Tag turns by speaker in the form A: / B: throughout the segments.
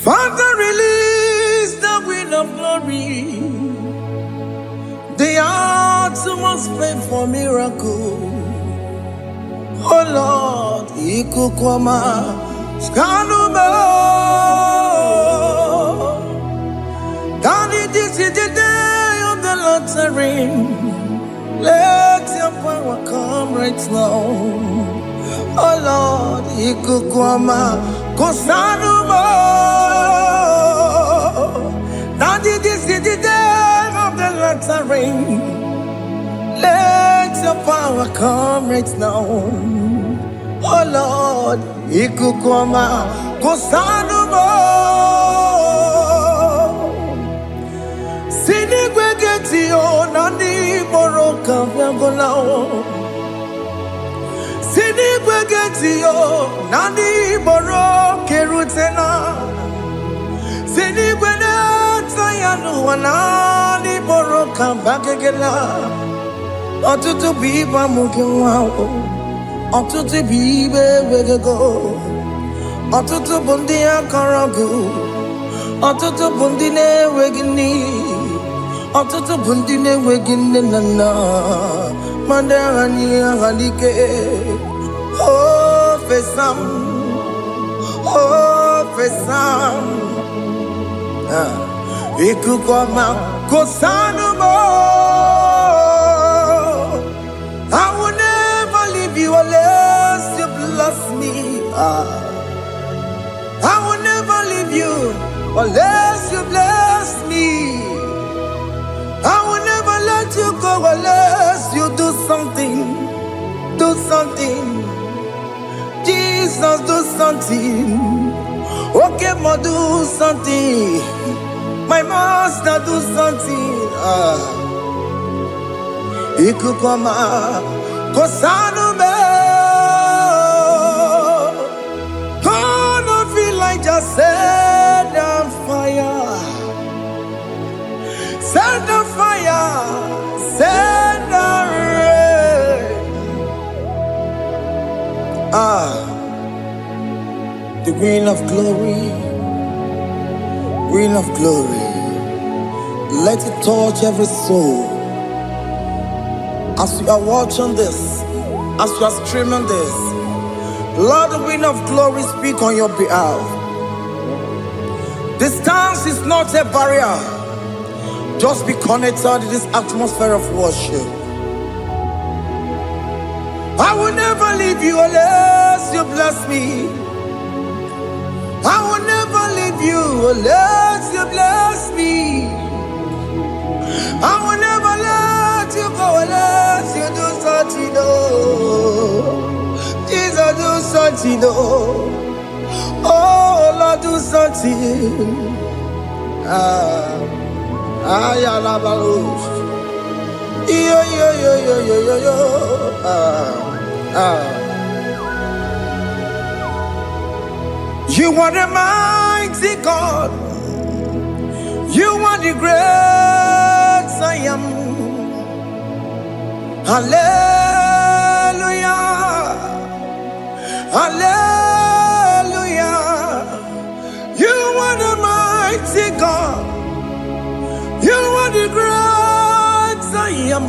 A: Father, release the wind of glory. The heart must pray for miracle. Oh Lord, Ikukwama, Skanuma. Daddy, this is the day of the lottery. Let your power come right now. Oh Lord, Ikukwama, Kosanuma. Daddy, this is the day of the lottery. Let your power come right now. Oh Lord, Ikukwama, Kosanuma. Sinigwegetio, Nandi Boroka, Viagolao. Sinigwegetio, Nandi Boroke Rutena. Sinigweneta Yanu, Nandi Boroka, Bagagela. Otutu biba mukiwao, otutu bibe wegego, otutu bundi akaragu, otutu bundi ne wegini, otutu bundi ne wegini nana, mandarani halike, oh fesam, Ikukwama kosanumo. I will never leave you unless you bless me. I will never leave you unless you bless me. I will never let you go unless you do something. Do something. Jesus, do something. Okay, ma, do something. My master, do something. Ikukwama, Kosanume. Gonna feel like just set on fire. Set on fire. Set on rain. The green of glory. Green of glory. Let it touch every soul. As you are watching this, as you are streaming this, Lord, the wind of glory speak on your behalf. Distance is not a barrier. Just be connected to this atmosphere of worship. I will never leave you unless you bless me. I will never leave you unless you bless me. I will never let you go unless you do something. Jesus, do something. Oh Lord, do something. Ayalabalush. Yo. You are the mighty God. You are the great I am. Hallelujah. Hallelujah. You are the mighty God. You are the great I am.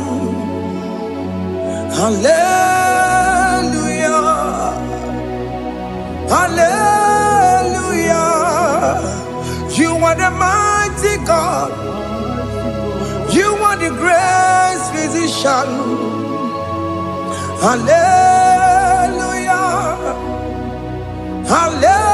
A: Hallelujah. Hallelujah. You are the mighty God. You are the great physician. Hallelujah. Hallelujah.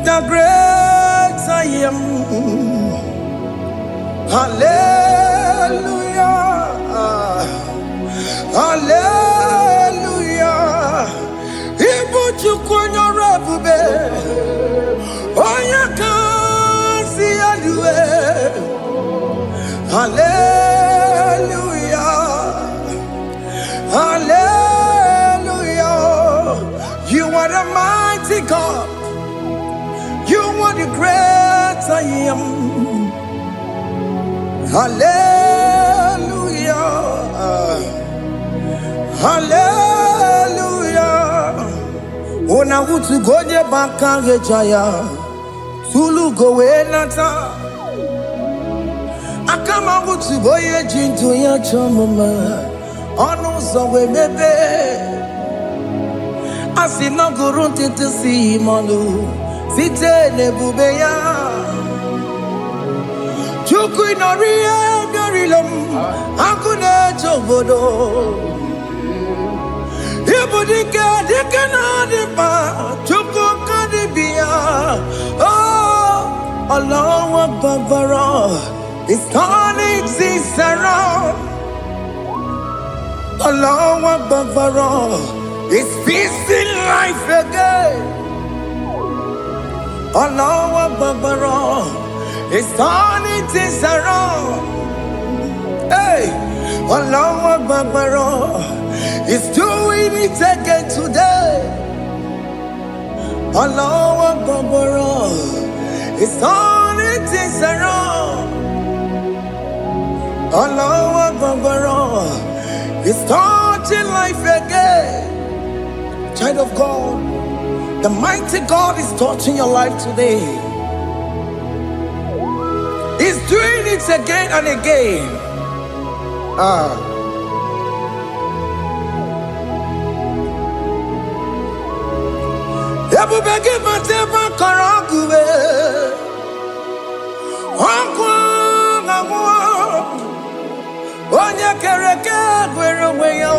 A: The great I am. Hallelujah. Hallelujah. Hallelujah. Hallelujah. Ona utu gonye bakange jaya. Tulu gowe nata. Akama utu boye jinto ya chomama. Ono zowe mebe. Asina gurunti tisi manu. Site nebubeya. Chuku inoria garilum. Akune chobodo. Ibudika dikanadipa. Chuku kadibia. Oh, Allah Babara. It's turning things around. Allah Babara. It's feasting life again. Allah Babara. It's turning things around. Hey, Allah Babara. It's doing it again today. Allah Babara. It's turning things around. Allah Babara. It's starting life again. Child of God, the mighty God is touching your life today. He's doing it again and again. Onya kereke gwerewe yo.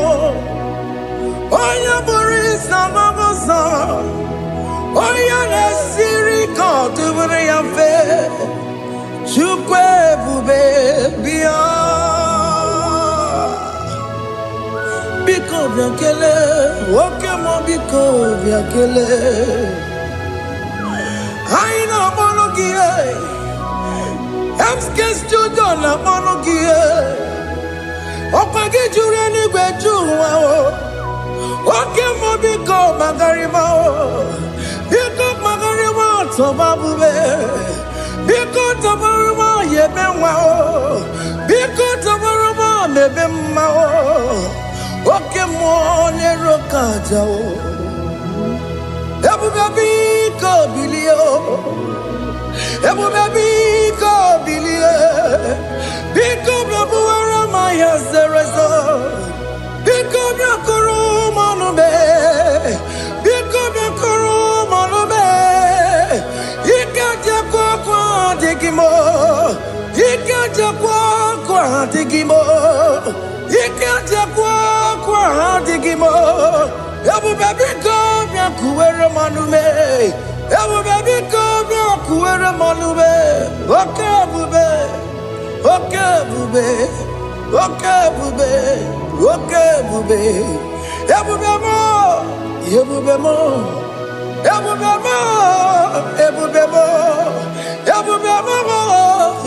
A: Onya boris na mabosa. Onya nesiri kotubure ya fe. Chukwe bube biya. Biko biakele. Woke mo biko biakele. Aina monogie. Emske studio na monogie. Opage jure ni gwejuwa o. Oke mo biko magarima o. Biko magarima tobabube. Biko tobaruma yebenwa o. Biko tobaruma mebemma o. Oke mo nerokaja o. Ebube biko bilio. Ebube biko bilie. Biko bebuara maya zerezo. Biko biakuru manube. Biko biakuru manube. Ikaja kwa digimo. Ikaja kwa digimo. Ikaja kwa digimo. Ebube biko biakuere manube. Ebube biko biakuere manube. Okay bube. Okay bube. Okay bube. Okay bube. Ebube mo. Ebube mo. Ebube mo. Ebube mo. Ebube mo.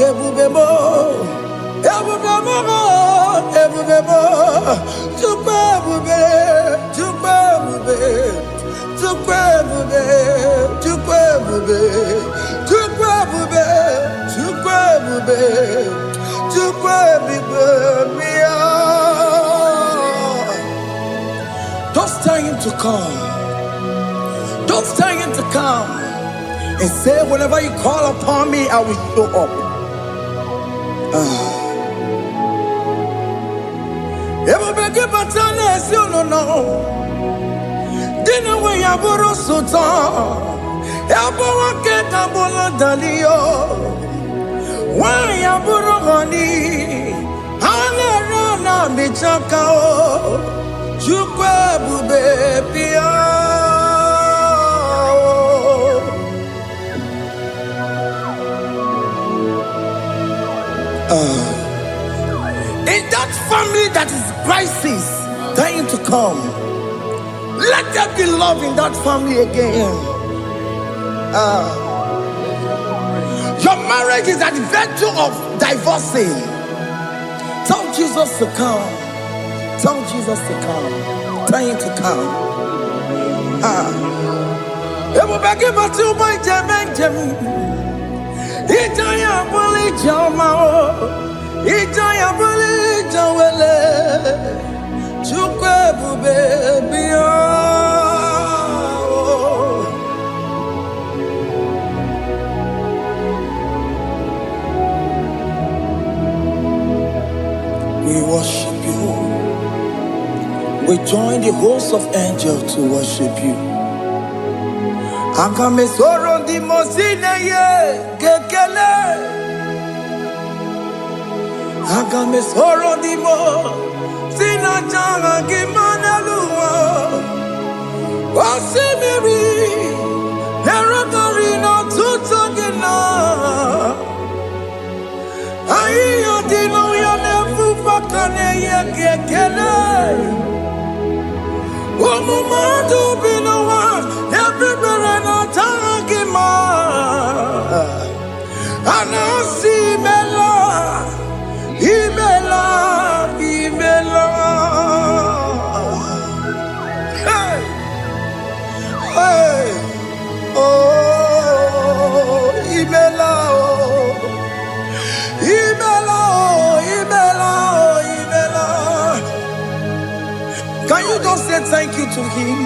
A: Ebube mo. Ebube mo. Ebube mo. Tukwe bube. Tukwe bube. Tukwe bube. Tukwe bube. Tukwe bube. Tukwe bube. Tukwe bube. Don't tell him to come. Don't tell him to come. And say, whenever you call upon me, I will show up. Everybody but unless you don't know. Dinner way I borrow so tall. Elbow get a bola dalio. Why I borrow honey? I'll run a bichakao. Chukwe bube pia. In that family that is crisis, dying to come, let there be love in that family again. Your marriage is at the verge of divorcing. Tell Jesus to come. Tell Jesus to come. Tell him to come. It will be given to my Jamaican. Itaya Bully Jama. Ijaya buli jawele, chukwe bube biya. We worship you. We join the host of angels to worship you. Akame soro di mosine ye kekele. Akame soro di mo sina janga kimana luwa. Wasimiri nerokari no tutogina. Ayo dino ya nefu fakane ye kekele. Omumadu binowa everybody no tangima. Anasi mela, imela, imela. Hey, hey, oh, imela, oh, imela, oh, imela, oh, imela. Can you just say thank you to him?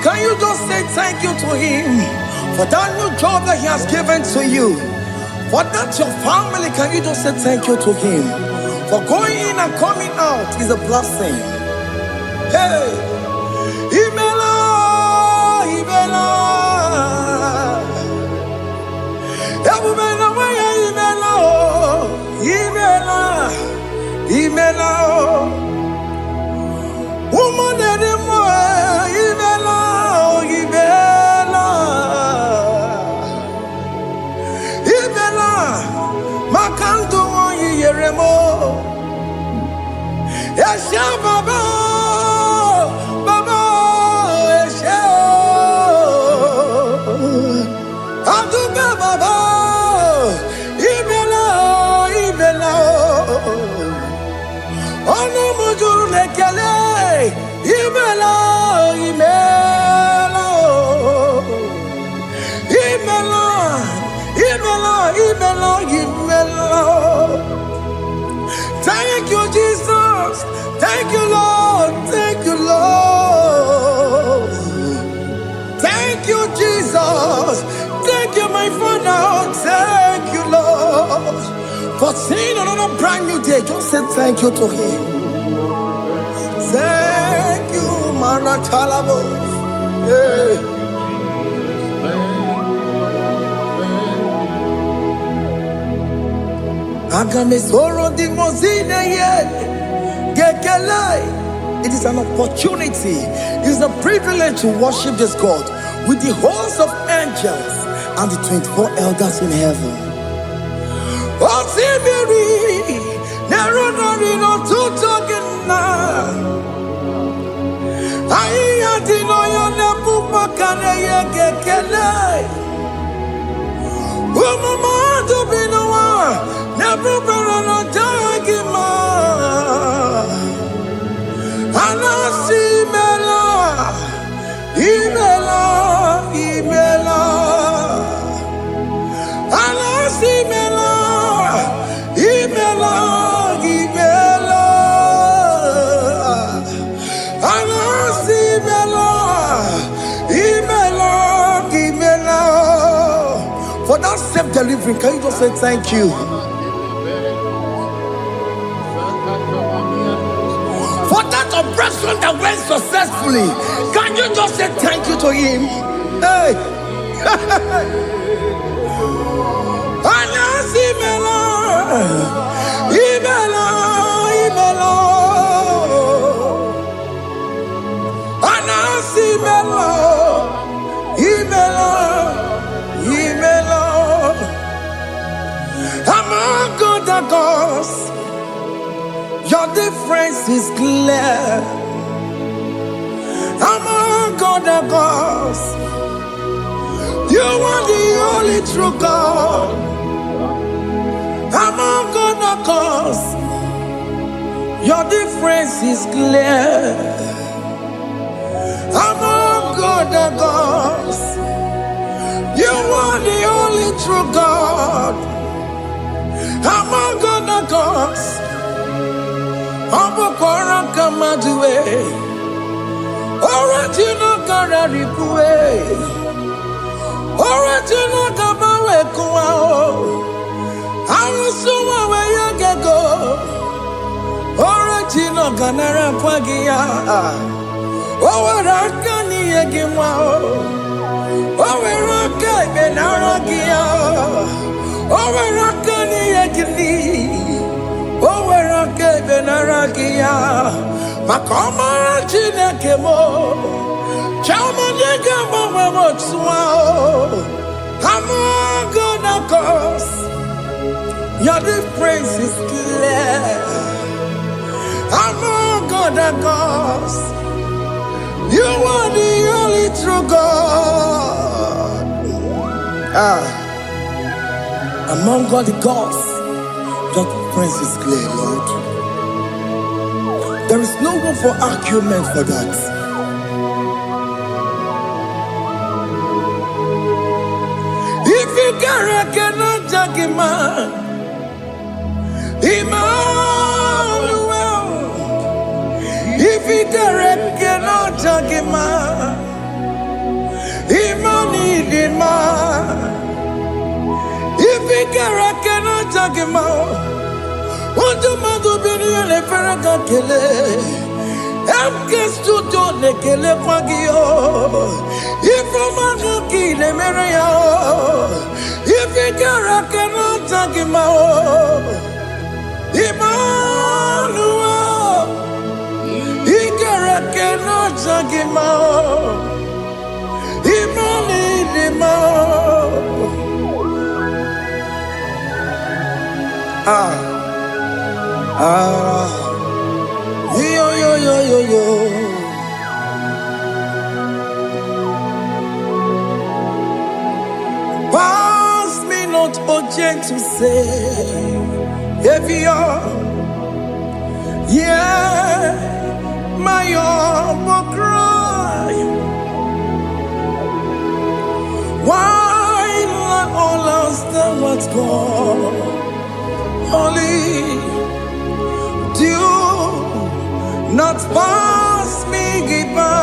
A: Can you just say thank you to him for that new job that he has given to you? For that your family, can you just say thank you to him? For going in and coming out is a blessing. Hey, Imela, Imela, Imela, Imela, Imela, woman anymore, Imela, Imela, Imela, Makanto Yeremo, Yasha Baba, Baba, Yasha, Aduba Baba, Imela, Imela. Ono mujuru lekele, imela, imela, imela, imela, imela, imela. Thank you, Jesus. Thank you, Lord. Thank you, Lord. Thank you, Jesus. Thank you, my Father. Thank you, Lord. For seeing another brand new day, just say thank you to him. Thank you, Maratalabo. Yeah. Agame soro di mozine ye gekele. It is an opportunity, it is a privilege to worship this God with the host of angels and the 24 elders in heaven. Osimiri, nerunari no tutogina. Aiya dino ya nepupa kane ye gekele. Umumadu binowa, nepupera no jagima. Anasi mela, imela, imela. Anasi mela. Imela, Imela, Anasi Imela, Imela, Imela. For that self-delivery, can you just say thank you? For that operation that went successfully, can you just say thank you to him? Hey. Anasi Imela. Imela, Imela, Anasi Imela, Imela, Imela. Among other gods, your difference is clear. Among other gods, you are the only true God. Among other gods, your difference is clear. Among other gods, you are the only true God. Among other because Abokora Kamadue, original Kararipue, original Kabawe Kuao, Arusuma where you can go, original Ganara Pagia, Owarakani Egimao, Owaraka Benaragia, Owarakani Egini. Owerake benaragia, makoma chine kemo, chama nega mama motswao. I'm gonna cause your difference is clear. I'm gonna cause you are the only true God. Among all the gods. Your praise is clear, Lord. There is no room for argument for that. If you cannot judge him, Emmanuel. If you cannot judge him, Emmanuel. If you cannot judge him, what do you do? Le ferraga kele, amkestu to le kele pagio. If manga ki le mereya, if ikara cannot take him out, Emmanuel, ikara cannot take him out, Yo. Pass me not, oh gentle Savior, yeah, my humble cry. Why not all lost and what's gone? Only do not pass me by.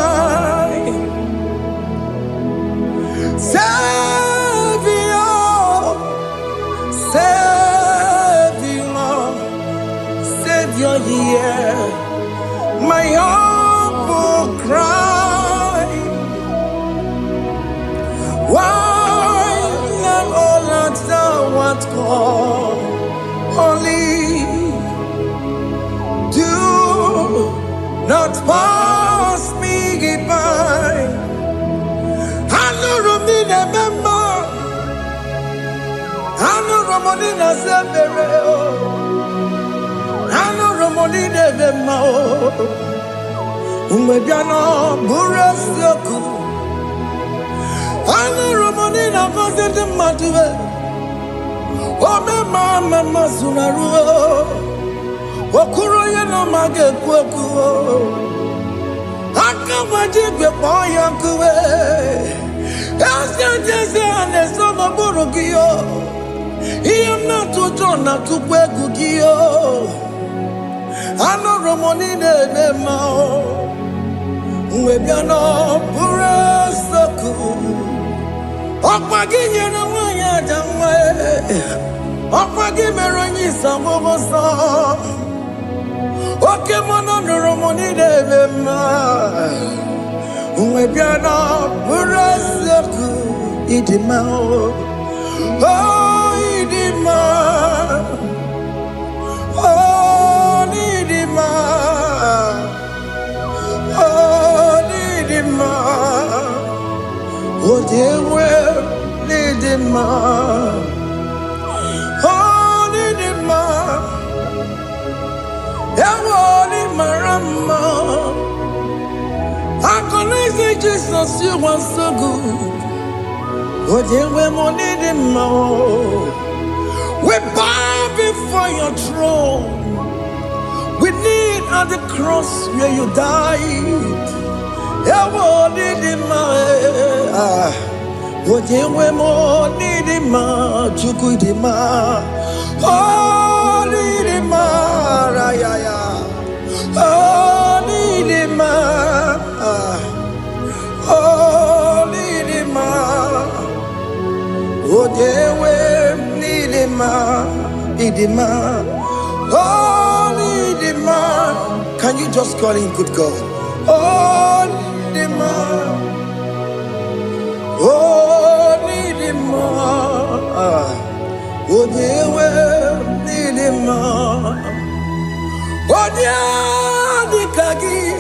A: Savior, hear my humble cry. Why not all at what call? Only do not pass me by. I know Romina member. I know Romonina Severeo. I know Romonina Vemao. Umebiano Burasioku. I know Romonina Vasente Matue. Oh, mama Sunaru. Okuro yeno mage kweku. Akawajigwe poyankuwe. Jese ane sono burugio. Iyam na tutona tukwegugio. Ano Romonine nemao. Uwebiano burasoku. Okwaginye na wanya jamwe. Okwagimeronyi samoboso. Oke mono Romonine nema. Uwebiano burasoku. Idimao. Oh, Idima. Oh, Idima. Oh, Idima. Oh, dear, well, Idima. Oh, Idima. Ewoni marama. I can say Jesus, you are so good. Oh, dear, we need him more. We bow before your throne. We need at the cross where you died. Yeah, we need him more. Oh, dear, we need him more. Chukudima. Oh, need him more. Oh, Nidima. Oh, Nidima. Oh, Dewe, Nidima. Nidima. Oh, Nidima. Can you just call him good God? Oh, Nidima. Oh, Nidima. Oh, Dewe, Nidima. Onya dikagi,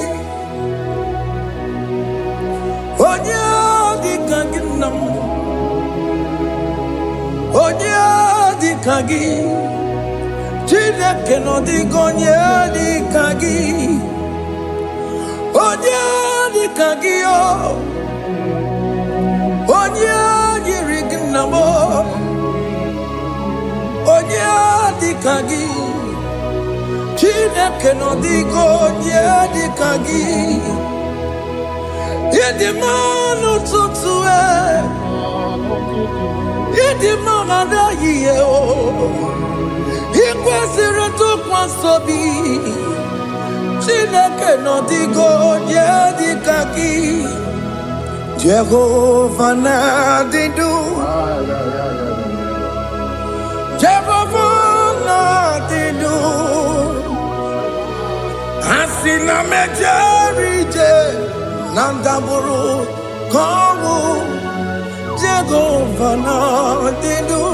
A: onya dikagi nam, onya dikagi, Chineke no digonye dikagi, onya dikagi yo, onya yirigi namo, onya dikagi. Chineke no digonye dikagi, yedimanu tutue, yedimanu dayiye o, ikwesiri tukwasobi. Chineke no digonye dikagi, Jehovah na didu, Jehovah na didu. Asina mejerije nandaburu kowu Jehovah na didu,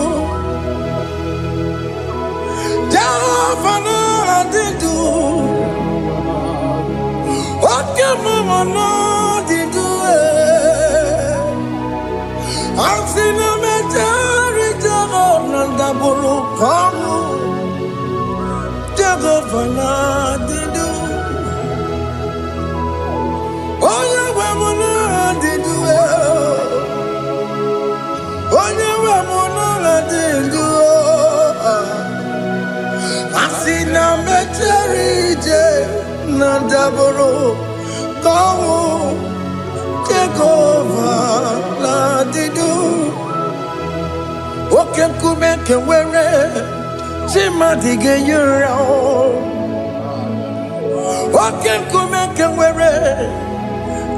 A: Jehovah na didu, oke mama na didu. Asina mejerije nandaburu kowu Jehovah na didu. Asina mecherije na daboro kawo Jehovah la didu. Oke kume kewere chimadige yura. Oke kume kewere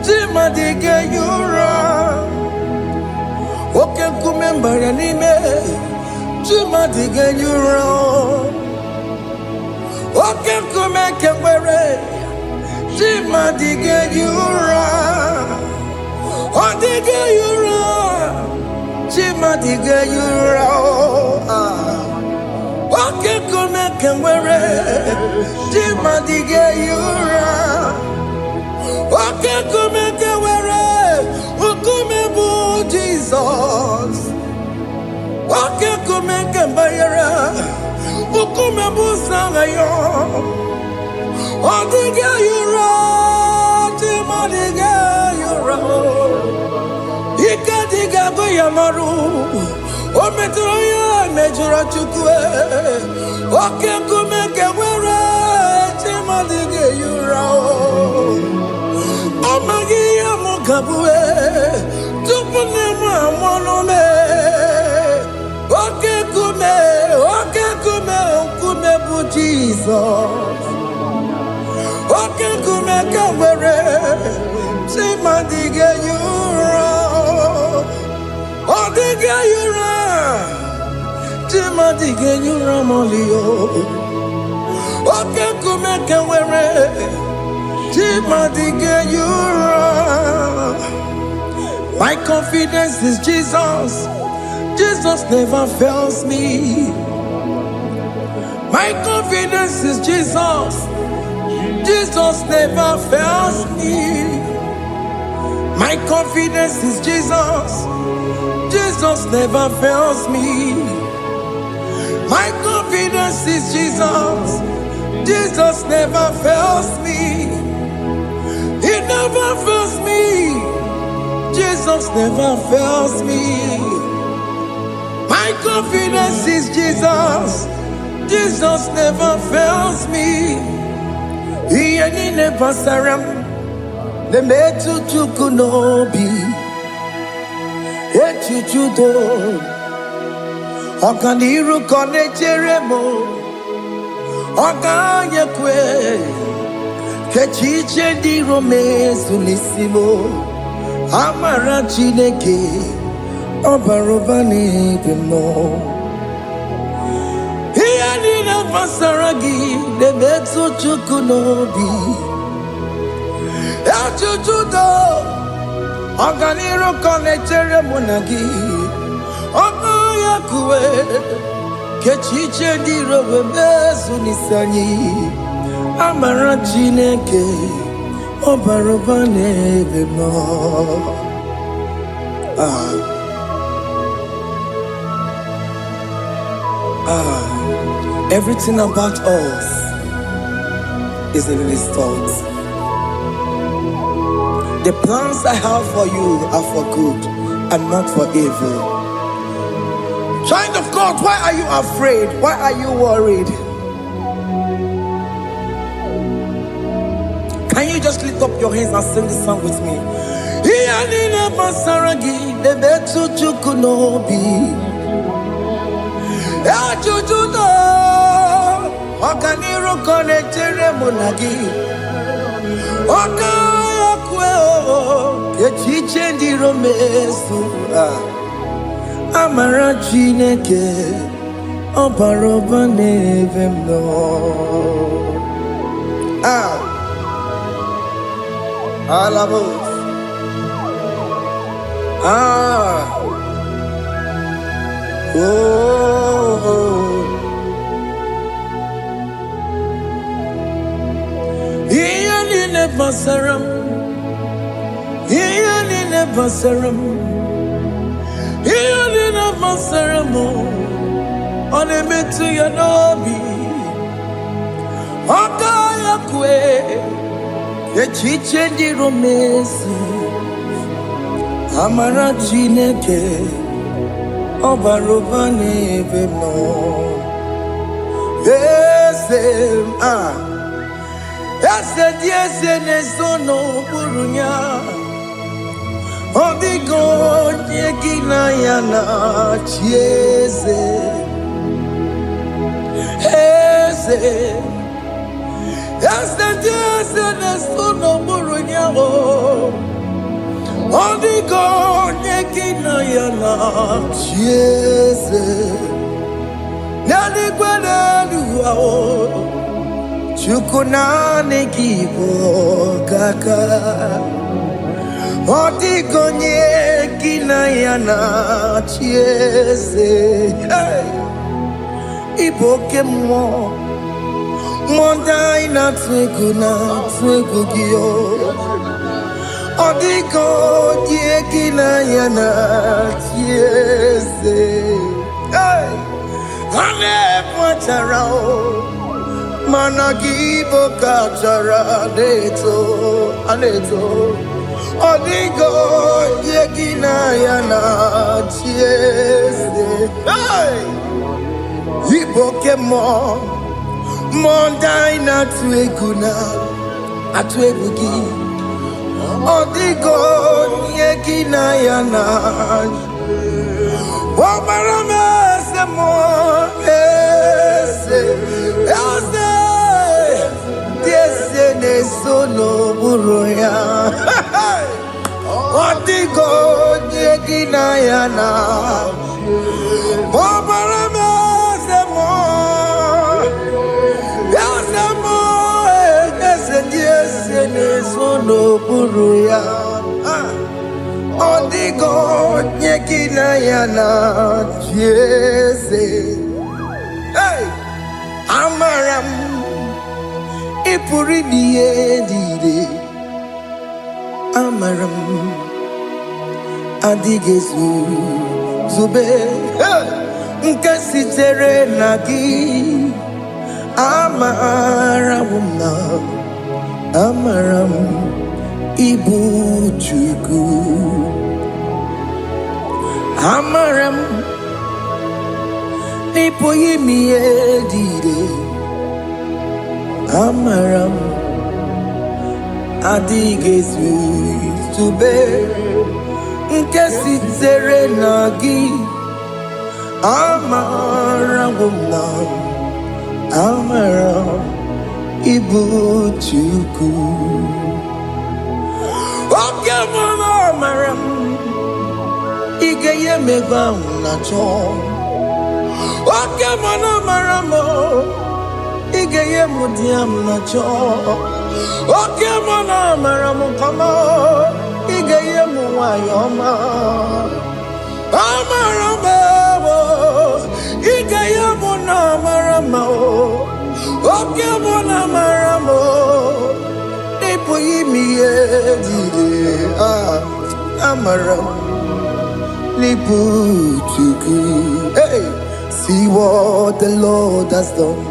A: chimadige yura. Oke kume mbaranime chimadige yura. Oke kume kewere chimadige yura. Odige yura chimadige yura. Oke kume kewere chimadige yura. Oke kume kewere ukume bu Jesus. Oke kume kembayera ukume bu sangayo. Odige yura chimadige yura. Ikadiga goyamaru ometroya mejura chukwe. Oke kume kewere chimadige yura. Amagi amukabue tupune mwamonome. Oke kume bu Jesus. Oke kume kewere chimadige yura. Odige yura chimadige yura molio. Oke kume kewere chimadige yura. My confidence is Jesus. Jesus never fails me. My confidence is Jesus. Jesus never fails me. My confidence is Jesus. Jesus never fails me. My confidence is Jesus. Jesus never fails me. He never fails me. Jesus never fails me. My confidence is Jesus. Jesus never fails me. He ain't never saram. The metu tukunobi. Echuchudo. Okaniru kone cheremo. Oganye kwe kechiche di romezu nisimo amara Chineke obaroba n'ebimo ihe niile gbasara gị na-emetụ Chukwu n'obi ejujudo ọganiru ka na-echere mụ na gị oganye kwe kechiche di romezu nisanyị amara Chineke obaroba n'ebimo. Everything about us is in His thoughts. The plans I have for you are for good and not for evil. Child of God, why are you afraid? Why are you worried? Can you just lift up your hands and sing this song with me? Amara Chineke obaroba n'ebimo. Alabos. Iyalile basaram, iyalile basaram, iyalile basaram. Onemetu ya nobi, okaya kwe. Echiche di romezu amara Chineke obaroba n'ebimo. Eze di eze n'ezo n'okpuru ya ọ dịghị onye gị na ya na-achị eze. Eze di eze n'ezo n'okpuru ya ọ dịghị onye gị na ya na-achị eze. N'eluigwe n'elu ahụ Chukwu naanị gị bụ ọkaka. Ọ dịghị onye gị na ya na-achị eze. Ị bụ oke mmụọ, mmụọ ndị anyị na-atụ egwu gị. Ọ dịghị onye gị na ya na-achị eze. Ha na-ebu achara mana gị bụ ka achara na-eto. Ọ dịghị onye gị na ya na-achị eze. Ị bụ oke mmụọ, mmụọ ndị anyị na-atụ egwu gị. Ọ dịghị onye gị na ya na-achị. Ọbara m eze mmụọ, eze dị eze na-eso n'okpuru ya. Ọ dịghị onye gị na ya na-achị. Ọbara m eze mmụọ, eze dị eze na-eso n'okpuru ya. Ọ dịghị onye gị na ya na-achị eze. Amara m ị pụrụ ime ihe niile. Amara m adịghị zube nke sitere na gị. Amara m ịbụ Chukwu. Amara m ị pụghị ime ihe niile. Amara m adịghị zube nke sitere na gị. Amara m amara Igbo Chukwu. Oke mama amara Igeye meva unacho. Oke mama amara mo Igeye mudiam nacho. Oke mama amara mo kama Igeye muwayoma. Amaramo, Igayamo Namaramo, Okamo Namaramo, Nipoyimi, Amaram, Niputuku. Hey, see what the Lord has done.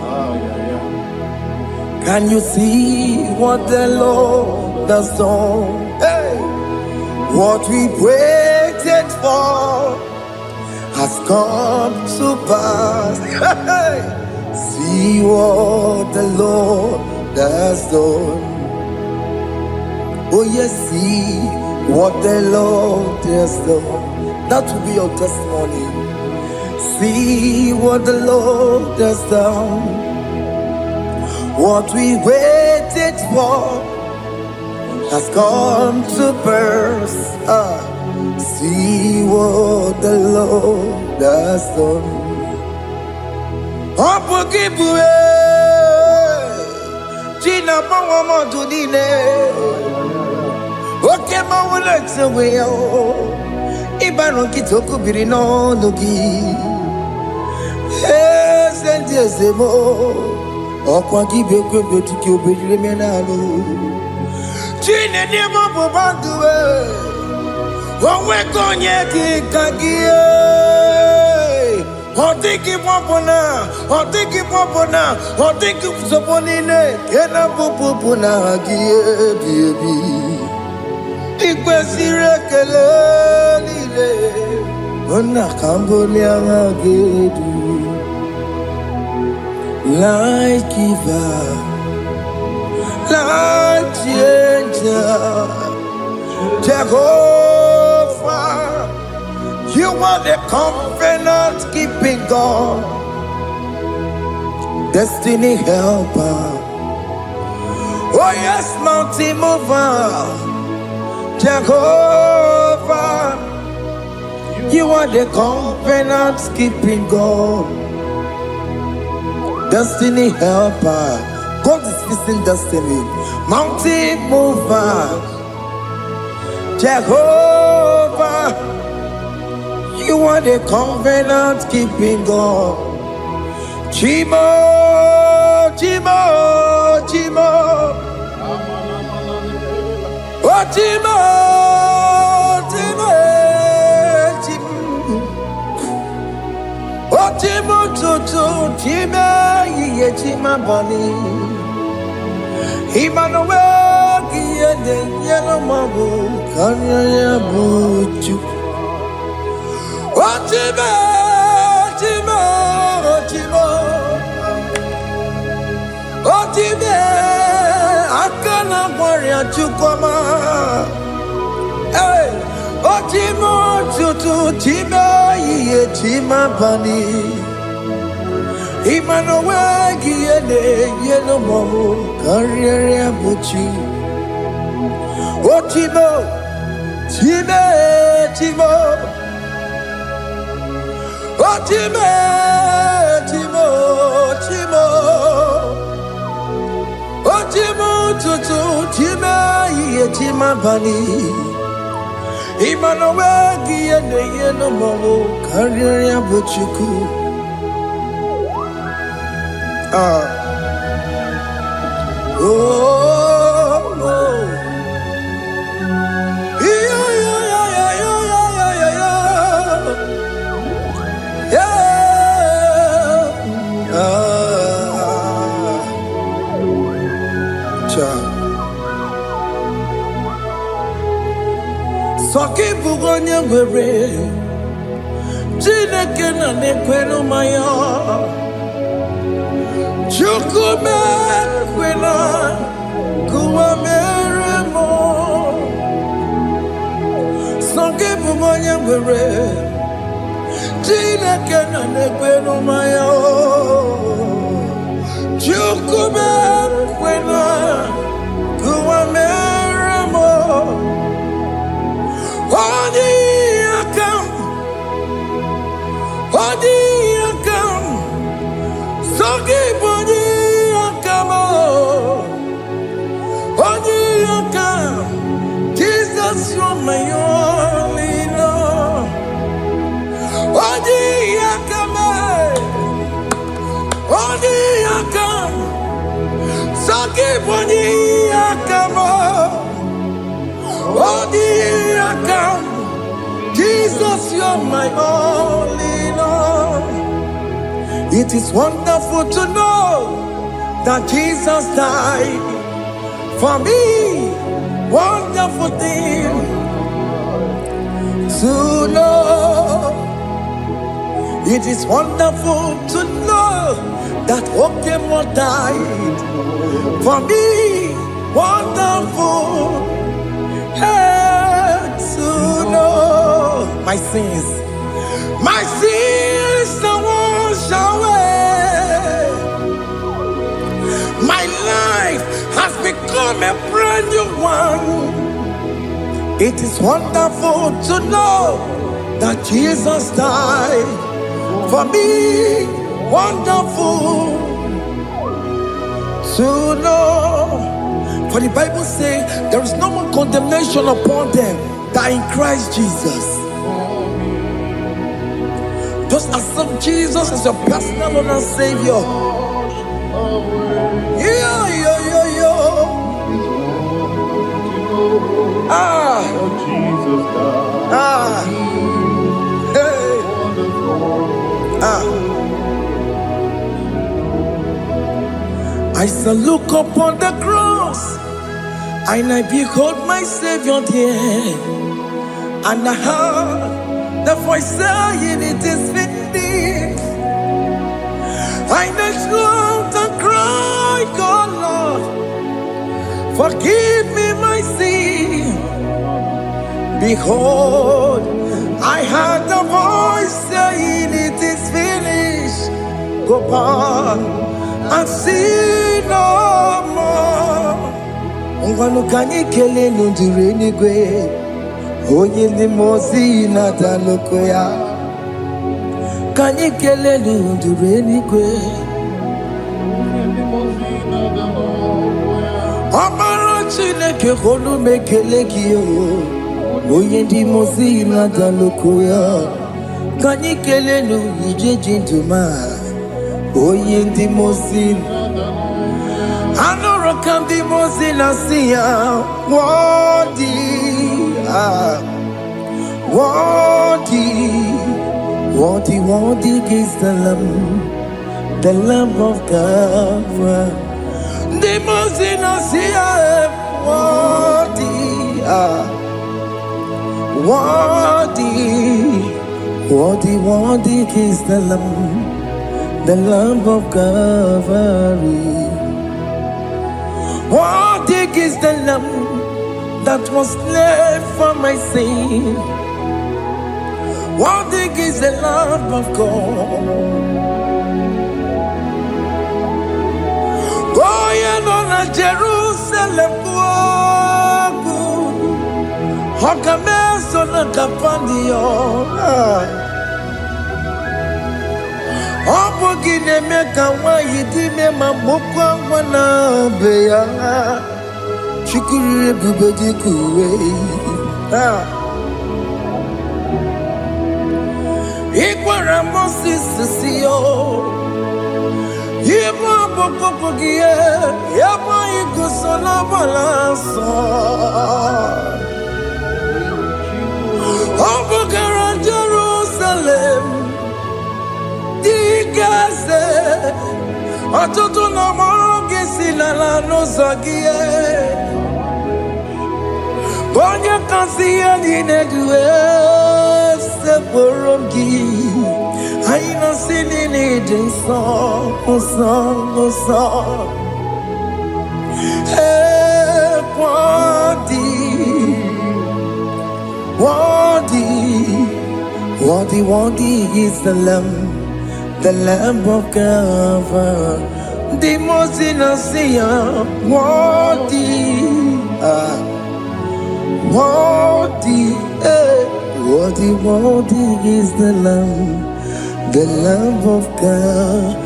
A: Can you see what the Lord has done? Hey, what we waited for has come to pass. See what the Lord has done. Oh yes, see what the Lord has done. That will be your testimony. See what the Lord has done. What we waited for has come to pass. See what the Lord has done. Opokibue, China Pawamo Tudine, Okema Wulexaway, Ibano Kitoku Birino Nogi, and yes, the more, Okwaki Beko to Kyobi Menalo, China Nemo Bobandue. We're going to get I'll take it popona, I'll take it popona, I'll take it soponine, Kena Popona, baby. Ikwesire kelele, Ona Cambodia Gedu, like giver, like changer, Jehovah. You are the covenant keeping God, destiny helper. Oh yes, mountain mover, Jehovah. You are the covenant keeping God, destiny helper. God is fixing destiny. Mountain mover, Jehovah. You are the covenant keeping God. Chimo, Chimo, Chimo. Oh, Chimo, Chimo, Chimo. Oh, Chimo, Chimo, Chimo, Ye, Chimo, Bani. Emmanuel, Kiende, Yellow Mabu, Kanya Buchu. Otimo, Otimo, Otimo, Otime, Akana Warrior Chukoma. Hey, Otimo, Tutu, Tima, Ye, Tima Bani. Emmanuel, Giene, Yellow Momo, Carrier Buchi. Otimo, Time, Timo. Otimo, Timo, Timo, Otimo, Tutu, Tima, Ye, Tima Bani. Emmanuel, Giene, Yellow Momo, Carrier Buchuku. Oh, oh. Soki bugonye were Chineke na nekwenu maya Chukume kwena Kuwa mere mo Soki bugonye were Chineke na nekwenu maya Jesus, you're my only Lord. Odi yakame, odi yakam, Saki odi yakamo, odi yakam. Jesus, you're my only Lord. It is wonderful to know that Jesus died for me. Wonderful thing to know. It is wonderful to know that Okemo died for me. Wonderful to know my sins are washed away. My life has become a brand new one. It is wonderful to know that Jesus died for me. Wonderful to know. For the Bible says there is no more condemnation upon them that in Christ Jesus. Just accept Jesus as your personal Lord and Savior. I shall look upon the cross, and I behold my Savior there, and I heard the voice saying, "It is finished." I knelt down and cried, "God, Lord, forgive me my sin." Behold, I heard the voice saying, "It is finished. Go back and sin no more." Ngwanu kanyi kele nundure nigwe, onye limozi na daloko ya. Kanyi kele nundure nigwe, Amara Chineke holu mekele kiyo, onye limozi na daloko ya. Kanyi kele nu ije jintuma, onye limozi. Anoro kam di mozina siya, worthy, worthy, worthy is the Lamb of God. Di mozina siya, worthy, worthy is the Lamb of God. Worthy is the Lamb that was slain for my sin. Worthy is the Lamb of God. Going on Jerusalem, Hokameso na kapandio. Obogine meka wa yidime mamokwa wana beya. Chukuri bubedi kuwe. Ikwara Moses siyo. Yeba bokopogie. Yeba igusola balanso. Obogara Jerusalem. Digaze. Atutu na moge silala no zagie. Bonya kansiya dinedue se borongi. Aina sini ni jinson, song. Hey, worthy is the Lamb of God. The most innocent, worthy is the Lamb of Calvary.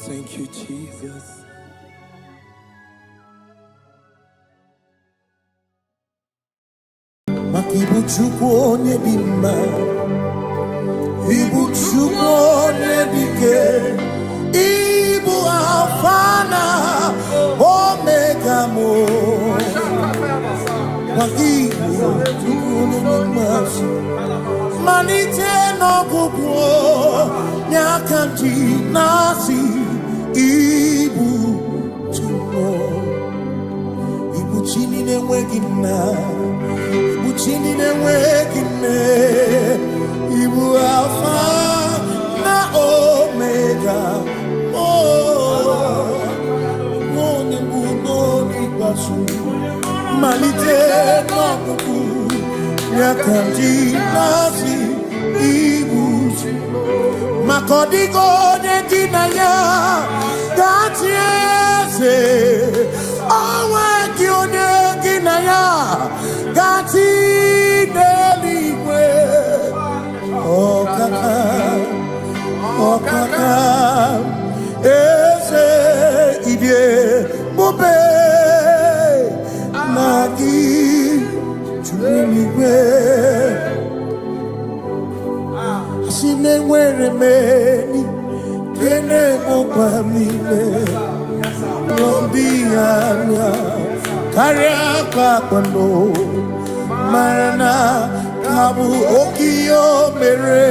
A: Thank you, Jesus. chukwu onye dị mma, ibu chukwu onye dị ike, ibu Alpha na Omega mo. Ibu chukwu onye dị mma, malite n'ọgwụgwụ nyakanti nasi. Ibu chukwu, ibu chini n'enweghị nna, ibu chini n'enweghị nne, ibu Alpha na Omega. Onye bụ n'ikpeazụ, malite n'ọgwụgwụ nyakanti nasi. Ibu maka ọ dịghị onye dị na ya ga-achị eze, onweghị onye gị na ya ga-achị n'eluigwe. Ọkaka, ọkaka, eze idie bube na gị juru eluigwe. Si na-enwere meni kene mokwa mile n'obi anya karịa kpakpando, mara na ka bụ oke ihe o mere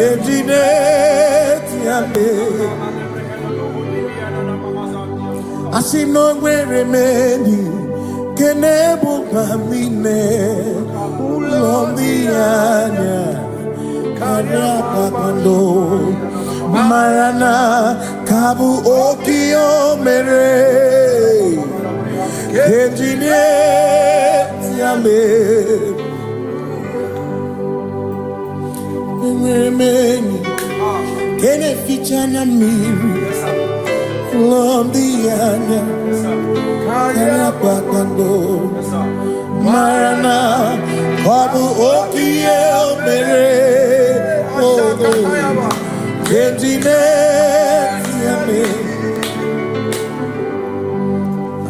A: ejide tiame. Asị na o nwere meni kene mokwa mile n'obi anya karịa kpakpando, mara na ka bụ oke ihe o mere ejide tiame. Enwere m enyi nke na-eficha anya mmiri n'obi anya karịa kpakpando, mara na ọ bụ oke ihe o mere ejide tiame.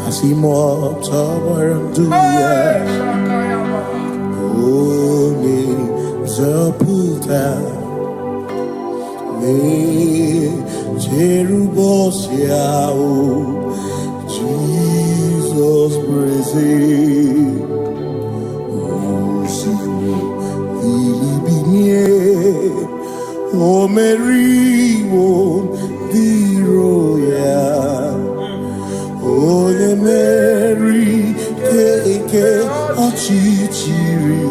A: Asị m ọtọ gbara ndụ ya, onye nzọpụta na-echere ụbọchị ahụ Jizọs bụ eze. O meriwo diro ya, onye meri keke ọchịchịrị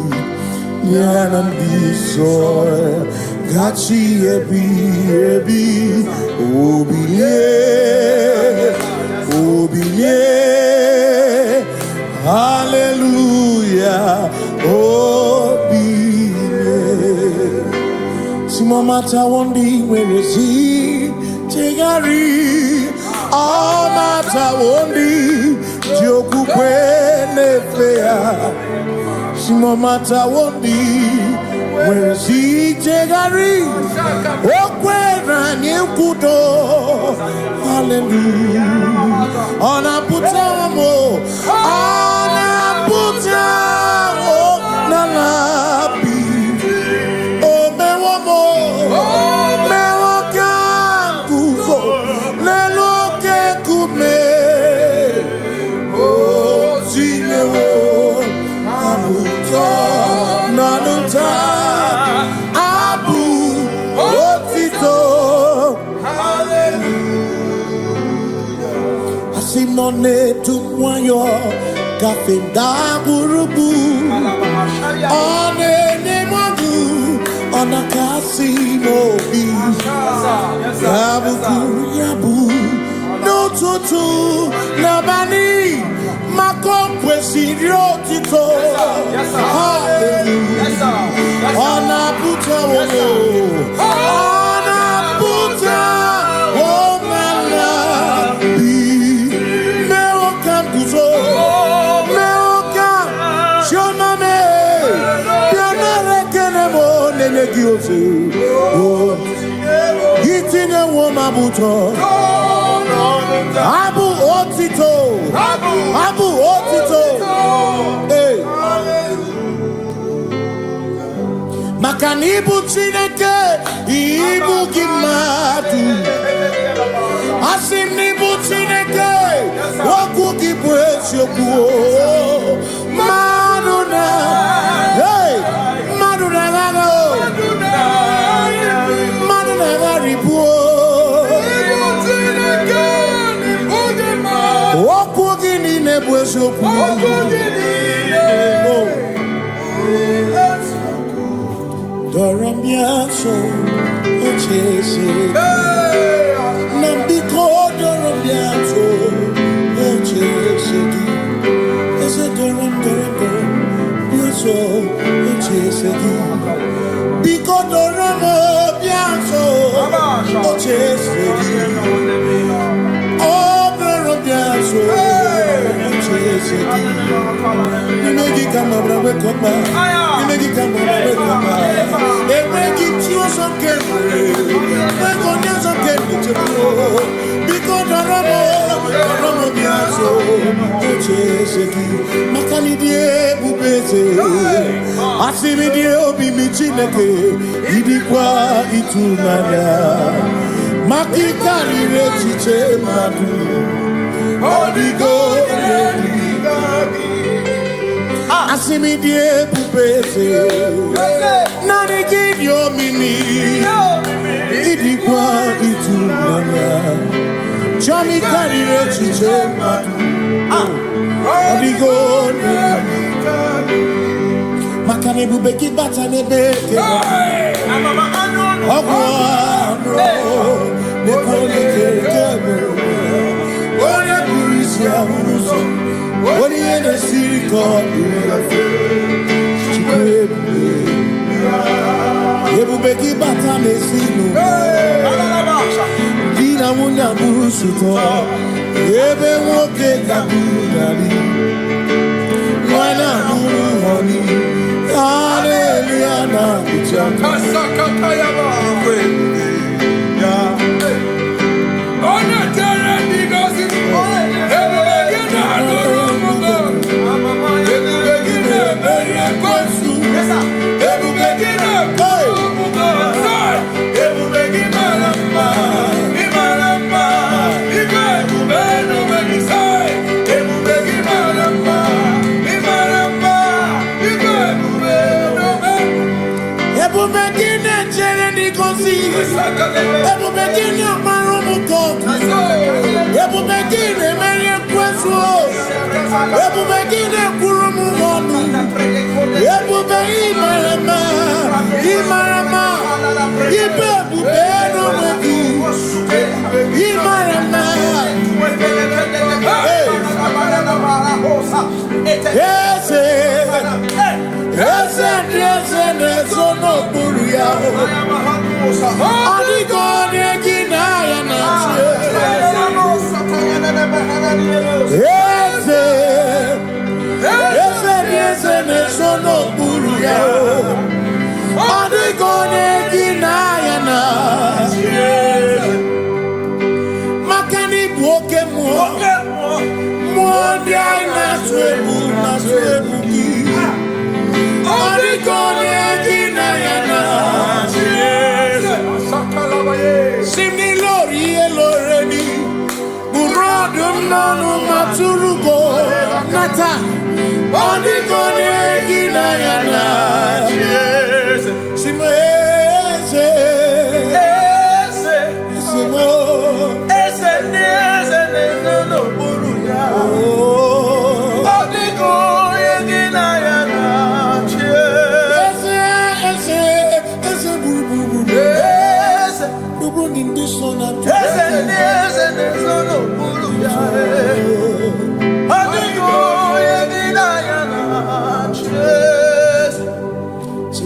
A: ya na ndị nsọ gachi ebi ebi. Obilie, obilie, hallelujah, obilie. No matter one day when you see Tigari, all matter one day Joku Kwenefea. No matter one day when you see Tigari, Okwena Nyekudo, hallelujah. On a putamo, on a putamo, nalabi. None to wayo cafe da burubu on any madu on a casino be yabu yabu no tutu nabani mako kwesirio tito hallelujah on a puta wono on a puta Gitinye woma buto Abu otito Abu otito Hey Makanibu Chineke, Ibu Kimatu. Asinibu Chineke, Waku Kibwes Yoku. Maduna, hey, Maduna Gago, Maduna Garibu. Waku Gini Nebwes Yoku. Doramiaso, Ochese, Nambiko Doramiaso, Ochese, is a Doram, Yaso, Ochese, Biko Doramiaso, Ochese, Oh, Doramiaso, Ochese, you make it come up, you make it come up, they make it you some carefully, they go down some carefully to go, because the Ramo Biaso, Ocheseki, Makanidie Bubese, Asimidie Obi Michineke, Idikwa Itunaya, Makikari Rechiche Madu, Odigo, Asimidie Bubese, Nani give your mimi, Idikwa Itunaya, Chami Karire Chiche Madu, Odigo, Makane Bubeki Batane Beke, Ogwano, Nepone Kere, Oria Burisia Unuso, Oria the Sirico, Ebubeki Batane Sinu, Dina Muna Busuto, Ebe Woke Kabudali, Wana Muru Honi, Hallelujah, Kasakatayaba,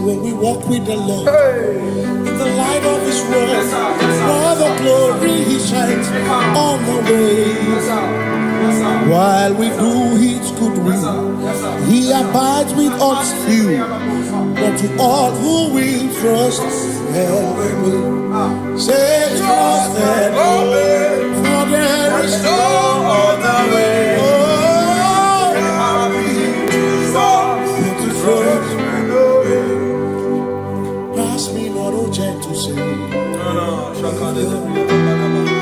A: when we walk with the Lord, in the light of His word, for the glory He shines on the way. While we do His good will, He abides with us few, but to all who will trust and obey. Say trust and obey, for there is no other way.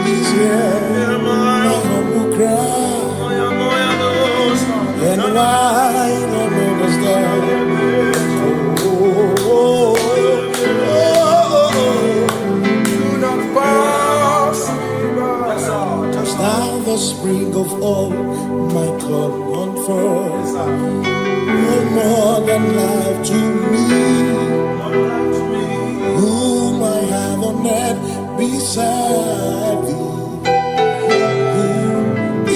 A: Please hear my humble cry. And why don't understand? Now the spring of all my cup on first. No more than life to me, whom I have on earth beside thee.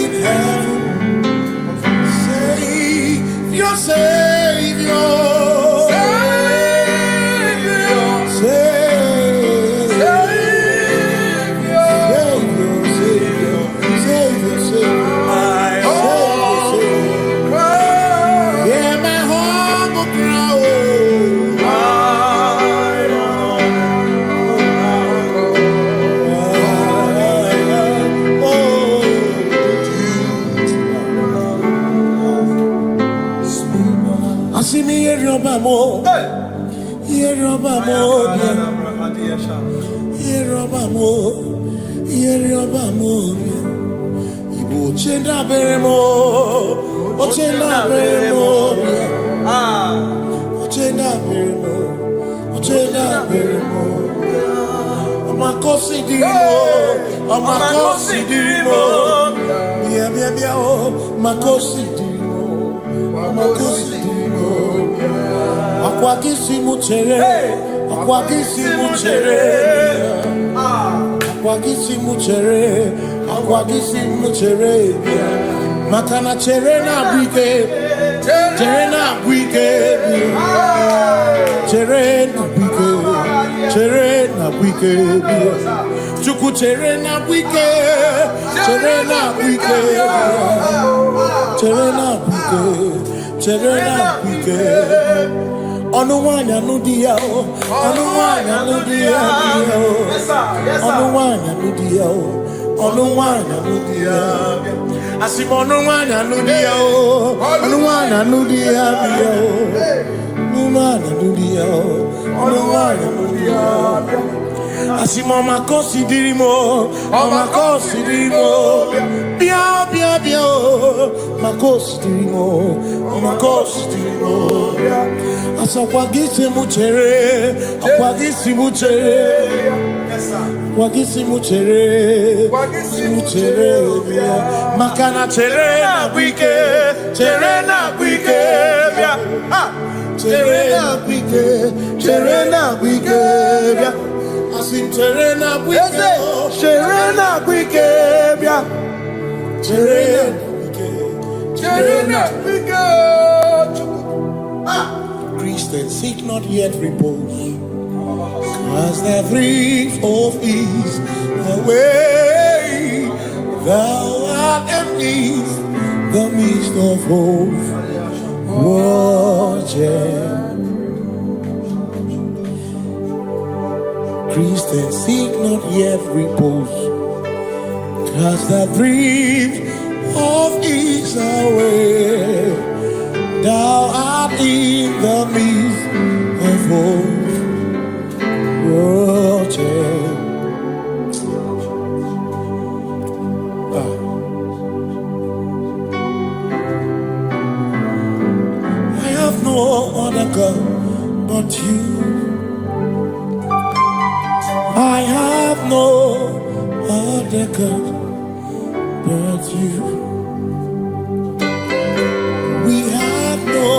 A: In heaven, Savior, Savior, Makana cherena bwike, cherena bwike, cherena bwike, cherena bwike, chuku cherena bwike, cherena bwike, cherena bwike, cherena bwike. Onuwanya nudia, onuwanya nudia, onuwanya nudia, onuwanya nudia. Asim onuwanya nudia, onuwanya nudia, onuwanya nudia, onuwanya nudia. Asim omakosi dirimo, omakosi dirimo, bia bia bia, makosi dirimo, omakosi dirimo. Asakwagisi muchere, akwagisi muchere, akwagisi muchere, muchere. Makana chere na bwike, chere na bwike, chere na bwike, chere na bwike. Asim chere na bwike, chere na bwike, chere na bwike, chere na bwike. Christians seek not yet repose, as the brief of ease, the way thou art empties, the midst of hope, watching. Christians seek not yet repose, as the brief of ease, the way thou art in the midst of hope, watching. I have no other God but you. I have no other God but you. We have no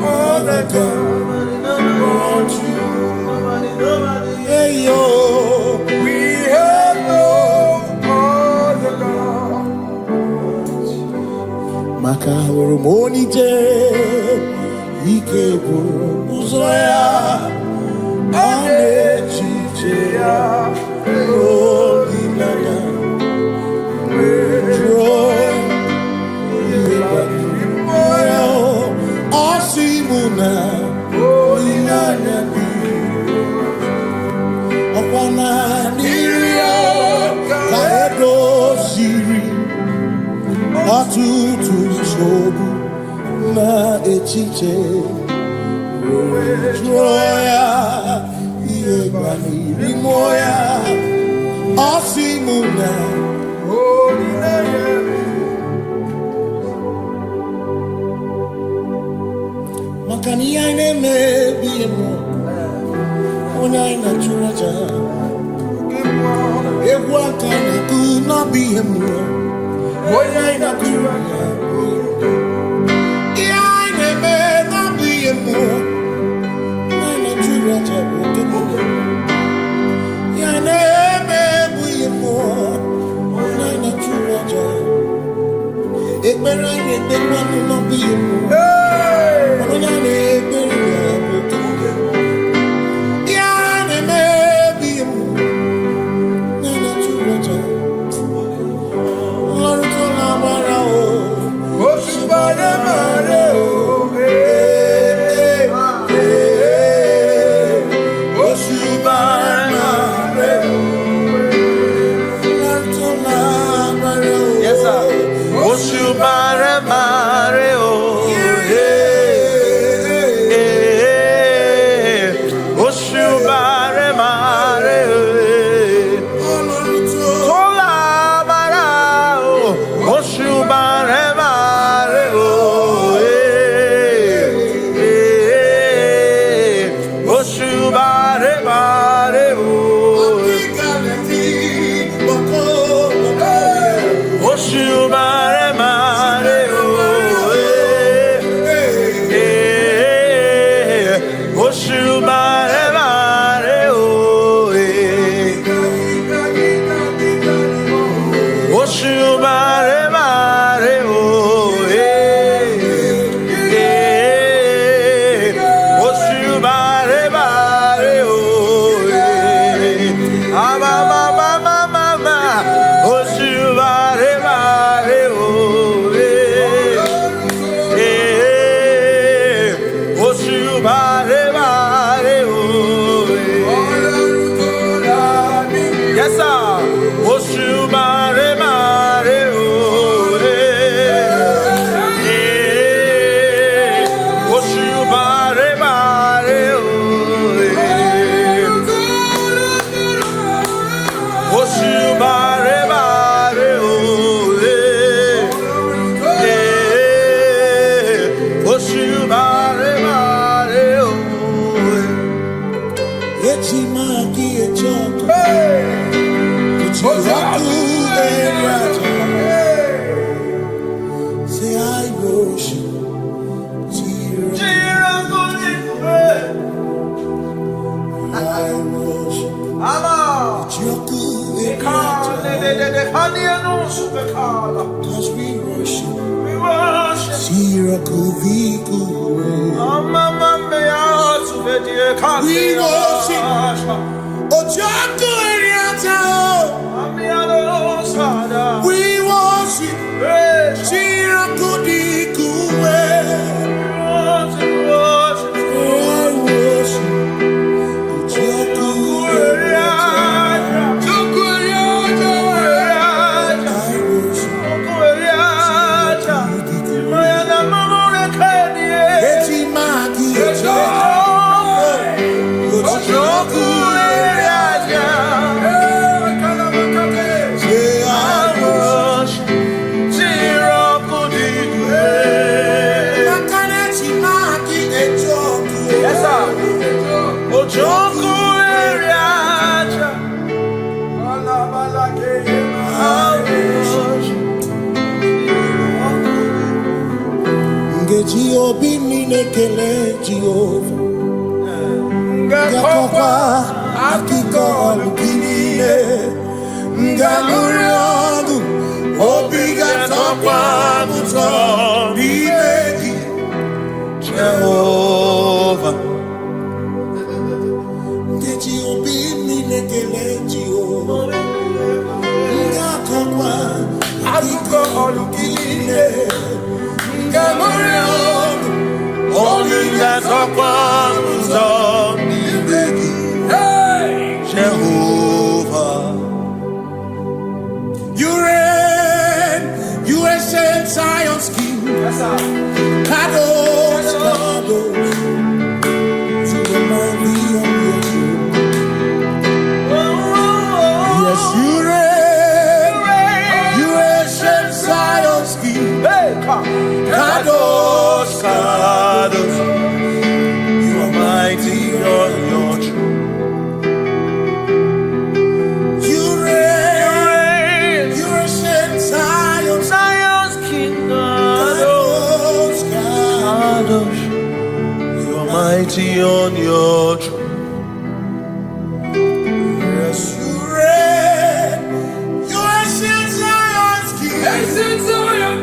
A: other God but you. Hey yo, we have no other God. Makahoro monite, ikeburu uzoya, anechicheya, holy nana, joy. Osimuna, Olinana, Okwana, Niria, Kaedo, Siri, Atutu, Sobu, Na Echiche, Joya, Iebani, Rimoya, muna. Makani aine me biemo. Ona ina churaja. Ewa kana ku na biemo. Ona ina churaja. Aine me na biemo. Ona ina churaja. Aine me biemo. Ona ina churaja. Ekbera ine me na biemo. Ona ina Yes, you reign. Kadosh, Kadosh, you are mighty on your throne. You reign, you ancient Zion, Zion's King. Kadosh, Kadosh, you are mighty on your throne. Yes, you reign, you ancient Zion's King. Ancient Zion.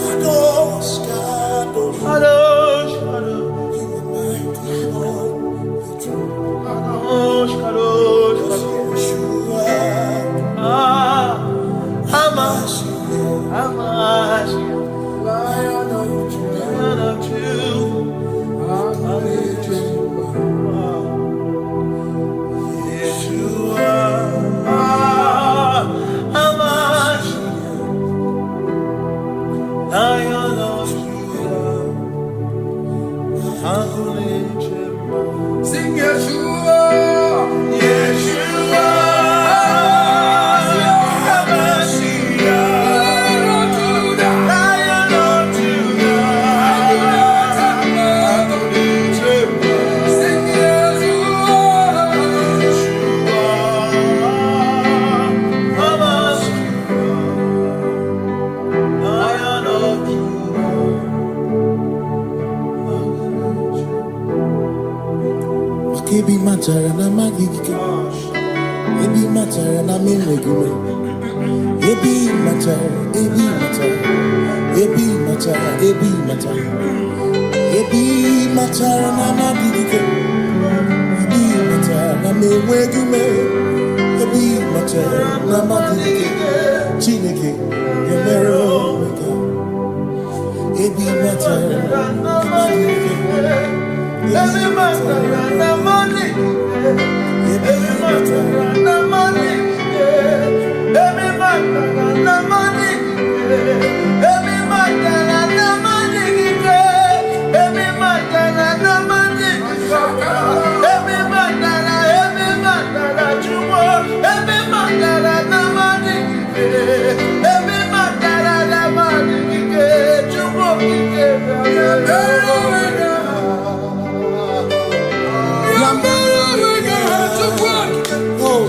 A: Kadosh, Kadosh, Kadosh, Kadosh, you are mighty on your throne. Kadosh, Kadosh, Kadosh, you are Hamashiach, Lion of Yeshua, Hamashiach, Lion of Judah, sing Yeshua, Yeshua, Hamashiach, Lion of Judah, sing Yeshua, Hamashiach, Lion of Ebi matara na magigike, ebi matara na memegume, ebi matara, ebi matara, ebi matara, ebi matara, ebi matara na magigike, ebi matara na memegume, ebi matara na magigike, Chineke, Yemero Omega, ebi matara na magigike. Every matter na money, every matter na money, every matter na money, every matter na money, every matter na money, every matter na jumo, every matter na money, every matter na money, jumo, Oh,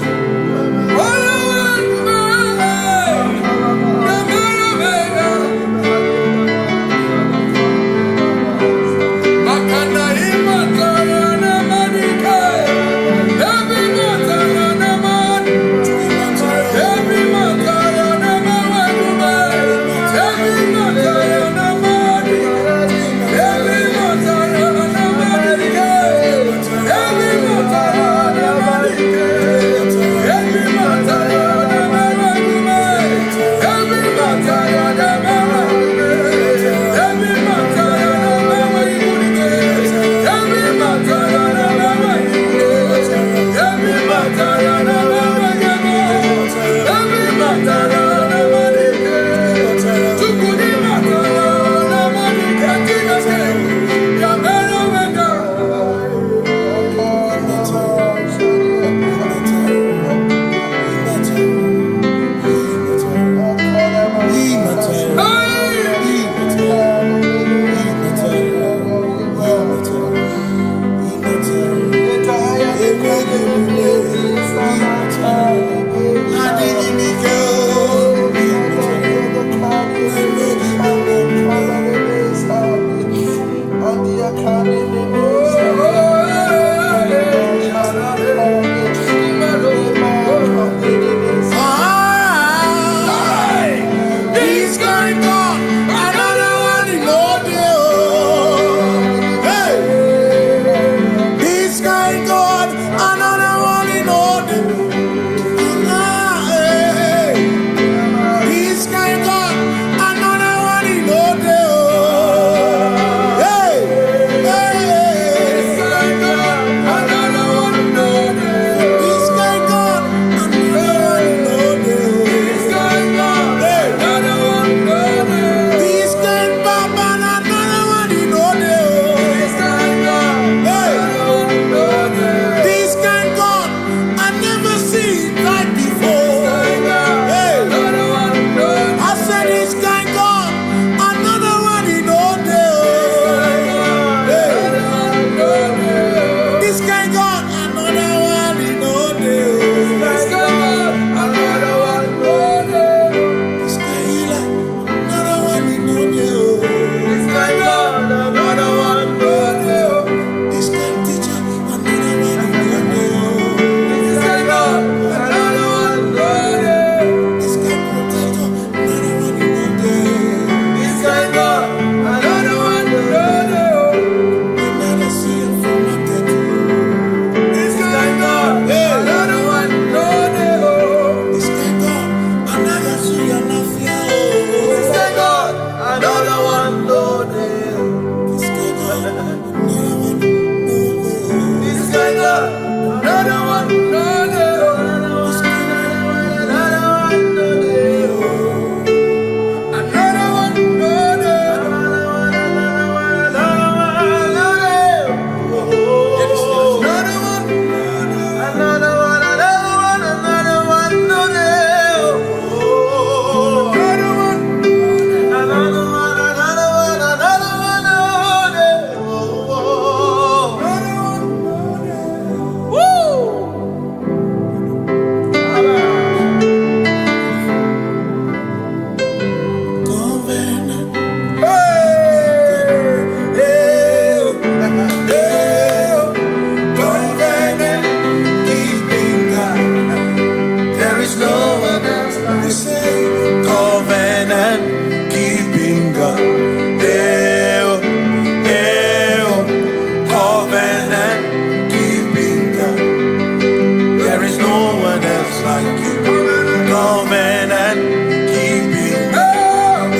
A: keeping God.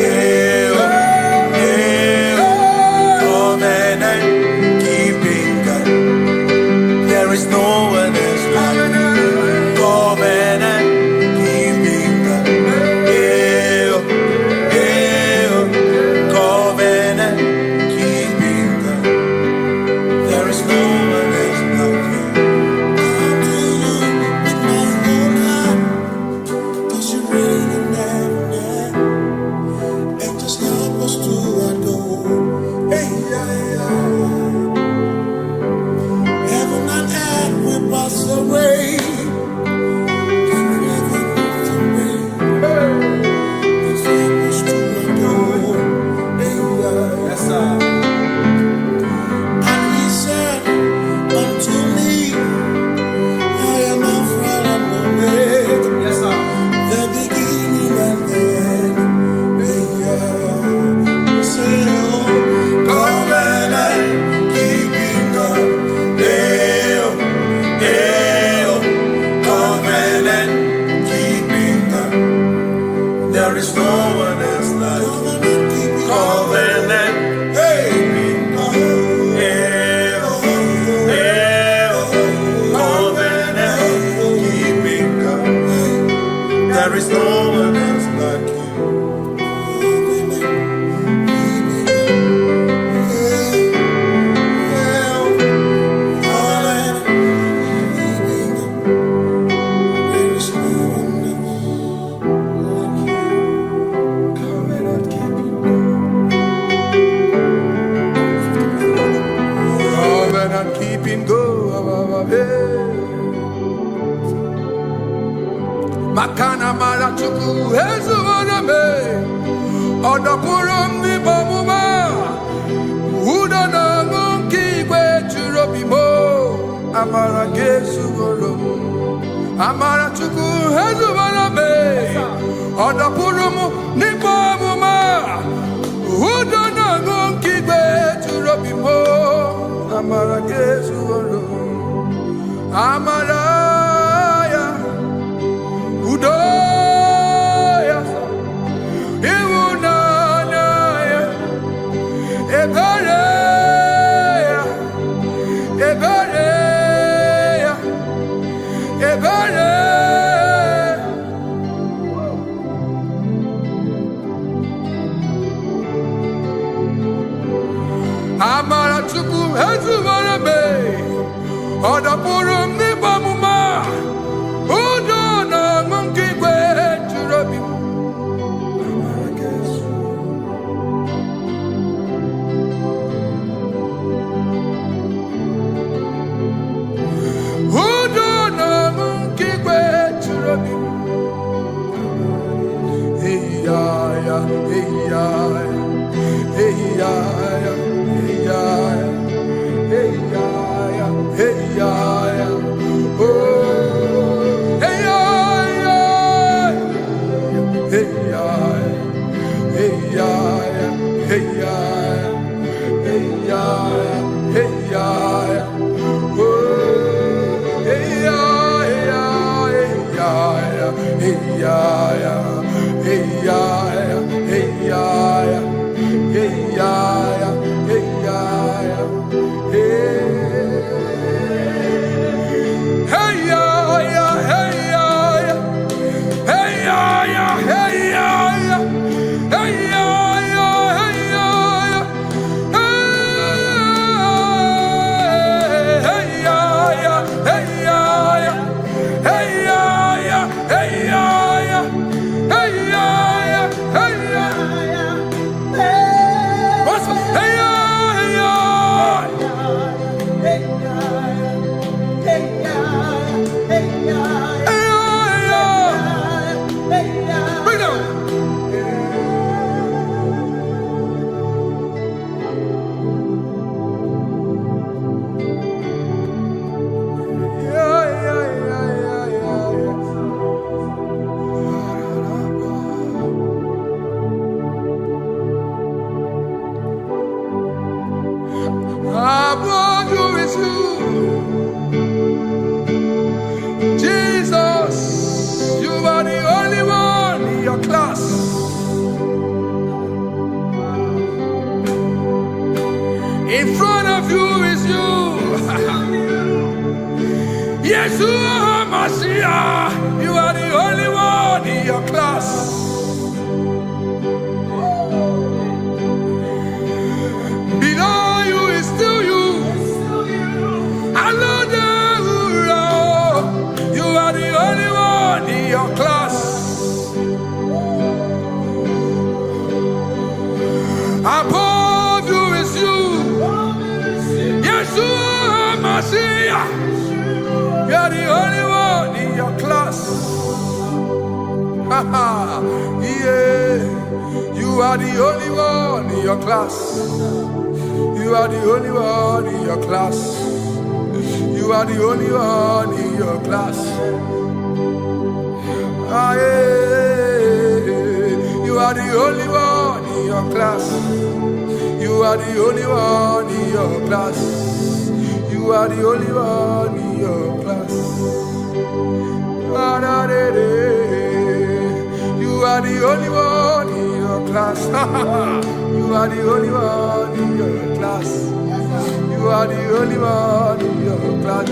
A: Covenant keeping God. There is no one else like covenant keeping God. Covenant keeping God. There is no one else like you. Come to you with my whole heart, 'cause you reign in heaven, and just help us to adore. Hey, yeah, yeah. Heaven and earth will pass away. Forever pass away. Just help us to adore. Hey, yeah. Yes, sir. And he said unto me, I am Alpha and Omega. Yes, sir. The beginning and the end. Hey, yeah. Say, oh, covenant keeping God. Covenant keeping God. There is no one else like covenant keeping God. Covenant keeping God. There is no one else like you. Covenant keeping God. Makana mara chuku hezu waname odapurum ni bamuma uda na ngonki kwe churobimo amara gesu worum amara chuku hezu waname odapurum ni bamuma uda na ngonki kwe churobimo amara gesu worum amara Udoya, Iwunanaya, Ebereya, Ebereya, Ebereya. Amara chuku hezu warabe, odapurum ni bamuma. in your class. Below you is still you. You are the only one in your class. Above you is you. Yeshua Mashiach. You are the only one in your class. Yeah. You are the only one in your class. You are the only one in your class. You are the only one in your class. Ah, yeah. You are the only one in your class. You are the only one in your class. You are the only one in your class. Ah, da, da, da. You are the only one in your class. You are the only one in your class. You are the only one in your class.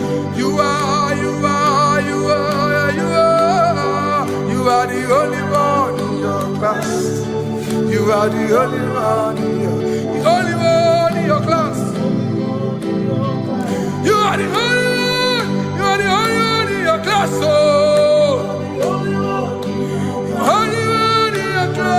A: You are the only one in your class. You are the only one in your class. You are the only one in your class. Oh, only one in your class.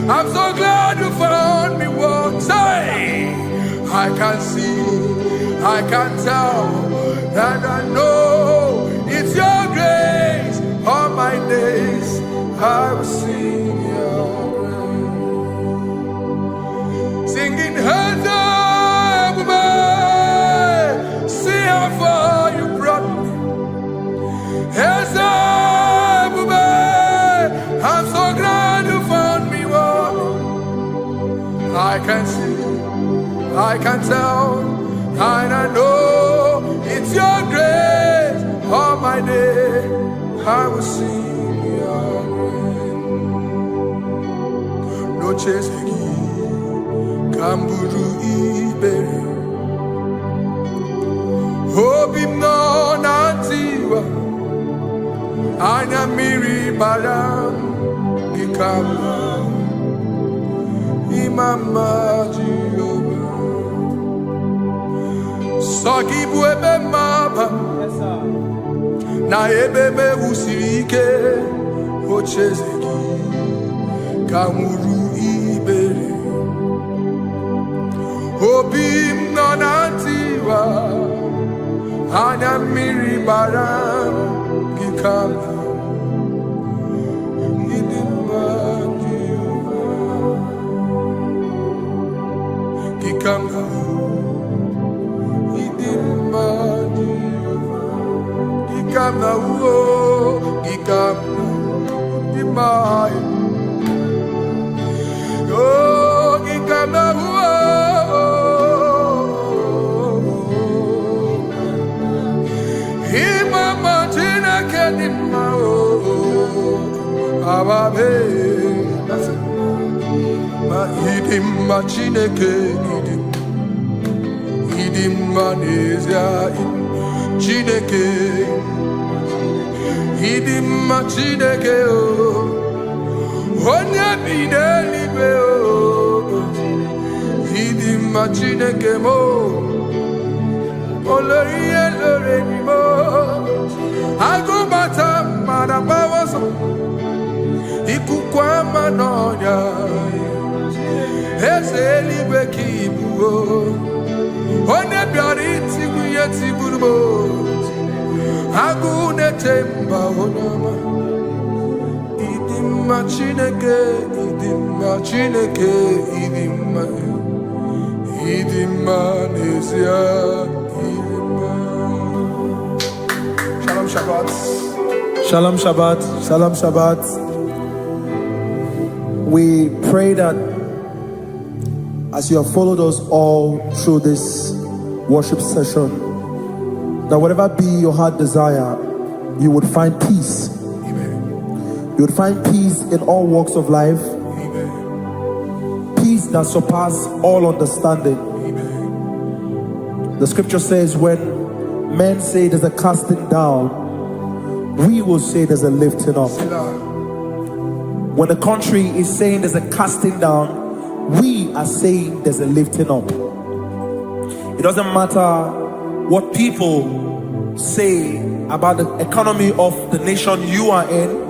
A: I'm so glad you found me once. I can see, I can tell, and I know it's your grace. All my days I will sing your grace. Singing hands up, see how far you brought me. Hands up, I'm so glad you found me. I can see, I can tell, and I know it's your grace. All my day I will sing your grace. No chasing, Kamburu Iberi. Hope him no nantiwa. Anya miri baram ikama. Mama Jehovah, Saki buebe mama, na ebebe usirike, ochezeki, kamuru ibere, obim nonantiwa, anya miri baram gikama. Come now, Chineke, Idima Chineke, Onye Bidelibe, Idima Chineke mo, Oloriye Loreni mo, Agubata Madabawaso, Ikukwa Manonya, Ezelibe Kibu. One biariti kuyeti burbo, agune temba onama. Idima Chineke, idima nesia, idima. Shalom Shabbat.
B: Shalom Shabbat. Shalom Shabbat. We pray that as you have followed us all through this worship session, that whatever be your heart desire, you would find peace. You would find peace in all walks of life. Peace that surpasses all understanding. The scripture says when men say there's a casting down, we will say there's a lifting up. When the country is saying there's a casting down, we are saying there's a lifting up. It doesn't matter what people say about the economy of the nation you are in,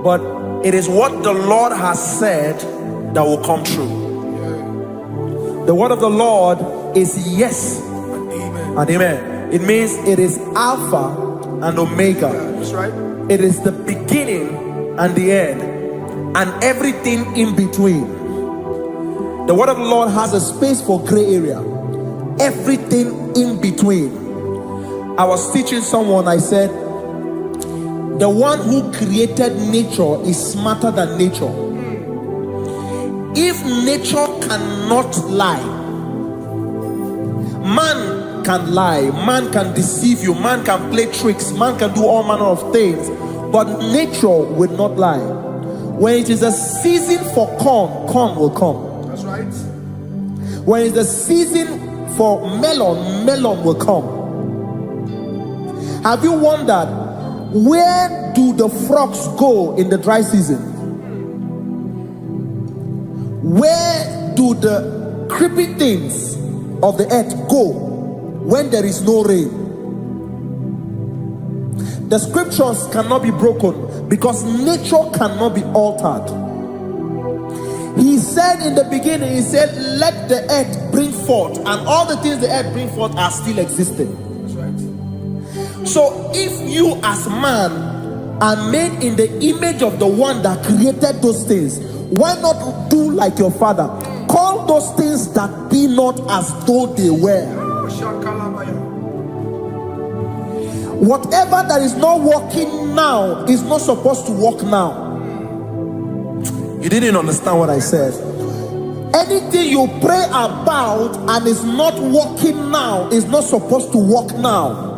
B: but it is what the Lord has said that will come true. The word of the Lord is yes and amen. It means it is Alpha and Omega. That's right. It is the beginning and the end, and everything in between. The word of the Lord has a space for gray area. Everything in between. I was teaching someone, I said, the one who created nature is smarter than nature. If nature cannot lie, man can lie, man can deceive you, man can play tricks, man can do all manner of things, but nature will not lie. When it is a season for corn, corn will come. That's right. When it's a season for melon, melon will come. Have you wondered, where do the frogs go in the dry season? Where do the creepy things of the earth go when there is no rain? The scriptures cannot be broken because nature cannot be altered. He said in the beginning, he said, let the earth bring forth, and all the things the earth bring forth are still existing. That's right. So if you as man are made in the image of the one that created those things, why not do like your father? Call those things that be not as though they were. Whatever that is not working now is not supposed to work now. You didn't understand what I said. Anything you pray about and is not working now is not supposed to work now.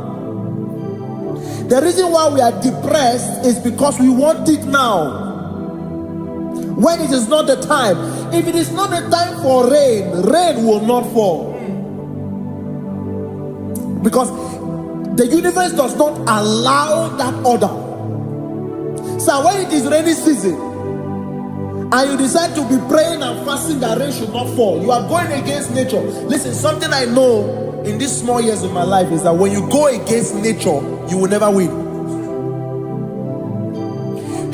B: The reason why we are depressed is because we want it now, when it is not the time. If it is not the time for rain, rain will not fall, because the universe does not allow that order. So when it is rainy season and you decide to be praying and fasting that rain should not fall, you are going against nature. Listen, something I know in these small years of my life is that when you go against nature, you will never win.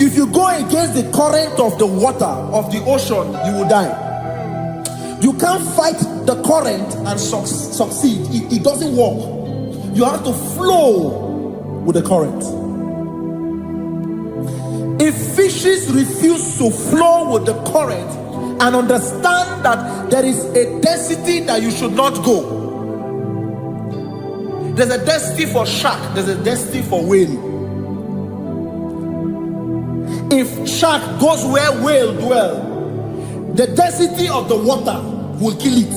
B: If you go against the current of the water of the ocean, you will die. You can't fight the current and succeed. It doesn't work. You have to flow with the current. If fishes refuse to flow with the current and understand that there is a density that you should not go, there's a density for shark, there's a density for whale. If shark goes where whale dwell, the density of the water will kill it.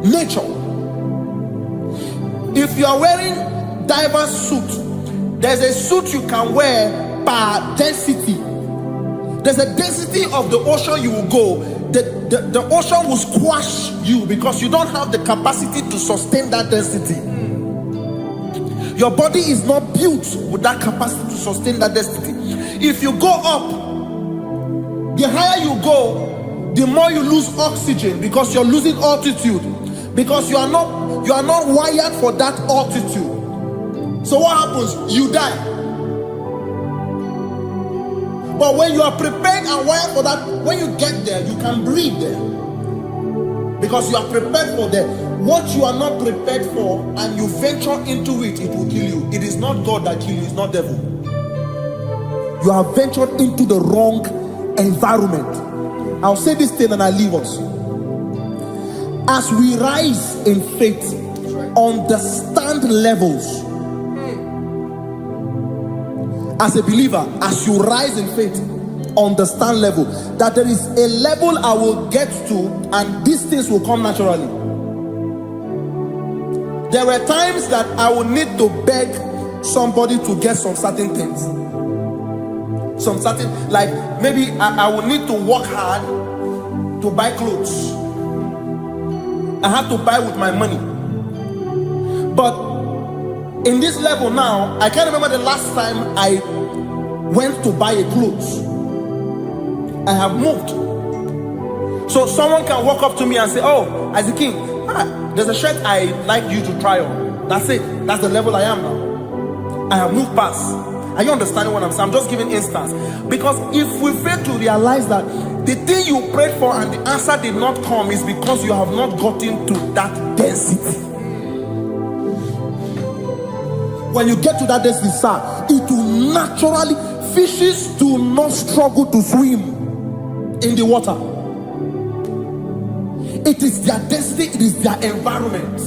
B: Nature. If you are wearing diver's suit, there's a suit you can wear per density. There's a density of the ocean you will go. The ocean will squash you because you don't have the capacity to sustain that density. Your body is not built with that capacity to sustain that density. If you go up, the higher you go, the more you lose oxygen because you're losing altitude, because you are not wired for that altitude. So what happens? You die. But when you are prepared and wired for that, when you get there, you can breathe there, because you are prepared for that. What you are not prepared for and you venture into it, it will kill you. It is not God that kills you, it's not devil. You have ventured into the wrong environment. I'll say this thing and I leave us. As we rise in faith, understand levels. As a believer, as you rise in faith, understand level. That there is a level I will get to and these things will come naturally. There were times that I would need to beg somebody to get some certain things. Some certain, like maybe I would need to work hard to buy clothes. I have to buy with my money. But in this level now, I can't remember the last time I went to buy a clothes. I have moved. So someone can walk up to me and say, oh, as a king, there's a shirt I like you to try on. That's it. That's the level I am now. I have moved past. Are you understanding what I'm saying? I'm just giving instance. Because if we fail to realize that the thing you prayed for and the answer did not come is because you have not gotten to that density. When you get to that density, sir, it will naturally, fishes do not struggle to swim in the water. It is their destiny, it is their environment.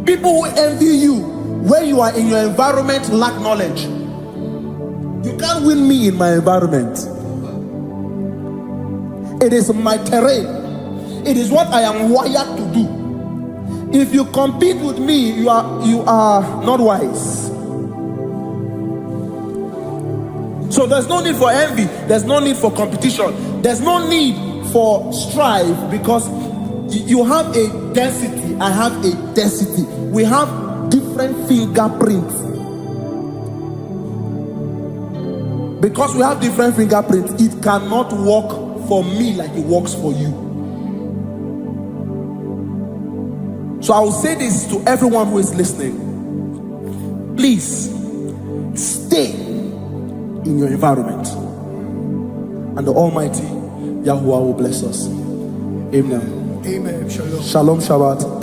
B: People who envy you when you are in your environment lack knowledge. You can't win me in my environment. It is my terrain. It is what I am wired to do. If you compete with me, you are not wise. So there's no need for envy. There's no need for competition. There's no need for strife, because you have a density. I have a density. We have different fingerprints. Because we have different fingerprints, it cannot work for me like it works for you. So I will say this to everyone who is listening. Please stay in your environment, and the Almighty Yahuwah will bless us. Amen.
A: Amen. Shalom.
B: Shalom Shabbat.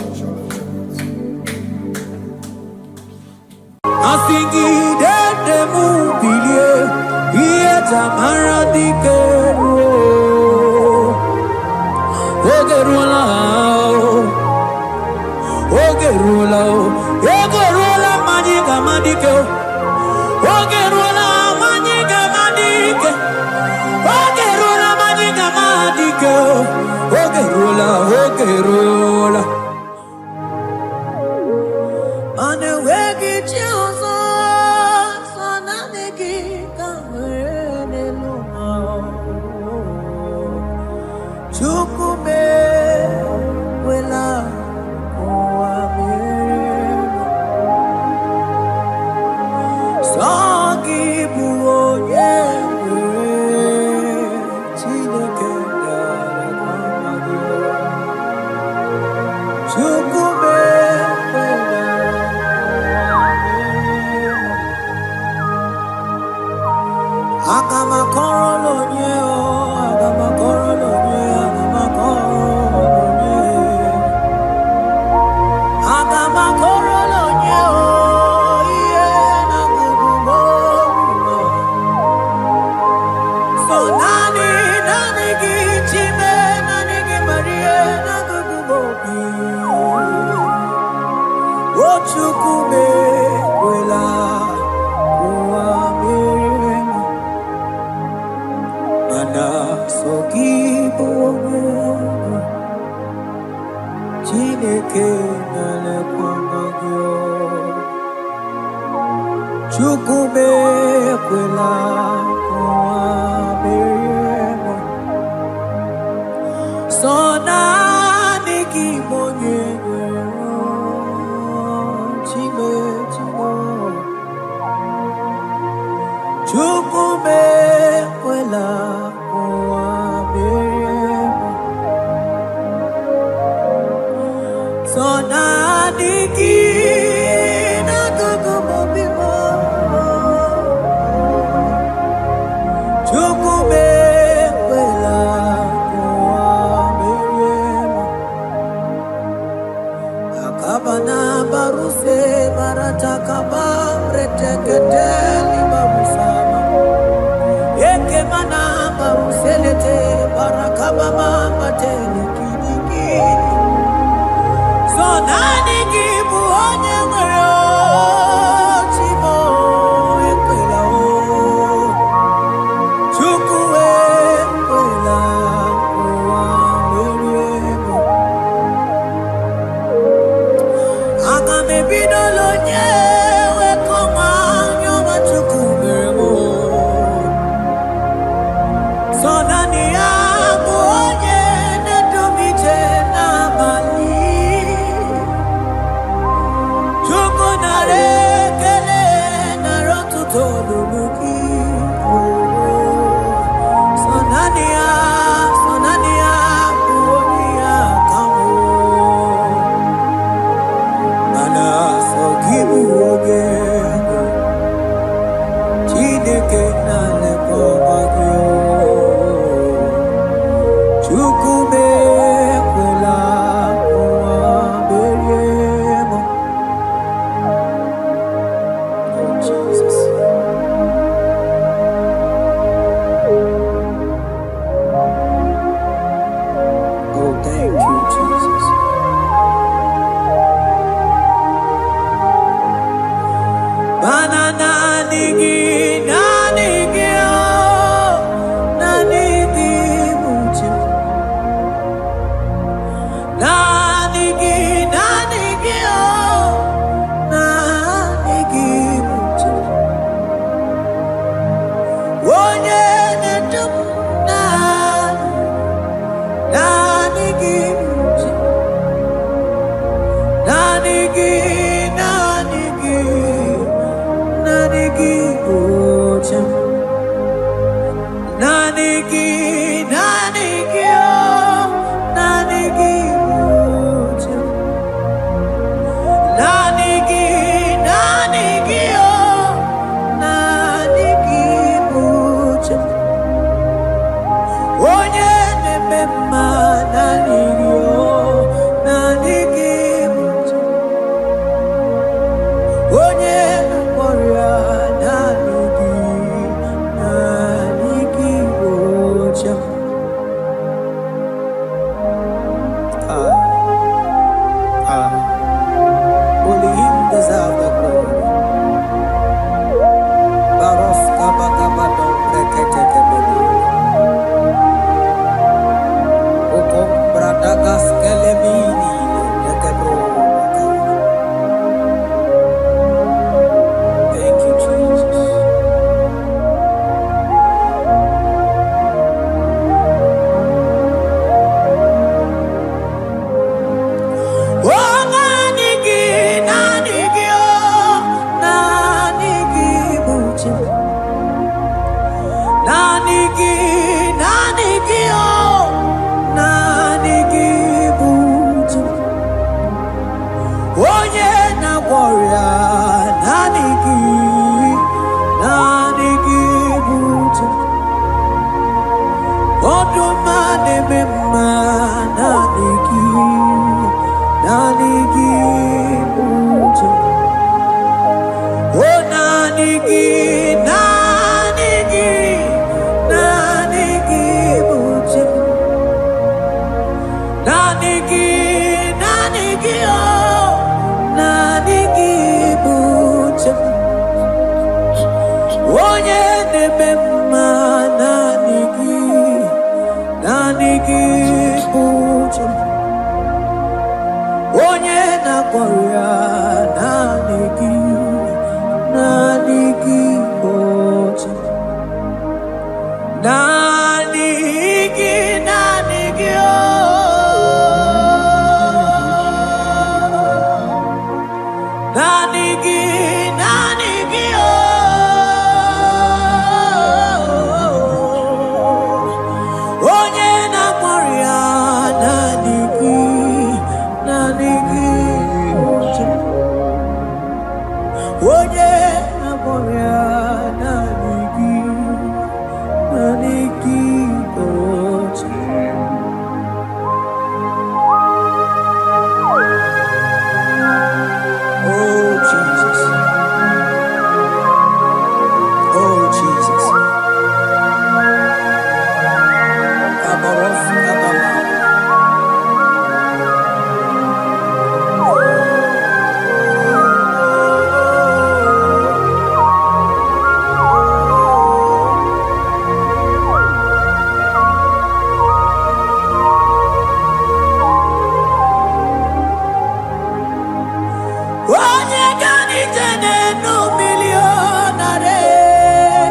A: onye ganije n'enu milionare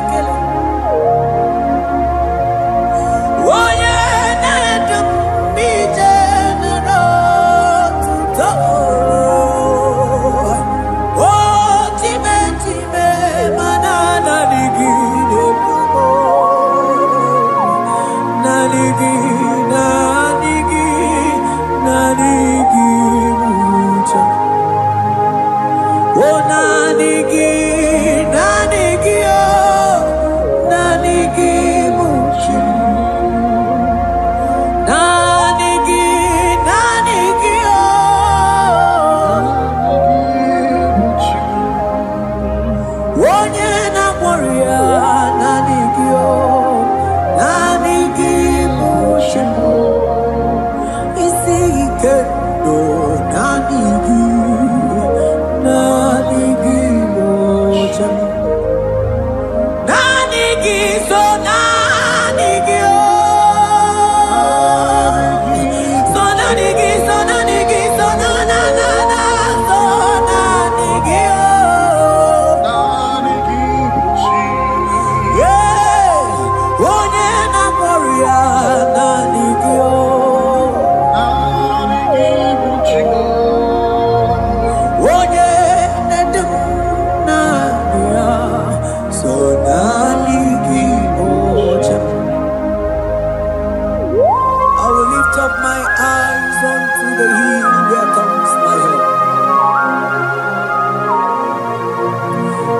A: kele, onye na-edum ije n'otuto, o time time mana naligide bumo, naligide mucha. Oh, nanigi, nanigi, oh, nanigi muchi. Nanigi, nanigi, oh, muchi. Onye na warrior, nanigi, oh, nanigi muchi. Isi kendo, nanigi.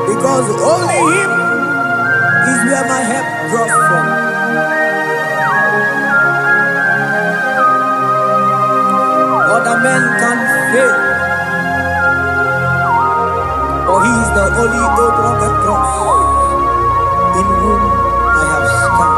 A: Because only Him is where my help draws from. Other men can fail, for He is the only hope on the cross, in whom I have stand.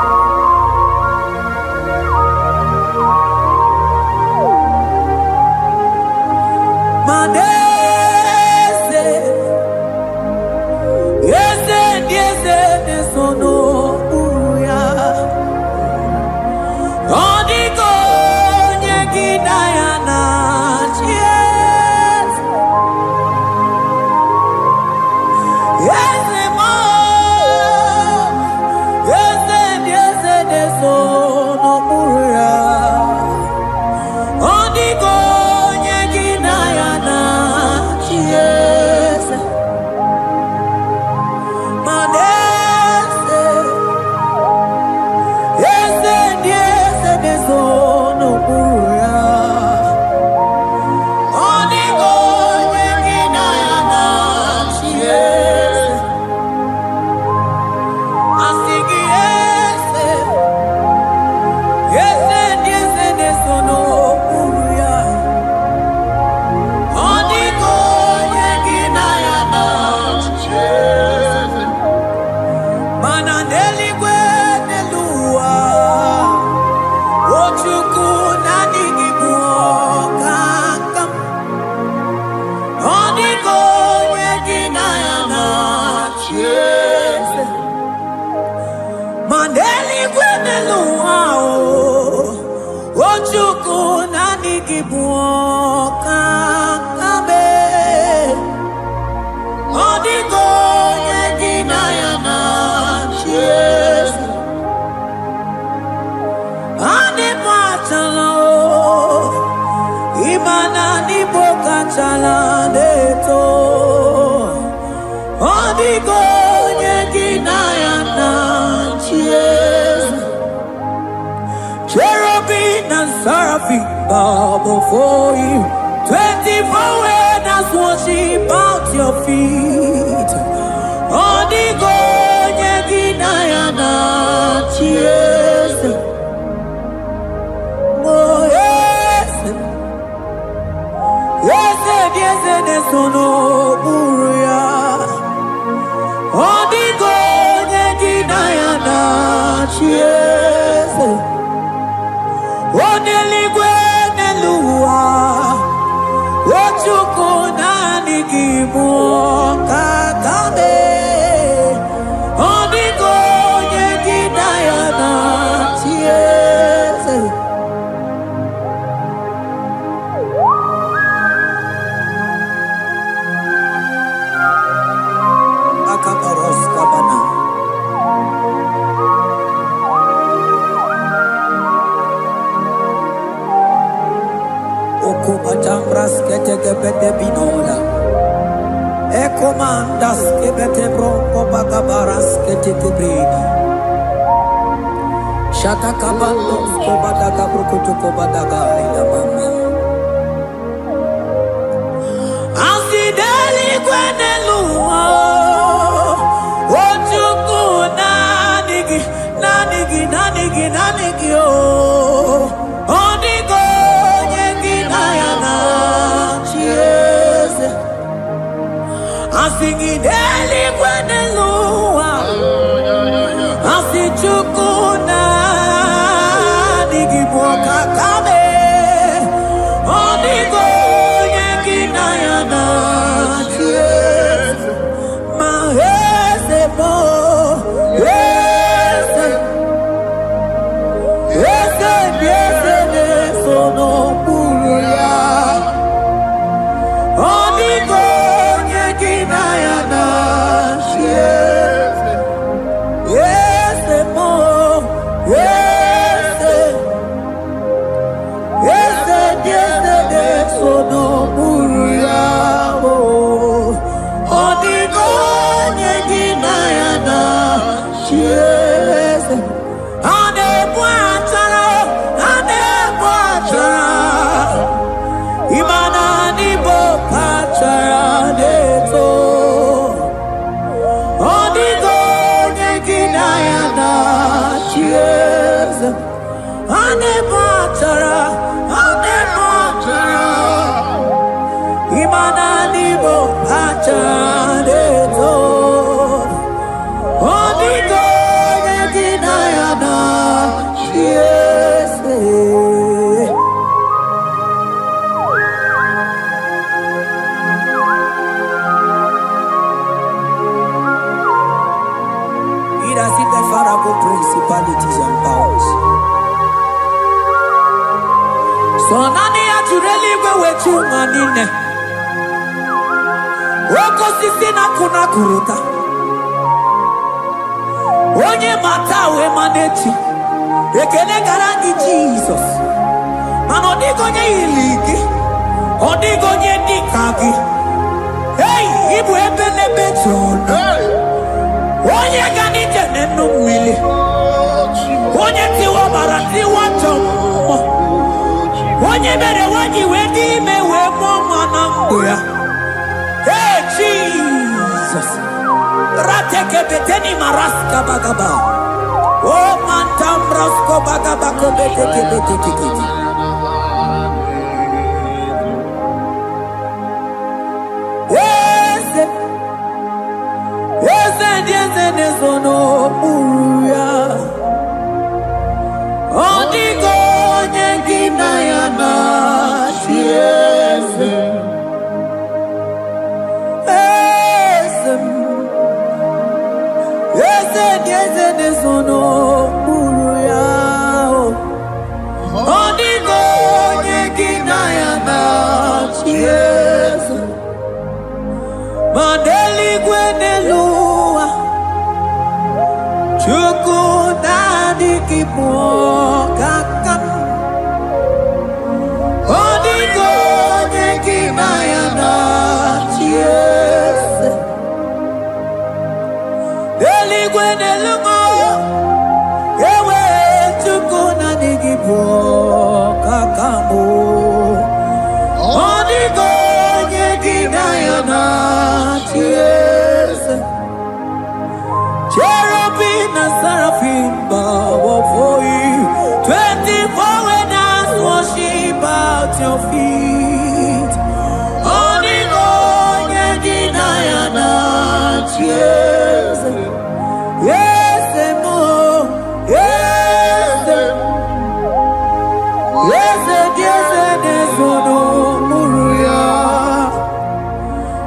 A: Bow before you, 24 elders worship at your feet. Odigo yeginayana cheers. Oh yes, yes, yes, yes, no buria. Odigo yeginayana cheers. Oneligwe Ochuku nani gibu kakame Odigo yegidayana tiese Comandas que bete bronco bagabaras que te brida. Shata kabandos ko badaga brukutu ko badaga ila mama. Asideli kweneluma. Ojuku nanigi oh. Onigo yengi nayana chiese. Asigideli kweneluma. Asichuku nanigi boka kame. Onigo yengi nayana chiese. Mahese mo. Principalities and powers. So nani atureli wetu manine. Woko sisi na kuna kuruta. Onye matawe manechi. Ekele garangi Jesus. Mano digonye iligi. Odigonye dikagi. Hey, ibu ebele betrono. Onye ganite nenu mili. Onye tiwa barati wachomo. Onye bere wanyi wedi mewe mwana mbuya. Hey Jesus. Rateke beteni maraska bagaba. Oh mantambrasko bagaba kobeteke beteke. Sono uya Odigo nyengina yana chiese Ese sono uya Odigo nyengina yana chiese Mandeli gwenelua Chuku nadi kipo kakam Odigo nyeki mayana chiese Deli gwene lungo Ewe chuku nadi kipo kakamu Odigo nyeki mayana chiese Cherubim and seraphim bow for you. 24 when us worship at your feet. Only God can deny yes, yes, more, yes, yes, yes, yes, no, Muruya.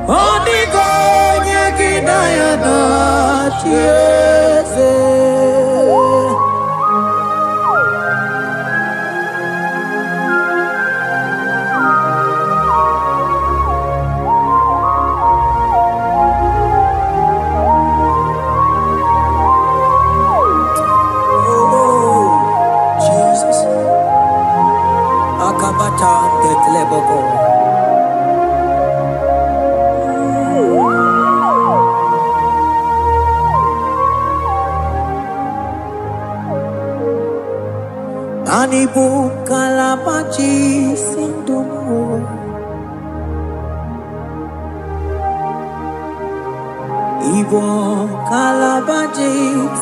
A: Only God can deny yes. Akabata de Kleboko. Manibu kalabaji sindumo. Ibo kalabaji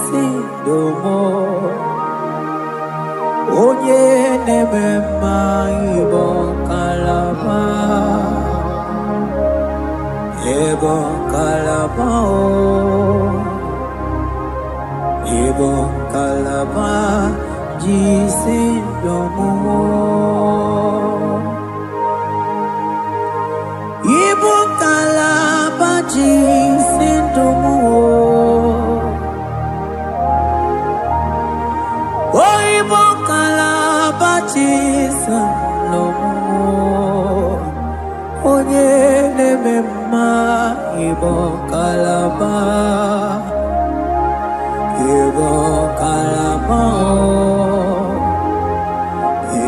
A: sindumo. Onye nemema ibo kalaba. Ibo kalaba Ibo kalaba jisindomo. Ibo kalaba jisindomo. Oh, Ibo kalaba jisindomo. Onye nemema Ibo kalaba. Ibo kalaba,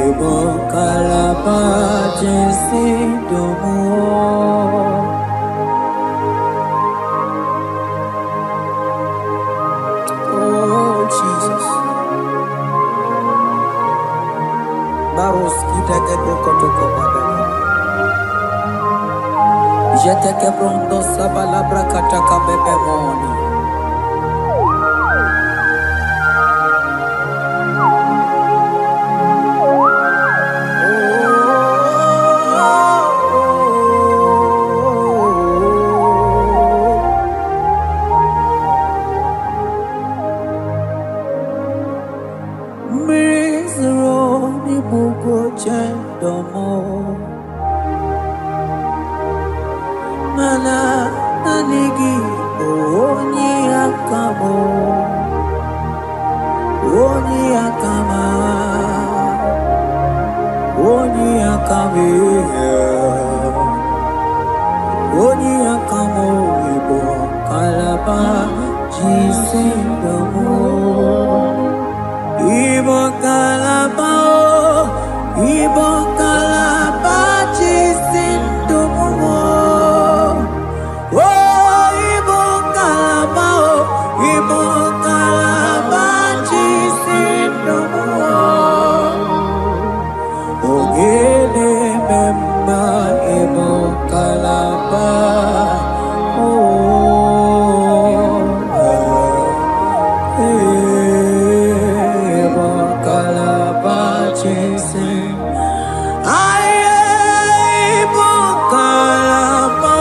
A: Ibo kalaba, jisindomo. Oh Jesus, Baros kita kebrokotoko badana. Jete kebrondo sabalabra kataka bebemoni. Mana nanigi oni akamo oni akama oni akame oni akamo ibo kalaba jisindomo. Ibo kalaba Ibo kalaba jisindomo. Oh, Ibo kalaba Ibo kalaba jisindomo. Ogele memba Ibo kalaba. Ibo kalaba jisin. Ibo kalaba.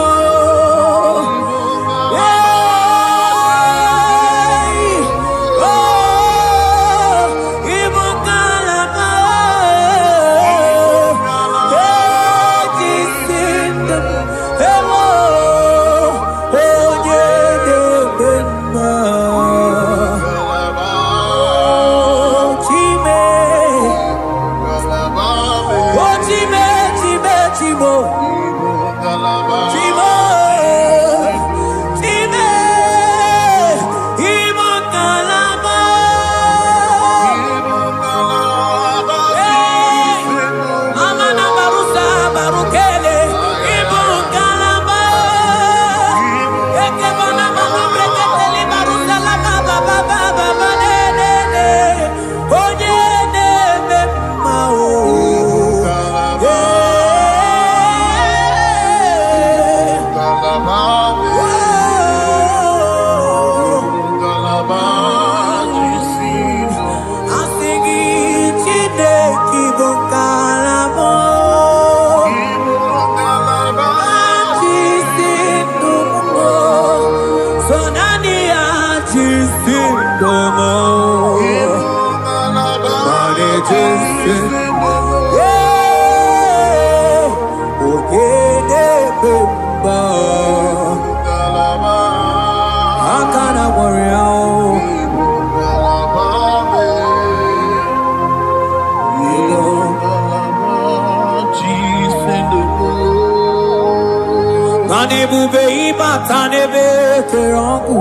A: Ebube ibata n'ebe kere ọkụ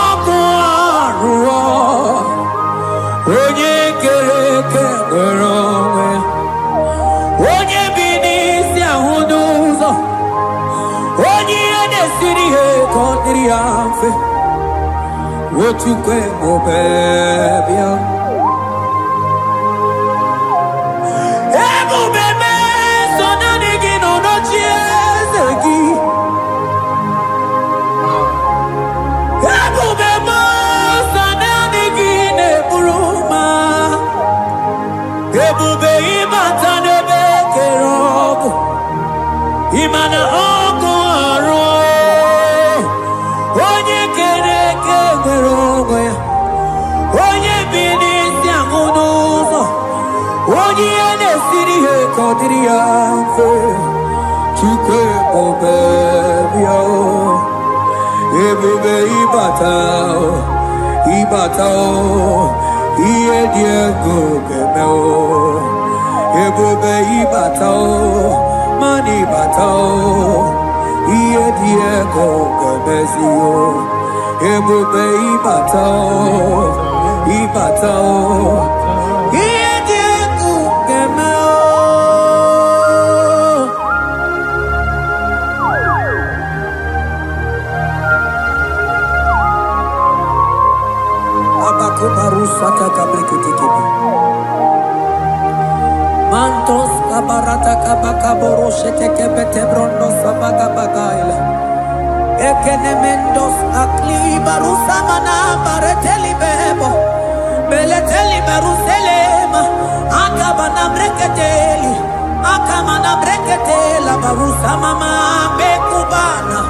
A: ọkụ arụọ onye kere eke nwere onwe onye bi n'isi ahụ n'ụzọ onye ihe na-esiri ihe ka ọ dịrị ya mfe Ochukwu ebube bịa Imana ọkụ arụ onye kere eke nwere onwe ya, onye bi n'isi ahụ n'ụzọ, onye ihe na-esiri ihe ka ọ dịrị ya mfe. Chukwu ebube bịa, ebube ịbata, ịbata, ihe dị ego ga-eme. Ebube ịbata, mana ịbata, ihe dị ego ga-emezi. Ebube ịbata, ịbata, ihe dị ego ga-eme. Abakubarusata kabriketikebe. Mantos kabarata kabakaboro shetekebete brondo sabagabagaila. Ekenemendos akli barusa mana bareteli bebo. Beleteli baruselema. Akabana breketeli. Akamana breketela barusa mama bekubana.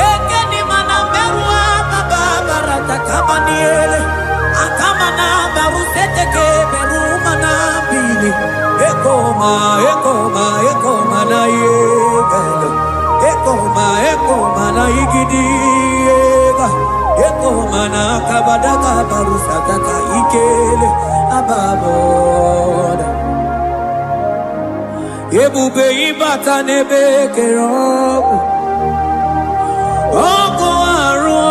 A: Ekeni mana berua baba barata kabaniele. Akamana baruseteke berumana bili. Ekoma, ekoma, ekoma na yegalo. Ekoma na igidiyega. Ekoma na kabadaka barusataka ikele ababoda. Ebube ibata nebe kerobu. Oko aru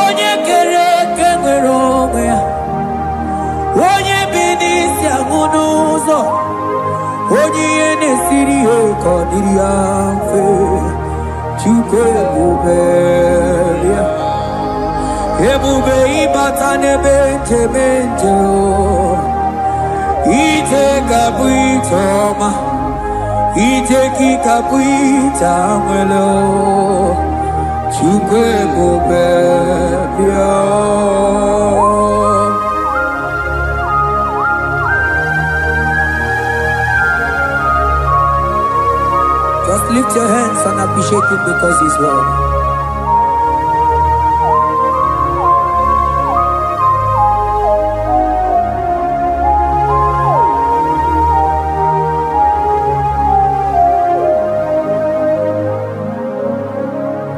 A: onye kere eke nwere onwe ya, onye bi n'isi ahụ n'ụzọ, onye ihe na-esiri ihe ka ọ dịrị ya mfe. Chukwu ebube bịa, ebube ịbata n'ebe nchebe nche. Ije ga-abụ ije ọma, ije gị ga-abụ ije anwele. Chukwu ebube bịa. Just lift your hands and appreciate him because he's worthy.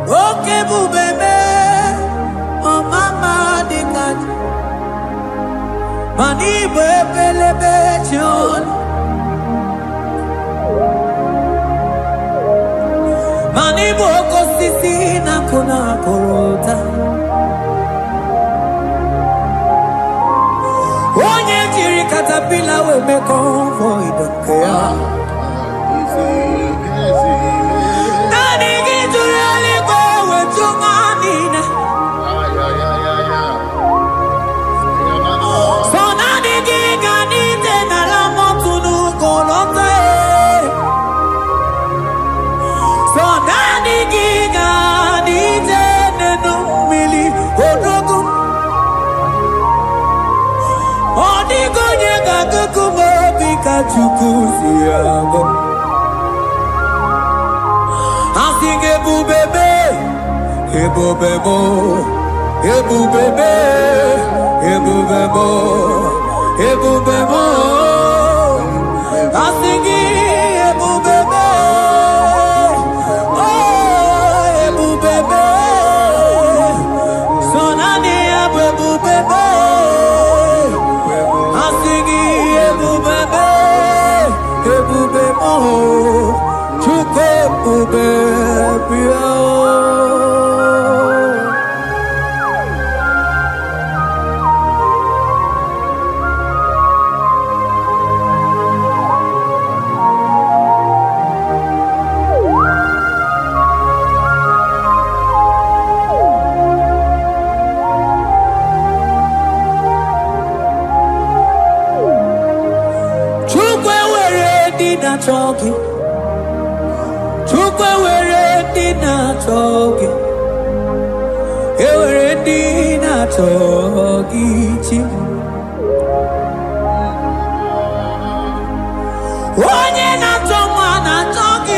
A: Okay, bubebe, oh mama dikat, mani bebelebe chon. Mani boko sisi na kuna korota. Onye jiri katapila we me convoy don't care. Nani gijuri aliko we chumanina. So nani giganite na la motunu kolota. So nani giga nije nenu mili odogu. Odigo nyega kukumo bika chukuzi yago. Asing ebubebe, ebubebo, ebubebe, ebubebo, ebubebo. Asing ebubebe. Talking, Chukwe were dina talking, were dina talking. Onye na talk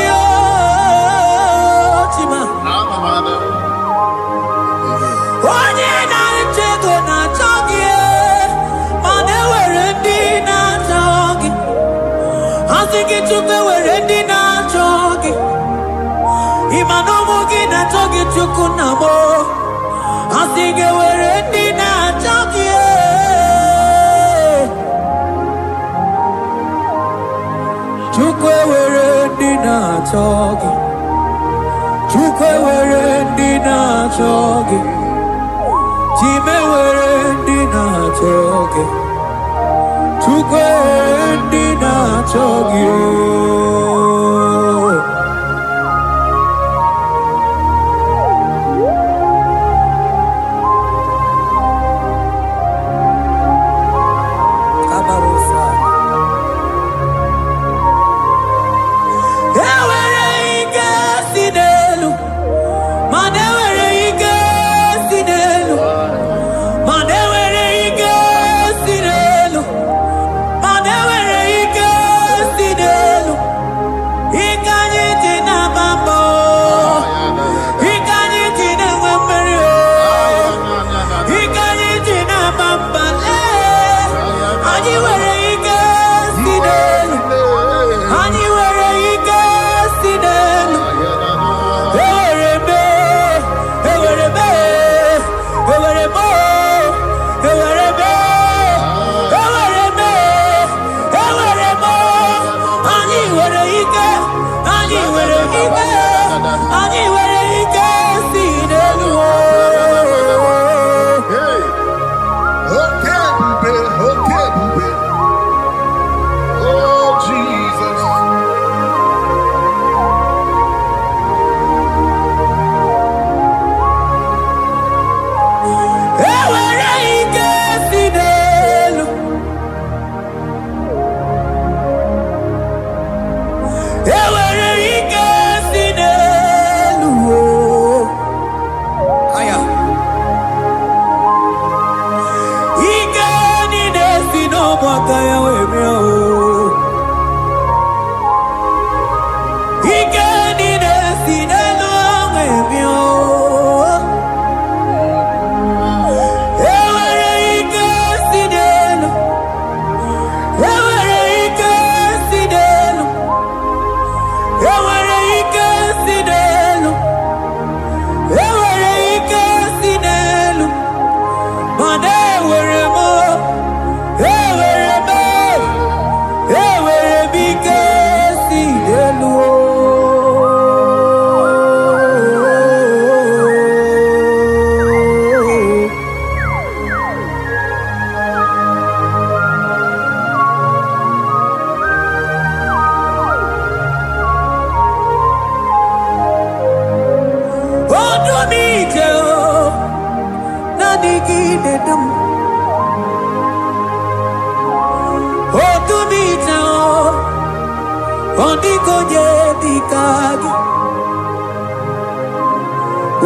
A: ndị na-achọ gị. Ịma na ụmụ gị na-achọ gị Chukwu na mo. Asị gị were ndị na-achọ gị. Chukwu were ndị na-achọ gị. Chukwu were ndị na-achọ gị. Chime were ndị na-achọ gị. Chukwu were ndị na-achọ gị.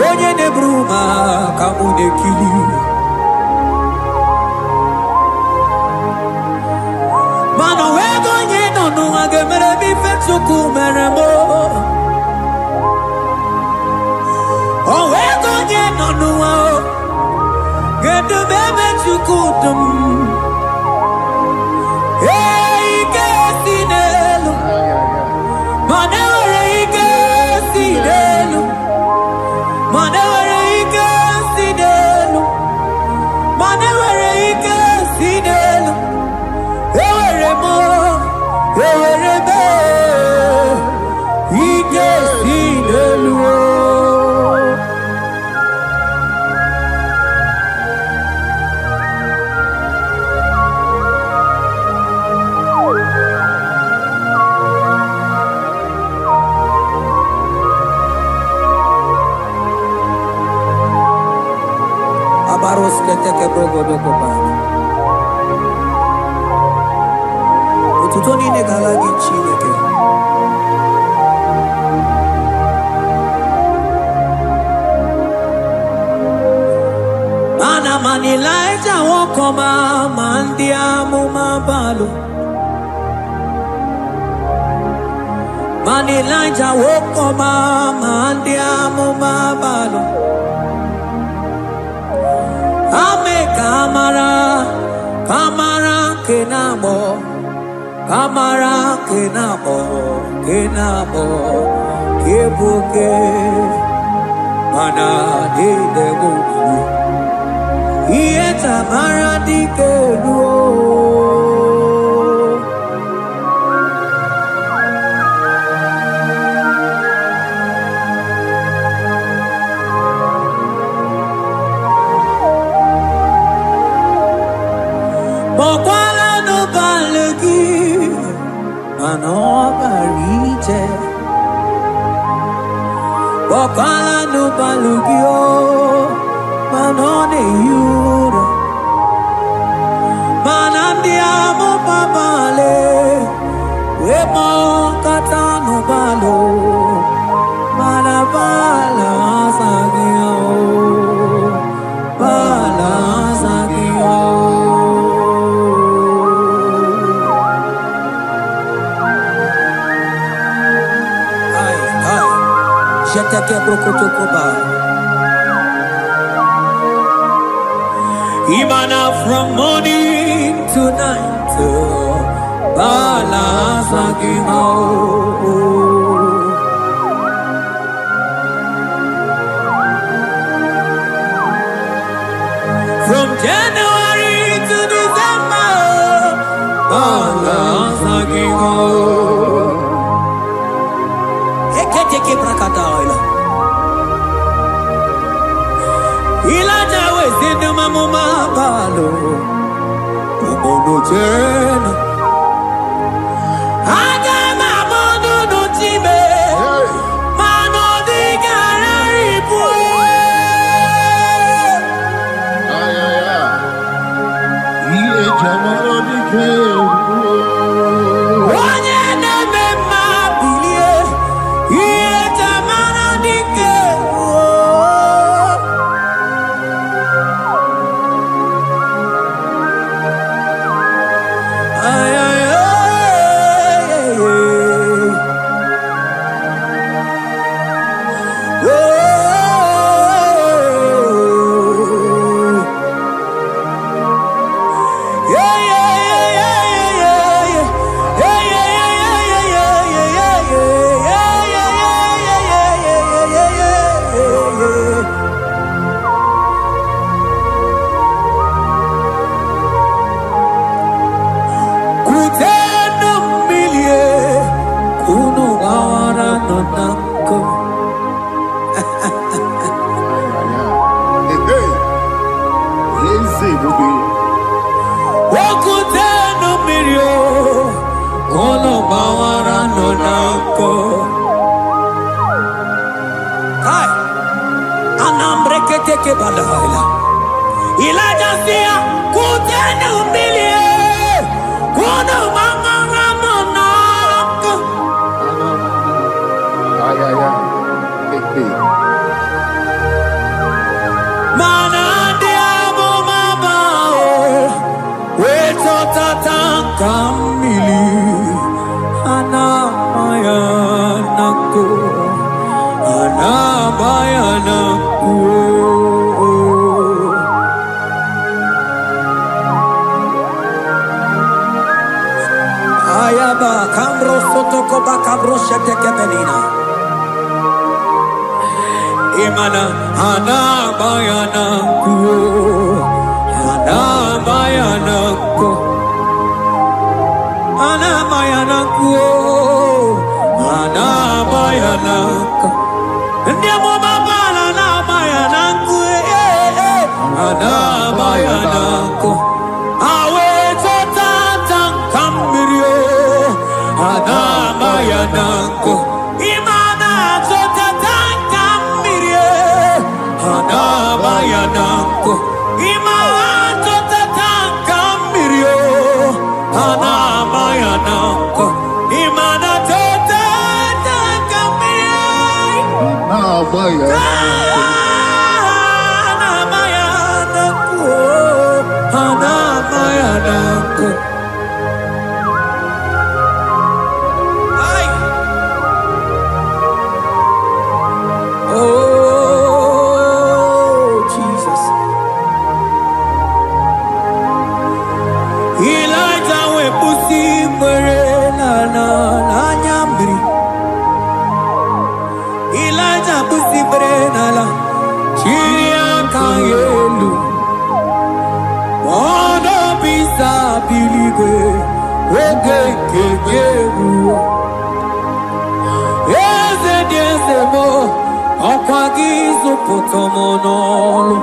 A: Onye nebruma kamune kili. Mano wego nye nonu agemere mi fetsuku meremo. O wego nye nonu ao gedu bebe chukudum. Hey kesinelu, manewere kesinelu. Ututoni negalagi Chineke. Mana mani laija wokoma mandia mumabalu. Mani laija wokoma mandia mumabalu. Ame kamara, kamara kenamo, kamara kenamo, enabo kebuke mana de debo ieta maradike luo Mokwala no balegi mano barije Mokwala no balugio mano ne yura manandia mo babale we mo kata no balo manabala sagio bala sagio Jeteke brokotokoba. Imana from morning to night, balasagimo. From January to December, balasagimo. Eketeke brakadaila. Ilaja wezinu mamuma balo. Umono jena. Aga mamono no time. Mano di garari pue.
B: Iye jamano di ke.
A: Take balaila. Ilaja sia kutene umilie. Kuno mama ramonako. Mana diamo mabao. Weto tatankamili. Ana mayanako. Ana mayanako. Ayaba kambro sotoko bakabro sheteke benina. Imana ana bayana ku, ana bayana ku, ana bayana ku, ana bayana ku. Ndiamo mabala na bayana ku, ana bayana ku. Anabayanako Imana Zotatankambirie Anabayanako Imana Zotatankambirie Anabayanako Imana Zotatankambirie Anabayanako Anabayanako Elijah we pusi mwere na nyambiri
B: oge nke ga-eruo. Eze dị eze m, ọkwa gị zụpụta m n'ọrụ.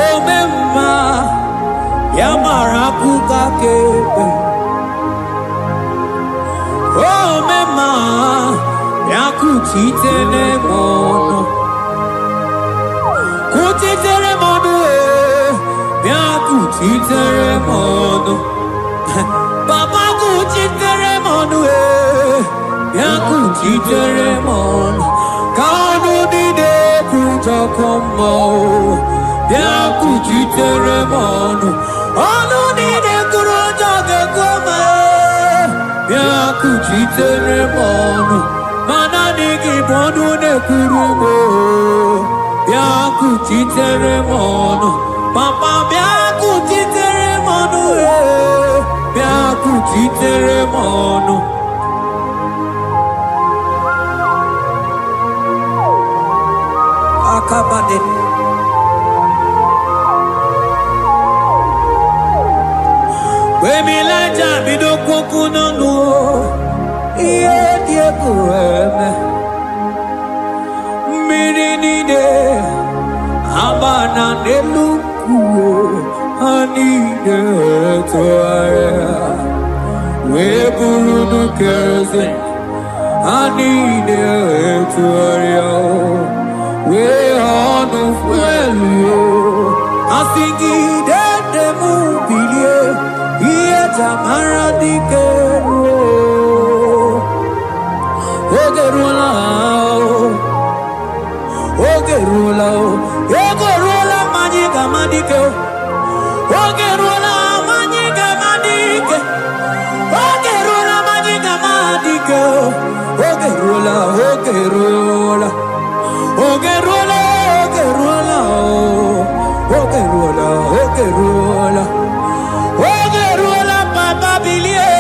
B: Ome mma ya mara akụkọ aka ekpe. Ome mma ya kuchitere m ọnụ. Kuchitere m ọnụ, ya kuchitere m ọnụ. Papa kuchitere m ọnụ, ya kuchitere m ọnụ. Ka ọnụ niile kwujọkọ mma, ya kuchitere m ọnụ. Ọnụ niile kwuru ụjọ ga-ekwe, ya kuchitere m ọnụ. Mana n'ihi bụ ọnụ na-ekwuru m, ya kuchitere m ọnụ. Papa bịa kuchitere m ọnụ, bịa kuchitere m ọnụ. Akabade Wemilaja bido kwoku n'ọnụ, ihe dị egwu eme. Mmiri niile agba na n'elu nkume, ha niile etogharịa wee bụrụ n'kerosene. Ha niile etogharịa wee ọnụ fuelu. Asị gị dede m bilie, ihe tamara dike ruo. Oge ruola, oge ruola, ego ruola, mmanya ga-ama dike. Oge ruola, mmanya ga-ama dike. Oge ruola, mmanya ga-ama dike. Oge ruola, oge ruola. Oge ruola, oge ruola, oge ruola, oge ruola. Oge ruola, papa bilie.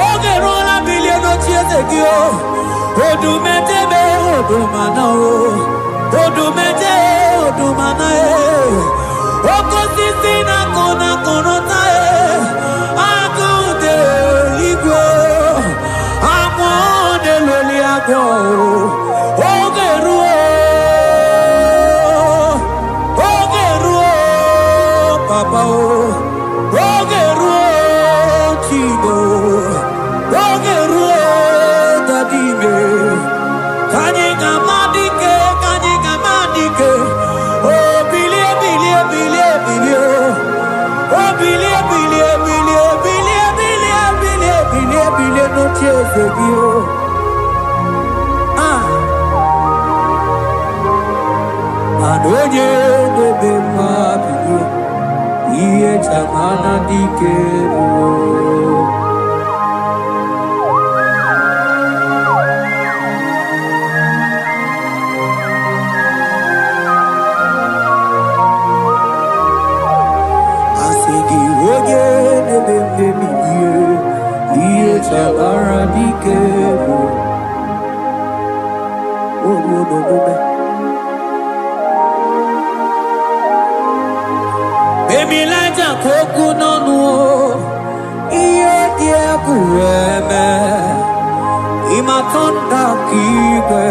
B: Oge ruola, bilie n'ochieze gị. Odumete odumana, odumete odumana. Okosisi na kona konota, akude igwe, akwode loli agwo. Oge ruo, papa o. Oge ruo, chigo. Oge ruo, dadime. Kanye gamadike, kanye gamadike. Oh, bilie, bilie, bilie, bilie. Oh, bilie, bilie, bilie, bilie, bilie, bilie, bilie, bilie, no chieze bio. Adonye debe ma bilie, iye chamana dike ruo. Asigi oye debe bilie, iye chamana dike ruo. Oh, no, no, no, no. Emilaja kwoku n'ọnụ, ihe dị egwu eme. Ịma tọnda ka igwe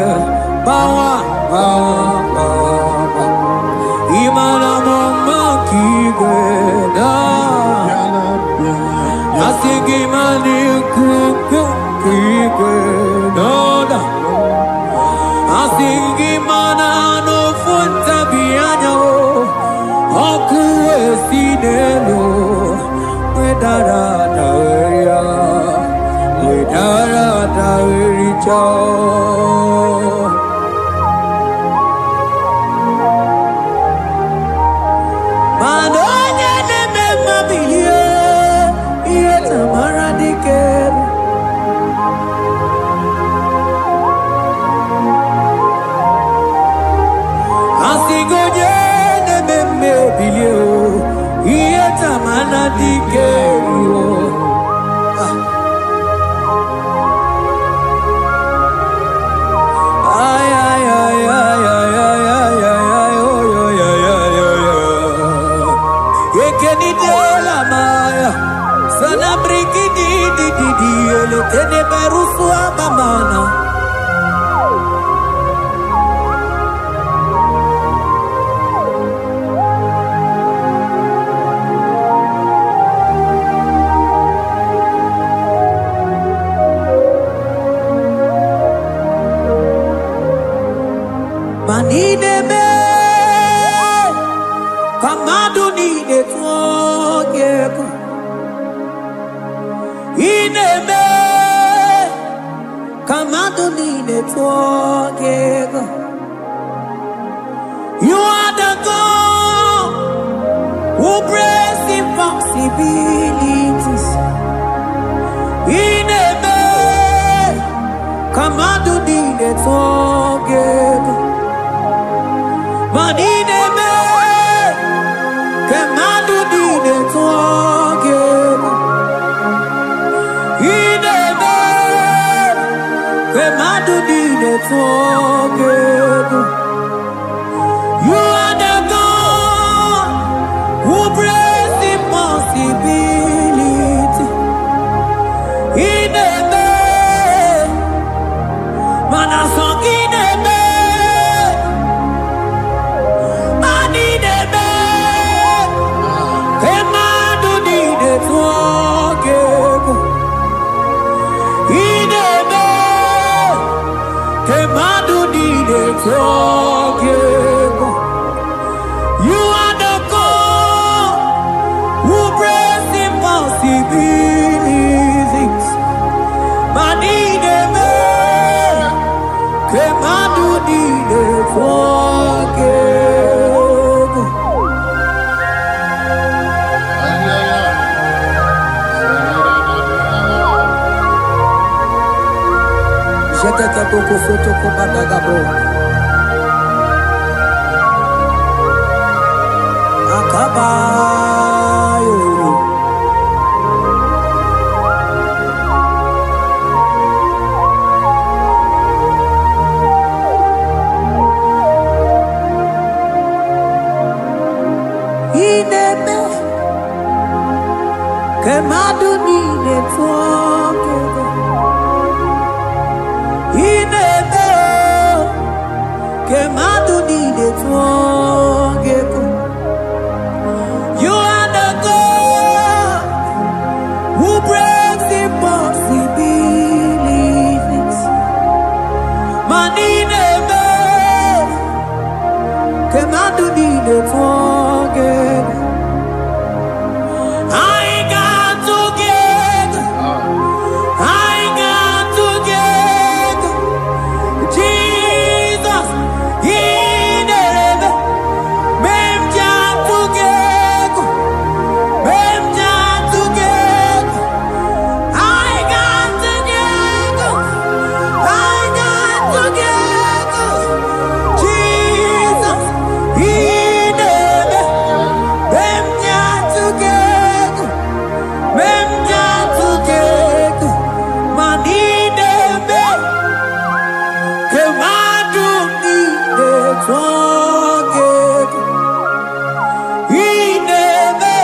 B: gbawa gbawa gbawa. Ịma na mma ka igwe daa. Asị gị ma n'ikwu ka igwe dọda. Asị gị ma na n'ofu ntabi anya ọkụ esi n'elu wedara daweria, wedara dawericha. Mana onye na-eme mma bilie, ihe tamara dike. Asị gị onye na-eme bilie, ihe tamara dike.
A: Manideme, kamadu nide tuogeko. Ineme, kamadu nide tuogeko. You are the God who breaks impossibilities. Ineme, kamadu nide tuogeko. Manideme, kemadu dide tuogeko. Ideme, kemadu dide tuogeko. You are the God who breaks impossibility. Ideme, manasong ideme. You are the God who breaks impossibilities. Manideme, kemadu dide tuogeko. Jetete boko soto kubadagabo. Akabayo. Ineme, kemadu nide tuogeko. Ineme, kemadu nide tuogeko. You are the God who breaks impossibilities. Manideme, kemadu nide tuogeko. I got together. I got together. Jesus, Ineme, Memja together. Memja together. I got together. I got together. Jesus, Ineme, Memja together. Memja together. Manideme, kemadu nide tuogeko. Ineme,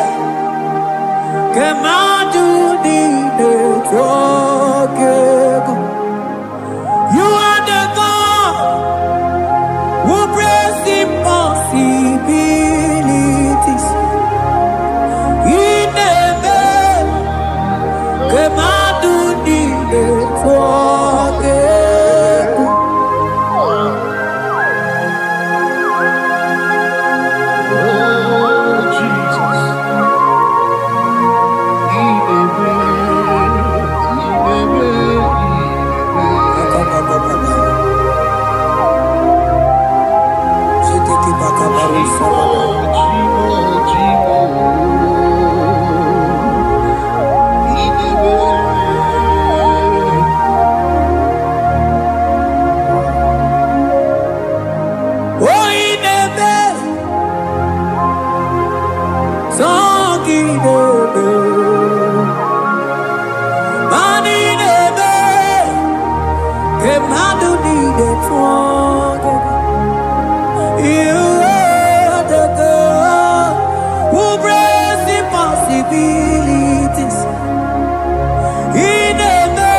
A: kemadu nide tuogeko. You are the God who breaks impossibilities. Ineme, kemadu nide tuogeko. Oh, Ineme, song Ineme. Manideme, kemadu nide tuogeko. You are the God who breaks impossibilities. Ineme,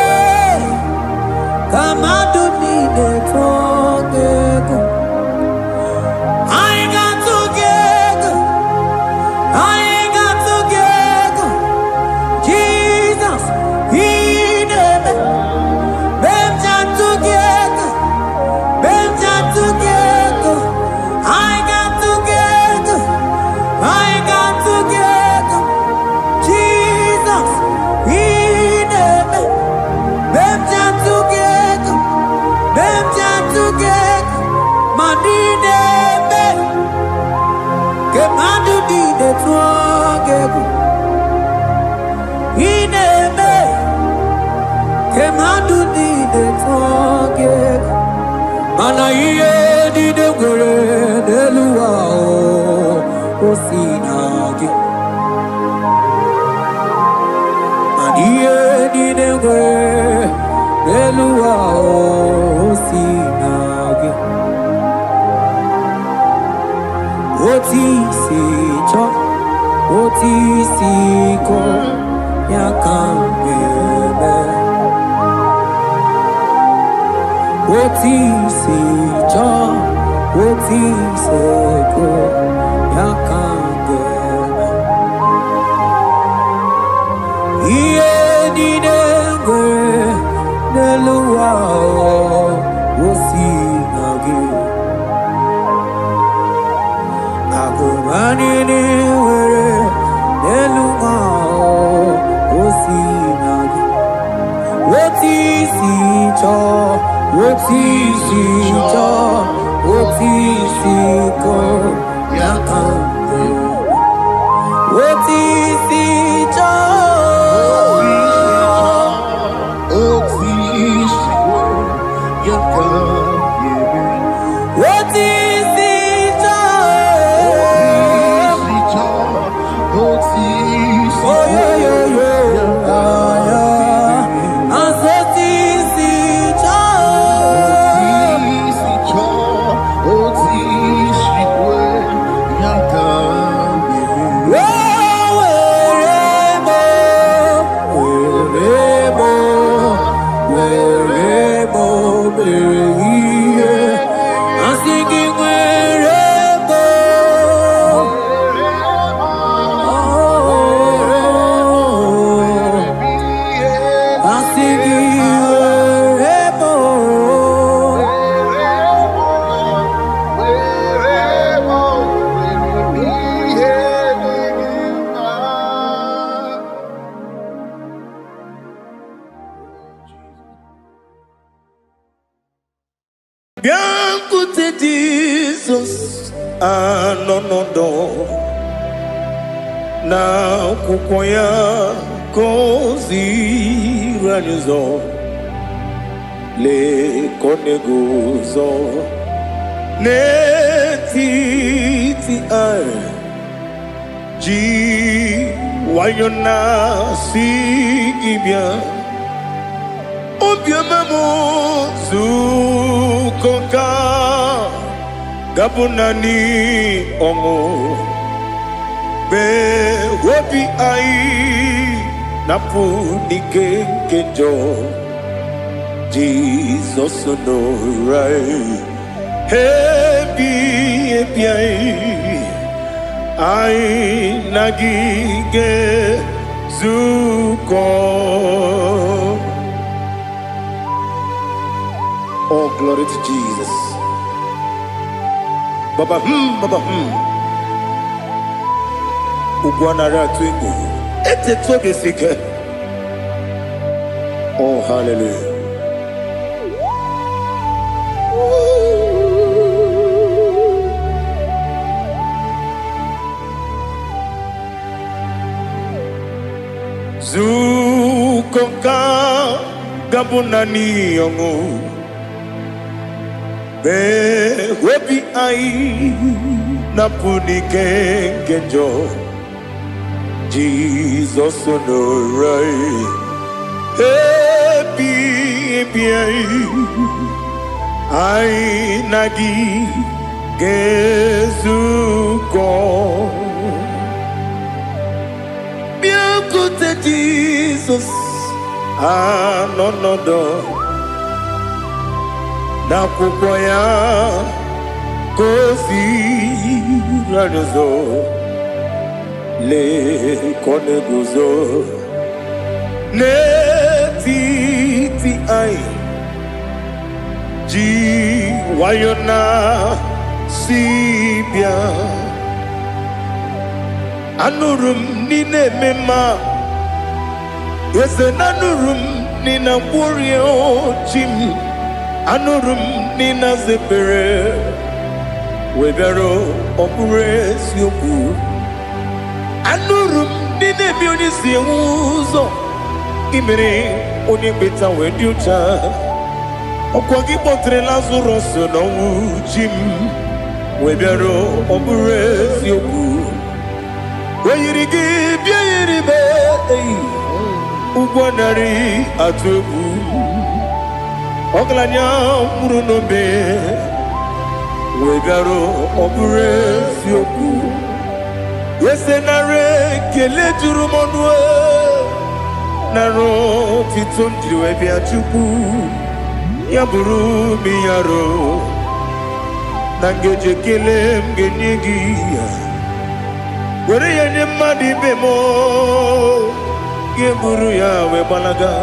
B: target. Mana iye di de gore deluwa o sinage. Mana iye di de gore deluwa o sinage. Oti si cho, oti si ko yakambebe. Oti si cho, oti se ko yakambebe. Iye di dengwe deluwa o sinage. Agumani ni were deluwa o sinage. Oti si cho, oti si cho, oti si ko yakambebe. Oti si cho, oti si ko yakambebe. Oti si cho, oti si ko Biancote Jesus, anonodo na kukoya kozi ranizo le koneguzo ne titi ai ji wayona sigibia obiamamu zukoka gabunani ongo be wobi ai napu nike kenjo Jesus no right hebi ai nagige zuko. Oh, glory to Jesus. Baba Baba Ugwanara twingu. Ete toge sike. Oh, hallelujah. Zukonka gabunani yongu. Be webi ai napuni kenjo Jesus no right happy ai nagi gezuko biancote Jesus anonodo na kukoya kozi ranizo le koneguzo ne titi ai ji wayona sibia anurum nine mema yese nanurum nina burio chim anurum nina zepere webero opure sioku anurum nine bioni siuzo imere oni beta wediucha
A: Okwagi potre Lazarus no jim webero obure sioku weyirigi biayiribe ugwanari atubu oglanya murunobe webero obure sioku yesenare kele jurumonwe naro titondiri webiachuku Yaburu mi yaro nangeje kele mgenigi were yenye madi bemo yeburu ya we balaga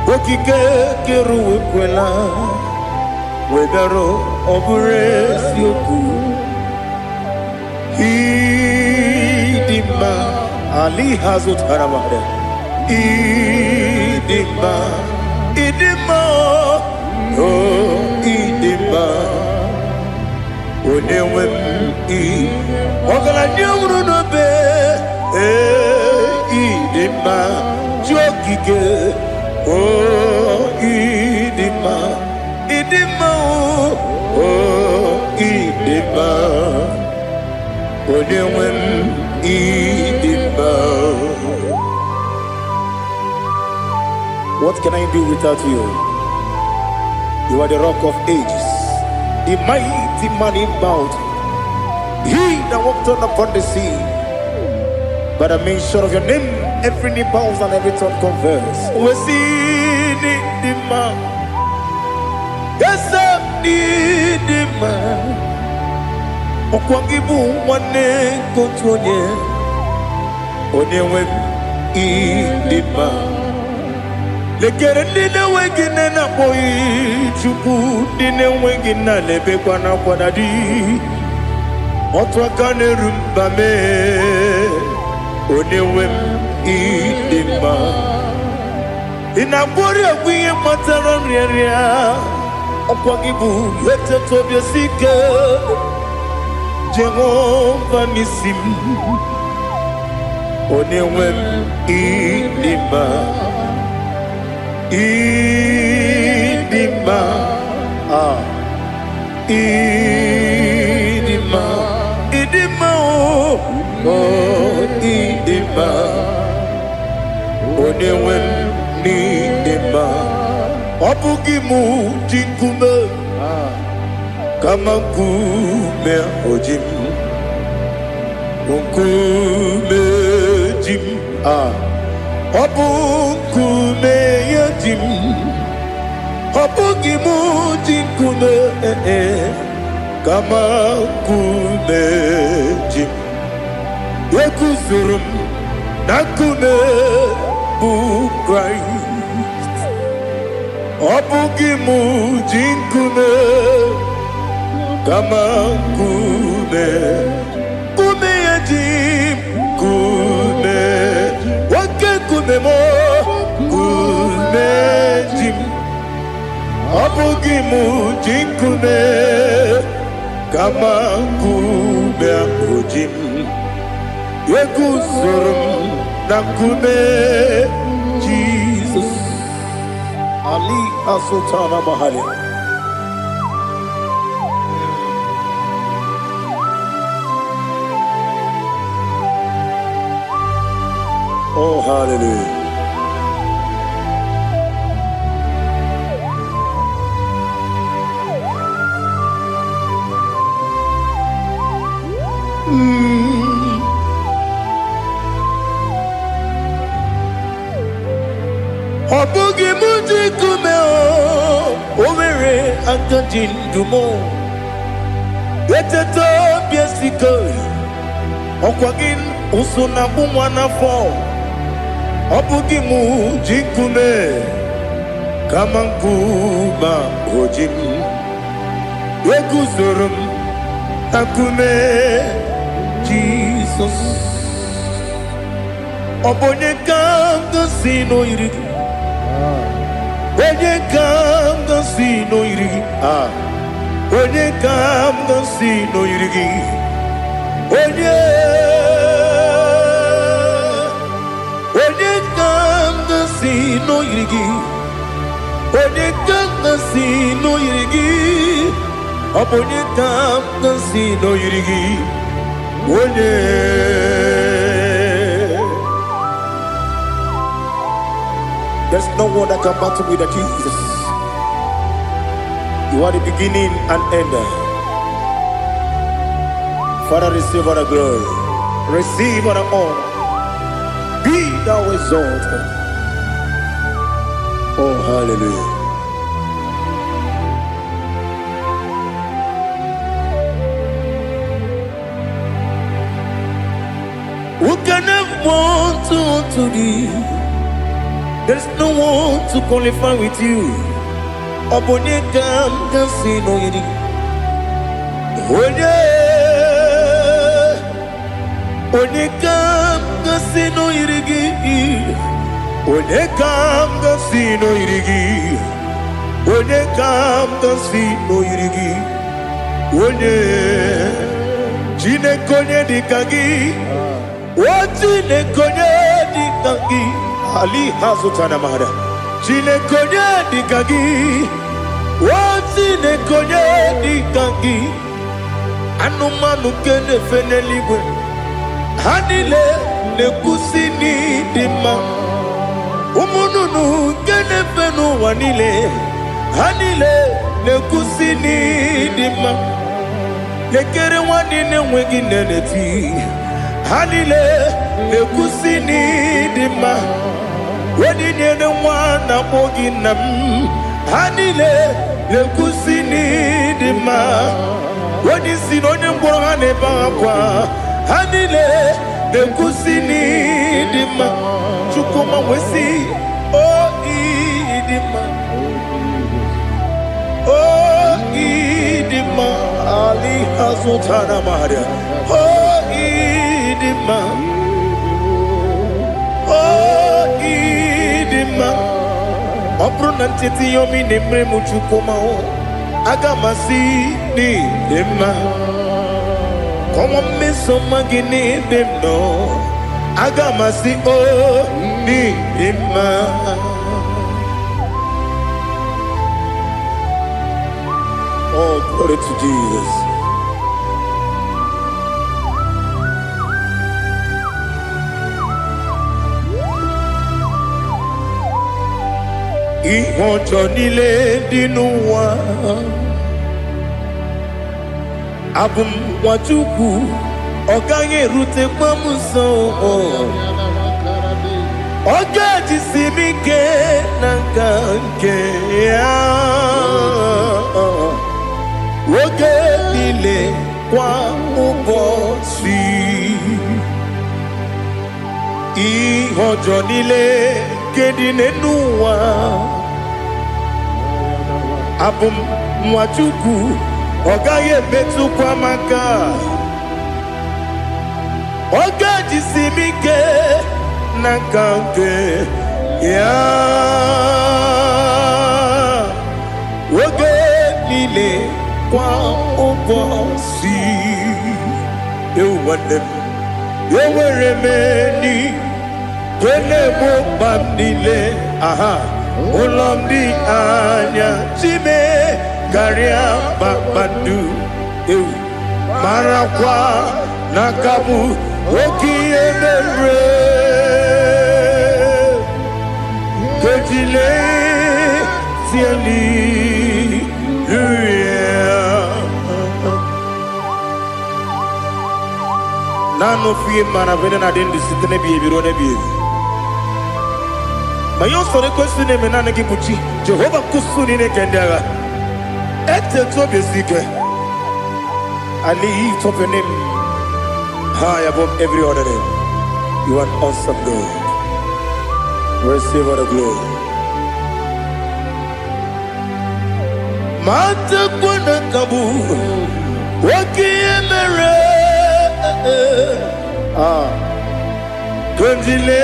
A: okike keru we kwela we daro obure sioku idima ali hazut haramade idima Idima, oh Idima, onewem ogala nyamru no be, Idima, jokike, oh Idima, Idima, oh Idima, onewem Idima. What can I do without you? You are the rock of ages, the mighty man in mountain. He that walked on upon the sea. By the mention of your name, every knee bows and every tongue confesses. We see the man. Yes, the man. Okwangibu wane kontonye. Onyewe the man. Lekere nina wengine na boyi chuku nina wengine lebe kwa na kwa di otwa kane rumba me onewem idima ina bori agwiye matara nriya okwagibu yete tobye sike Jehova nisim onewem idima Idima, Idima, Idima, oh, Idima, Onewem Nidima, Obugimu Jinkume, Kamakume Ojim, Unkume Jim, Obukume Yajim Obugimu Jinkume Kama Kume Jim Yekuzurum Nakume Christ Obugimu Jinkume Kama Kume Kume Yajim Kume Kumemo, kumejim, abugimu jinkume, kama kumejim, yekuzurum na kume, Jesus, Ali Asultana Mahali. Oh, hallelujah. Obugi muji kumeo, omere antajin dumo. Eteto biesiko, okwagin usuna bumwana fo. Obugi muji kume, kamankuma ojim. Yekuzurum akume, Jesus. Obonye kanga sino irigi. Onye kanga sino irigi. Onye kanga sino irigi. Onye kanga sino irigi. Onye kamgasi no yirigi. Onye kamgasi no yirigi. Onye. There's no one that can battle with Jesus. You are the beginning and end. Father, receive all the glory. Receive all the honor. Be thou exalted. Oh, hallelujah. Who can have one to thee? There's no one to qualify with you. Onye kamgasi no yirigi. Onye kamgasi no yirigi. Onye kamgasi no yirigi. Onye kamgasi no yirigi. Onye Chineke onye dịka gị. O Chineke onye dịka gị. Ali hazutana mahara. Chineke onye dịka gị. O Chineke onye dịka gị. Anụmanụ nke na-efe n'eluigwe. Ha niile na-ekwusi n'ịdị mma. Ụmụ nnụnụ nke na-efe n'ụwa niile. Ha niile na-ekwusi n'ịdị mma. Lekere nwanne na-enweghị nne n'eti. Ha niile na-ekwusi n'ịdị mma. Onyinye nwa na-akpọ gị nna m. Ha niile na-ekwusi n'ịdị mma. Onye isi na onye mkpọrọ ha na-ebe akwa. Ha niile na-ekwusi n'ịdị mma. Chukwuma nwesi o ịdị mma. O ịdị mma. Ali hazutana Maria. O ịdị mma. O ịdị mma. Ọ bụrụ na ntete yomi na-emere m Chukwuma aga m asị n'ịdị mma. Kọwa mmeso mma gị n'ebe m nọ. Aga m asị o n'ịdị mma. Oh, glory to Jesus. Ihe ọjọọ niile dị n'ụwa. Abụ m nwa Chukwu, ọ gaghị erutekwa m nso. Ọ ga-ejisi m ike na nka nke ya. Oge niile kwa ụbọchị. Ihe ọjọọ niile nke dị n'ụwa. Abụ m nwa Chukwu, ọ gaghị emetụkwa m aka. Ọ ga-ejisi m ike na nka nke ya. Oge niile kwa ụbọchị. Ewu nwanne m, enwere m enyi na-egbu mkpa m niile. Ụlọ m dị anya chime karịa kpakpando. Ewu marakwa na aka bụ oke ihe mere. Kejile tieli nano fie mana vene na den disitene bi ebiro ne bi. Ma yo sore kwesi ne menane ki buchi. Jehovah kusuni ne kendaga. Ete to besike. I lift up your name high above every other name. You are awesome God. Receive all the glory. Mata kuna kabu wakiemere. Kandile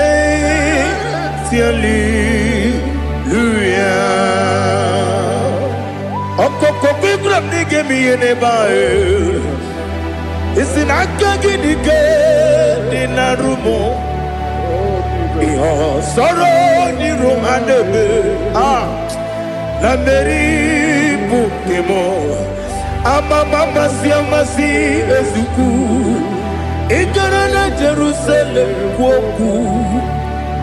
A: hallelujah. Okoko kikram nige miyene bae. Isinaka gidike dinarumo. Iho soro ni rumanebe.
B: Ameri Pukemo Amamasi Amasi Ezuku Ikarana Jerusalem Kwoku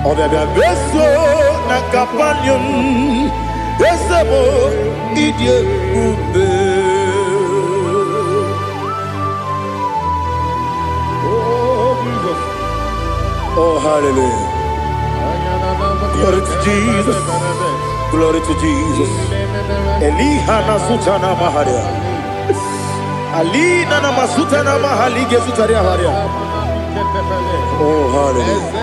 B: Obebe Beso na Kapanium Esebo Idie Ube. Oh, hallelujah. Glory to Jesus. Glory to Jesus. Elihana Sutana Maharia. Alina Namasutana Mahalige Sutaria Haria. Oh, hallelujah.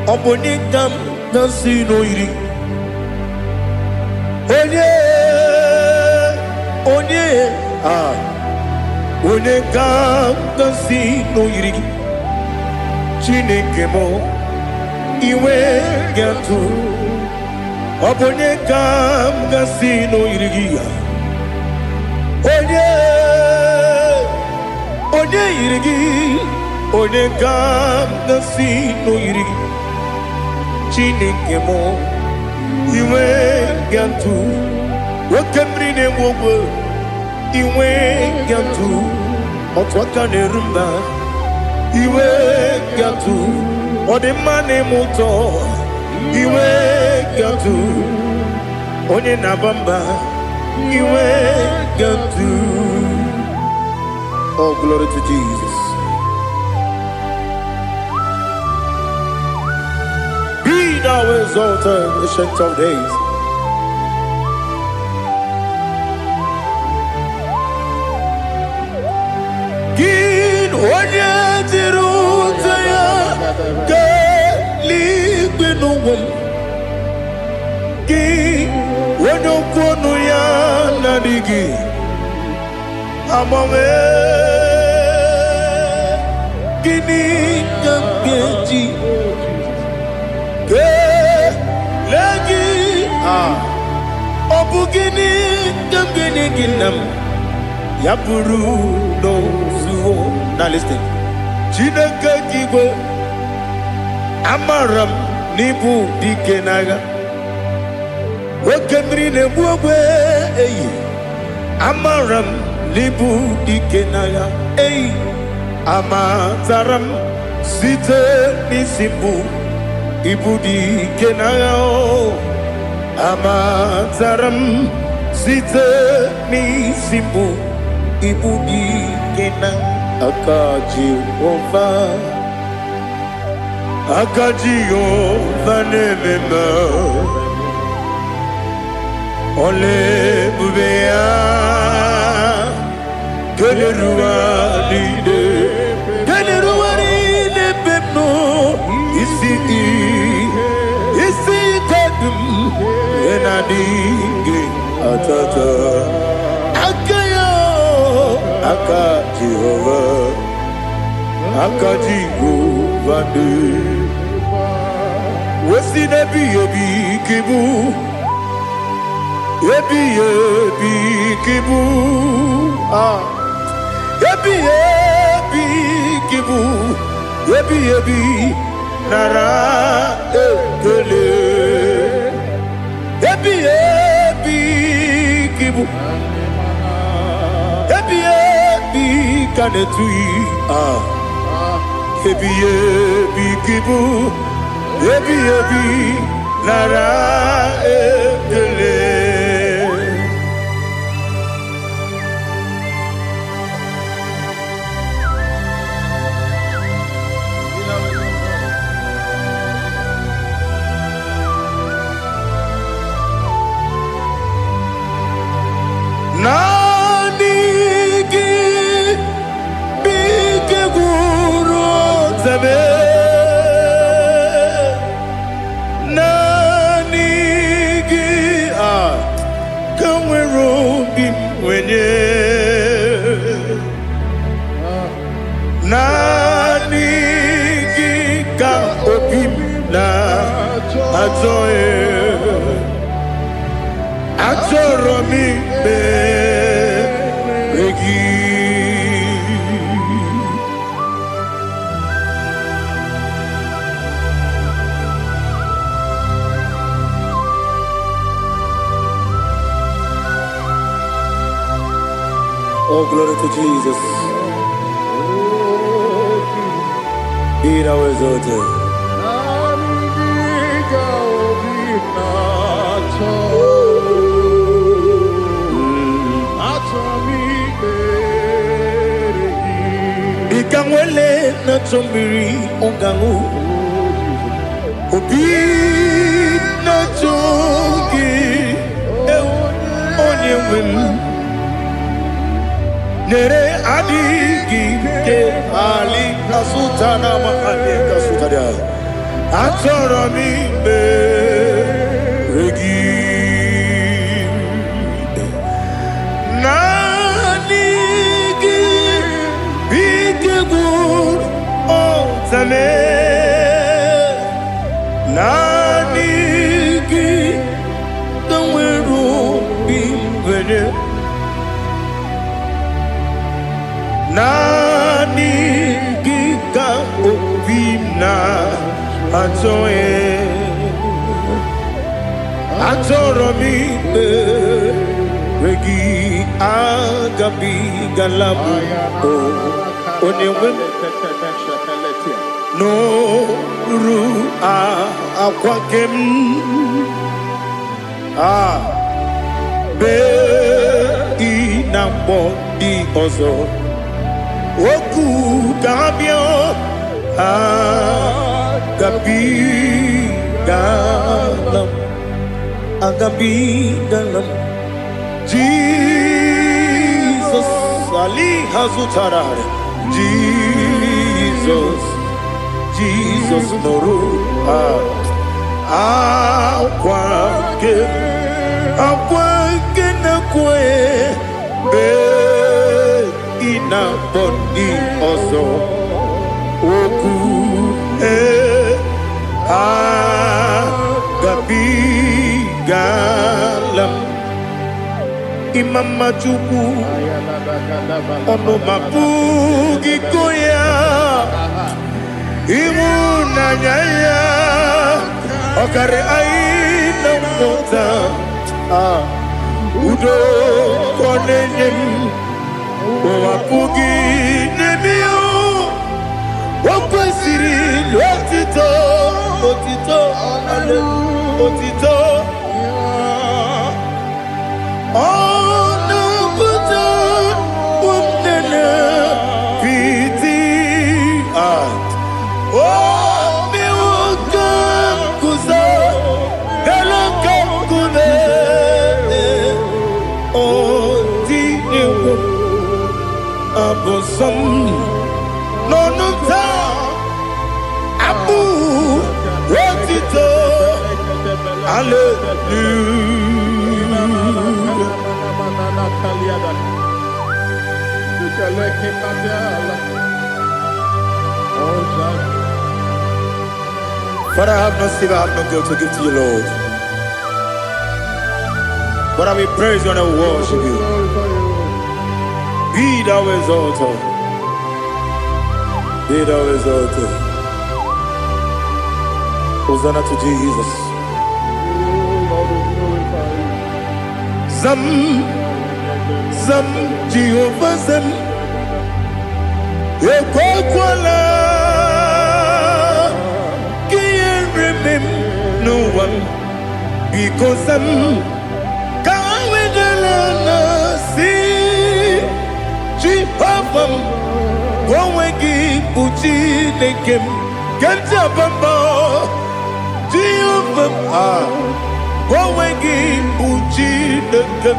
B: Obonikam Nasino Iri. Onye kam kasi no yiri Chineke mo iwe gatu Onye kam kasi no yiri Onye yiri Onye kam kasi no yiri Chineke mo iwe gatu Wakemri ne wowo iwe gatu Otwaka ne rumba iwe gatu Odemane moto iwe gatu Onye nabamba iwe gatu. Oh, glory to Jesus. Be thou exalted, ancient of days. Onye tiruta ya ke ligbinu ki onye kwonu ya na digi amame gini kamgeji ke lagi obu gini kamgeni ginam ya buru no zuo. Now listen. Chineke kigwe amaram nibu dikenaga Wekemri nebuogwe eyi amaram nibu dikenaga eyi amataram site nisimbu ibu dikenaga amataram site nisimbu ibu dikenaga Akaji Ova nemema Ole bubea Geleruwa lide bebno Isi kadum Enadingi atata Aka Jehovah de Wesi nebi yebi kibu Yebi kibu Yebi kibu Yebi nara ekele Yebi kibu Kanetui Ebi kibu Ebi Nara ekele
A: Oh, glory to Jesus. Be thou exalted. Ikangwele na chombiri ongangu Obi na chongi onye wim Nere adigi ke ali kasutana ma ali kasutaria Atoro mi be regi Nanigi bikegur otame Nanigi tanweru bimwere Nanigi ka obimna atoye Atoro mi regi agabi galabu onewem no ru akwakem be inambo di ozo oku kabio agabi galam agabi galam Jesus Ali Hazutarare Jesus Noru Akwake na kwe be ina boni ozo oku gabi galam Imam Majuku ono mapugi koya imu nanyaya okare aina mota udo konenyem mapugi nemio wakwesiri otito ale otito Abosom nonuta abu wotito Father, I have no silver, I have no gold to give to you, Lord. But I will praise you and I will worship you. Be thou exalted. Be thou exalted. Hosanna to Jesus. Zam Jehovah Zam Ekwakwala Can't remember no one because Zam Kawedalana see Jehovah Gwawegi Uchi Nekem Kanjabamba Jehovah Gwawegi Uchi Nekem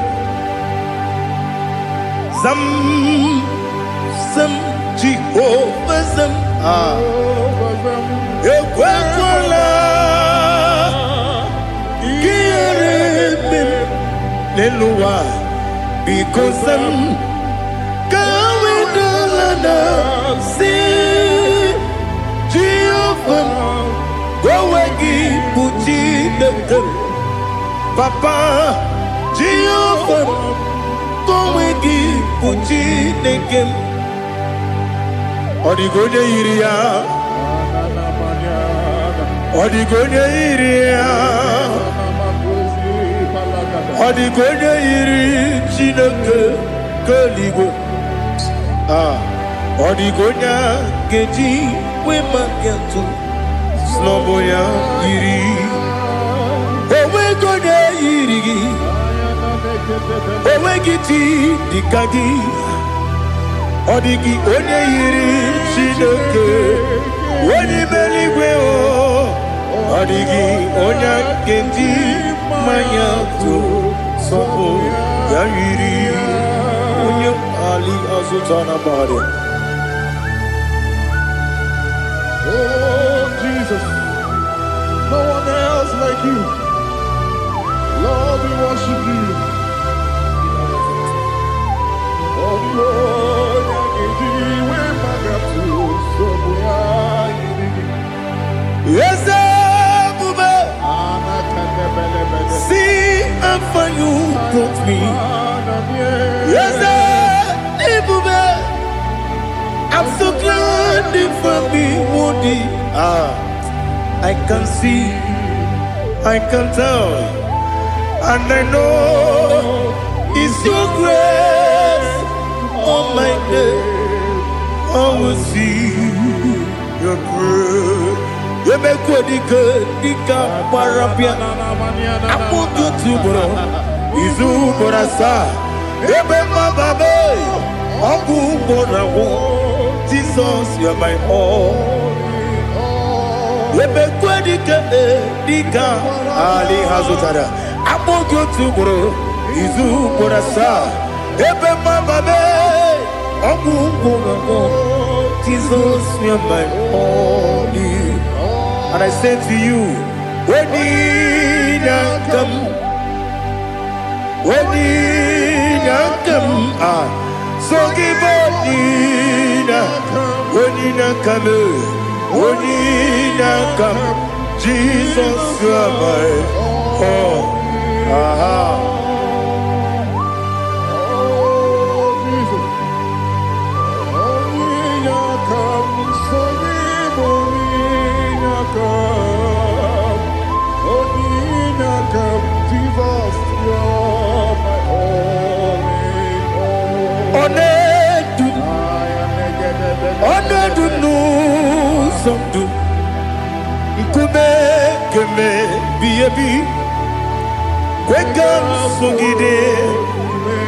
A: Zam Jehovah Zam Ekwakwala Kieremem Nelua because Zam Kawedalana see Jehovah Gwawegi Uchi Nekem Papa Jehovah Gwawegi Uchi Nekem Odigonya iria Odigonya iri Chineke Keligwe Odigonya geji we magetu Snowboya yiri Owe gonya yiri Owe giti dikagi Odigi onye yiri Chineke Wani meligwe o Odigi onya geji manyatu Sopo ya yiri Onye Ali Azutana Bari.
C: Oh, Jesus, no one else like you. Lord, we worship you. Oh, Lord,
A: yes, Bube. See how far you brought me. Yes, Bube. I'm so glad for me, Woody. I can see, I can tell, and I know it's your grace on my day. I will see your grace. You make good, Dika Parapia. I put you to bro. Izu Borasa. You make my baby. Abu Borawo. Jesus, you're my all. You make good, Dika Ali Hazutara. I put you to bro. Izu Borasa. You make my baby. Jesus, you're my only. And I say to you, when you come, so give when you come, Jesus, you're my all.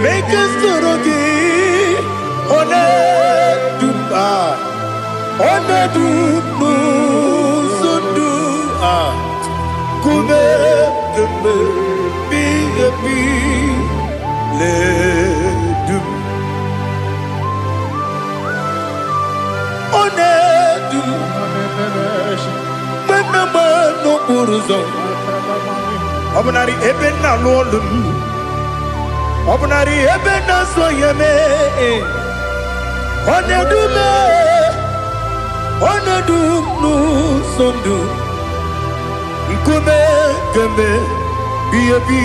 A: Make us Obnari ebena lolum Obnari ebena soyeme Onedumu sondu Nkume keme biyebi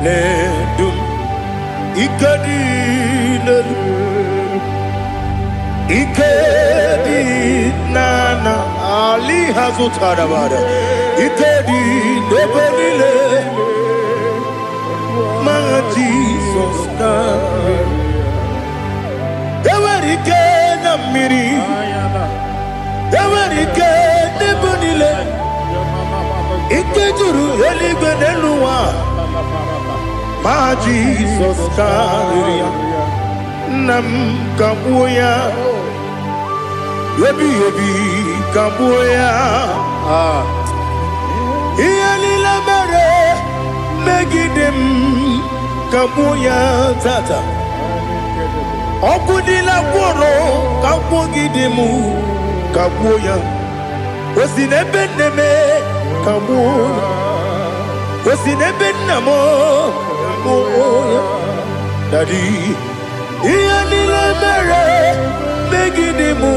A: ledum Ikadi nana Ali Hazutarabada Ikadi nebelile Ma Jesus na Ewerike na miri Ewerike nebelile Ikejuru eligwe neluwa Ma Jesus na Nam kabuya Yebi kabuya Iyalila mere Megidem kabuya tata Okudila kworo kabugidemu kabuya Osinebeneme kabuya Osinebenamo kabuya Daddy Iyalila mere Megidemu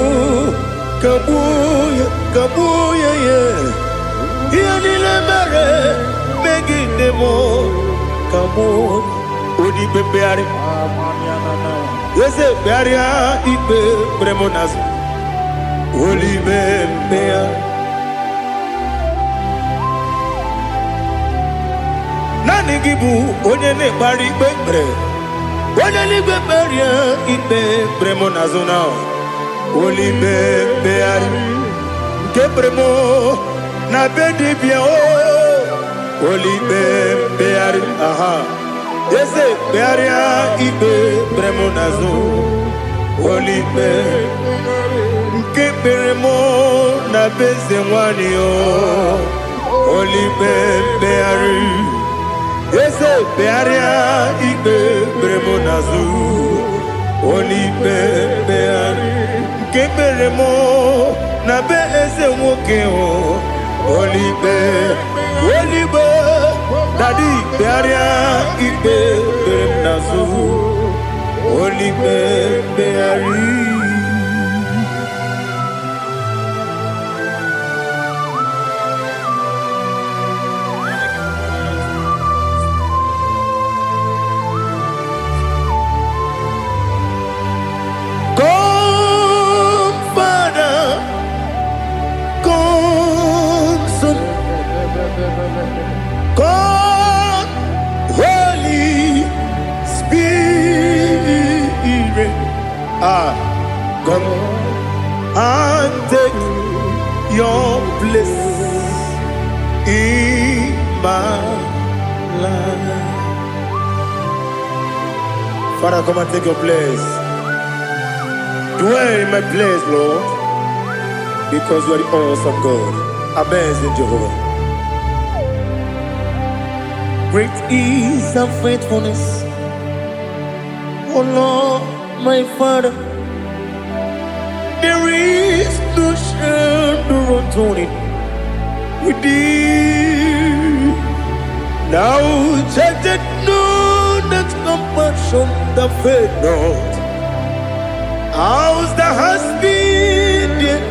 A: kabuya kabuya yeah Iyalila mere Megidemu kabuya Odi bebeari Yese bearia ibe premonas Oli bebea Nani gibu onye ne bari bebre Oneligwe beria ikpe bremo nazona. Olibe beari. Ke bremo na bedi bia o. Olibe beari. Aha. Ese bearia ikpe bremo nazo. Olibe. Ke bremo na beze wani o. Olibe beari. Ese bearia ikpe bremo nazu. Olibe beari. Ke bremo na be ese woke o. Olibe. Olibe. Daddy bearia ikpe bremo nazu. Olibe beari. God, Holy Spirit, come and take your place in my life. Father, come and take your place. Dwell in my place, Lord, because you are the awesome God. Amazing Jehovah. Great is thy faithfulness, O Lord, my Father. There is no shadow of turning with thee. Now check that no that compassion that faith not. Ours that has been there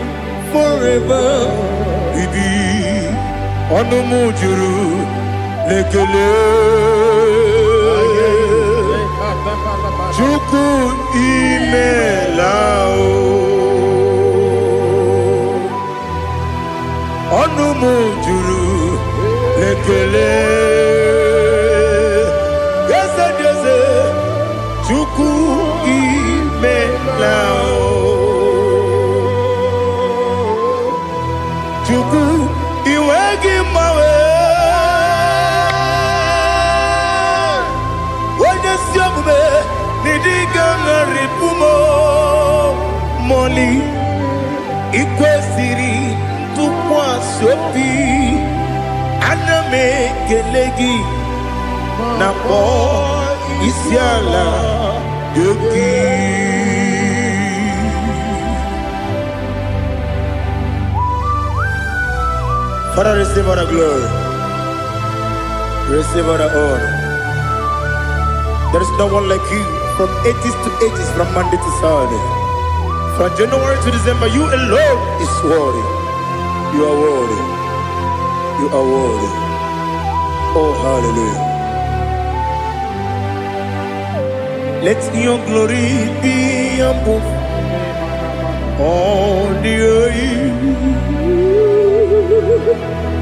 A: forever with thee. On the mujuru. Lekele Chuku imelao Onumu juru Lekele Yese yese Chuku imelao Chuku iwegi mawe Moli ikwesiri tukwasopi aname kelegi na po isiala yoki. Father, receive all the glory, receive all the honor. There is no one like you. From ages to ages, from Monday to Sunday, from January to December, you alone is worthy. You are worthy. You are worthy. Oh, hallelujah. Let your glory be above all the earth.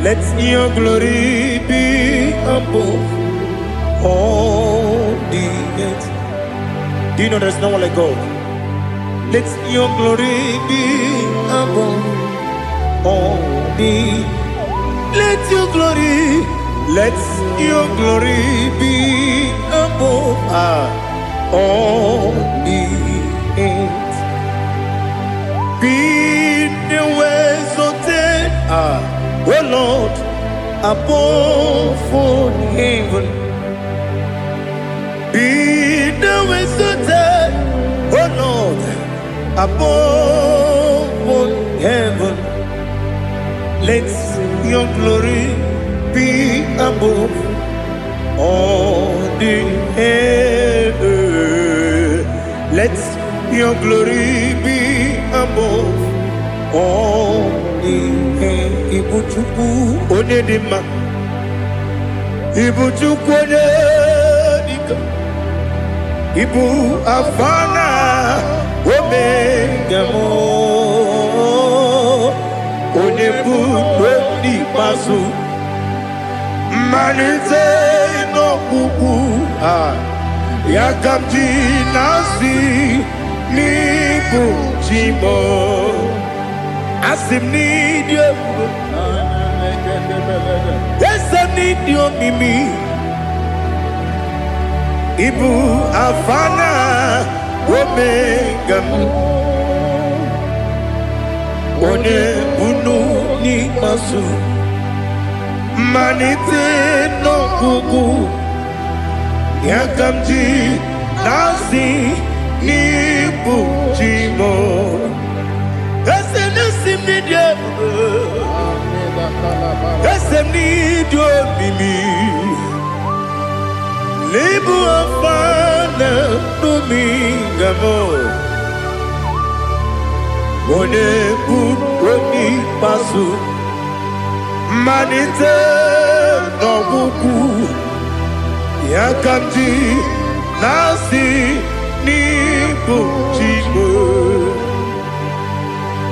A: Let your glory be above all the earth. Do you know there's no one like God? Let your glory be above all the. Let your glory be above all the earth. Be the ways of death, oh Lord, above all heaven. Be the wisdom, oh Lord, above all heaven. Let your glory be above all the earth. Let your glory be above all the earth. Ibuchuku onedima, Ibuchuku onedika. Ibu afana omega mo onebu odi pasu manite no kuku
C: Yakamji nasi nibu chimo asim nidio esem nidio mimi ibu afana omega one bunu ni masu manite no gugu Yakamji nasi nibu chimo esem nasim nidio esem nidio mimi Libu afana numingamo One buni pasu Manite no buku Yakamji nasi nibu chimo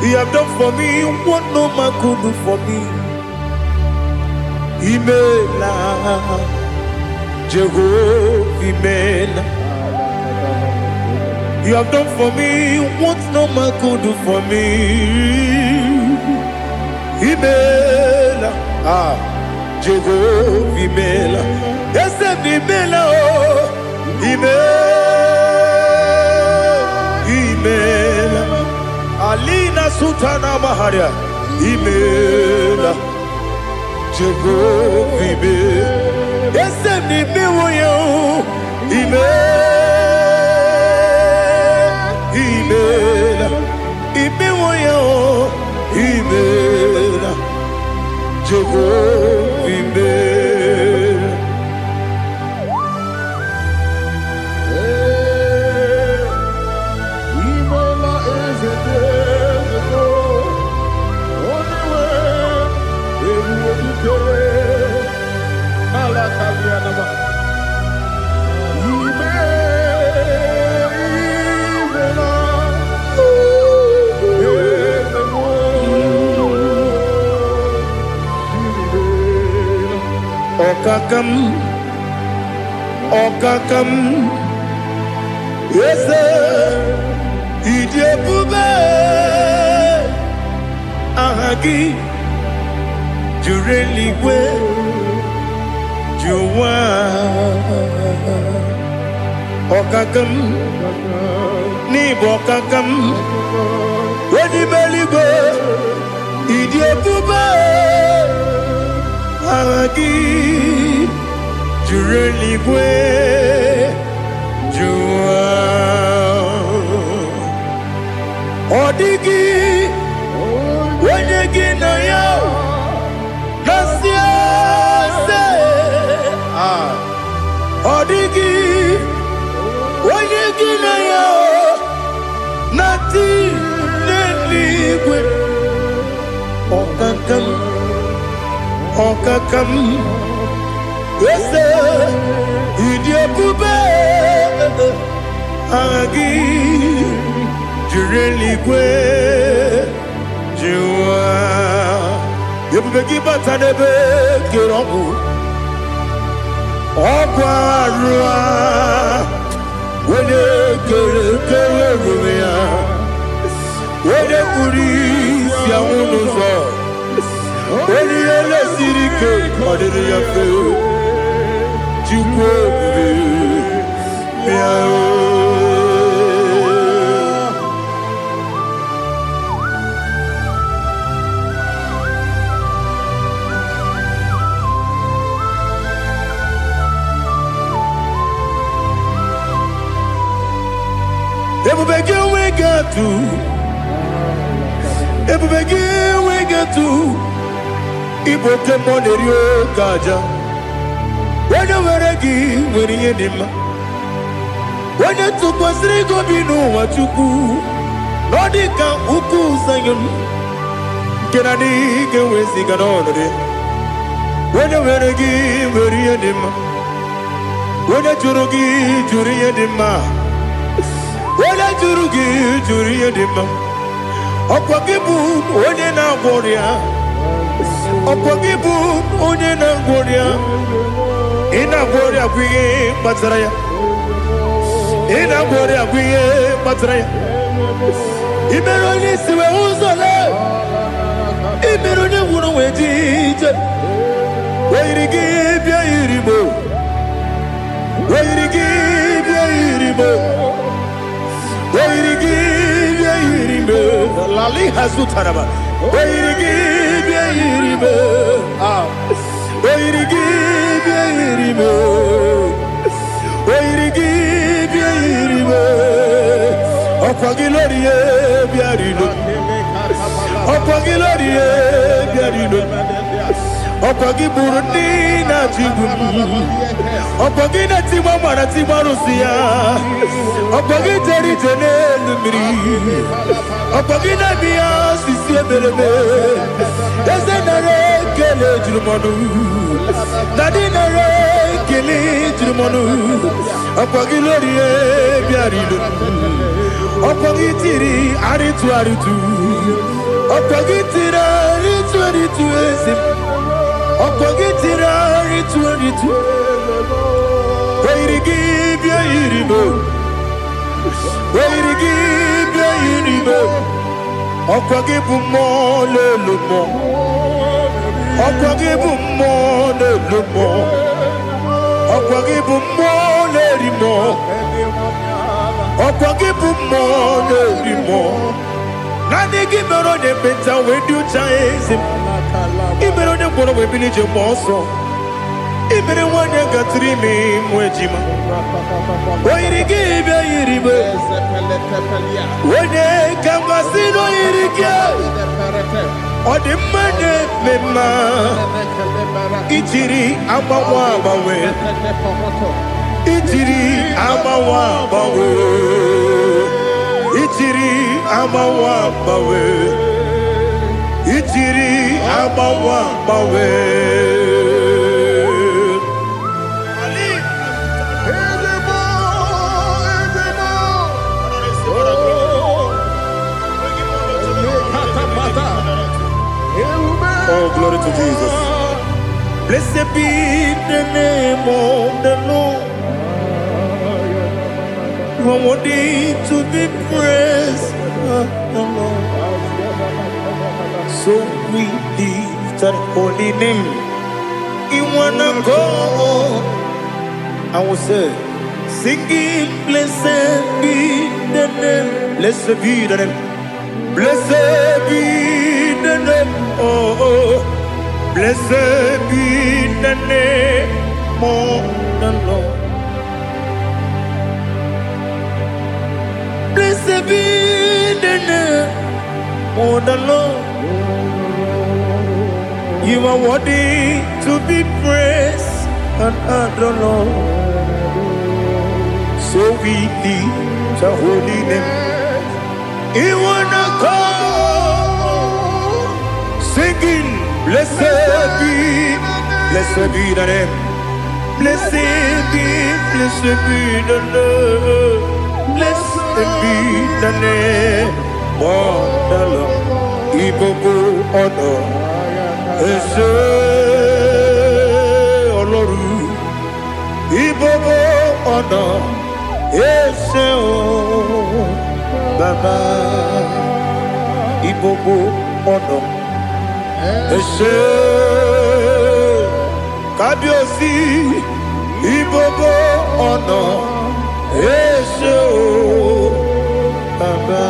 C: You have done for me what no man could do for me Imela Jehovah, Amen. You have done for me what no man could do for me. Amen. Jehovah, Amen. Yes, Amen. Amen. Amen. Alina Sutana Maharia. Amen. Jehovah, Amen. Yes, Amen. Okakam, yes, Idiabube, Ahagi, Jureli, Juwa, Okakam, Nibokakam, Wedi Beligo, Idiabube, Ahagi. Jureligwe Jua Odigi Wenyegi na ya Nasia se Odigi Wenyegi na ya Nati Neligwe Okakam Okakam Yes, Idiabube Agi Jureligwe Jua Yebubeki Batanebe Kirongu Okwarua Wede Kere Rumia Wede Kuri Siamunuzo Wede Ele Sirike Kodiri Yafe Everybody we get to Ibo Kemonerio Kaja When you were a gift, when you did when you took us, they go be no what you do. Nodika Uku Sayon Kennedy can we sing it on it. When you were a gift, when you did when you Jurugi, Juria Dima. When you Jurugi, Juria Dima. Okwakibu, Odena Boria. Okwakibu, Odena Boria. Ina Boria Queen Bataraya ina bore abuye matre imero ni siwe uzole imero ni wunu wejije weirigi bia iribo weirigi bia iribo weirigi bia iribo lali hazutaraba weirigi bia iribo weirigi bia iribo weirigi bia iribo opagiloriye bia iribo opagiloriye bia iribo opagi burundi na jibum opagi na timama na timarusia opagi teri tene lumiri opagi na biya sisi berebe ese nare kele jurumonu nadi nare kele jurumonu opagi loriye biarido opagi tiri aritu opagi tira aritu esim opagitira ritu weirigi bia iribo weirigi bia iribo opagibu mo lelumo opagibu mo lelumo opagibu mo lerimo opagibu mo lerimo nani gibero de beta wedu chaizim ibero de koro we bilije moso ibere wanya gatrimi mwejima oirigi be iribe wone kambasino irige odimane mema itiri amawa bawe itiri amawa bawe itiri amawa bawe itiri amawa bawe Oh, glory to Jesus. Blessed be the name of the Lord. You are worthy to be praised, the Lord. So we lift that holy name. You wanna go? I will say, singing, blessed be the name. Blessed be the name. Blessed be the name. Oh, blessed be the name of the Lord. Blessed be the name of the Lord. You are worthy to be praised and adored, Lord. So we lift the holy name. You wanna call, singing, blessed be the name. Blessed be the Lord. Blessed be the name of the Lord. Ibobo honor. Ese Oloru, Ibobo honor, Ese o Baba, Ibobo honor, Ese Kabiosi, Ibobo honor, Ese o Baba.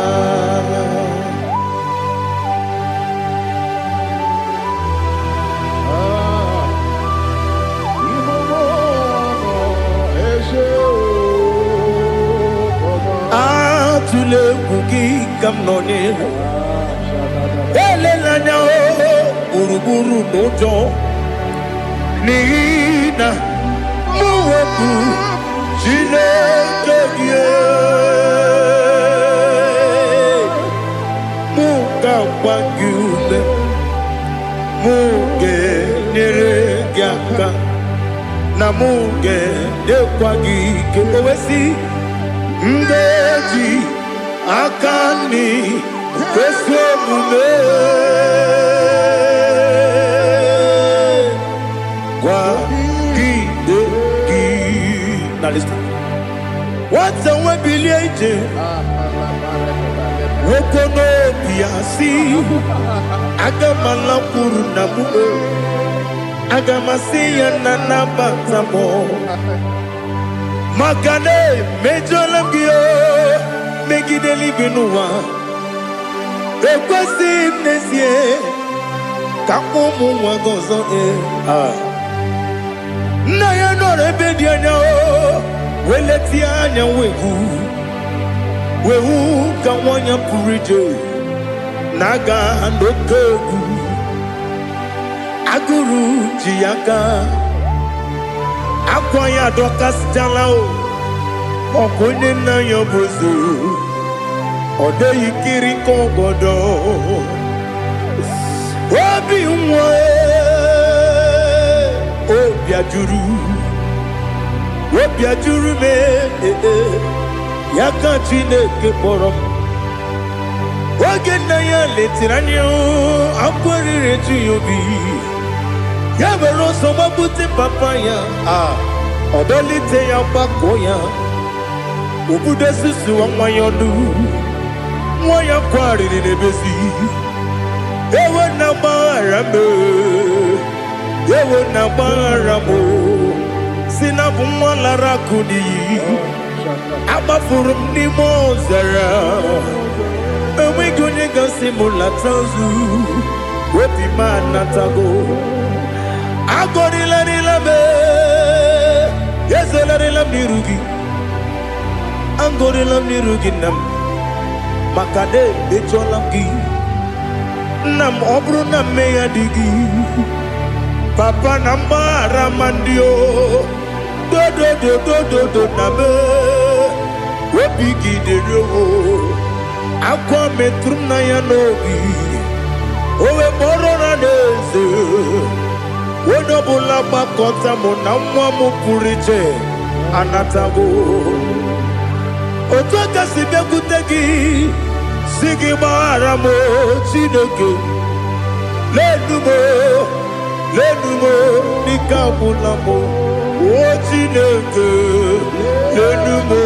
C: Tule bugi kamnoni ele lanya o buruburu nojo nina muweku jineke muka kwagule muge neregiaka na muge dekwagike owesi ndeji akani kweso mume kwa gide gi. Now listen. What Wata wabilieje Wokono biasi Agamala puru namu Agamasiya nanabatamo Magane mejolamgio Megideli binuwa Ekwesi mnesie Kamumu wagozo Na ya nore bedianya Weleti anya wehu kawanya purije Naga andokegu Aguru jiyaka Akwanya dokas jalao Okonye na yobozu Ode yikiri kogodo Obi mwe Obi ajuru me Yaka Chineke kpọrọ m oge nna ya letiri anya akwarịrị eju ya obi ya were ọsọ gbapute papa ya ọdọlite ya gbakọ ya obodo susu nwa ya ọnụ nwa ya kwarịrị n'ebezi ewe na gbaghara m si na bụ nwa lara akụ n'iyi agbafuru m n'ime ọzara enweghị onye gasị m lata ozu obi m anatago agọrịlarịla m ezolarịla m n'iru gị agọrịla m n'iru gị nna m maka na emejọla m gị nna m ọ bụrụ na mmehie dị gị papa na mgbaghara ma ndị o dodododododo na me obi gị dịrị owo akwa metụrụ m na ya n'obi owe kpọrọ na n'eze onye ọbụla gbakọta mụ na nwa m pụrụ iche anatago otu aka si bịakwute gị si gị gbaghara m Chineke lenumo dịka agwụla m o Chineke lenumo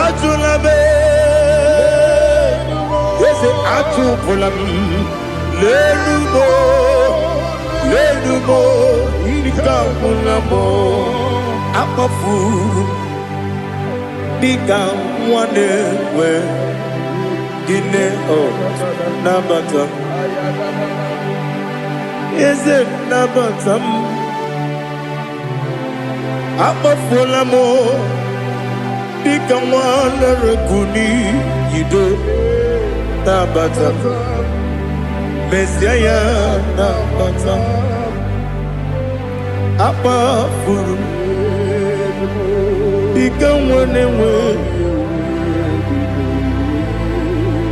C: ajụla m eze atụpụla m lenumo dịka agwụla m akpafuru dịka nwa na-enwe gịnị nabata eze nabata m akpafuola m dịka nwa na-erekwu n'iyido nabata mesia ya nabata akpafuru dịka nwa na-enwe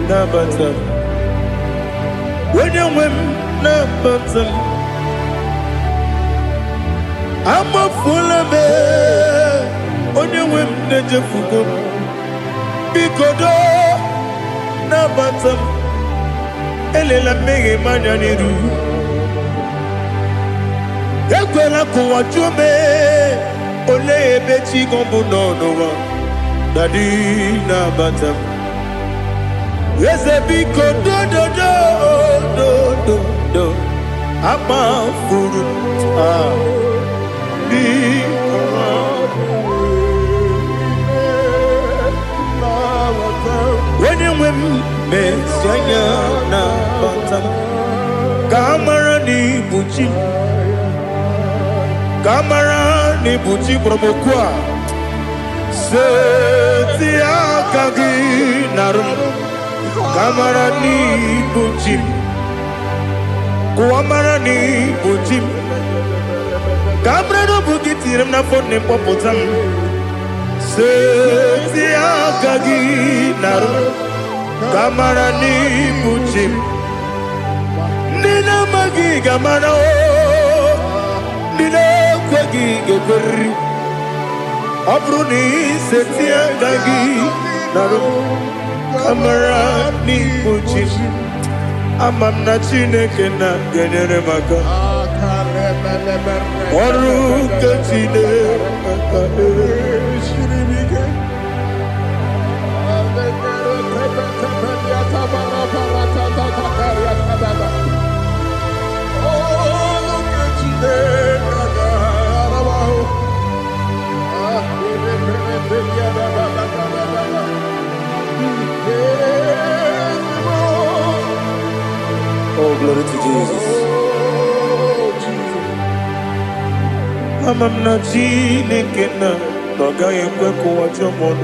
C: nabata onye nwe m nabata m amafuola m onye nwe m na-ejefugo m biko do nabata m elela mmehie m anya n'iru ekwela ka ụwa jụọ m olee ebe chi gị bụ n'ụwa dadi nabata m eze biko do akpafuru onye nwe m mesi anya na bata ka amara n'ibu chi ka amara n'ibu chi kpọrọ m okwu a seti aka gị narụ ka amara n'ibu chi kụwa mara n'ibu chi ka amara n'obu gị tinyere m n'afọ nne mkpọpụta m seti aka gị narụ ka amara n'ibu chi ndị na-amaghị ga-amara ndị na-ekweghị ga-ekweriri ọ bụrụ na iseti aka gị narụ ka amara n'ibu chi ama m na Chineke na-enyere m aka ọrụ nke Chineke
A: Oh, glory to Jesus.
C: Amam na Chineke na n'ọgaghị ekwe ka ụwa jọọ m.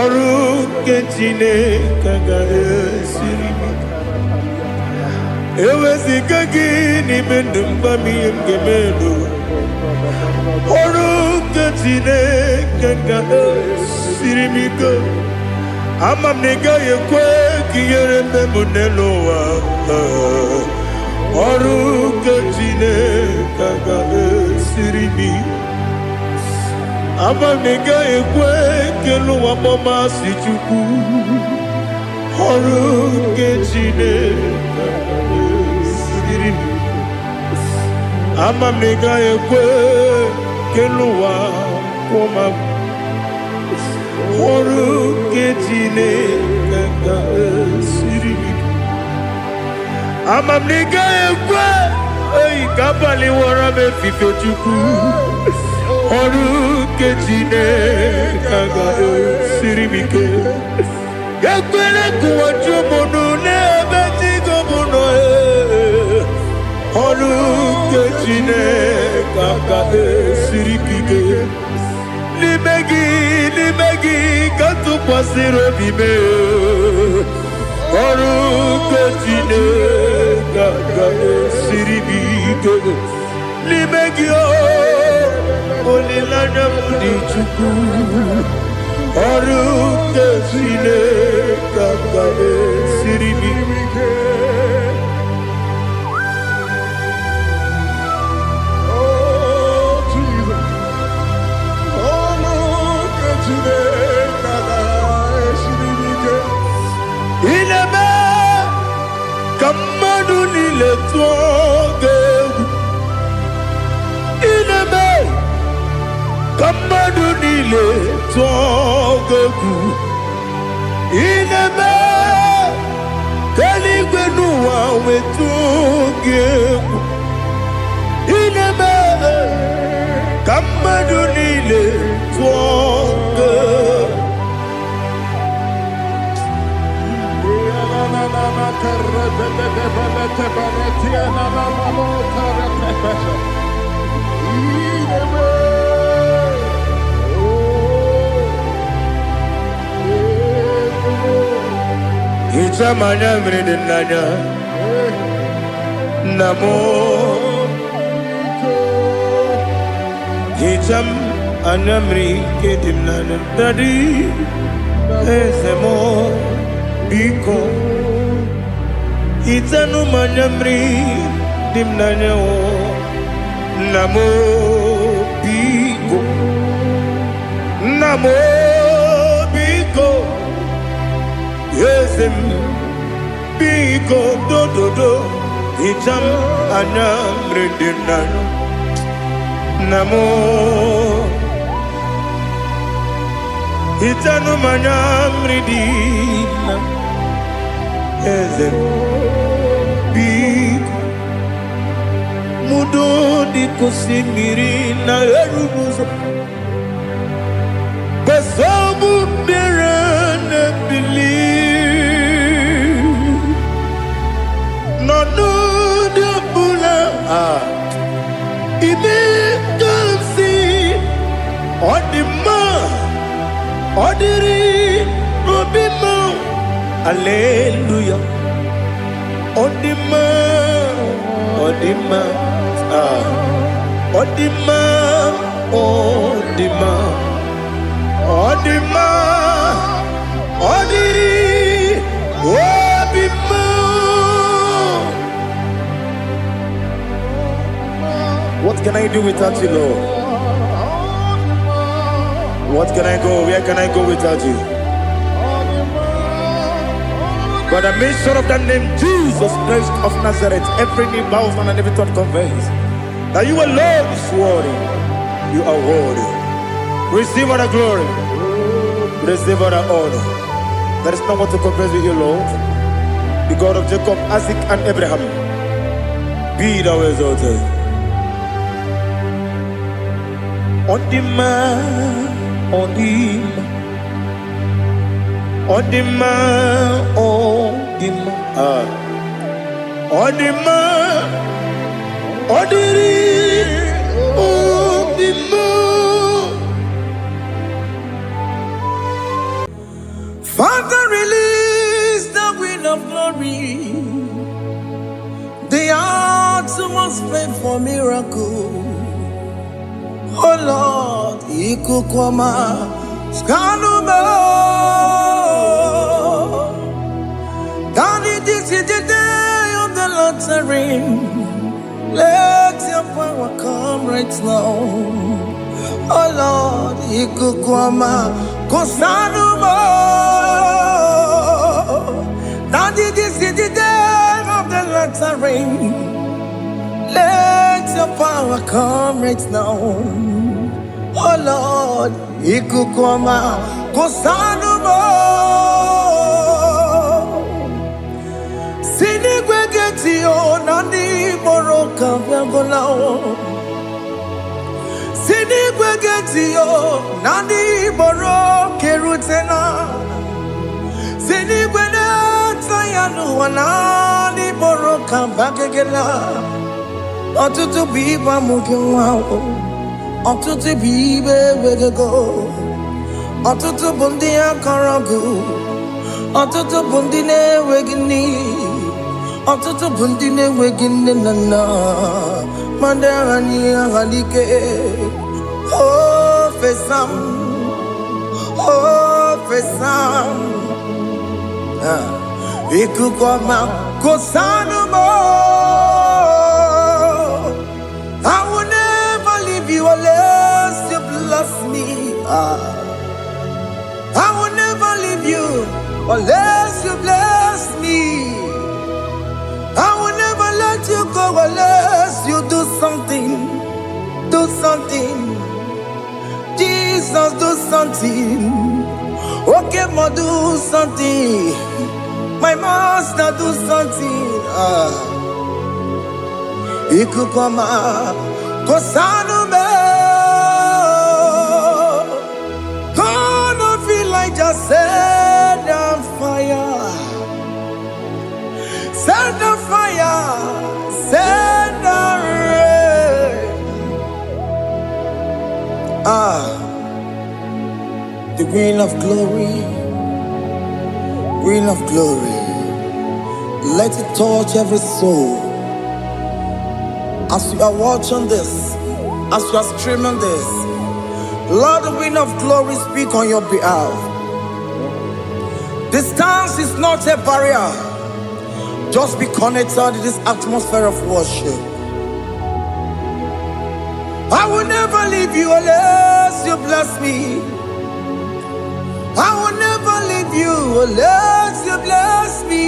C: Ọrụ nke Chineke ga-esiri m. Eweziga gị n'ime ndụ mgba m ihe m ga-eme. Ọrụ nke Chineke ga-esiri m ike. Ama m na ị gaghị ekwe ka ihere eme m n'elu ụwa. Ọrụ nke Chineke ga-esiri m ike. Ama m na ị gaghị ekwe ka elu ụwa gbamasị Chukwu. Ọrụ nke Chineke ga-esiri m ike. Ama m na ị gaghị ekwe ka elu ụwa kwụma m. Ọrụ nke Chineke ga-esiri m ike. Ama m na ị gaghị ekwe ka abalị wara m efife Chukwu. Ọrụ nke Chineke ga-esiri m ike. Ekwere ka ụwa jụọ m n'ebe Chigo m nọ. Ọrụ nke Chineke ga-esiri m ike. N'ime gị ka tụkwasịrị obi m. Ọrụ nke Chineke ga-esiri m ike. N'ime gị olileanya m dị Chukwu. Ọrụ nke Chineke ga-esiri m ike. Ineme ka mmadụ niile tụọ gị egwu. Ineme ka mmadụ niile tụọ gị egwu. Ineme ka eluigwe n'ụwa wee tụọ gị egwu. Ineme ka mmadụ niile tụọ gị egwu. Hicham anya mmiri dị n'anya nna m. Hicham anya mmiri nke dị m n'anya Daddy, eze m biko. Hitanụ m anya mmiri dị m n'anya nna m biko. Nna m biko. Eze m biko dododo. Hicham anya mmiri dị m n'anya nna m. Hitanụ m anya mmiri dị na eze m biko. Mudo dị ka osimiri na-eru ụzọ. Besobu mmiri na-ebili. N'ọnụ dị ọbụla ime ka m si ọ dị mma. Ọ dịrị n'obi m. Hallelujah. Ọ dị mma. Ọ dị mma. Ọ dị mma. Ọ dị mma. Ọ dị mma. Ọ dịrị obi m.
A: What can I do without you, Lord? What can I go? Where can I go without you? By the mention of that name, Jesus Christ of Nazareth, every knee bows down and every tongue confesses that you alone is worthy. You are worthy. Receive all the glory. Receive all the honor.
C: There is no one to compare with you, Lord. The God of Jacob, Isaac, and Abraham. Be thou exalted. On the man, on the man, on the man, on the man, on the man, on the man.
A: Father, release the wind of glory. The heart must pray for miracle. Oh Lord, Ikukwama, Skanuma. Daddy, this is the day of the lottery. Let your power come right now. Oh Lord, Ikukwama, Kosanuma. Daddy, this is the day of the lottery. Let your power come right now. Oh Lord, Ikukwama, Kosanuma. Sinigwegeti o nani moroka vyangolao. Sinigwegeti o nani moroke rutena. Sinigwene tayanu wanani moroka bagegela. Ọtụtụ bụ ibe amụghị nwa ahụ. Ọtụtụ bụ ibe wegego. Ọtụtụ bụ ndị akọrọ gụ. Ọtụtụ bụ ndị na-enweghị nne. Ọtụtụ bụ ndị na-enweghị nne na nna. Ma ndị agha n'ihe agha n'ike. O fesam. O fesam. Ikuku ọma Kosanuma. I will never leave you unless you bless me. I will never leave you unless you bless me. I will never let you go unless you do something. Do something. Jesus, do something. Okay, ma, do something. My master, do something. Ikukwama, Kosanuma. Gonna feel like just set on fire. Set on fire. Set on rain. The wind of glory. Wind of glory. Let it touch every soul. As you are watching this, as you are streaming this, Lord, the wind of glory speak on your behalf. Distance is not a barrier. Just be connected to this atmosphere of worship. I will never leave you unless you bless me. I will never leave you unless you bless me.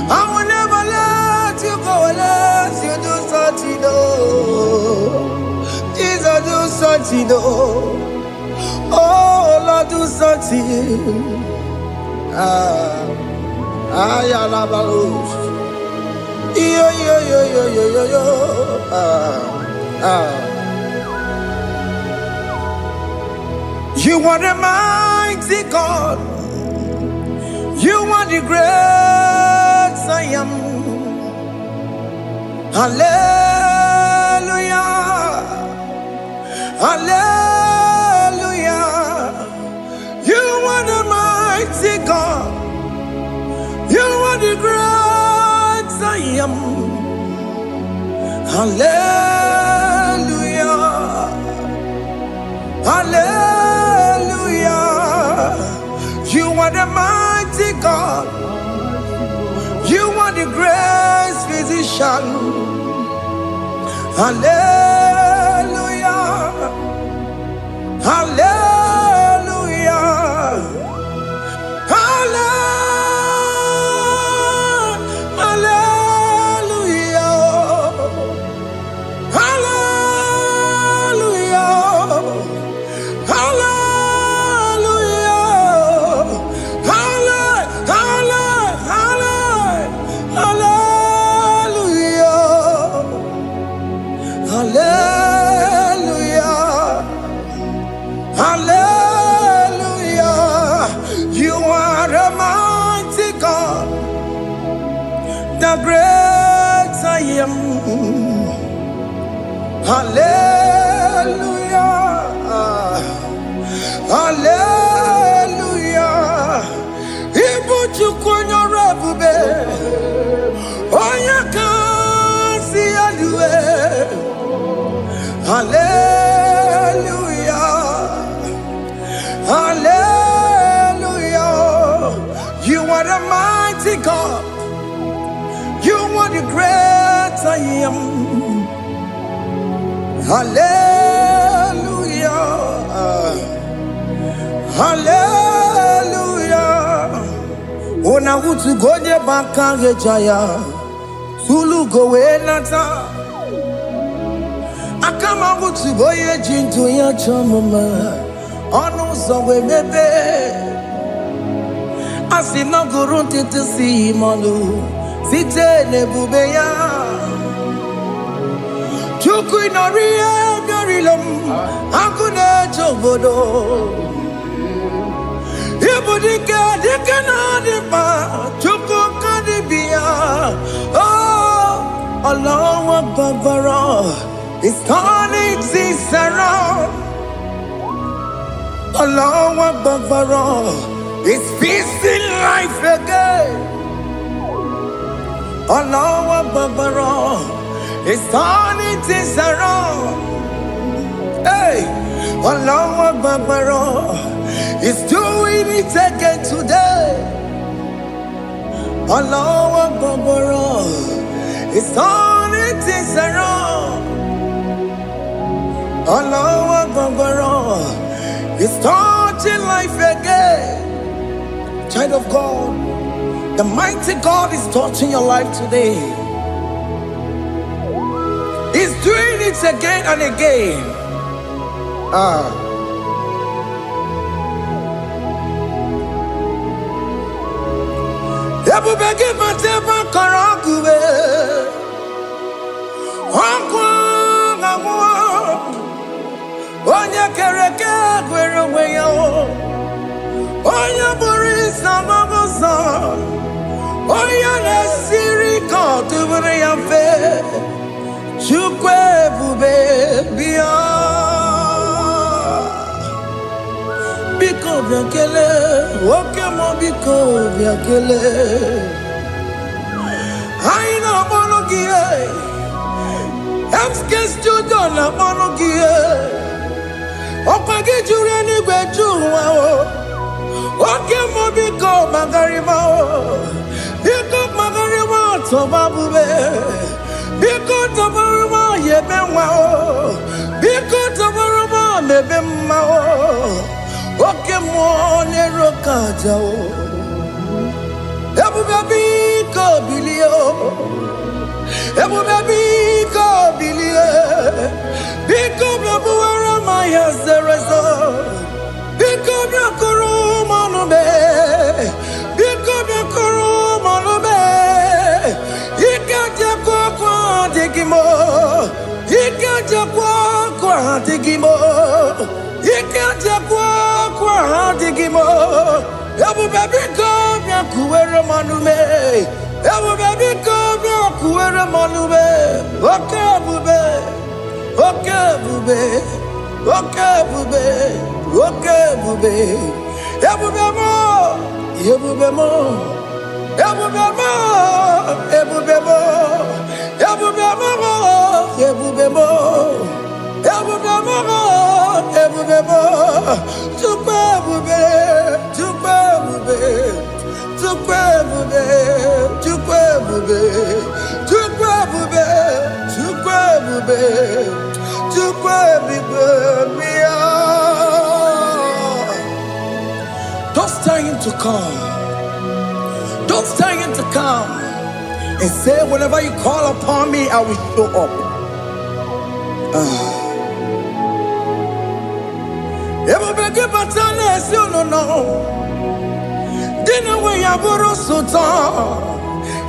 A: I will never let you go unless you do something. Jesus, do something. Oh Lord, do something. Ayalabalush. Yo. You are the mighty God. You are the great I am. Hallelujah. Hallelujah. You are the mighty God. You are the great I am. Hallelujah. Hallelujah. You are the mighty God. You are the great physician. Hallelujah. Hallelujah. are great I am. Hallelujah. Hallelujah. Ibu chukwenyo rebube. Oya kasi alue. Hallelujah. Hallelujah. You are the mighty God. You are the great I am. Hallelujah. Hallelujah. Ona utu gonye bakange jaya. Sulu gowe nata. Akama utu boye jintu ya chamama. Onu sowe mebe. Asina gurunti tisi manu. Site nebubeya. Chuku inoria garilom. Akune chobodo. Ibudika dikana dipa. Chuku kadibia. Oh, Allah Akbar. It's turning things around. Allah Akbar. It's feasting life again. Allah Akbar. It's turning things around. Hey, Allah Akbar. It's doing it again today. Allah Akbar. It's turning things around. Allah Akbar. It's touching life again. Child of God, the mighty God is touching your life today. He's doing it again and again. Ebubege mateba karakube. Onya kereke gwerewe yo. Onya borisa mabosa. Onya nesiri kotubure ya fe. Chukwe bube bia. Biko biakele. Oke mo biko biakele. Aina monogie. Emske studio na monogie. Opage jure ni gwejuwa o. Oke mo biko magarima o. Biko magarima toba bube. Biko tobaruma yebenwa o. Biko tobaruma mebemma o. Oke mo nero kaja o. Ebube biko bilio. Ebube biko bilie. Biko blabuara maya zerezo. Biko blakuru manube. Biko blakuru manube. Ikaja kwa digimo. Ikaja kwa digimo. Ikaja kwa digimo. Ebube biko blakuere manume. Ebube biko blakuere manume. Oke bube. Oke bube. Oke bube. Oke bube. Ebube mo. Ebube mo. Ebube mo. Ebube mo. Ebube mo. Ebube mo. Ebube mo. Ebube mo. Tukwe bube. Tukwe bube. Tukwe bube. Tukwe bube. Tukwe bube. Tukwe bube. Tukwe bube. Don't stay him to come. Don't stay him to come. And say, whenever you call upon me, I will show up. Ebubege batale si no. Dina we yaboro sultan.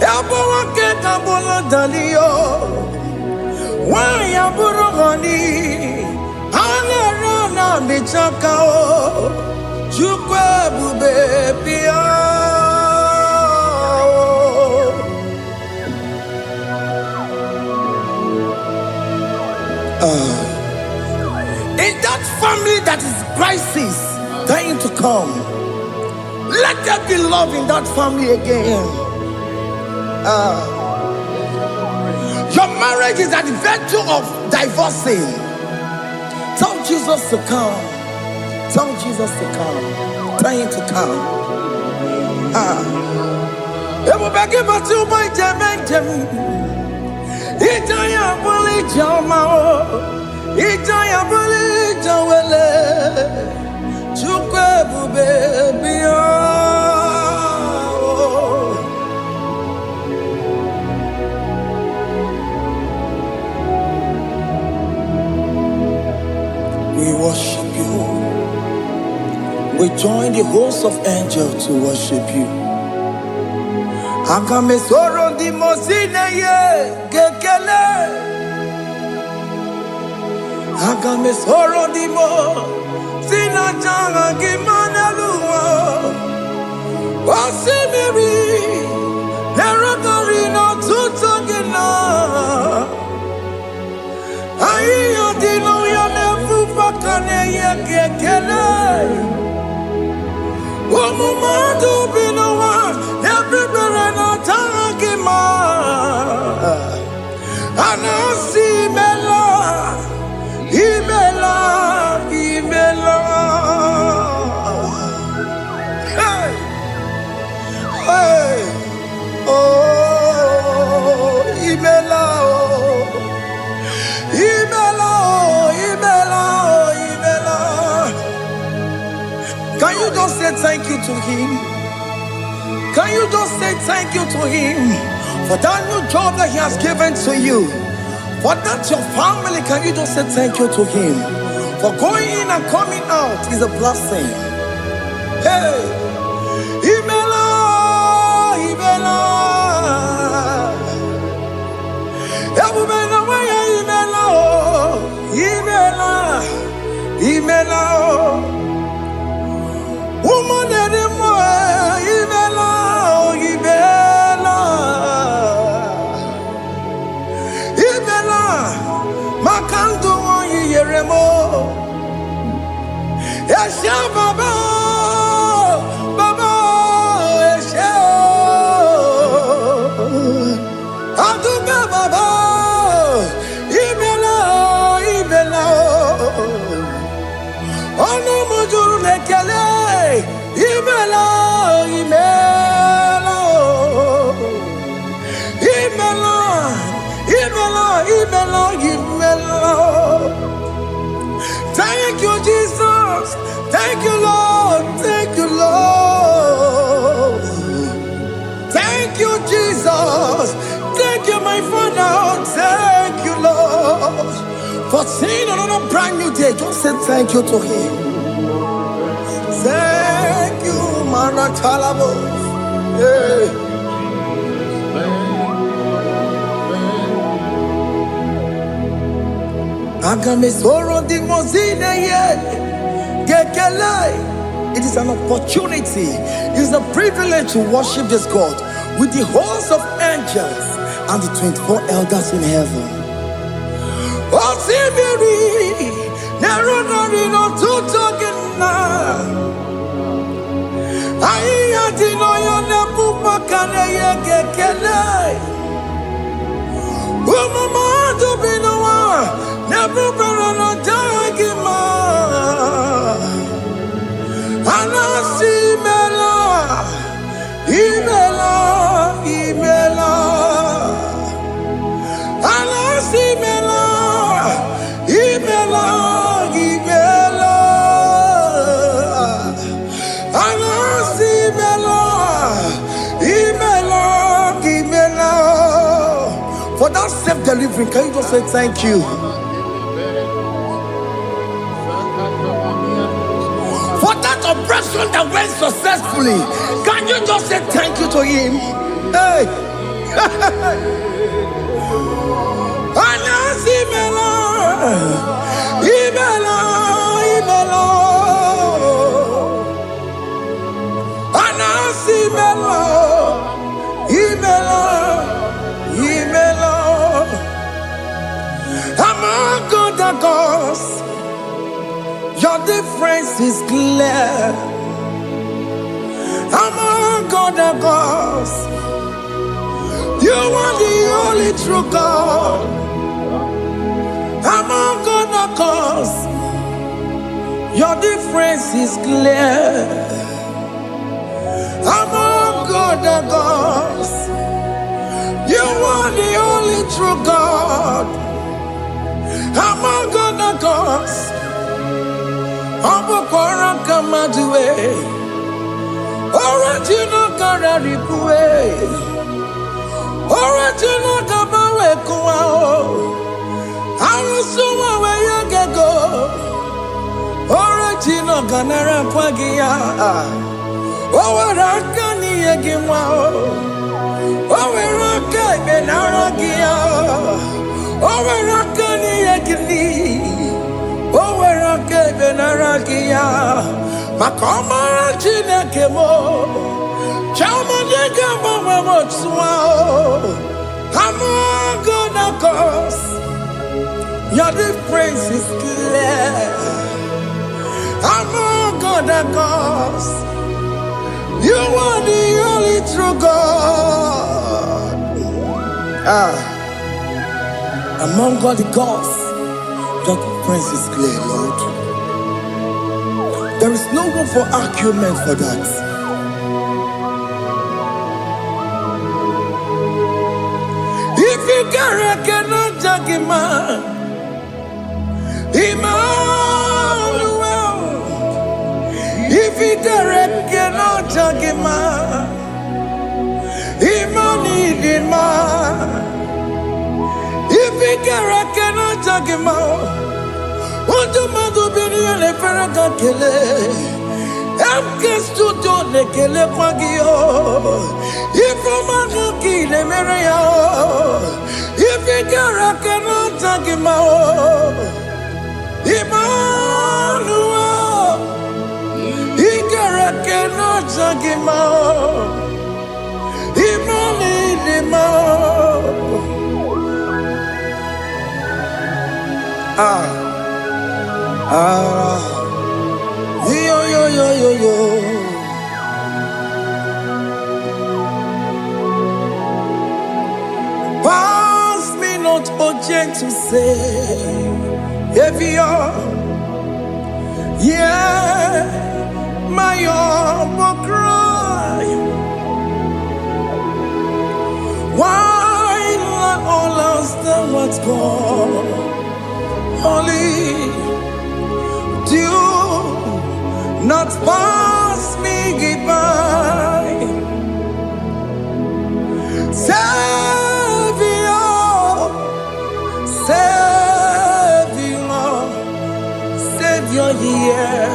A: Ebo wake kabolo dalio. Wa yaboro gani. Ana rana michaka o. Chukwe bube pia. be love in that family again. Your marriage is at the virtue of divorcing. Tell Jesus to come. Tell Jesus to come. Tell him to come. It will be given to my Jemen. Itaya bully Jamao. Itaya bully Jawele. Chukwebu baby. We worship you. We join the host of angels to worship you. Akame soro di mosine ye gekele. Akame soro di mo sina changa gimana luwa. Osimiri nerokari no tutogina. Ayo dino ya nefu fakane ye gekele. Omumadu binowa everybody no tangima. Anasi mela, imela, imela. Hey, hey, oh, imela, oh, imela, oh, imela, oh, imela. Can you just say thank you to him? Can you just say thank you to him for that new job that he has given to you? For that your family, can you just say thank you to him? For going in and coming out is a blessing. Hey, Imela, Imela, Imela, Imela, Imela, woman anymore, Imela, Imela, Imela, Makandu Yeremo, Esha Baba, Baba, Esha, Aduba Baba, Imela, Imela, Ono Mujuru Lekele. Imela, Imela, Imela, Imela, Imela, Imela. Thank you, Jesus. Thank you, Lord. Thank you, Lord. Thank you, Jesus. Thank you, my Father. Thank you, Lord. For seeing another brand new day, just say thank you to him. Thank you, Manatalabo. Yeah. Agame soro di mozine ye gekele. It is an opportunity. It is a privilege to worship this God with the host of angels and the 24 elders in heaven. Osimiri nerunari no tutogina. Aiya dino yo nebu makane ye gekele. Umamadu binowa nebu barano dagima. Anasi mela, imela, imela. Anasi mela, imela, imela. Anasi mela, imela, imela. For that self-delivery, can you just say thank you? For that operation that went successfully, can you just say thank you to him? Hey. Anasi mela, imela, imela. Anasi mela, imela, imela. Among other gods, your difference is clear. Among God and gods, you are the only true God. Among God and gods, your difference is clear. Among God and gods, you are the only true God. Among God and gods, Abukora Kamadue, original Gararipue, original Kabawe Kuao, Arusuma Wayagago, original Ganara Pagia, Owarakani Yagimao, Owaraka Benaragia, Owarakani Yagini. Owaraka benaragia, makoma chinekemo, chamanega mamamotswao. Among God and gods, your difference is clear. Among God and gods, you are the only true God. Among God the gods, your difference is clear, Lord. There is no room for argument for that. If you cannot judge him, Emmanuel. If you cannot judge him, Emmanuel. If you cannot judge him, what do you do? Le ferraga kele, amke studio le kele pagio. Ifoma ki le mereya, ifigara cannot take mao. Emmanuel, igara cannot take mao. Yo. Pass me not, O gentle Savior. Yeah, my humble cry. Why let all else than what's gone? Only do not pass me by. Savior, hear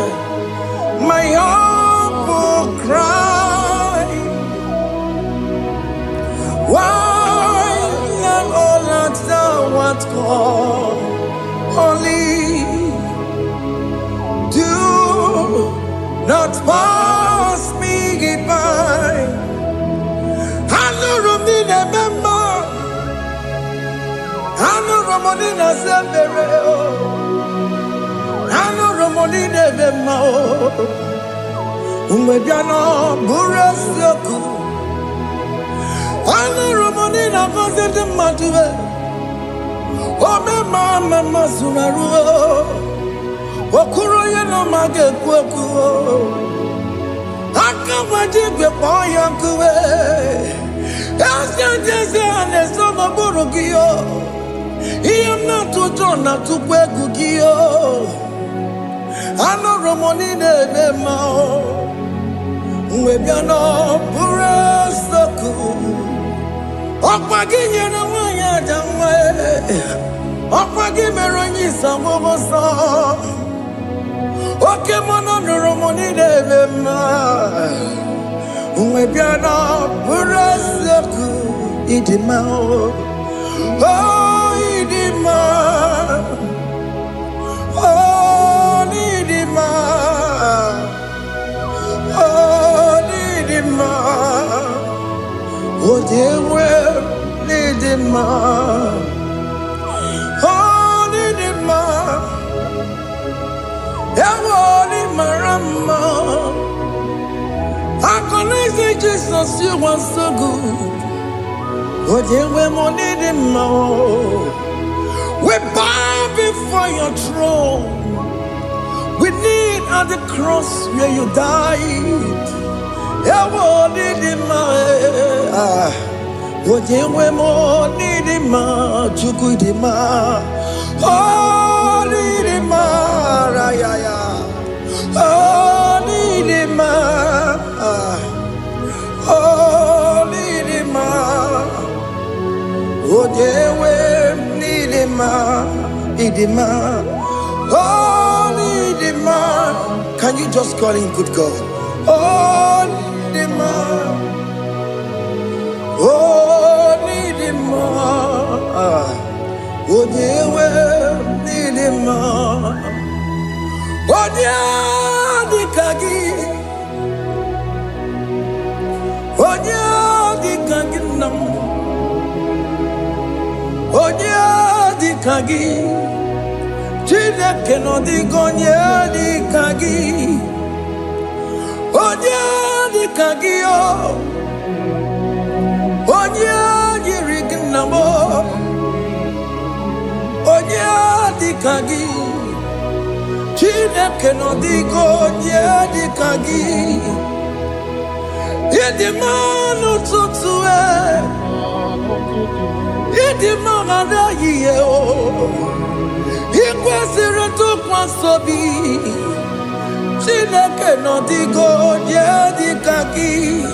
A: my humble cry. Why not all that thou art called? Only do not pass me by. Hanurumine member, Hanurumonina Zembere, Hanurumonine Vemao, Umediano Burasoku, Hanurumonina Vazete Matue, Ome Mama Sunaru. Okuro yeno mage kweku, akamaji boya kuwe. Jese ane sono burugio, iyam na tutona tukwegu gio. Ano romoni nebe mao, uwebiano burasoku. Okpagi nyena wanya jamwe, okpagi meronyi sangobosa. Oke mono romoni nebe mao, uwebiano burasoku. Idima, oh Idima, oh Idima, oh Idima, oh dewe Idima, oh Idima, Ewo Imarama, Akone Jesus, you are so good. Oh, dear, we're more needing more. We bow before your throne. We need at the cross where you died. Yeah, we're needing more. Oh, dear, we're more needing more. Chukudima. Oh, needing more. Oh, needing more. Oh, Nidima, oh, Dewe, Nidima, Nidima, oh, Nidima. Can you just call him good God? Oh, Nidima, oh, Nidima, oh, Dewe, Nidima, oh, Dewe, Onya di kaginam, onya di kagi, chile keno di gonya di kagi, onya di kagi onya di rignamo, onya di kagi, chile keno di gonya di kagi. Yedimano tutue, yedimano da yeo, ikwesiri tu kwasobi, chineke no digo yedikaki,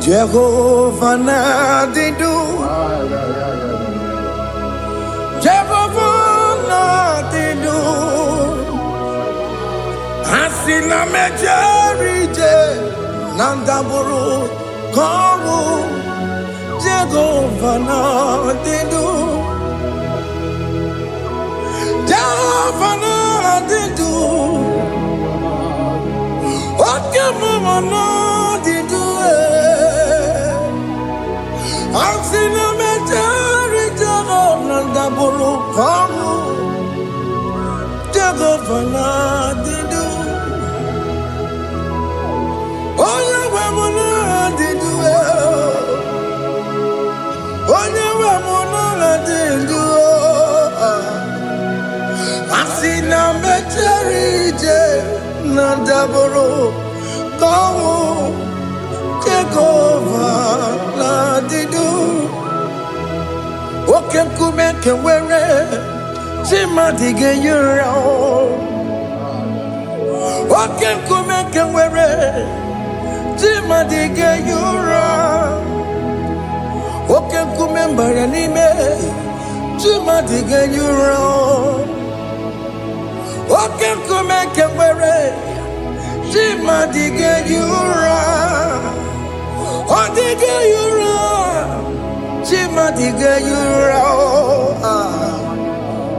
A: Jehovah na didu, Jehovah na didu, asina mejerije. Nandaburu kawu Jehovah na didu, Jehovah na didu, Okemo na didu, Ansina mejari Jehovah nandaburu kawu Jehovah na didu. Onye we muna dindu, onye we muna dindu. Asina mecherije na daboro kawu Jehovah na dindu. Oke kume kewere chima dige yura. Oke kume kewere chima dige yura. Oke kumembara nime chima dige yura. Oke kumeke were chima dige yura. Odige yura chima dige yura.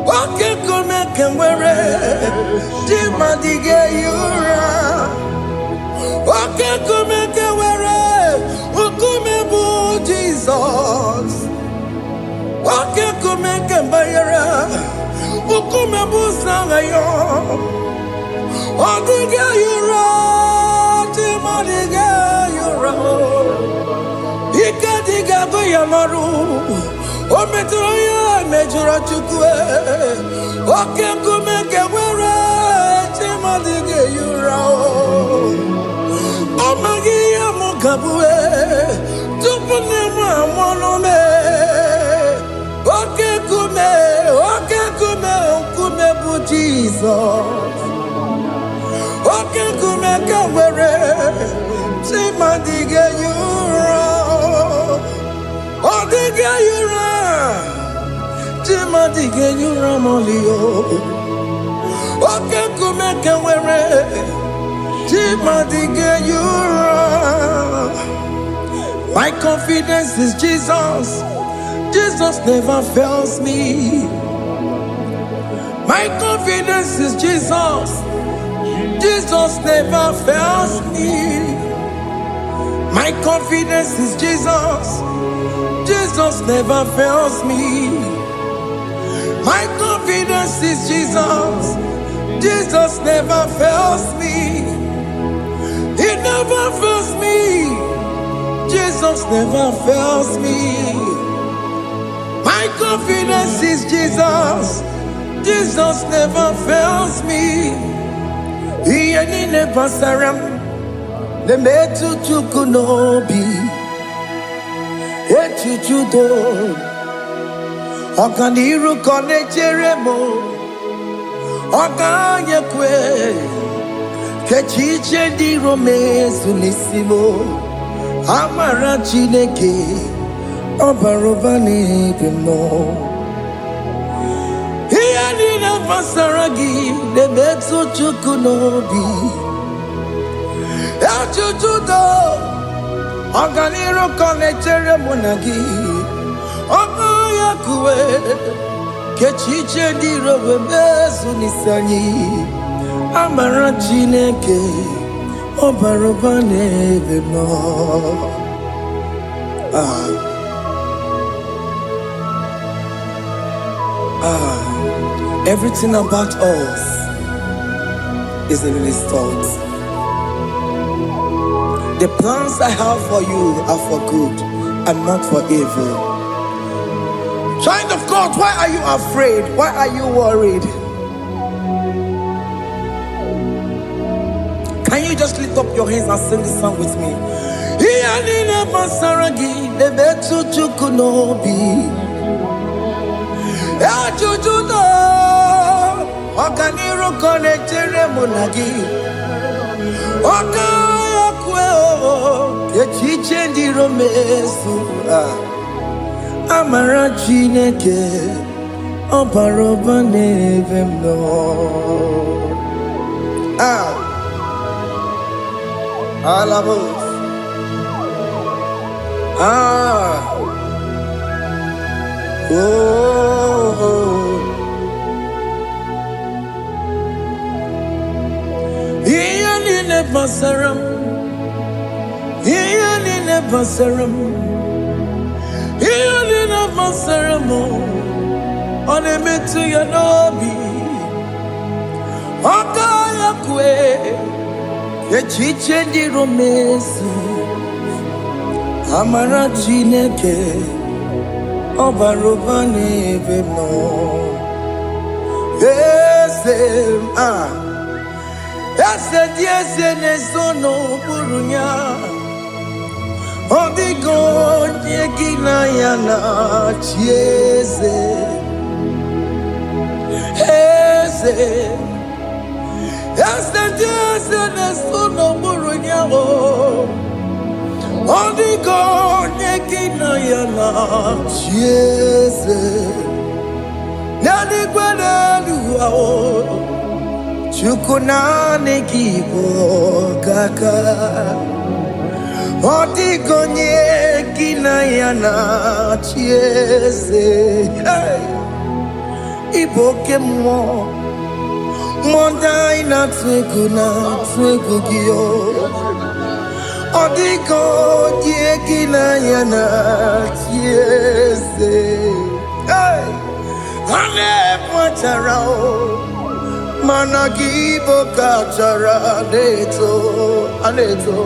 A: Oke kumeke were chima dige yura. Oke kumeke were ukumebu Jesus. Oke kumeke bayara ukumebu sangayo. Odige yura chima dige yura. Ikadiga goyamaru ometroya mejura chukwe. Oke kumeke were chima dige yura. Amagia mukabue tupune mwamonome. Oke kume bu Jesus. Oke kume kawere chima dige yura. Odige yura chima dige yura molio. Oke kume kawere my confidence is Jesus. Jesus never fails me. My confidence is Jesus. Jesus never fails me. My confidence is Jesus. Jesus never fails me. My confidence is Jesus. Jesus never fails me. He never fails me. Jesus never fails me. My confidence is Jesus. Jesus never fails me. He ain't never saram. The metu chukunobi. Echuchudo. Okaniru kone jeremo. Okanyekwe. Kechiche di romezunisimo. Amara Chineke. Obarobani no. Here in a Vasaragi, the Metsu Chukunobi. Achuchudo, Organiro Connectere Monagi, Okoyakue, Kechiche di Robezunisani, Amara Chineke, Obarobani no. Everything about us is in His thoughts. The plans I have for you are for good and not for evil. Child of God, why are you afraid? Why are you worried? Can you just lift up your hands and sing this song with me? Achuchudo, Okaniro Connectere Monagi, Okayakwe, Kechiche di Romesu, Amara Chineke, Obarobane Vemno. Alabos. Basaram, Ianina Basaram, Ianina Basaramo, on a metu Yanobi, Okayakwe, Kechiche di Romesu, Amara Chineke, Obarobane Vemno. Yes, yes, nesono burunya. Odigo nyekina yana chieze. Yes, nesono burunya. Odigo nyekina yana chieze. Nani kwanaluwa. Chukunane kibo kaka Otigonye kinayana chiese Iboke mo Mondai na twegugio Otigonye kinayana chiese Hane pacharao Managibo kachara aneto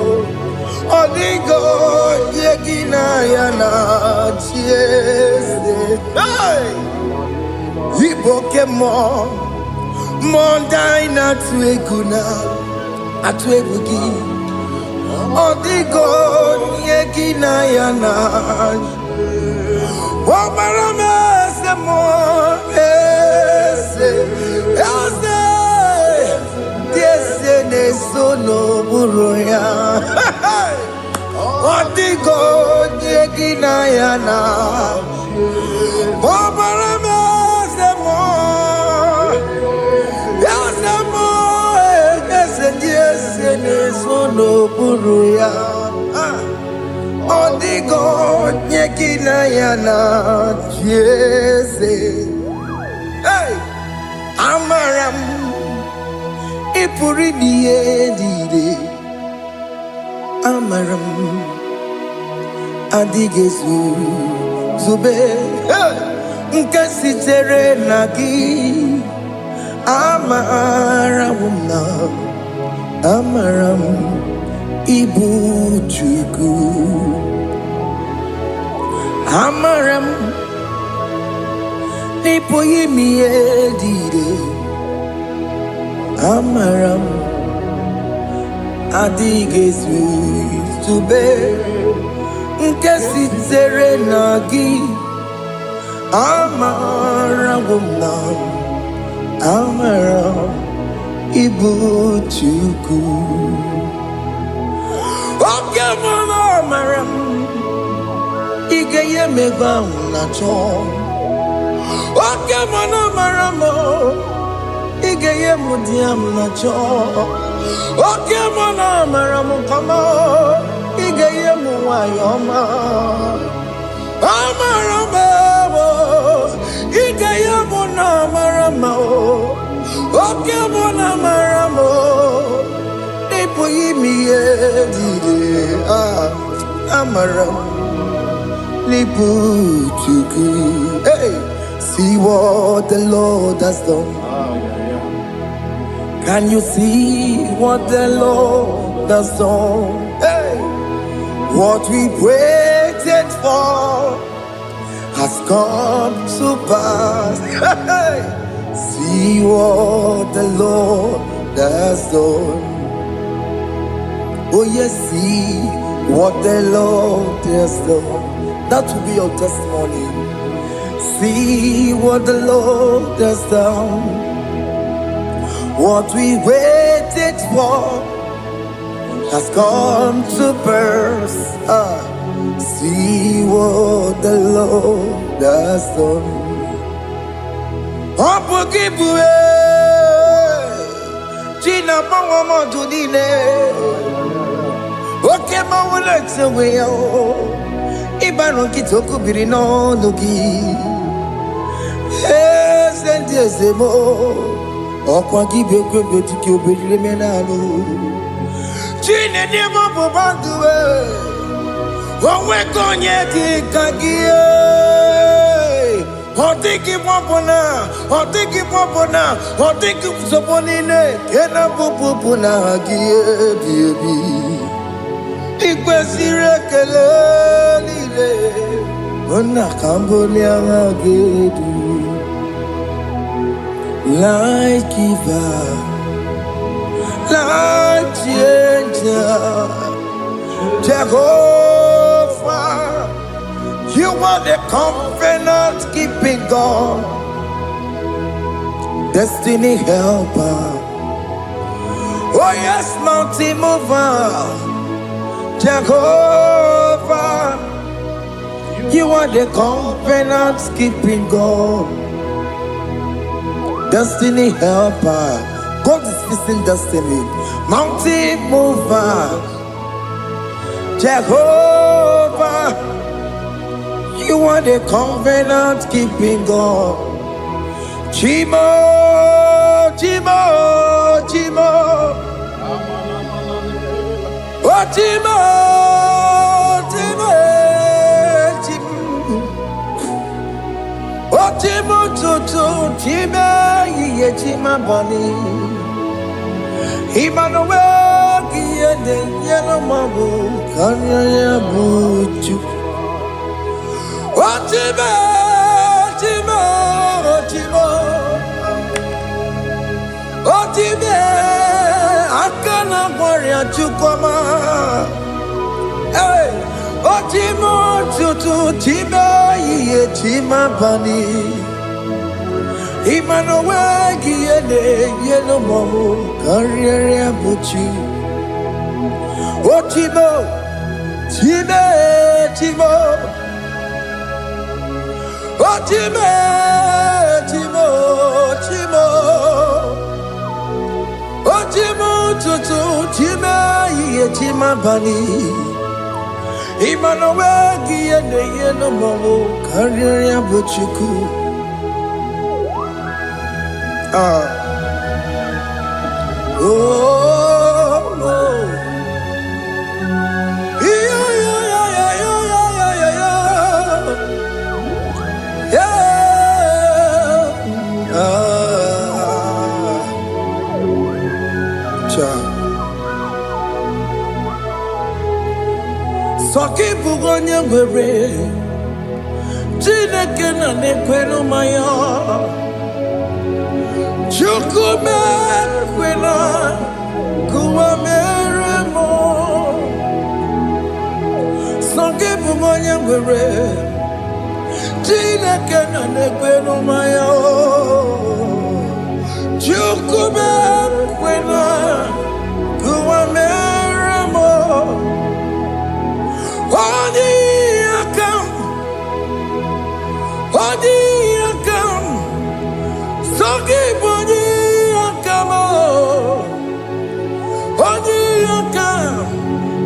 A: Odigo yegina yana chiese Iboke mo Mondai na atwegugi Odigo yegina yana Omarame se mo Nesono buruya Odigo yegina yana Obarame semo Yasemo Yese nesono buruya Odigo yegina yana Jese Amaram Ipuri diye Amaram Adigezu Zube Nkasitere nagi Amaram Ibu Chuku Amaram Nipo yimi edide Amaram Adigesu Tube Nkesi tere nagi Amaram Amaram Igbo Chukwu Oke mwana amaram Ige ye megba unacho Oke mwana maramo Ige ye mudiam nacho Oke mwana maramo kama Ige ye muwayoma Amaramo Ige ye muna maramo Oke mwana maramo Nipo yimi edide Amaram Nipo Chukwu. Hey, see what the Lord has done. Can you see what the Lord has done? Hey, what we waited for has come to pass. Hey, see what the Lord has done. Oh yes, see what the Lord has done. That will be your testimony. See what the Lord has done. What we waited for has come to pass. See what the Lord has done. China Pawamo Tudine. Okay, Mawalex away. Ibano Kitoku Birino Nuki. Yes, and yes, Emo. Okwa Gibe Tiki Oberemenalo. Chine Demo Bobanduwe. Owe Konyeti Kagie. Otiki Popona. Otiki Popona. Otiki Soponine. Kena Popona Gie, baby. Ikwesire kelelile Ona kambolia agedu Like giver Like changer Jehovah You are the covenant keeping God Destiny helper Oh yes, mountain mover Jehovah, you are the covenant keeping God, destiny helper. God is fixing destiny, mountain mover. Jehovah, you are the covenant keeping God. Chimo, Chimo, Chimo. Oh, Chimo, Chimo, Chimo. Oh, Chimo, Chimo, Ye Chima Bani. Emmanuel, Giede, Yellow Mabu, Kanya Buchu. Oh, Chimo, Chimo, Chimo. Oh, Chimo. Akana warrior chukoma, hey, Otimo tutu tiba ye chima bani, Emmanuel giene yeno momo karriere buchi, Otimo, time, Timo, Otime, Timo, Timo. Otimo tutu tima ye tima bani Emmanuel giene yeno momo karriere buchuku Soki bugonye ngwere Chineke na nekwenu maya Chukume kwena Kuwa meremo Songe bumonye ngwere Chineke na nekwenu maya Chukume kwena Kuwa meremo Odi akam Sogi boni akam Odi akam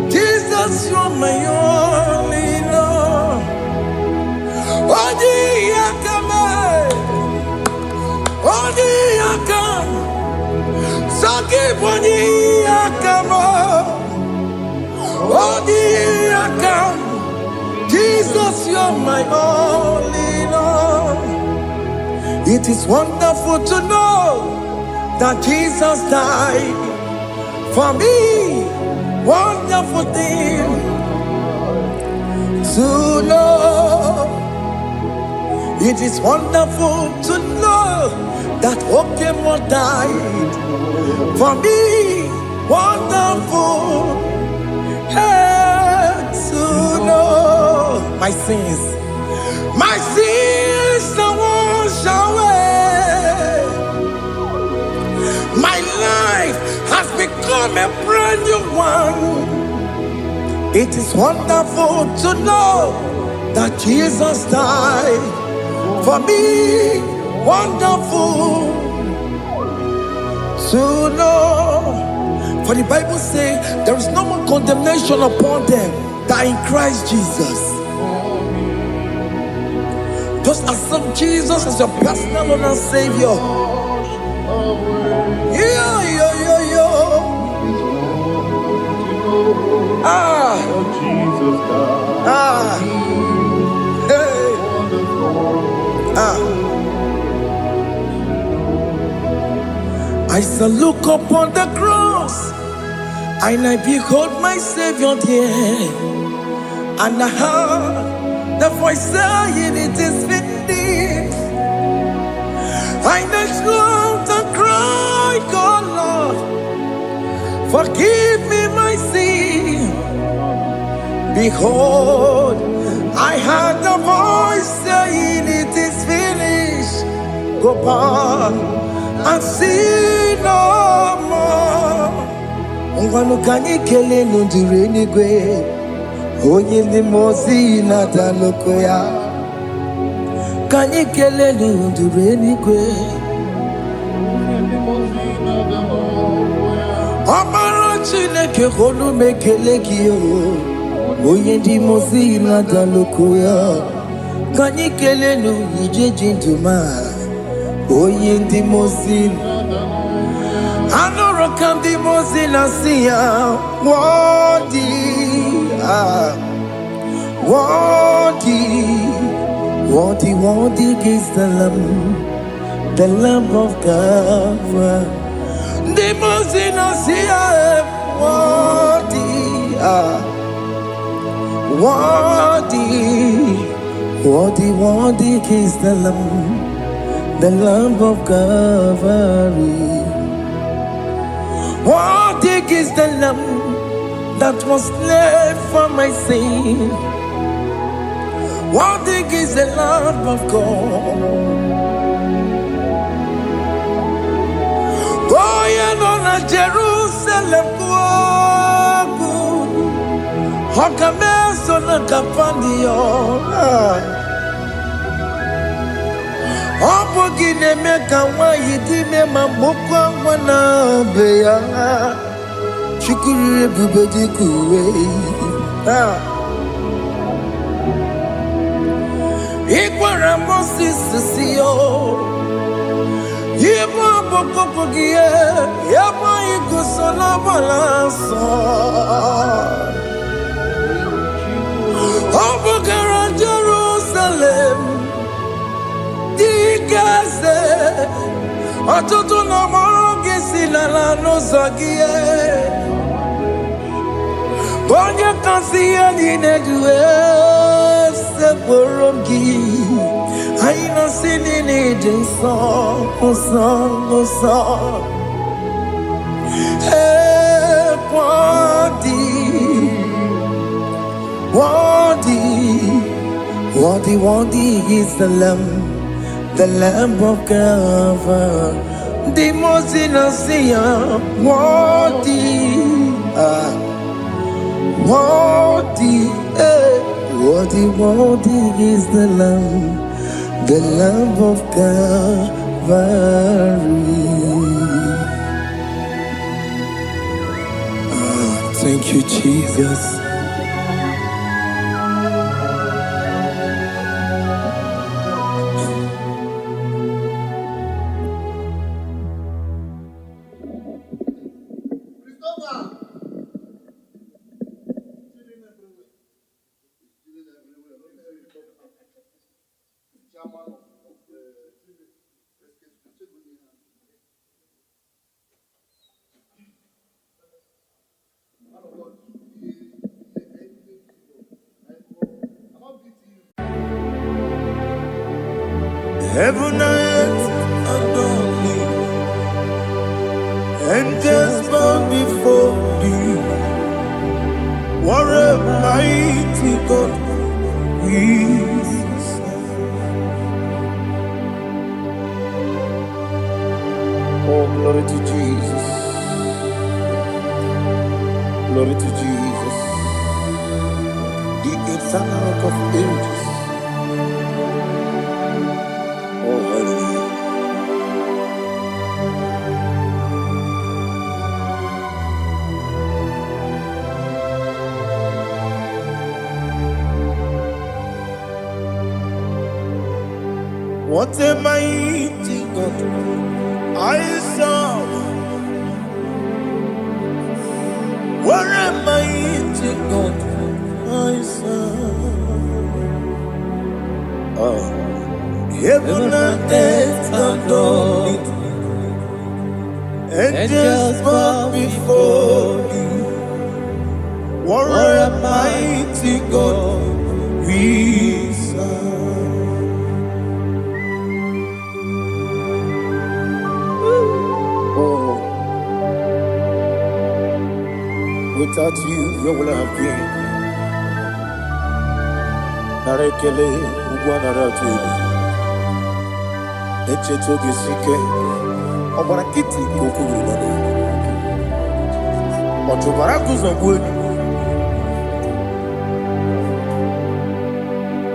A: Jesus you're my only love Odi akam Sogi boni akam Odi akam Jesus you're my only love It is wonderful to know that Jesus died for me. Wonderful thing to know. It is wonderful to know that Okemo died for me. Wonderful to know my sins are washed away. My life has become a brand new one. It is wonderful to know that Jesus died for me. Wonderful to know. For the Bible says there is no more condemnation upon them that in Christ Jesus. Just accept Jesus as your personal Lord and Savior. I shall look upon the cross and I behold my Savior there, and I heard the voice saying it is finished. I next looked and cried, God Lord, forgive me my sin. Behold, I heard the voice saying it is finished. Go back and sin no more. Ungwanu kanyi kele nundure nigwe. Oye ndi mozi na daloko ya Kanyi kele nundure nigwe. Amara Chineke honu mekele kiyo. Oye ndi mozi na daloko ya Kanyi kele nu ije jintuma. Oye ndi mozi Anoro kandi mozi na siya Wadi Worthy is the Lamb of God. The most innocent, worthy is the Lamb of Calvary. Worthy is the Lamb that was slain for my sin. Worthy is the Lamb of God. Going on a Jerusalem, Hokameso na kapandio. Opogine meka wa yidime mamukwa wana beya. Chukuri bubedi kuwe. Ikwara Moses siyo. Yema boko gie. Yema igusola balanso. Opogara Jerusalem. Dikaze. Atoto na mogesi la nozagie. Bonye kansi ya dinedwe se poromgi singing angel song, oh song, oh song. Hey, worthy is the Lamb of God. The most innocent, worthy, worthy is the Lamb of Calvary. Thank you, Jesus. Heaven and earth adore thee, angels bow before thee. What a mighty God we serve. Oh, glory to Jesus. Glory to Jesus. The eternal rock of ages. Oh, hallelujah. What a mighty God I serve. What a mighty God I serve. Oh. Heaven and earth adore it, angels bow before thee. What a mighty God we serve. Oh, without you, where would I have been? Narekele, Ugwanaratu. Echetogizike, Obarakiti Kokuru, Otobarakus of wood.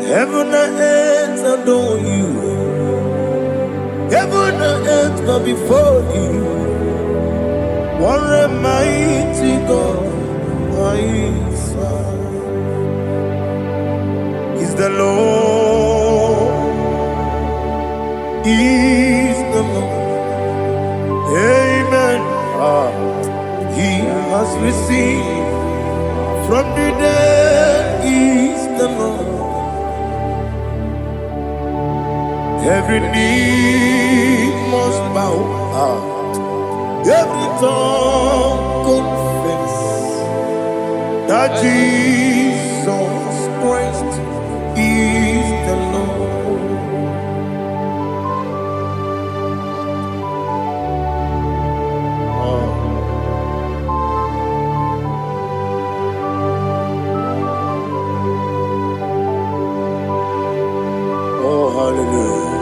A: Heaven and earth adore you. Heaven and earth bow before you. What a mighty God I serve. Is the Lord. Is the Lord. Amen. He has received from the dead. Is the Lord. Every knee must bow. Every tongue confess that Jesus Christ is the Lord. Oh, hallelujah.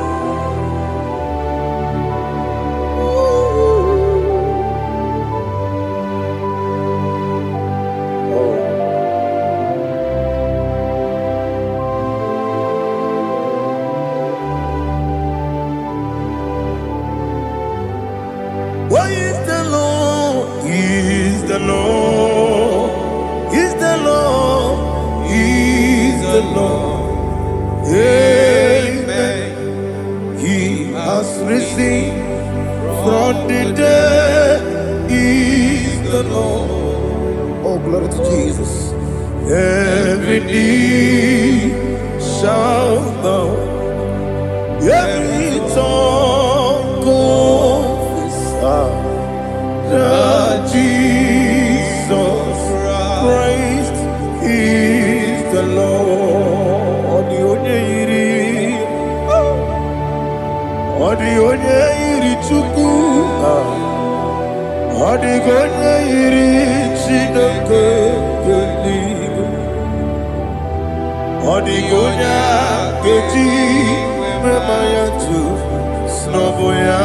A: Why is the Lord? Is the Lord? Is the Lord? Is the Lord? Amen. He has risen from the dead. Is the Lord. Oh, glory to Jesus. Every knee shall bow. Every tongue confess that Jesus Christ is the Lord.
C: onye iri Chukwu, ọ dịghị onye iri Chineke eluigwe, ọ dịghị onye ga-eji mema ya tu n'ọbụ ya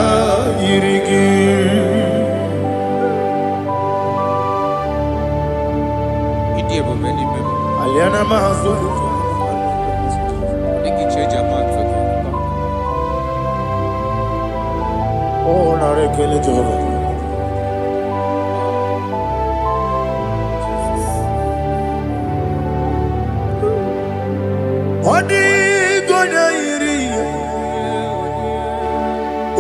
C: yiri gị. Aliana Mahazo Oh, Narekele Jehovah. Odi gonya iri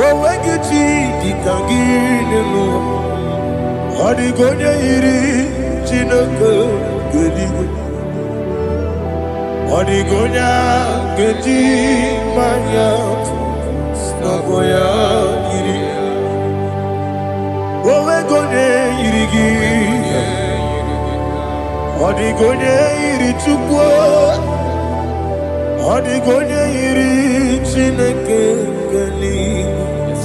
C: Owegichi dikaginu Odi gonya iri Chineke geliwe Odi gonya geji manya Snagoya iri Owe gonya iri gi Odi gonya iri Chukwu Odi gonya iri Chineke geliwe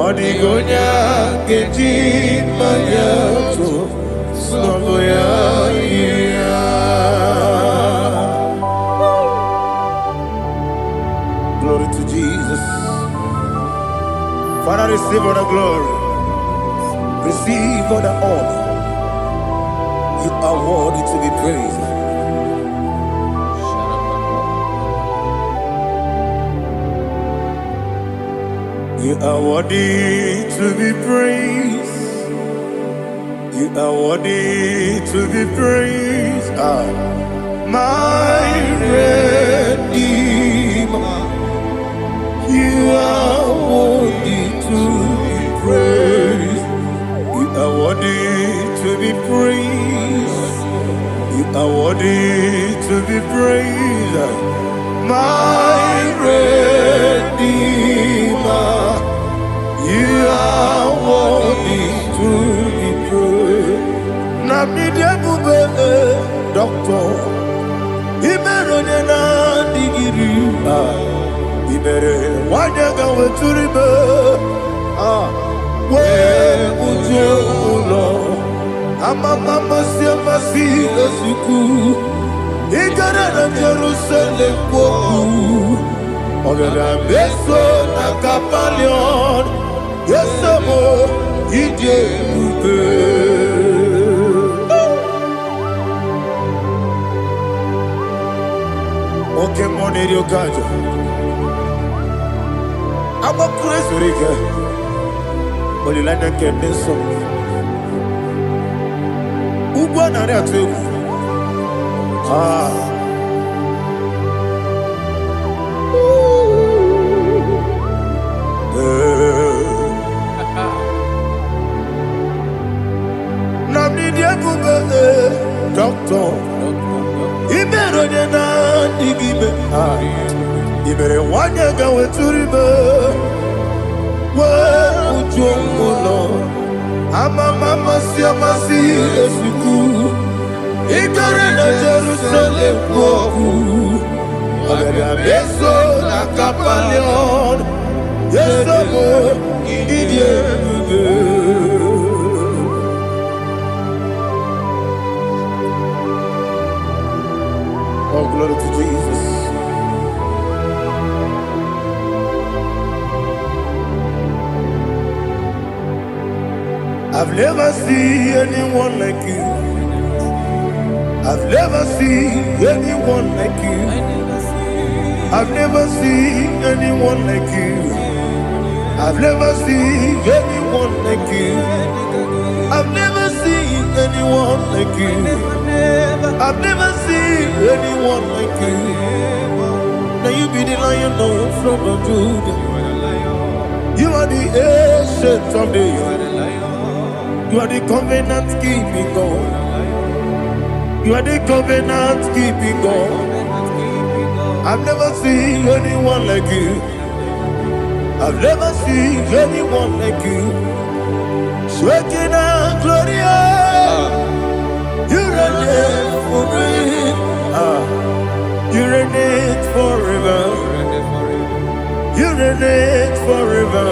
C: Odi gonya geji manya Snagoya iri Glory to Jesus. Father, receive all the glory. Receive all the honor. You are worthy to be praised. You are worthy to be praised. You are worthy to be praised. My Redeemer. You are worthy to be praised. You are worthy to be praised. You are worthy to be praised. My Redeemer. You are worthy to be praised. Namidebube Doctor. Imeronena digiri. Ibere wanyaga weturibe we ujo ulo amama masi esiku igara na Jerusalem kwoku ogara beso na kapalion yesemo ije ube oke moneri okajo I'm a crazy rigger. But you like to get this song. Who won on that too? Doctor. He better than I give it. You better want to go to river. Well, Lord, I'm a mama, see, Esiku. Ikarena Jerusalem, Agabeso, Nakapalion, Yesamo, Oh, glory to Jesus. I've never seen anyone like you. I've never seen anyone like you. I've never seen anyone like you. I've never seen anyone like you. I've never seen anyone like you. I've never seen anyone like you. Now you be the Lion from the Judah. You are the ancient of days. You are the covenant keeping God. You are the covenant keeping God. I've never seen anyone like you. I've never seen anyone like you. Shekinah Gloria, you reign forever. You reign forever. You reign forever.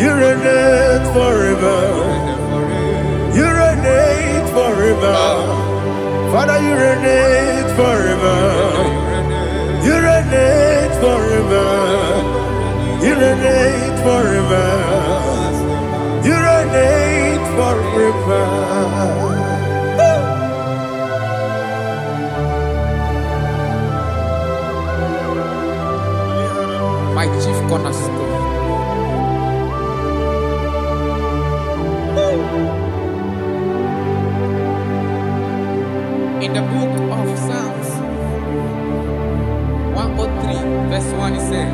C: You reign forever. You reign forever. Father, you reign forever. You reign forever. You reign forever. You reign forever.
D: My chief cornerstone. In the book of Psalms 103, verse 1, it says,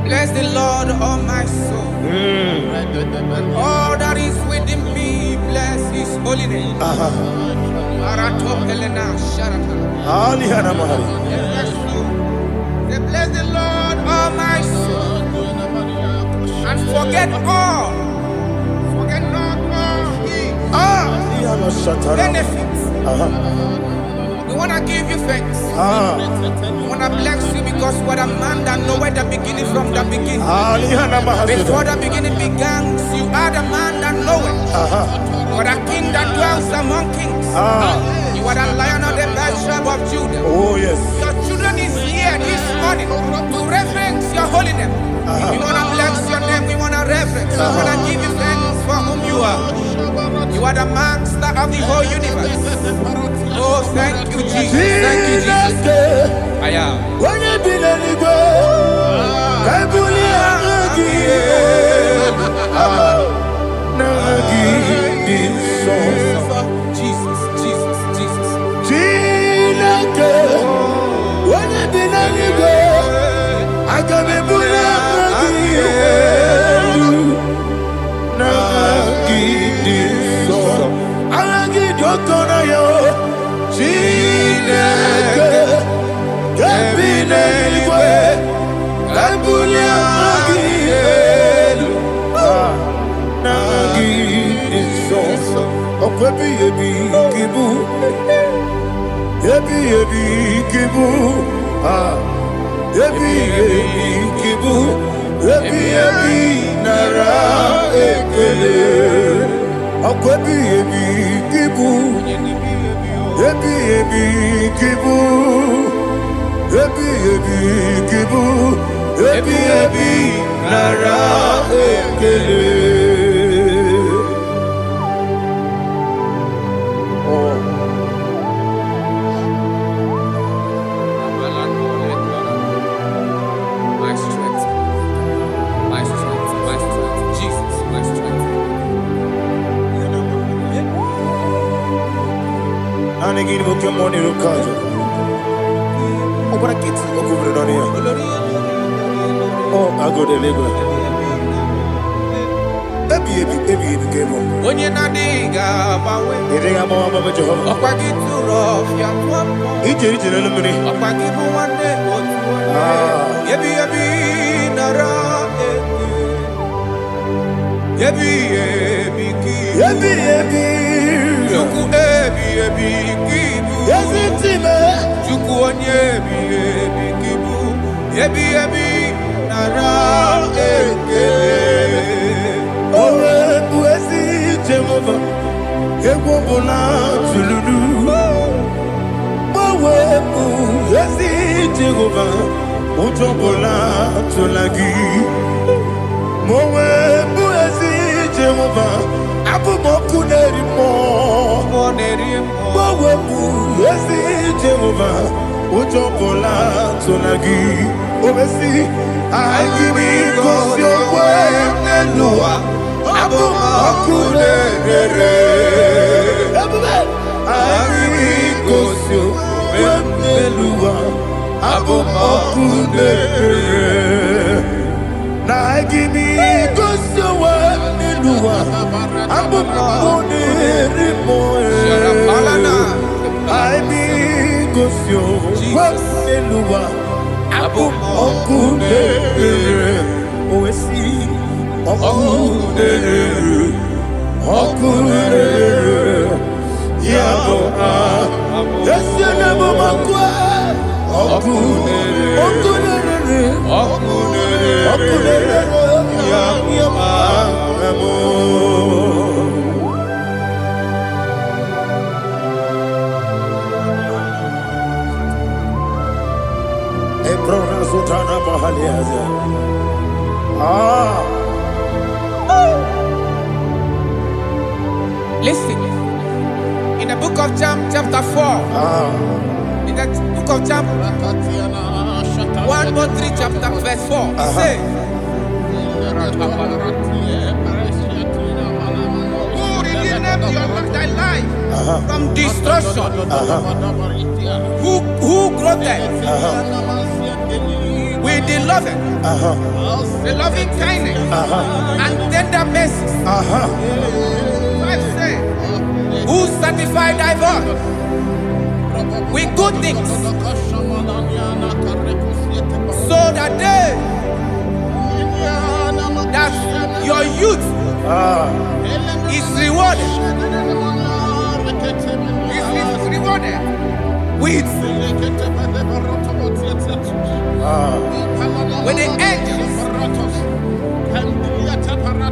D: bless the Lord, all my soul. All that is within me, bless his holy name. Say, bless the Lord, all my soul, and forget all. Forget not all his benefits. We want to give you thanks. We want to bless you because what a man that knoweth the beginning from the beginning. Before the beginning began, you are the man that knoweth. For the king that dwells among kings. You are the Lion of the tribe of Judah.
C: Oh yes.
D: Your children is here this morning to reverence your holiness. We want to bless your name. We want to reverence. We want to give you thanks for whom you are. You are the master of the whole universe. Oh, thank you, Jesus. Thank you, Jesus. I am.
C: When you be the Igbo, I
D: Jesus, Jesus, Jesus.
C: When you be the Igbo, I can be
D: My strength, my strength, my strength, Jesus, my strength.
C: And again, we come on here, Kaja. Oh, what a kid, oh, go down here. Oh, I go to Lagos. Baby, came on.
D: When you're not diga,
C: You think I'm on Mama Jehovah?
D: Opa get too rough, ya tuampo.
C: Each in the money.
D: Opa get mu one day, yebi nara yebi ki. Juku kibu.
C: Yes, it's him.
D: Juku onye kibu. Yebi nara
C: Owe buesi Jehovah, Ewobola Tululu. Owe buesi Jehovah, Utobola Tulagi. Owe buesi Jehovah, Abumoku Nerimo. Owe buesi Jehovah, Utobola Tulagi. Obesi, I give you cause your way, Nelua. Abumoku Nerere. I give you cause your way, Nelua. Abumoku Nerere. Now I give me cause your way, Nelua. Abumoku Nerere. I mean cause your way, Nelua. Okudere, oesi, okudere, yabo yesi nabo makwa, okudere,
D: Listen, in the book of John, chapter 4, in the book of John 1:3, chapter verse 4, it says, who redeemed thy life from destruction, who groweth with the loving kindness and tender mercies. Who satisfy thy voice with good things, so that your youth is rewarded. Is rewarded with the angels.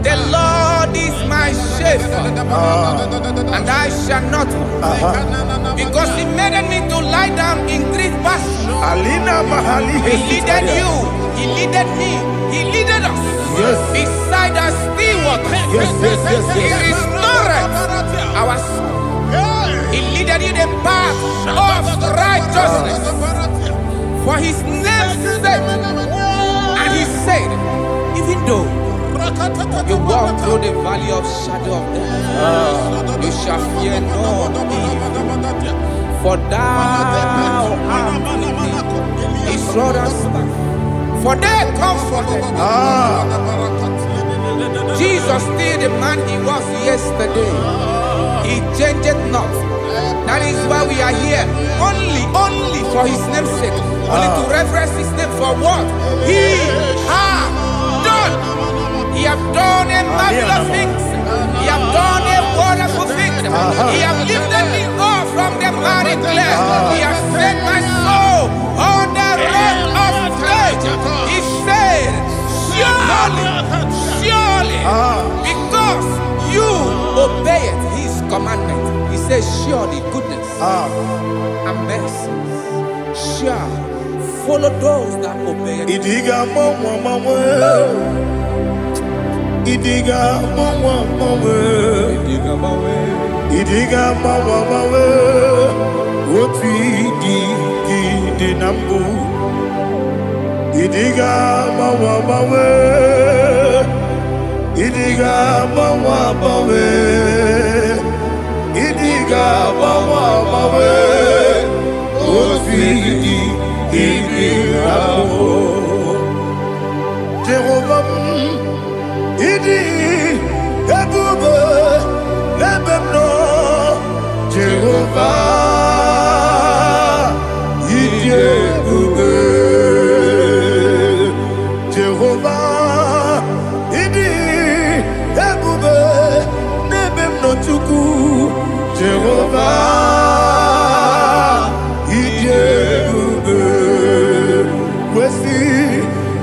D: The Lord is my shepherd, and I shall not want, because He made me to lie down in green pastures. He leaded you, He leaded me, He leaded us beside the still waters. He restored our soul. He leaded you the path of righteousness for His name's sake. And He said, even though you walk through the valley of shadow of death, you shall fear no evil, for thou art with me. His rod and staff, for they comforted. Jesus still the man He was yesterday. He changed not. That is why we are here. Only for His name's sake. Only to reverence His name for what He has done. He have done a marvelous things. He have done a wonderful thing. He have lifted me up from the miry clay. He has set my soul on the rock of faith. He said, surely, because you obeyed His commandment. He says, surely goodness and mercy shall follow those that obey it.
C: Idiga mawe woti di nambu. Idiga mawe Idiga mawe Idiga mawe woti di nambu. Jehovah Idi ebube lebemno Jehovah Idi ebube Jehovah Idi ebube lebemno chuku Jehovah Idi ebube wesi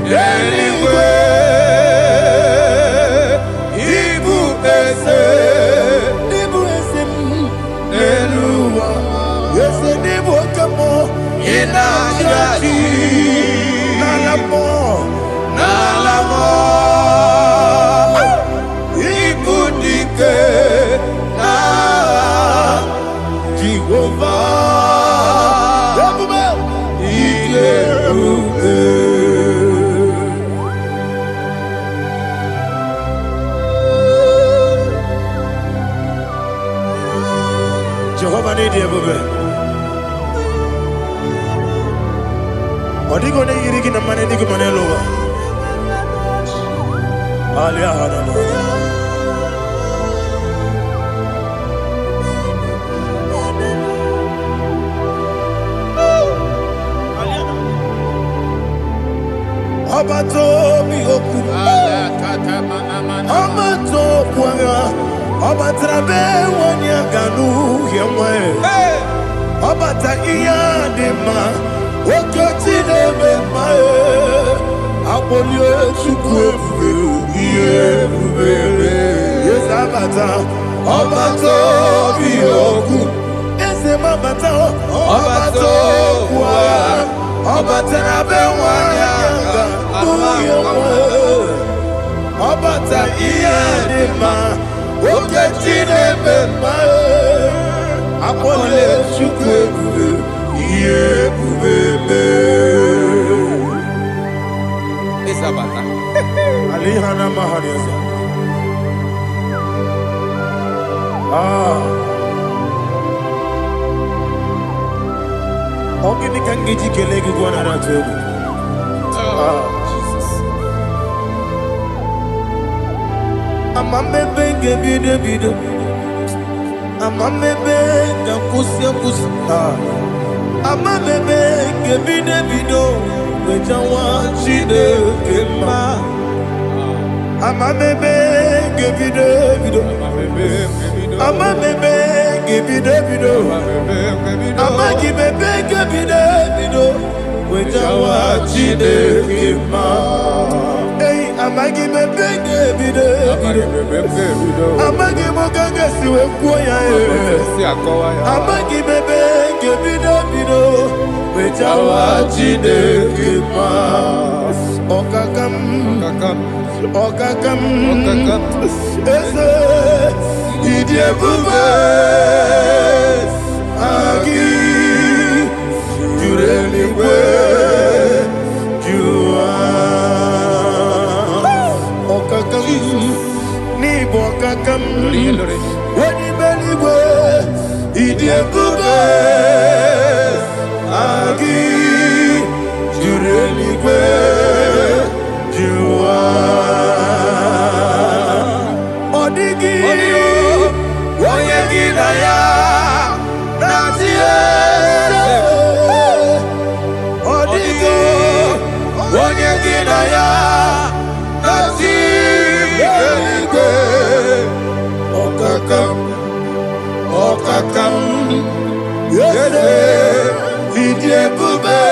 C: anyway. Jehovah need you, baby. Odi go ne yiri na mane ni go mane lowa. Ali ahana. Abato mi oku. Abato kwanga. Abatrabe wanya ganu yemwe. Abata iya dema. Okoti de me mae. Akpọlie Chukwu ebube, ihe ebube. Eze abata, ọbata obi okwu. Eze mabata, ọbata okwu agha. Ọbata na be nwanyị agha, onye nwe. Ọbata ihe dị mma, oke chi na-eme mma. Akpọlie Chukwu ebube, ihe ebube.
D: Isabata.
C: Alihana Mahariasa. Ogini kangiji kelegi gwana ratugu.
D: Jesus.
C: Amamebe gebide bido. Amamebe gakusi. Amamebe gebide bido. Wejawa Chineke mma. Amamebe gebide bido. Amamebe gebide bido. Amagibebe gebide bido. Wejawa Chineke mma. Hey, amagibebe gebide bido. Amagimogaga siwe kuoya. Amagibebe gebide bido. Wejawa Chineke mma. Okakam. Eze idi ebube agi juru eluigwe jụwa. Okakam n'ịbụ okakam wenibe eluigwe idi ebube agi juru eluigwe jụwa. Ọ dịghị onye gị na ya na-atị eze. Ọ dịghị onye gị na ya na-atị eluigwe. Ọkakam eze ịdị ebube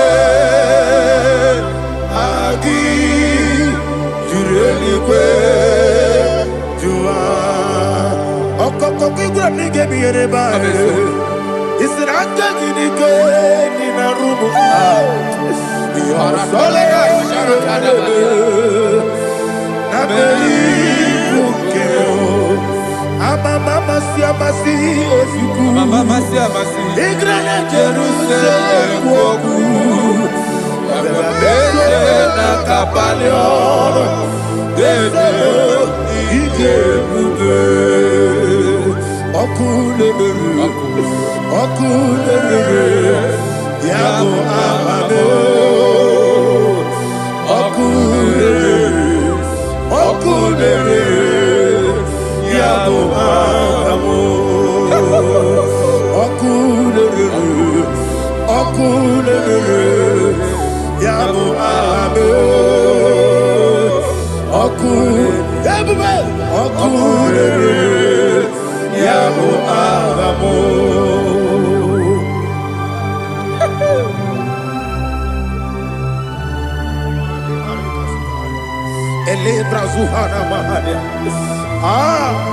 C: agị juru eluigwe jụwa. Ọkọkọ igwe m n'ike bi ihe n'ebe anyị. Isi na aka gị n'ike dị na rumu. Ihe ọzọ na mmeri bụ nke m. Amamasi ozugbo. Ịgra na Jerusalem okwu. Ebe na kabalị ọrụ. Eze ije ebube. Ọkụ na-emere ya bụ amame. Ọkụ na-emere ya bụ amamo. Ọkụ na-emere ya bụ amame. Ọkụ ebube. Ọkụ na-emere ya bụ amamo.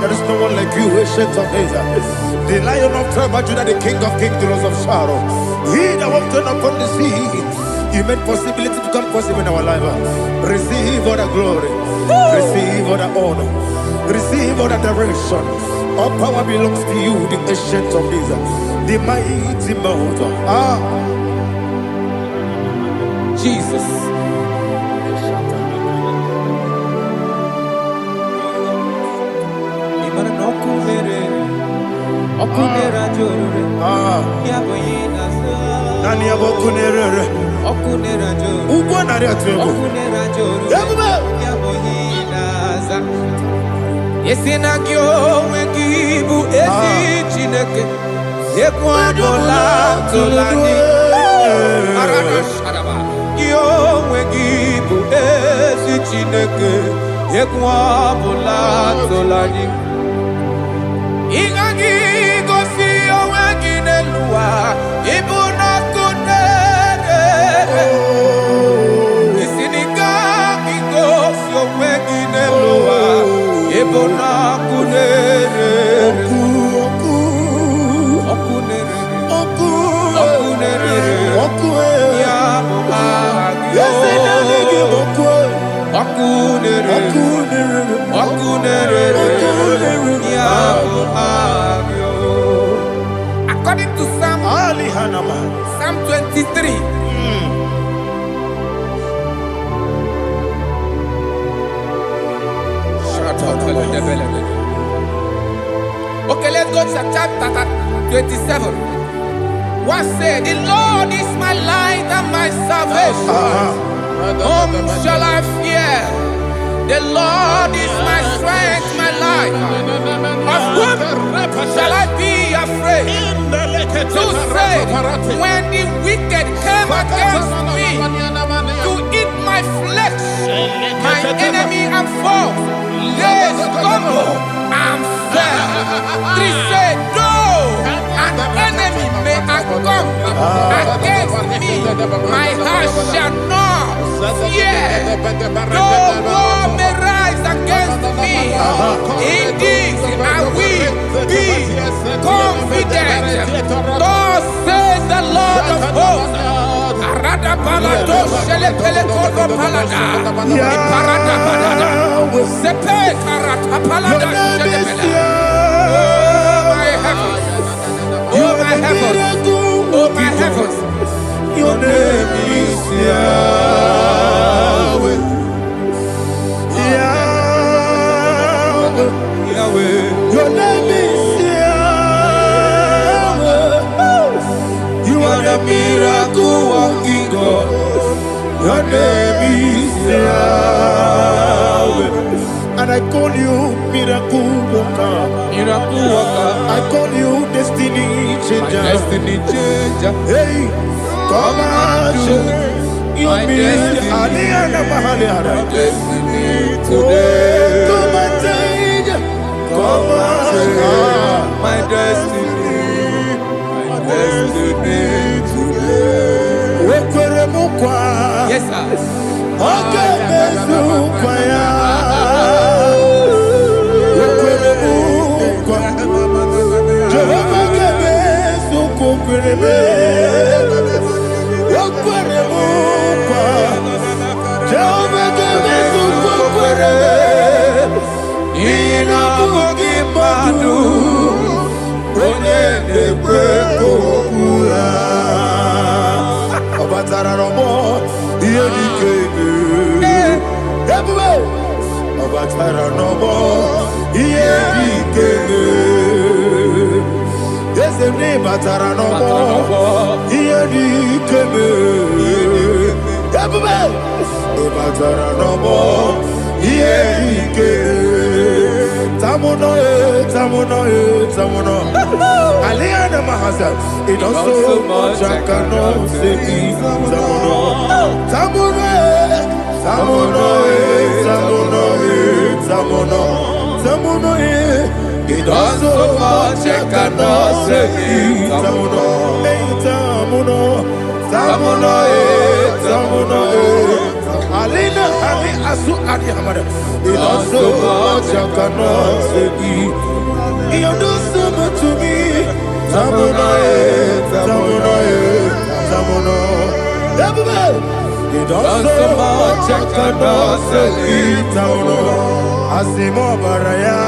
C: There is no one like you, ancient of days. The Lion of tribe of Judah, the King of kings, the Rose of Sharon. He that walked upon the sea. You made possibility to come possible in our life. Receive all the glory. Receive all the honor. Receive all the direction. All power belongs to you, the ancient of days, the mighty mountain.
D: Jesus.
C: Nani abokunerere. Ugbo nari atuego. Ebube.
D: Yesina gị onwe gị bụ ezi Chineke. Ekwadola tụlani. Gị onwe gị bụ ezi Chineke. Ekwadola tụlani. Ị gaghị gosi onwe gị n'elu ụwa. Ịbụ n'ọkụ na-ere. Isi n'ike According to Psalm 23. Okay, let's go to chapter 27. What said? The Lord is my light and my salvation. Whom shall I fear? The Lord is my strength, my life. Of whom shall I be afraid? To say, when the wicked came against me to eat my flesh, my enemy and foe, they stumble and fell. 3 said, though an enemy may come against me, my heart shall not fear. Though war may rise against me, in this I will be confident. Thus says the Lord of hosts. Oh my heavens, oh my heavens, your name is Yahweh. Yahweh, Yahweh, your name is Yahweh. You are the miracle working God. Your name is Yahweh. And I call you miracle worker. Miracle worker. I call you destiny changer. My destiny changer. Hey, come on, you destiny. My destiny today. Come and change. Come on, my destiny. My destiny today. Yes, sir. Okay, it also much I cannot say. It also much I cannot say. Alina Ali Asu Adi Hamada. It also much I cannot say. You do so much to me. Tamuno. It also much I cannot say. Tamuno. Asimo Baraya.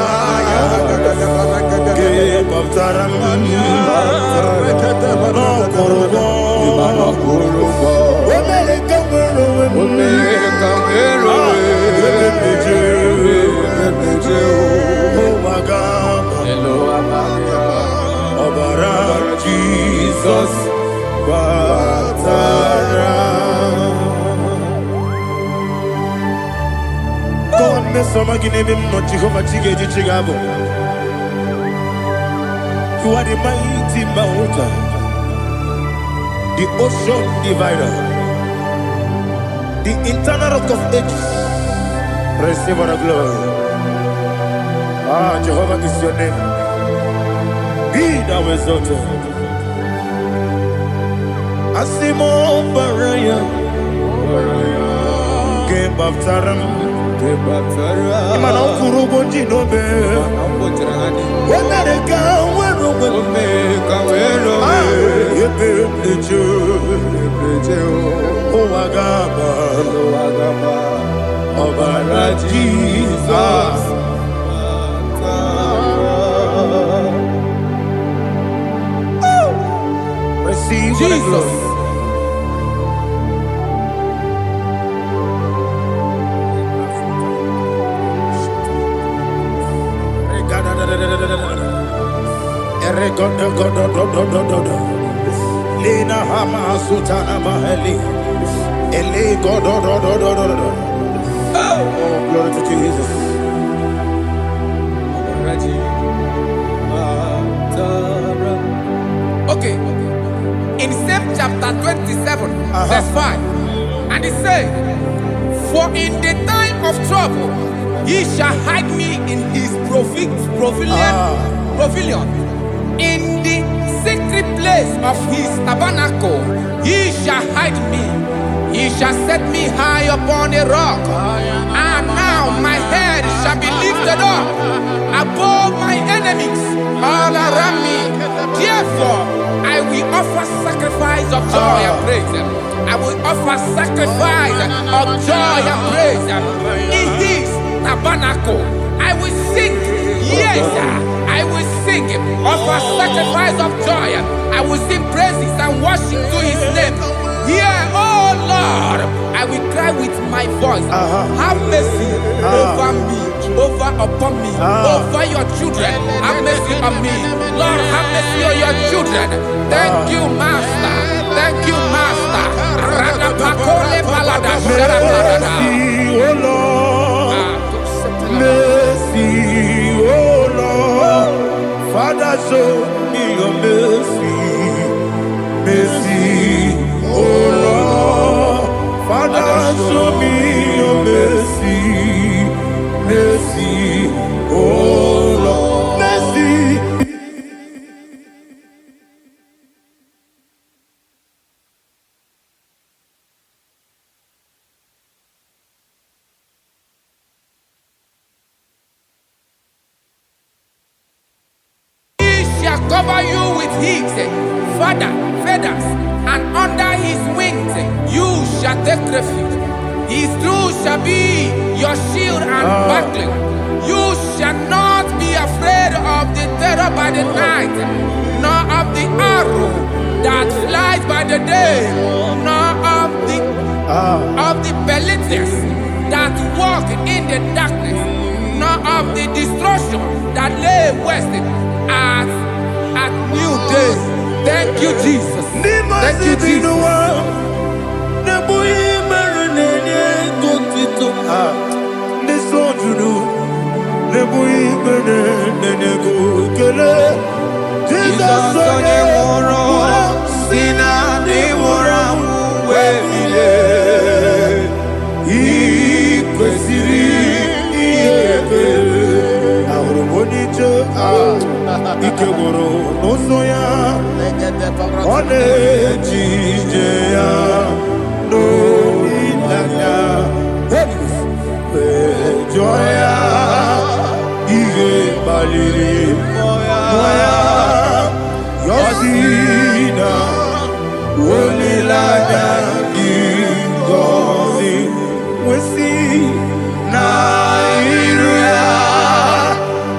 D: Give up Taram. No Korobo. Jesus, God, me some give him no Jehovah Chigabo. You are the mighty mountain, the ocean divider, the internal rock of ages. Receive our glory. Ah, Jehovah is your name. Be thou exalted. Asimo Baraya, Game Baptaram, Imano Kuruboji Nobe, America, where
C: wagaba, Obara Jesus. Receive Jesus. Lina Hama Sutana Maheli. Oh, glory to Jesus.
D: Okay. In same chapter 27, verse 5, and it says, "For in the time of trouble, he shall hide me in his pavilion. In the secret place of his tabernacle, he shall hide me. He shall set me high upon a rock. And now my head shall be lifted up above my enemies all around me. Therefore, I will offer sacrifice of joy and praise. I will offer sacrifice of joy and praise in his tabernacle. I will sing, yes, I will sing, offer sacrifice of joy. I will sing praises and worship to his name. Here, oh Lord, I will cry with my voice. Have mercy over me, upon me, over your children. Have mercy on me. Lord, have mercy on your children. Thank you, Master. Thank you, Master.
C: Mercy, oh Lord. Mercy, oh Lord. Father, show me your mercy. Mercy, oh Lord. Father, show me your mercy. Mercy, oh Lord. Mercy.
D: Cover you with his feathers, and under his wings you shall take refuge. His truth shall be your shield and buckler. You shall not be afraid of the terror by the night, nor of the arrow that flies by the day, nor of the pestilence that walk in the darkness, nor of the destruction that lay waste at new day. Thank you, Jesus. Thank you, Jesus.
C: Ikegoro n'ụzọ ọ na-ejije ya n'olileanya mejọ ya ihe kpaliri mmụọ ya yọzi na olileanya dị ngọzi nwesị na iru ya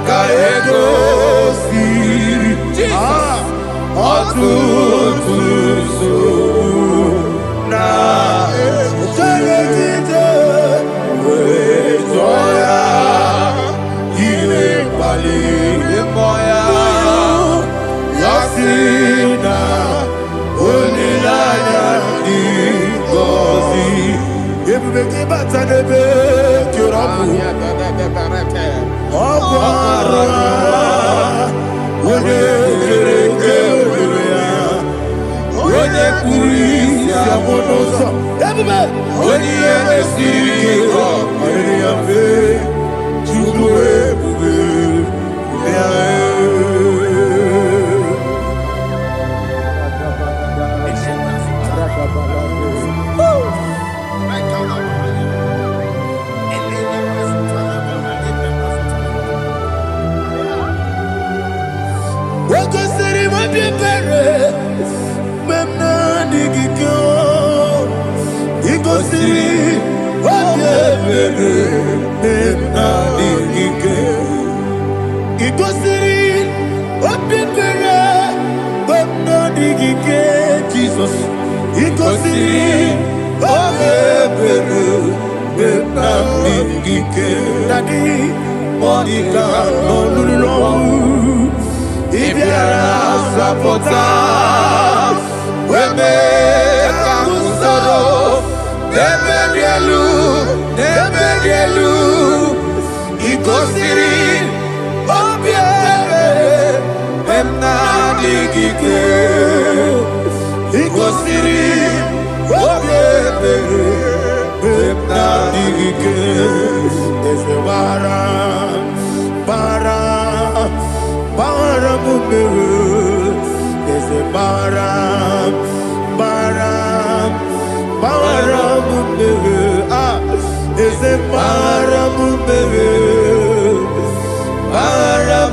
C: ka ego ọtụtụ nsogbu na ejije wee jụọ ya ihe kpaliri mmụọ ya ya si na olileanya dị ngọzi ebube gị bata n'ebe kere ọgwụ arụ onye kere eke ohere ya onye kpụrụ isi abụ n'ụzọ ebube onye ihe na-esiri ike ọrịrị ya mfe Chukwu ebube ya igosiri obi ebere na digike igosiri obi ebere na digike Jesus igosiri obi ebere na digike Daddy Monica no lulu ibiara sapota weme kamusoro debedielu igosiri obi ebere na digike igosiri obi ebere na digike ese bara mumere ese bara mumere ese bara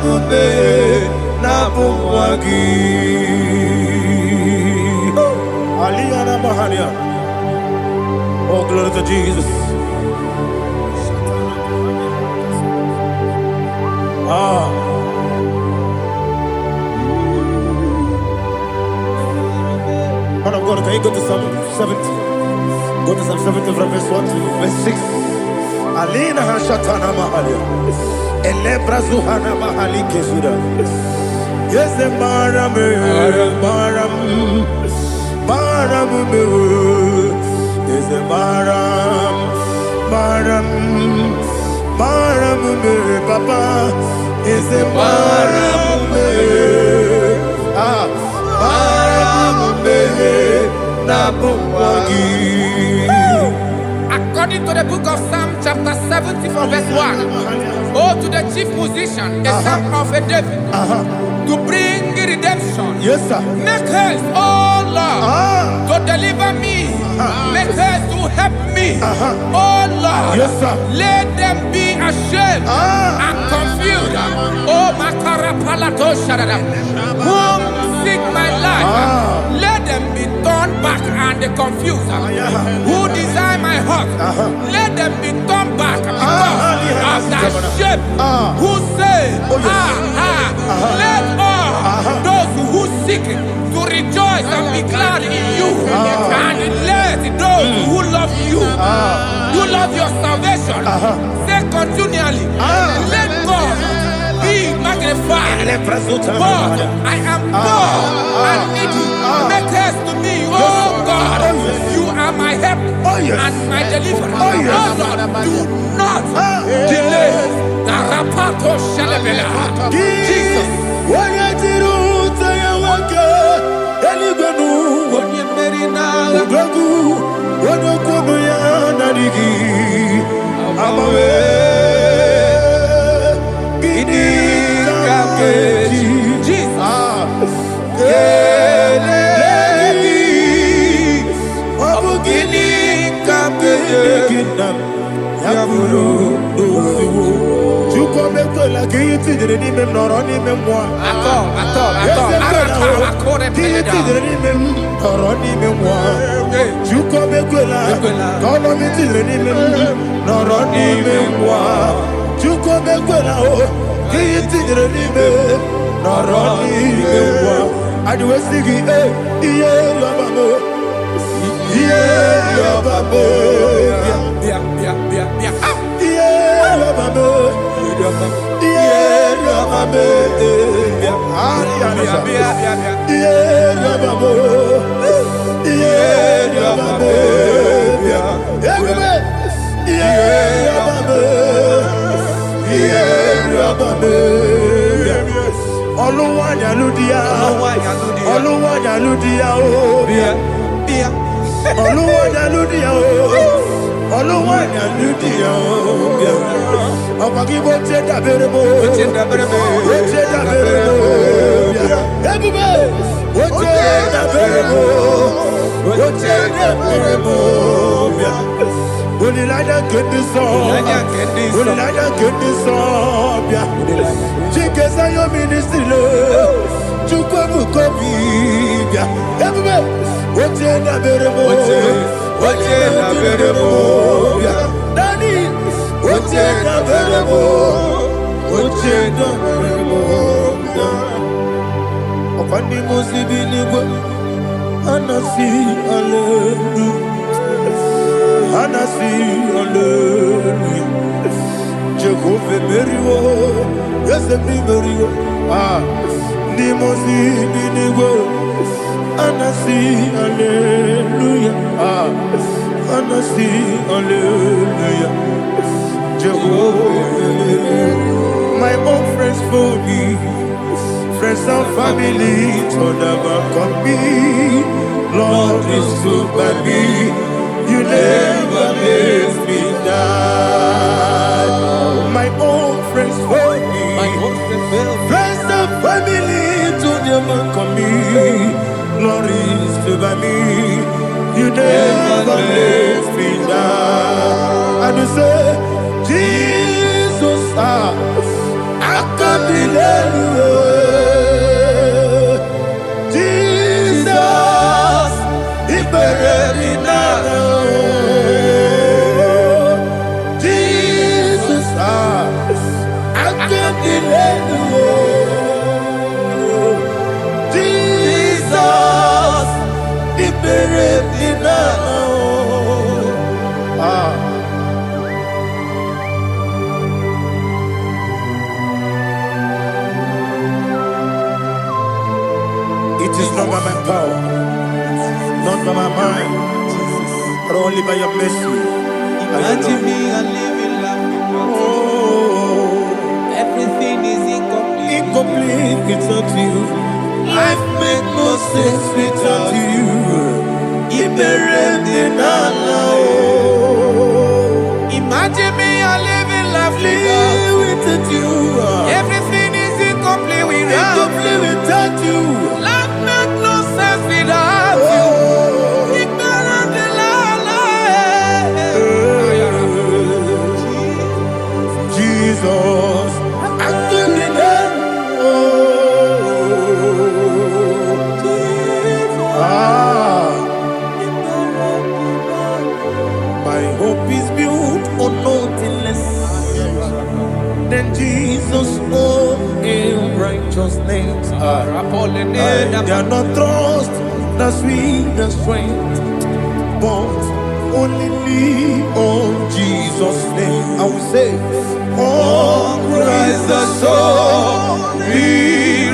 C: mumere na bumwagi Aliyana Mahalia. Oh, glory to Jesus. Man of God, can you go to Psalm 70? Go to Psalm 70 from verse 1 to verse 6. Alina Hashatana Mahalia. Elebra Zuhana Mahali Kesuda. Yes, the Maram. Is a Maram, Papa. Is a Maram,
D: According to the book of Psalm chapter 70 from verse 1, oh, to the chief musician, a psalm of a David, to bring redemption.
C: Yes, sir.
D: Make haste, oh Lord, to deliver me. Make haste to help me. Oh Lord,
C: yes, sir.
D: Let them be ashamed and confused. Oh Makarapalato Shadada, whom seek my life, let them be turned back and confused. Who desire my heart, let them be turned back because of that shape. Who say, let all those who seek to rejoice and be glad in you, and let those who love you, who love your salvation, say continually, let God be magnified. God, I am poor and needy. Make haste to me, oh God. You are my help and my deliverer. Oh Lord, do not delay. Jesus.
C: Ochena berebo, Daddy, Ochena berebo, Ochena berebo. Opani musibi nibo, Anasi hallelujah, Anasi hallelujah. Jehovah beriwo, Yesebi beriwo, ni musibi nibo. Anasi, hallelujah. Anasi, hallelujah. Jehovah, my own friends for me, friends and family, to never come me. Lord is good by me. You never let me die. My own friends for me, friends and family, to never come me. Lord is good by me. You never let me down. And you say, Jesus, I can't believe you. Jesus, He buried me now. Jesus, I can't believe you. Jesus, He buried me now. It is not by my power, not by my mind, but only by your mercy.
D: Imagine me and living life without you. Everything is incomplete.
C: Incomplete without you. Life makes no sense without you.
D: Imagine me and living life
C: without you.
D: Everything is incomplete without
C: you.
D: Life makes no sense without you.
C: Jesus, I couldn't my hope is built on nothing less than Jesus' own righteousness. They are not trust, the sweet strength, but only lean on Jesus' name. I will say, on Christ the solid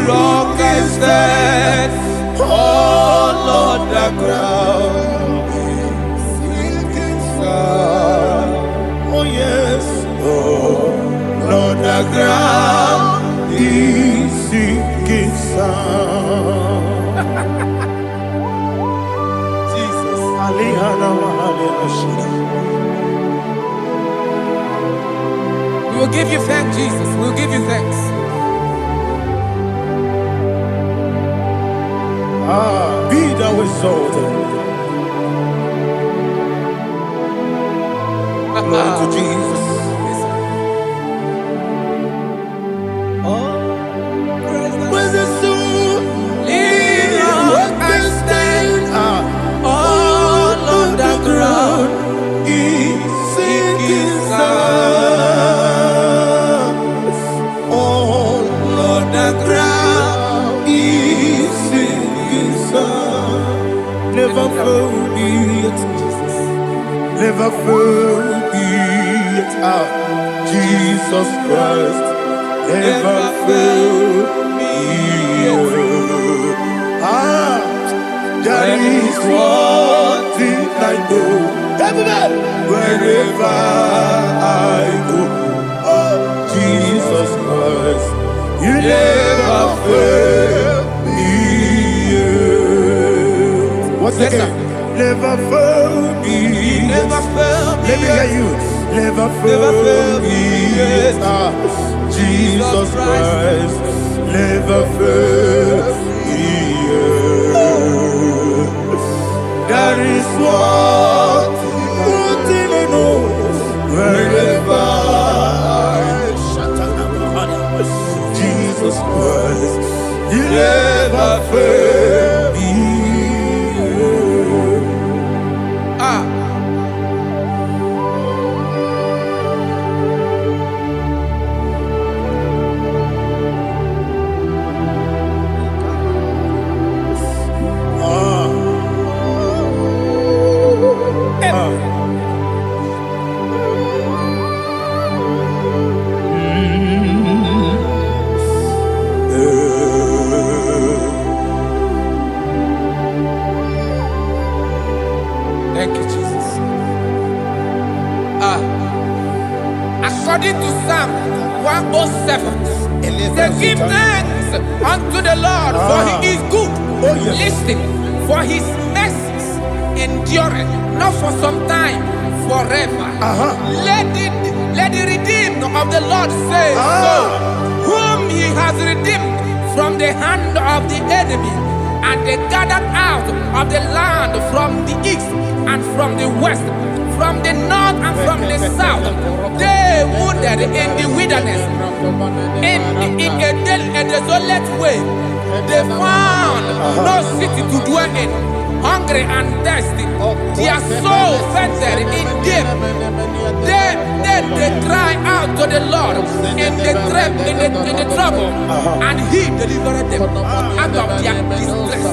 C: rock I stand. Oh Lord, the ground is sinking sand. Oh yes, oh Lord, the ground is sinking sand. Jesus,
D: We will give you thanks, Jesus. We will give you thanks.
C: Be thou exalted. Glory to Jesus. When the soul what can stand all on the ground is sinking sand. All on the ground is sinking sand. Never forget, never forget Jesus Christ. Never fail me. There is one thing I know. Everybody, wherever I go, oh Jesus Christ, you never fail me. What's the name? Never fail me.
D: Never fail me.
C: Let me hear you. Never fail me. Jesus Christ, never fail me. There is one thing I know. Wherever Jesus Christ, you never fail me.
D: According to Psalm 107, they give thanks unto the Lord, for he is good. Listen, for his mercies endureth, not for some time, forever. Let the redeemed of the Lord say so, whom he has redeemed from the hand of the enemy, and they gathered out of the land from the east and from the west, from the north and from the south. They wandered in the wilderness, in a desolate way. They found no city to dwell in, hungry and thirsty. Their soul fainted in deep. Then they cry out to the Lord in the trouble, and he delivered them out of their distress,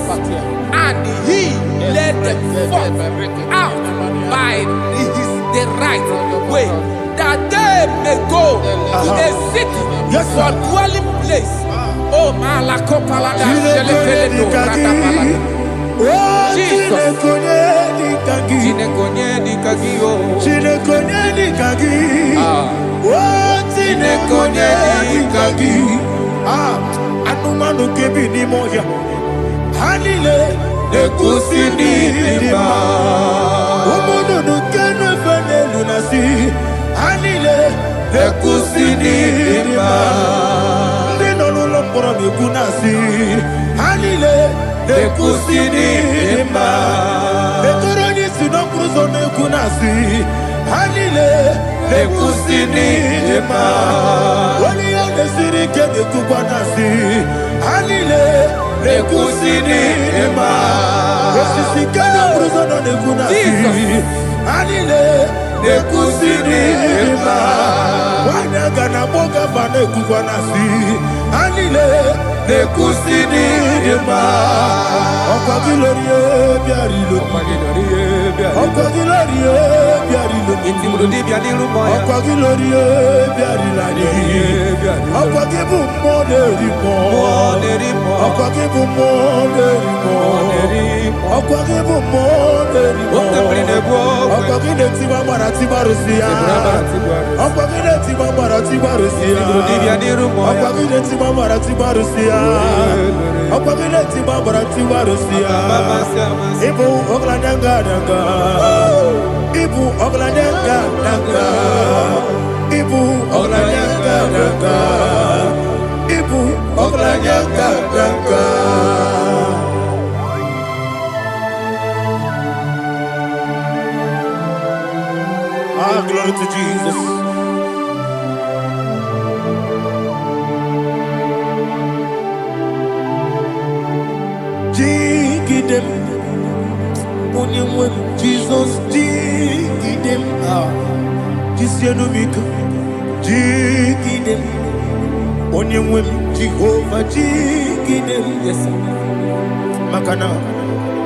D: and he led them forth out by the right way, that they may go to a city for dwelling place. Oh, Malakopalada, Jesus.
C: Anumanu kebi ni moya Halile Nekusini lima Umudu nukene fene lunasi Halile Nekusini lima Ndino nulambura mikunasi Halile Nekusini lima Netoroni sinokruzo nekunasi Halile Nekusini lima Wali ya nesiri kene kubanasi Halile Nekusini lima Nesisi kene bruzo nekunasi Halile Nekusini lima Wanyaga na boga vane kubanasi Halile Nekusini lima Okwa gilorie biarilo Okwa gilorie biarilo Okwa gilorie biarilani Okwa gibu moderimo Okwa gibu moderimo Okwa gibu moderimo Okwa gileti mamara tibarusia Okwa gileti mamara tibarusia Okwa gileti mamara tibarusia Okwa gileti mamara tibarusia Ibu ogladanga danga Ibu ogladanga danga Ibu ogladanga danga Ibu ogladanga danga Ah, glory to Jesus. Jigidem, Onyemwem, Jesus, Jigidem, Jisianomika, Jigidem, Onyemwem, Jehovah, Jigidem, yes, Makana,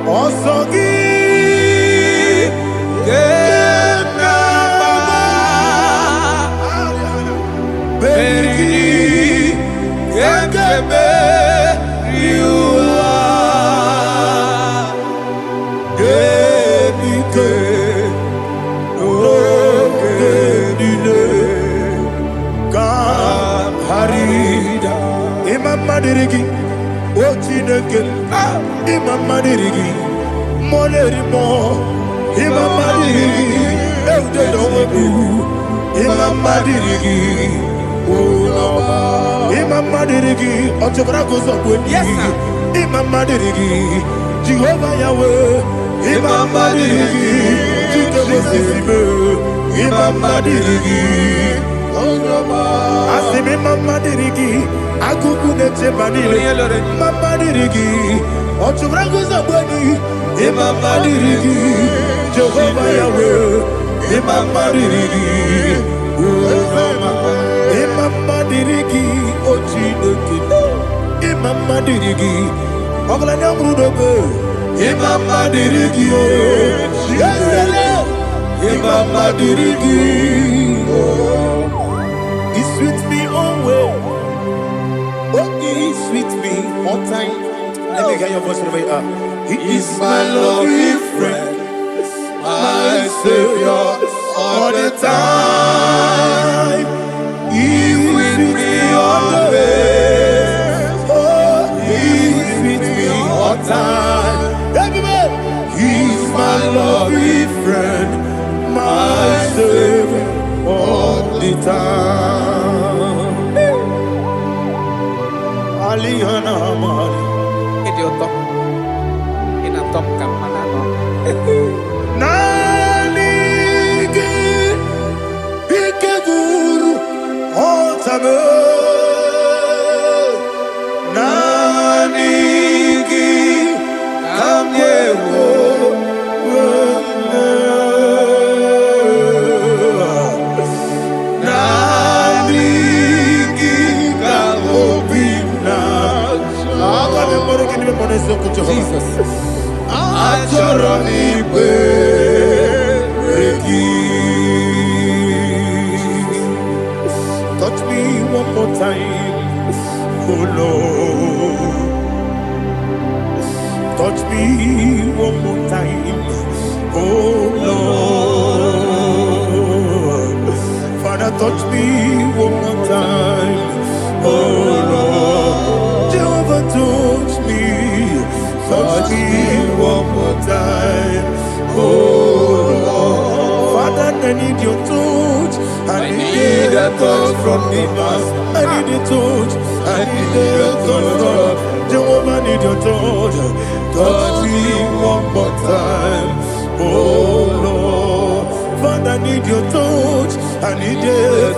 C: Osogi, Beri, Gekebe, Madirigi, Ochineke, Imam Madirigi, Molerimo, Imam Madirigi, Eudedobu, Imam Madirigi, Imam Madirigi, Ochobrako Zobuni, Imam Madirigi, Jehovah Yahweh, Imam Madirigi, Jitobosime, Imam Madirigi, Asimi Mama Dirigi, Akuku Neche Banile, Mama Dirigi, Ochubrago Zabani, Imama Dirigi, Jehovah Yahweh, Imama Dirigi, Imama Dirigi, Ochineke, Imama Dirigi, Oglanya Brudobe, Imama Dirigi, Imama Dirigi, He's with me always. Oh, he's with me all time. Let me hear your voice right now. He is my loving friend, my Savior all the time. Ita Alihana Mari
D: Idioto. Inatom kamanano.
C: Nanigi Ikeguru Otame Nanigi Kamyewo
D: Jesus.
C: Touch me one more time, oh Lord. Touch me one more time, oh Lord. Father, touch me one more time, oh Lord. Jehovah, touch me. Touch me one more time, oh Lord. Father, I need your touch. I need a touch from the Master. I need a touch. I need a touch from Jehovah. I need your touch. Touch me one more time, oh Lord. Father, I need your touch. I need a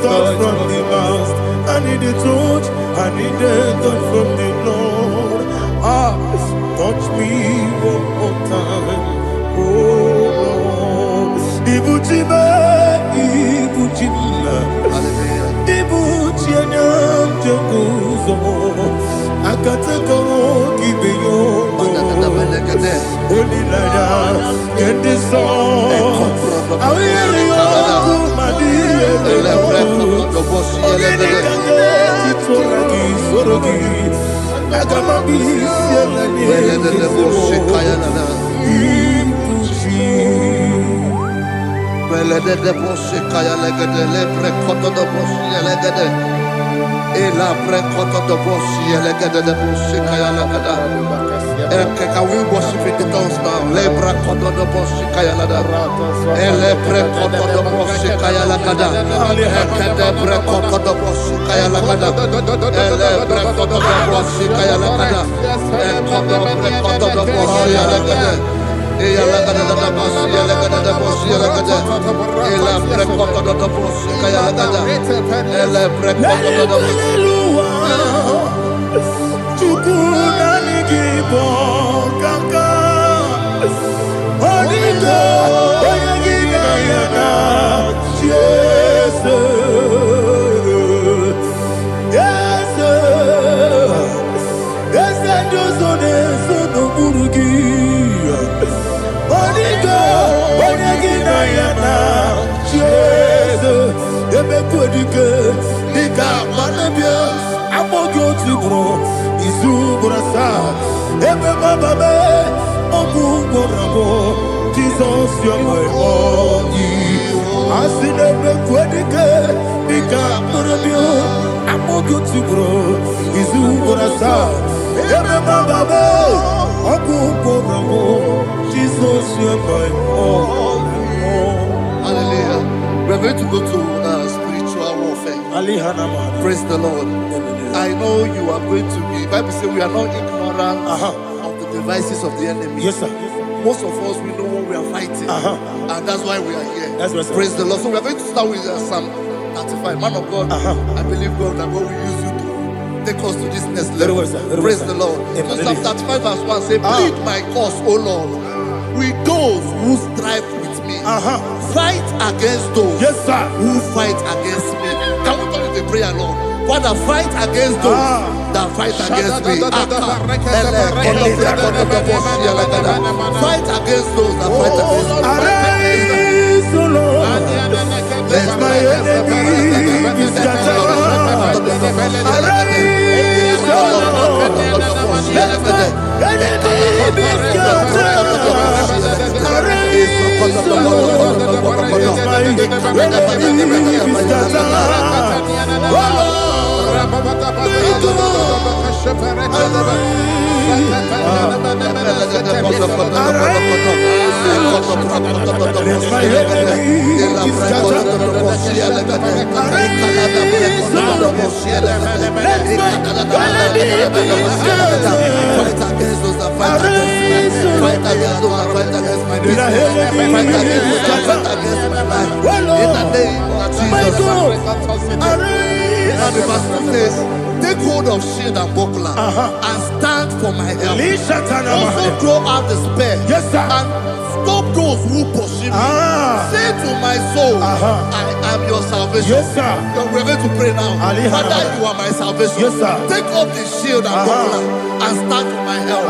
C: touch from the Master. I need a touch. I need a touch from the Lord. Touch me one more time, oh Lord. Ibuchima, Ibuchima, Ibuchina, Jaguzo, Akatako, Gibeyo, Olilaya, get this song. I will
E: Can we worship in the tongues now? Lebra koto do boshi kaya lada. Ele pre koto do boshi kaya lada. Ekede pre koto do boshi kaya lada. Ele pre koto do boshi kaya lada. Ekodo pre koto do boshi lada. Eya lada da boshi lada da boshi lada. Ele pre koto do boshi kaya lada. Ele pre koto do boshi.
C: Jesus, you're my all. I see them quite I'm going to grow. Is who Jesus, you're my all.
E: Hallelujah. We're going to go to spiritual warfare. Praise the Lord. I know you are going to be. Bible says we are not ignorant of the devices of the enemy.
C: Yes, sir.
E: Most of us, we know what we are fighting. And that's why we are here.
C: That's right, sir.
E: Praise the Lord. So we are going to start with Psalm 35. Man of God, I believe God that God will use you to take us to this next level.
C: Very well, sir. Very
E: Praise
C: well,
E: the Lord.
C: Amen.
E: So Psalm 35 verse 1 say, plead my cause, O Lord, with those who strive with me. Fight against those who fight against me. Can we call it a prayer, Lord? Father, fight against those that fight against me. Fight against those that fight against me.
C: Arise, O Lord. Let my enemy be scattered. Arise, O Lord. Let my enemy be scattered. Arise, O Lord. Let my enemy be scattered. O Lord.
E: Now the verse says, take hold of shield and buckler and stand for my help. Also throw out the spear and stop those who pursue me. Say to my soul, I am your salvation. We're going to pray now. Father, you are my salvation. Take up the shield and buckler and stand for my help.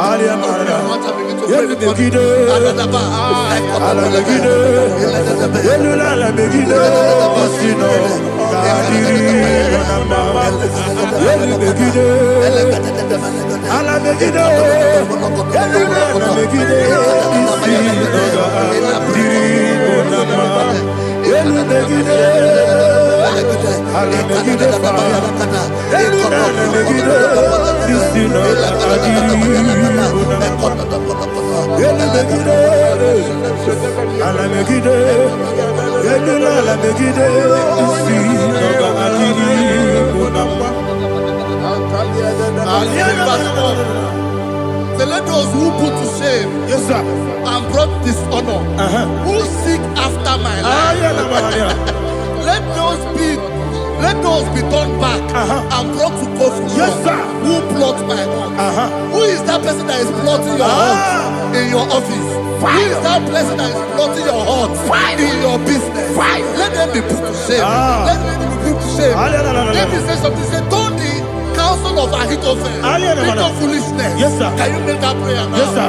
E: So let those who put to shame and brought dishonor, who seek after my life, let those be turned back and brought to confusion. Who plot my heart? Who is that person that is plotting your heart in your office? Who is that person that is plotting your heart in your business? Let them be put to shame. Let them be put to shame. Let me say something. Say, don't the counsel of Ahithophel think of foolishness. Can you make that prayer now? Yes, sir.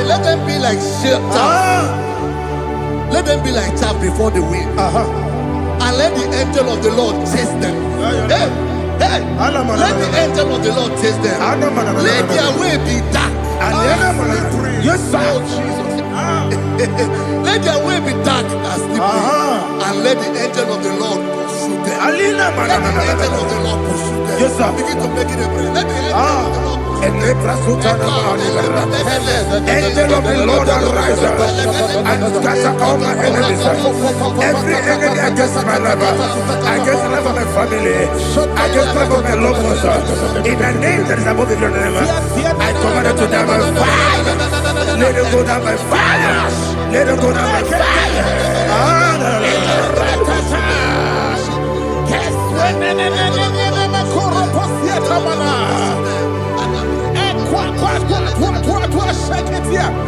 E: Let them be like chaff. Let them be like chaff before the wind. And let the angel of the Lord chase them. Hey, let the angel of the Lord chase them. Let their way be dark. Yes, sir. Let their way be dark and slippery. And let the angel of the Lord pursue them. Let the angel of the Lord pursue them. Yes, sir. Begin to make it a prayer. Let the angel of the Lord. Angel of the Lord arise and scatter all my enemies. Every enemy against my life, against the life of my family, against the life of my loved ones. In the name that is above your name, I command it to die by fire. Let it go down by fire. Let it go down by fire.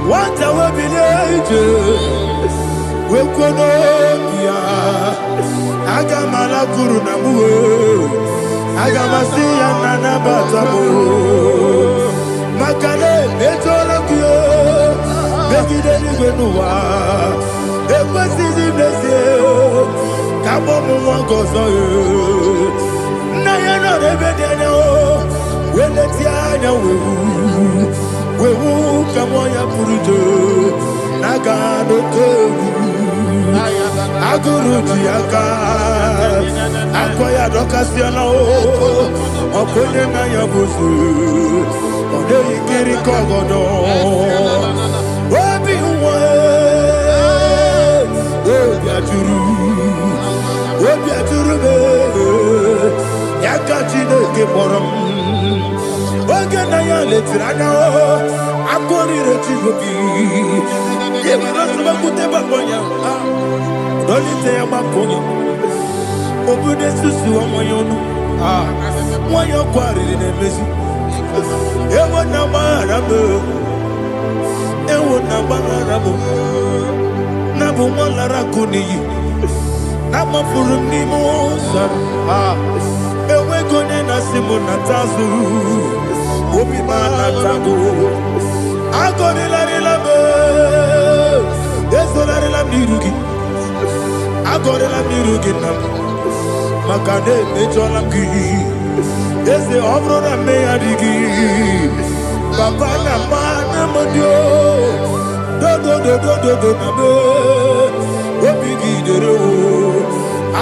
E: What I will be angels, we could Agamala Guru Namu, Agamasia Nana Batamu, Makane, Betolakio, Begideni Benua, Equasi Blessio, Kabomu Wankoso, Nayana Rebedeno, Wenetiana Wewu Kamoya Purujo, Nagano Kogu, Aguru Tiaka, Akoya Dokasiano, Okoye Mayabusu, Ode Ikiri Kogodo, Obi Uwe, Obi Ajuru,
C: obi atụrụme ya ka Chineke kpọrọ m oge na ya letiri anya akpọrire Chigobi ịbara sọgbakute gbakpọ ya dọlite ya gbakpọ ya obodo susu ọmọ ya ọnụ nwanyị ọkụ arịrị na-emezi ewo na gbaghara m ewo na gbaghara m na bụ nwa lara akụ n'iyi na gbafuru m n'ime ụzọ enweghị onye na-asị m nata azụ obi m anatago agọrịlarịla m ezorarịla m n'iru gị agọrịla m n'iru gị na m maka na emejọla m gị eze ọ bụrụ na mmegharị gị papa na mma na mmadụ dodododododo na me obi gị dere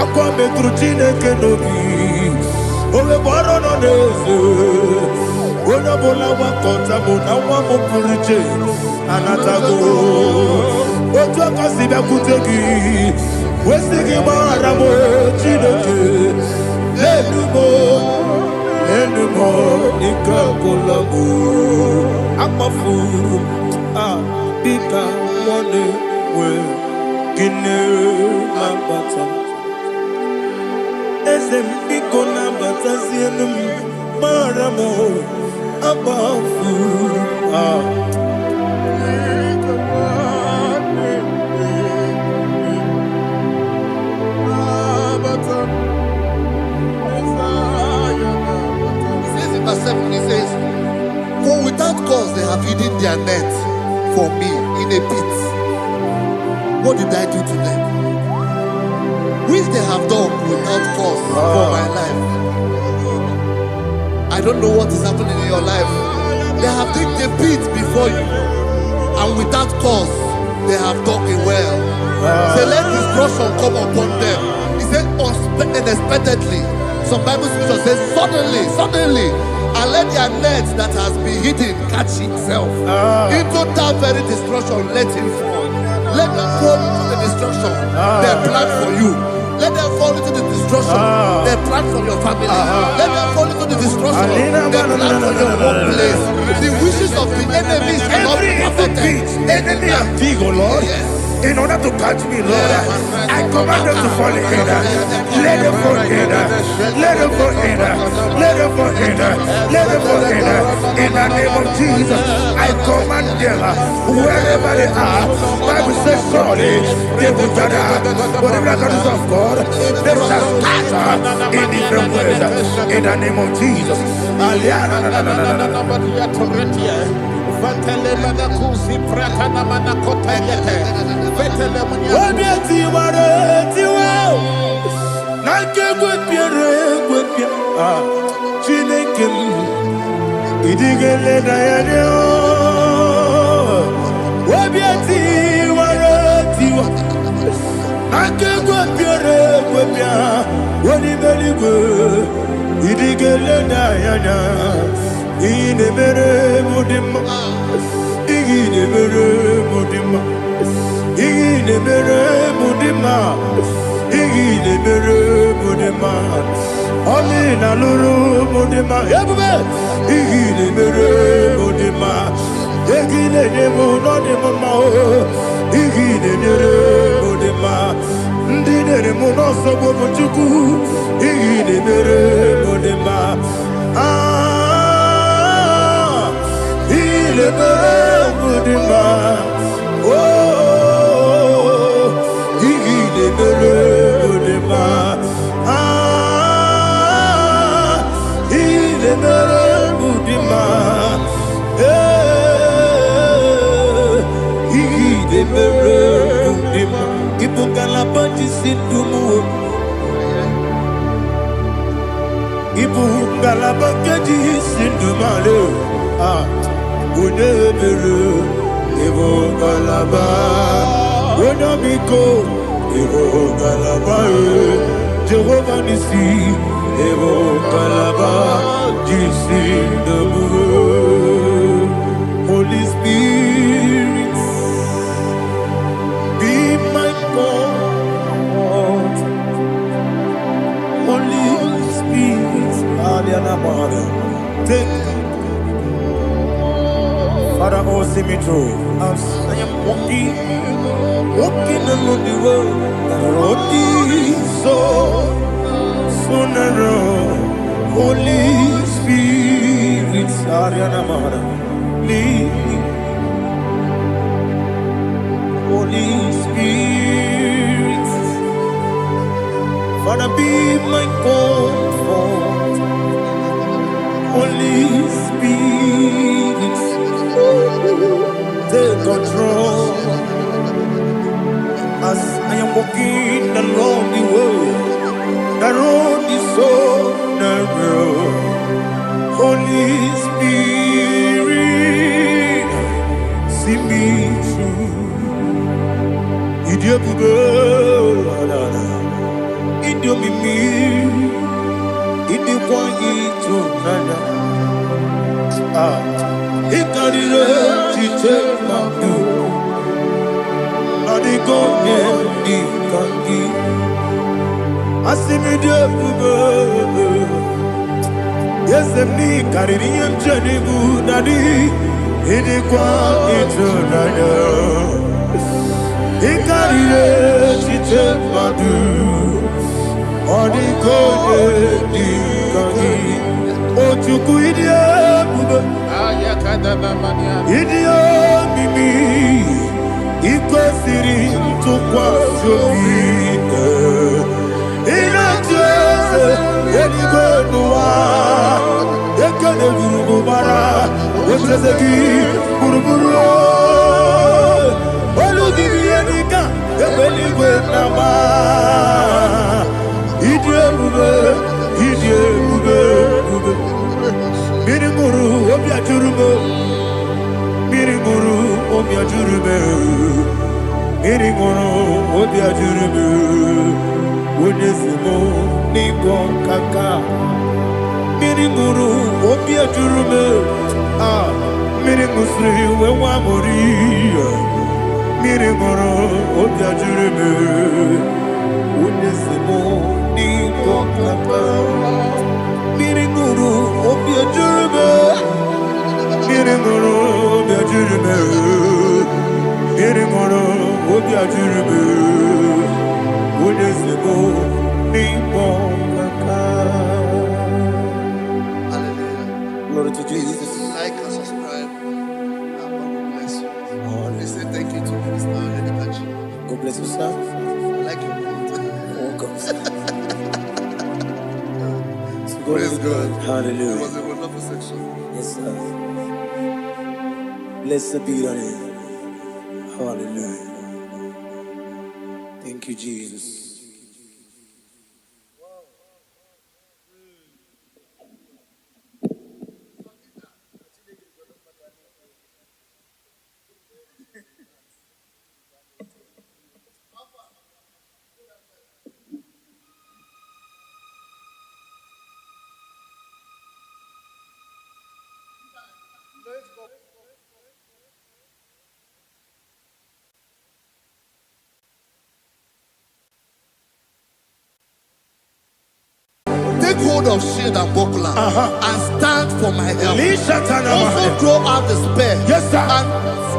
C: akwa metụrụ Chineke n'obi owebe ọrụ nọ n'eze onye ọbụla gbakọta mụ na nwa m pụrụ iche anatago otu aka si bịakwute gị wesị gị gbaghara m Chineke enumo ike agwụla m akpafuru dịka nwanne nwee gịnị na-abata eze m biko na-abatazienu m mara m akpafuru
E: He says, for without cause they have hidden their net for me in a pit. What did I do to them? Which they have done without cause for my life. I don't know what is happening in your life. They have digged a pit before you, and without cause they have dug a well. Say, let destruction come upon them. He said, unexpectedly. Some Bible scripture says, suddenly, and let their net that has been hidden catch itself. Into that very destruction, let it fall. Let them fall into the destruction they plan for you. Let them fall into the destruction they plan for your family. Let them fall into the destruction they plan for your workplace. The wishes of the enemies are not perfected.
C: Enemy and VIGIL, Lord. Yes. In order to catch me, Lord, I command them to fall in. Let them fall in. Let them fall in. Let them fall in. Let them fall in. In the name of Jesus, I command them wherever they are. Bible says surely they will gather, but the miracles of God, they shall scatter in different ways. In the name of Jesus. Jehovah Nissi, Evo Kalaba, Holy Spirit, be my God. Take, Father, oh, see me through. As I am walking along the road, the road is so narrow. Holy Spirit, Ariana Mara, lead. Holy Spirit, Father, be my comfort. Holy Spirit, take control as I am walking along the road. The road is so narrow. Holy Spirit, see me through. Idio bugo, idio mimi, idio kwa ito nana. Ikarire chite mabu, adigonye ikangi. Asimi dio bugo, yesemi kariri yemchani bu nadi, idio kwa ito nana. Ikarire chite madu, odikone dikangi. Ochuku idie bube, idie mimi, iko siri tukwa shobine. Inatese, eligwe nuwa, ekene burugu bara, wetezeki buruburu. Olugibiyenika, ebeligwe nama. Idie bube, Miringuru, obia jurume. Miringuru, obia jurume. Miringuru, obia jurume. Unesimo, ningo kaka. Miringuru, obia jurume. Miringusri, wewa mori. Miringuru, obia jurume. Unesimo, ningo kaka. Miringuru, obia jurume. Miringuru, obia jurume. Miringuru, obia jurume. Unesimo, ningo kaka.
E: Hallelujah.
C: Glory to Jesus.
E: Like and subscribe. And God will bless you. They say thank you to Minister Lady Kachi.
C: God bless you, sir.
E: I like your quote.
C: Welcome.
E: Praise God. It
C: Hallelujah.
E: was a wonderful section.
C: Yes, sir. Blessed be your name. Hallelujah. Thank you, Jesus.
E: Take hold of shield and buckler and stand for my help. Also throw out despair.
C: Yes, sir.
E: And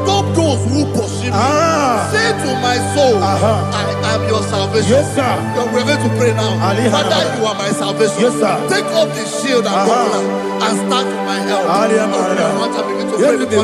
E: stop those who pursue me. Say to my soul, I am your salvation.
C: Yes, sir.
E: We're going to pray now. Father, you are my salvation.
C: Yes, sir.
E: Take off the shield and buckler and stand for my help. Open your heart and begin to pray with me.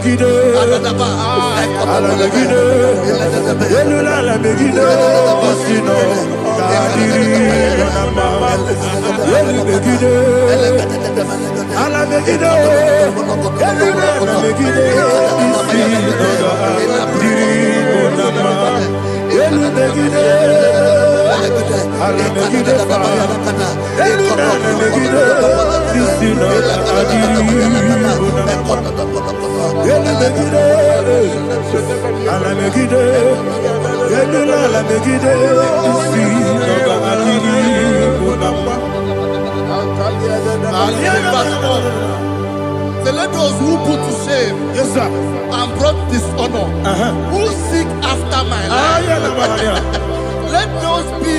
E: Say, let those who put to shame,
C: Yes, sir.
E: and brought dishonor, who seek after my life, let those be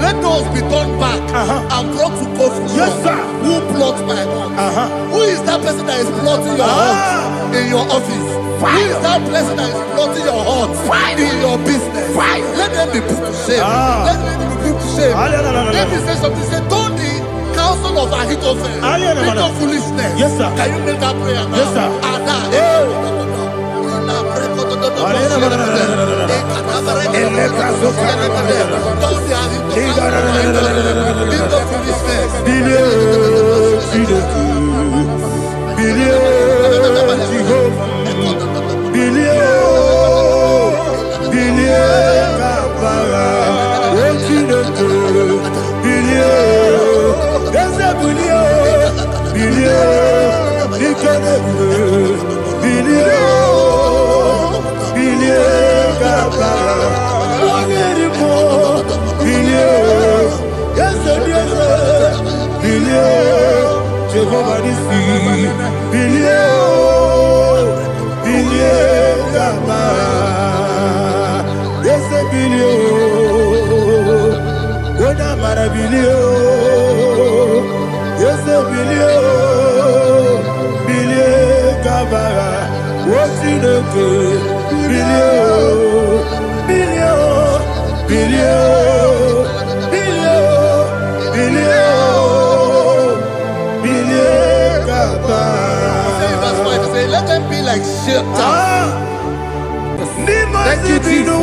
E: Let those be turned back and brought to confusion.
C: Yes, sir.
E: Who plots my heart? Who is that person that is plotting your heart in your office? Who is that person that is plotting your heart in your business? Let them be put to shame. Let them be put to shame. Let me say something. Say, don't the counsel of Ahithophel bring up foolishness.
C: Yes, sir.
E: Can you make that prayer now?
C: Yes, sir. Jehovah Nissi, billion, Gaba, yes, a billion, when I'm at a billion, yes, a billion, Gaba, what's in the good,
E: let them be like shelter.
C: Thank you, Jesus.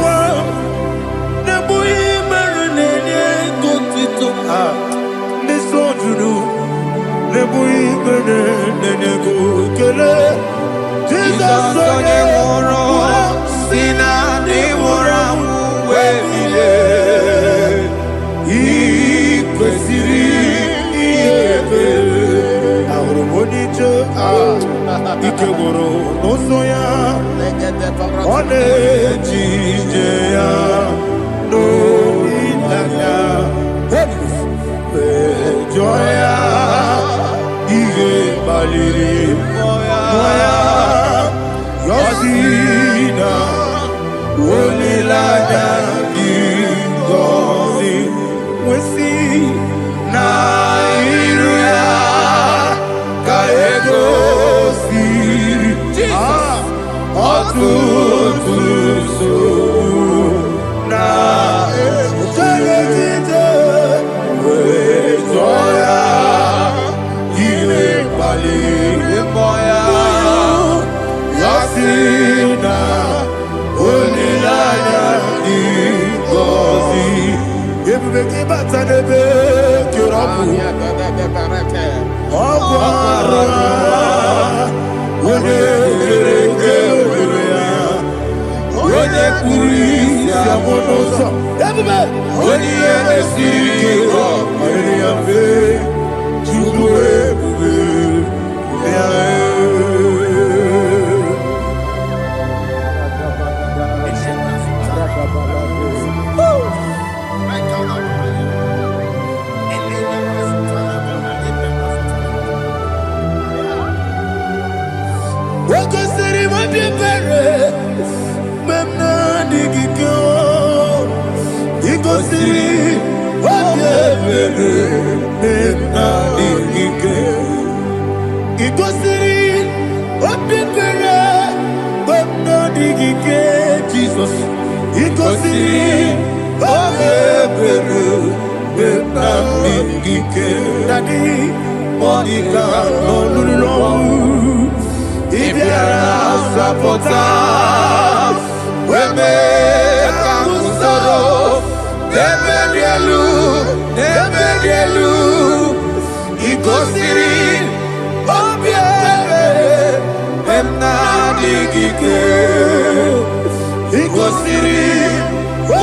C: Ikegoro n'ụzọ ọ na-ejije ya n'olileanya mejọ ya ihe kpaliri mmụọ ya yọzi na olileanya dị ngọzi nwesị na iru ya ka ego ọtụtụ nsogbu na ejeje wee zọọ ya ihe kpaliri mmụọ ya si na olileanya dị ngọzi ebube gị bata n'ebe kere ọgwụ arụ onye kere eke obere ya onye kpụrụ isi amụ n'ụzọ ebube onye ihe na-esiri ike mere ya mfe Chukwu ebube ya Wakasiri mabibere memna digiko ikosiri mabibere memna digike ikosiri mabibere memna digike Jesus ikosiri mabibere memna digike Daddy Monica no Ibiara sapota weme kakusoro nebedielu ikosiri obiere memna digike ikosiri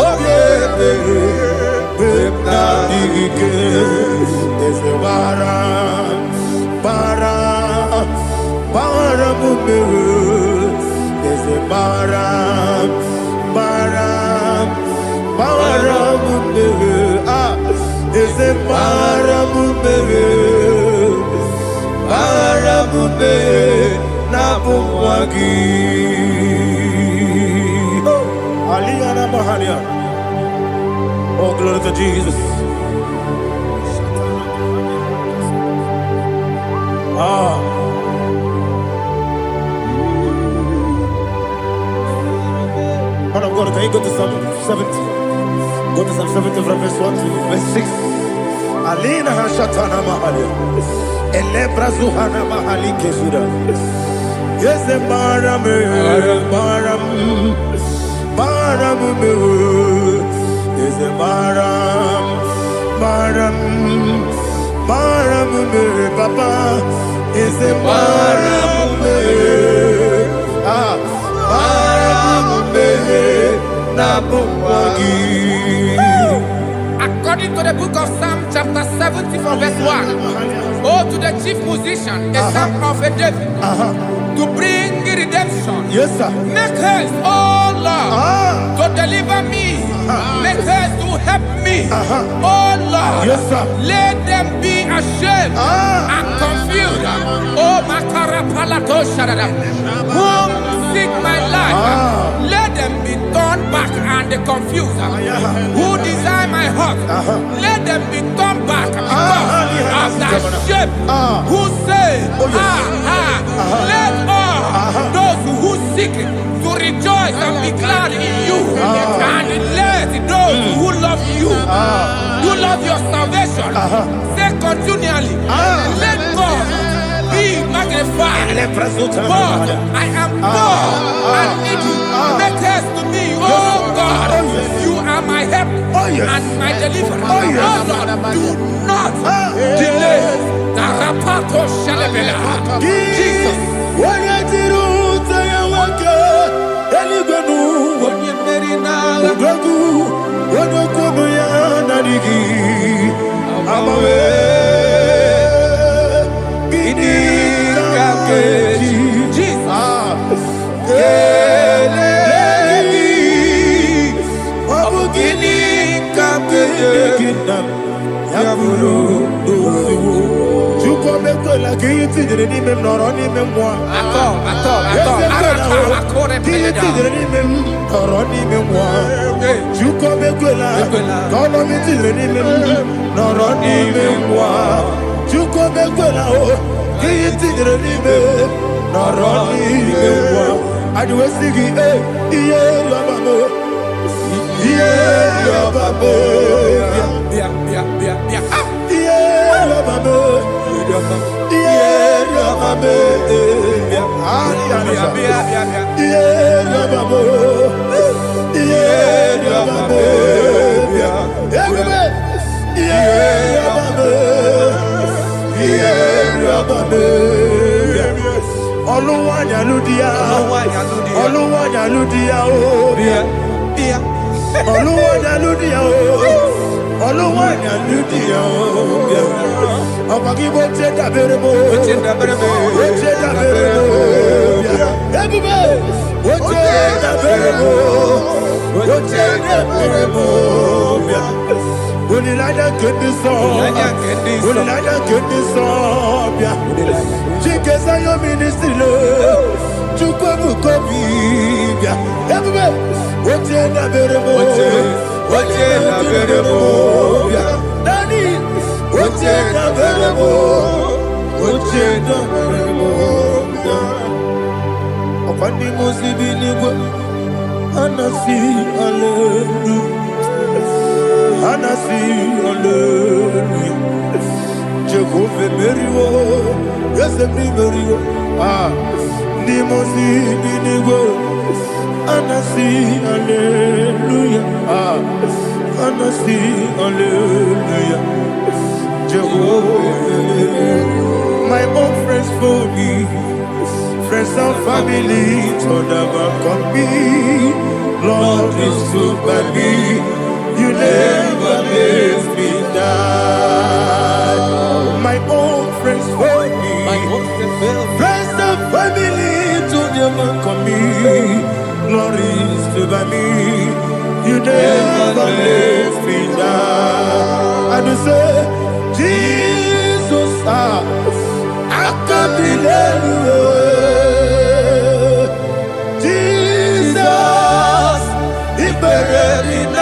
C: obiere memna digike ezebara there's a baram, there's a baramube, Nabumwagi. Aliyana Mahalia. Oh, glory to Jesus. me go to Psalm 70. Go to Psalm 70 from verse 1 to verse 6. Alina Hashatana Mahalia. Elebra Zuhana Mahali Kesuda. Yes, the Baram, Baram, Baram, yes, the Baram, Baram, Baram, Papa, is the Baram,
D: According to the book of Psalm chapter 70 from verse 1. Oh, to the chief musician, a psalm of a David, to bring redemption.
C: yes, sir.
D: Make haste, oh Lord, to deliver me. Make haste to help me. Oh Lord,
C: Yes, sir.
D: let them be ashamed and confused. Oh Makarapalato Shadada, whom seek my life, let them be turned back and confused. Who desire my heart, let them be turned back because of that shape. Who say, let all those who seek to rejoice and be glad in you, and let those who love you, who love your salvation, say continually, let God be magnified. God, I am poor and needy. Make haste to me, oh God. You are my help and my deliverer. Oh Lord, do not delay. Tarapato Shalabela. Jesus.
C: My own friends for me, friends and family to never come me. Lord is good by me, you never let me die. My own friends for me, friends and family to never come me. Lord is good by me, you never let me die. And you say, Jesus, I can't believe you. Jesus, He buried in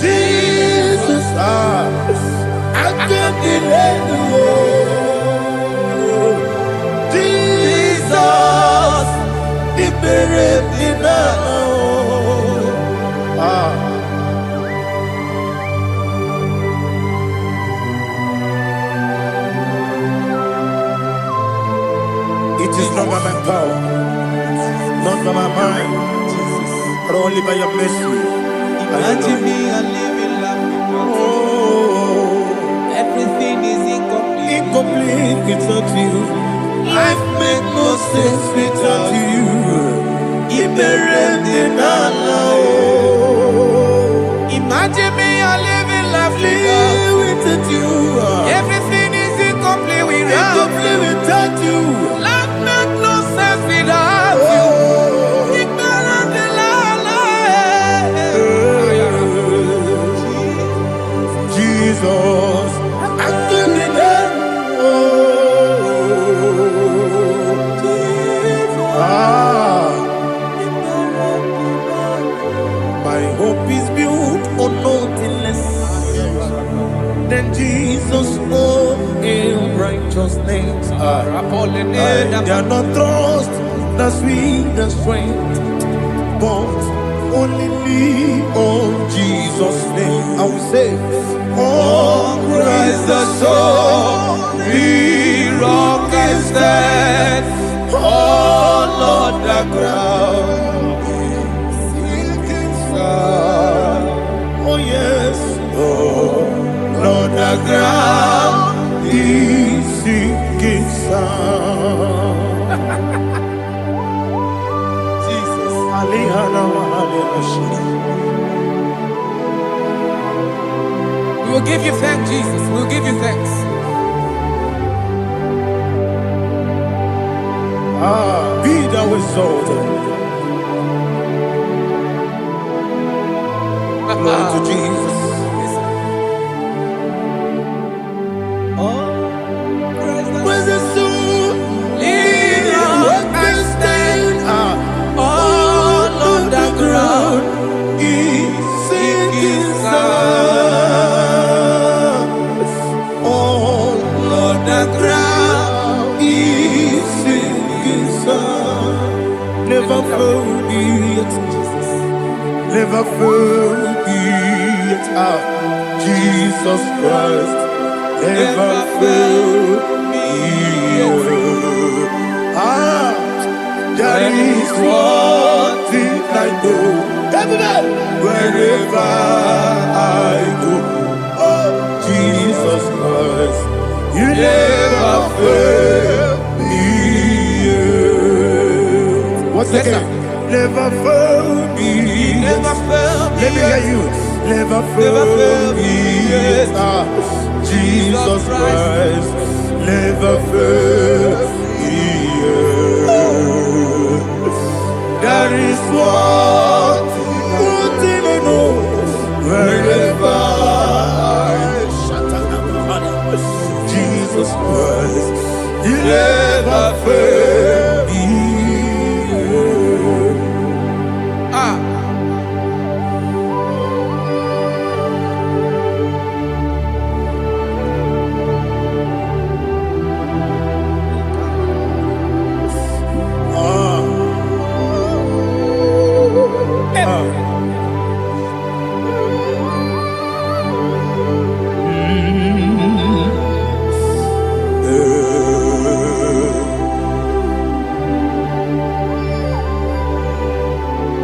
C: Jesus, I can't believe you. Jesus, He buried It is not by my power, not by my mind, but only by your mercy.
D: Imagine me a living life without you. Everything is incomplete.
C: Incomplete without you. Life makes no sense without you.
D: Imagine me a living life without you. Everything is incomplete without you. Life makes no sense without you.
C: Jesus, I give you that. My hope is built on nothing less than Jesus' own righteousness. They are not trust the sweetest strength, but only lean on Jesus' name. I will say, oh, Christ the solid rock and stand. Oh, Lord, the ground is sinking sun. Oh, yes, oh, Lord, the ground is sinking sun. Jesus,
D: We will give you thanks, Jesus. We will give you thanks.
C: Be thou exalted. Glory to Jesus. Where's the soul? What can stand? All on the ground is sinking sun. All on the ground is sinking sun. Never forget, never forget, Jesus Christ. Never forget. There is one thing I know. Everybody, wherever I go, oh, Jesus Christ, you never fail me. What's the name? Never fail me.
D: Never fail me.
C: Let me hear you. Never fail me. Jesus Christ, never fail me. There is one thing I know. Wherever I Jesus Christ, you never fail me.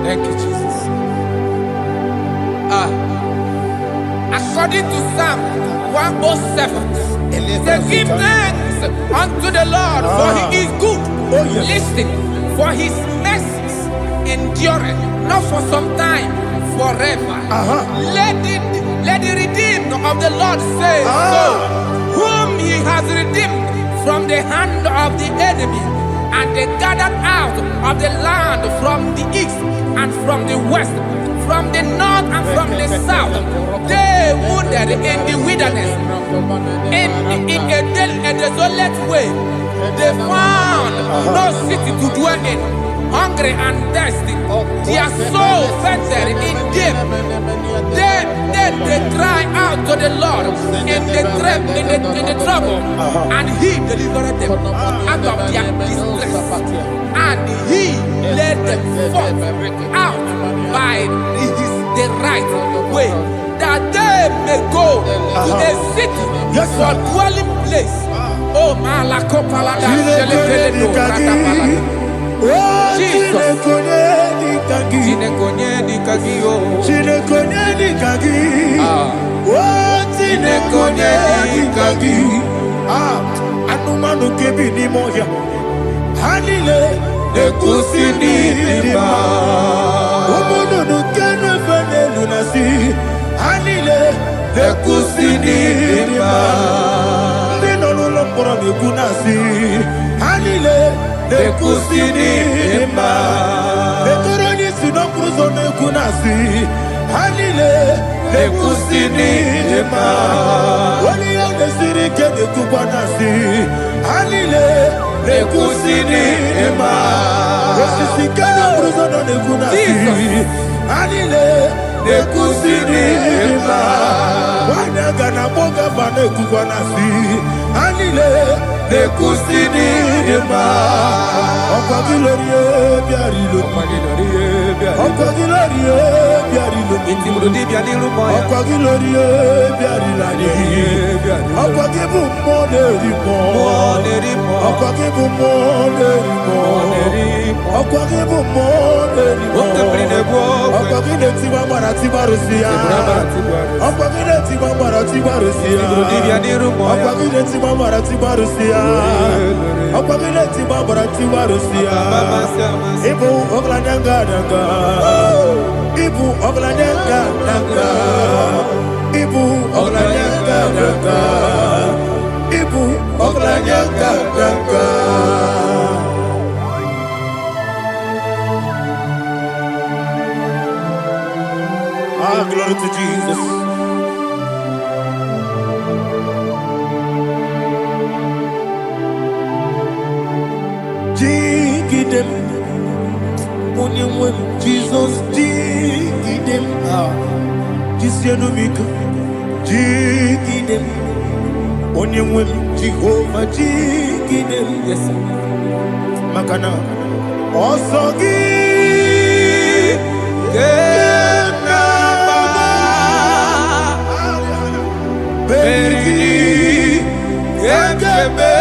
D: Thank you, Jesus. According to Psalm 107, they give thanks unto the Lord, for he is good. Listen, for his mercies endureth, not for some time, forever. Let the redeemed of the Lord say so, whom he has redeemed from the hand of the enemy, and they gathered out of the land from the east and from the west, from the north and from the south. They wandered in the wilderness, in a desolate way. They found no city to dwell in, hungry and thirsty. Their soul fainted in them. Then Then they cry out to the Lord in the trouble, and He delivered them out of their distress, and He led them forth out by the right way, that they may go to a city for dwelling place. Oh, Malakopalada, Jesus.
C: Anumanu kebi ni moya Hanile Nekusini lima Umudu nukene fene lunasi Hanile Nekusini lima Nino lulambura mikunasi Hanile Nekusini lima Netoroni sinokruzo nekunasi Hanile Nekusini lima Wali yane sirike nekubanasi Hanile Nekusini lima Wesisikana bruzono nekunasi Hanile Nekusini lima Wanaga na boga bane kubanasi Hanile Nekusini lima Okwa gilorie biarilo Okwa gilorie biarilo Okwa gilorie biarilani Okwa gibu monerimo Okwa gibu monerimo Okwa gibu monerimo Okwa gile tiwa mara tibarusia Okwa gile tiwa mara tibarusia Okwa gile tiwa mara tibarusia Okwa gile tiwa mara tibarusia Ibu oglanyanga daga Ibu oglanyanga daga Ibu oglanyanga daga Ibu oglanyanga daga Ah, glory to Jesus. Jigidem, Onyemwem, Jesus, Jigidem, Jisianomika, Jigidem, Onyemwem, Jehovah, Jigidem, yes, Makana, Osogi, Beri, Yakebe,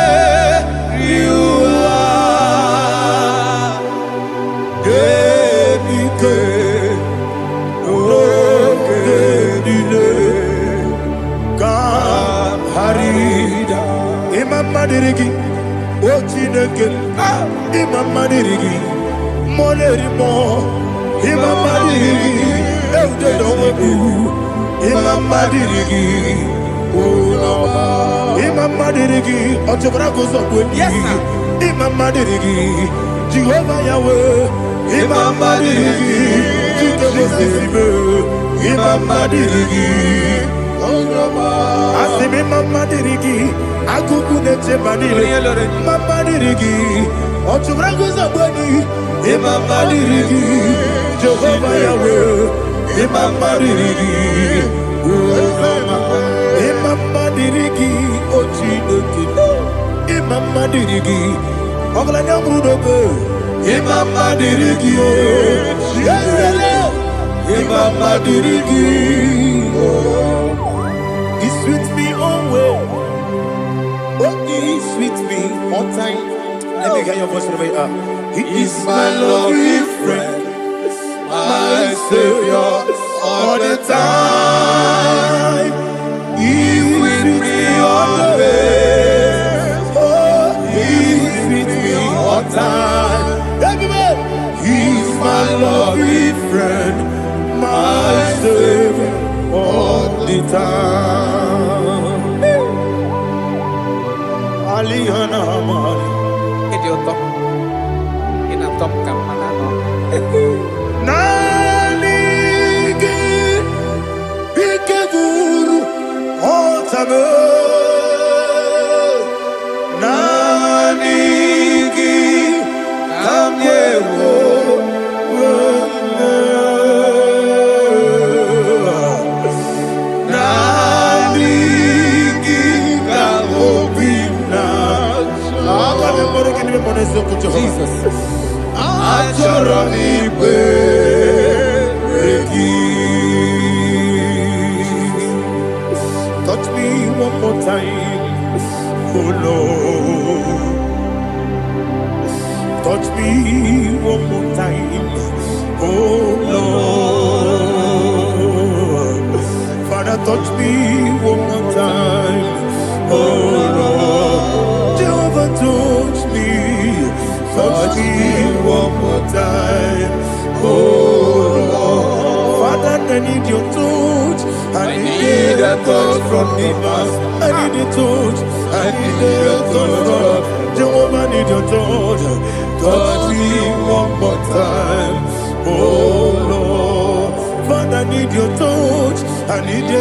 C: Madirigi, Ochineke, Imam Madirigi, Monerimo, Imam Madirigi, Eudedomu, Imam Madirigi, Imam Madirigi, Ochobrako Zokweni, Imam Madirigi, Jehovah Yahweh, Imam Madirigi, Jitobosisibe, Imam Madirigi, Asimi Mama Dirigi, Akuku Neche Manile, Mama Dirigi, Ochubrango Zabani, Imama Dirigi, Jehovah Yahweh, Imama Dirigi, Imama Dirigi, Ochinoki, Imama Dirigi, Oglanya Brudobe, Imama Dirigi, Imama Dirigi, He's with me always. Oh, He's with me all time. Let me hear your voice from here. He is my lovely friend, my Savior all the time. He's with me always. Oh, He's with me all time. Everybody, He's my lovely friend, my Savior all the time. Aliyana Mari.
D: Idiota. Inatom kamanano.
C: Nanigi Ikeguru Otame. Nanigi Kamyewo. Jesus. Achọrọ m ikpere gị. Touch me one more time, oh Lord. Touch me one more time, oh Lord. Father, touch me one more time, oh Lord. Jehovah, touch me one more time, oh Lord. Father, I need your touch. I need a touch from the past. I need a touch. I need a touch from Jehovah. I need your touch. Touch me one more time, oh Lord. Father, I need your touch. I need a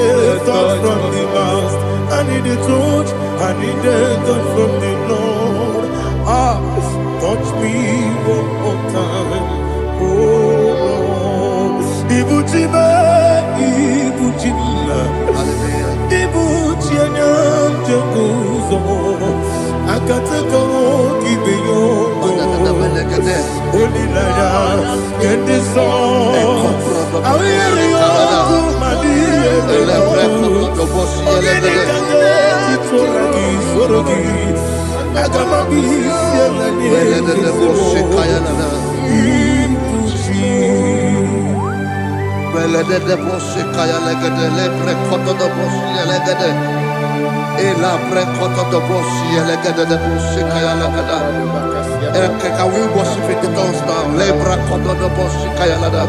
C: touch from the past. I need a touch. I need a touch from the Lord. Touch me one more time, oh Lord. Ibuchima, Ibuchima, Ibuchina, Jeguzo, Akateko, Kibeyo, Olilaya, get this song. I hear you, Madi,
E: Can we worship in the tongues now? Lebra kodo do boshi kaya lada.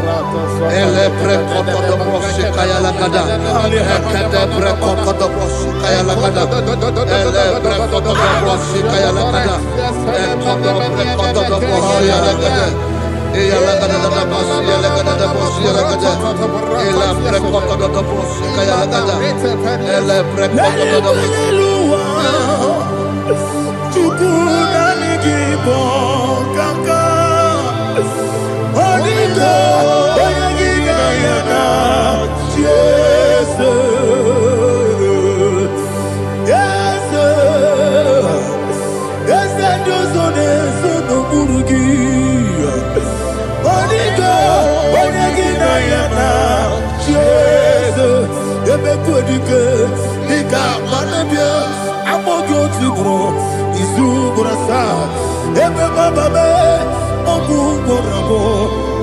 E: Elebre kodo do boshi kaya lada. Ekede bre kodo do boshi kaya lada. Elebre kodo do boshi kaya lada. Ekodo bre kodo do boshi lada. Eya lada da boshi lada da boshi lada. Elebre kodo do boshi kaya lada. Elebre kodo do boshi.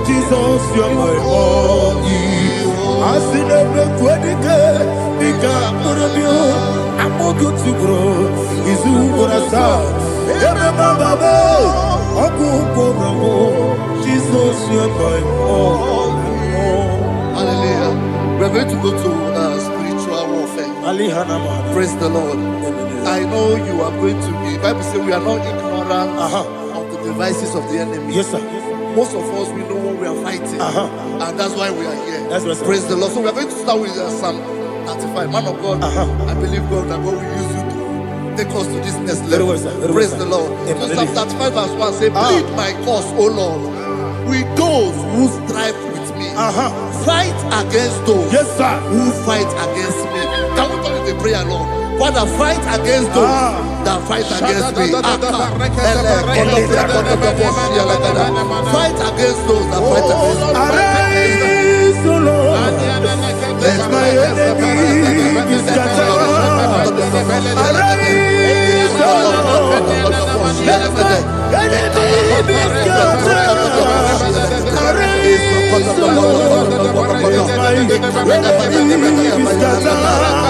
C: Jesus, you're my all. I see never quitting. I'm more good to grow. Is who what I saw. Jesus, you're my all.
E: Hallelujah. We're going to go to spiritual warfare. Praise the Lord. I know you are going to be. Bible says we are not ignorant of the devices of the enemy.
C: Yes, sir.
E: Most of us, we know what we are fighting. And that's why we are here.
C: That's right,
E: praise the Lord. So we are going to start with Psalm 35. Man of God, I believe God that God will use you to take us to this next level. Praise the Lord. So Psalm 35 verse 1 say, plead my cause, O Lord, with those who strive with me. Fight against those who fight against me. Can we call it a prayer, Lord? Father, fight against those that fight against me. Fight against those that fight against me.
C: Arise, O Lord, let my enemy be scattered. Arise, O Lord, let my enemy be scattered. Arise, O Lord, let my enemy be scattered.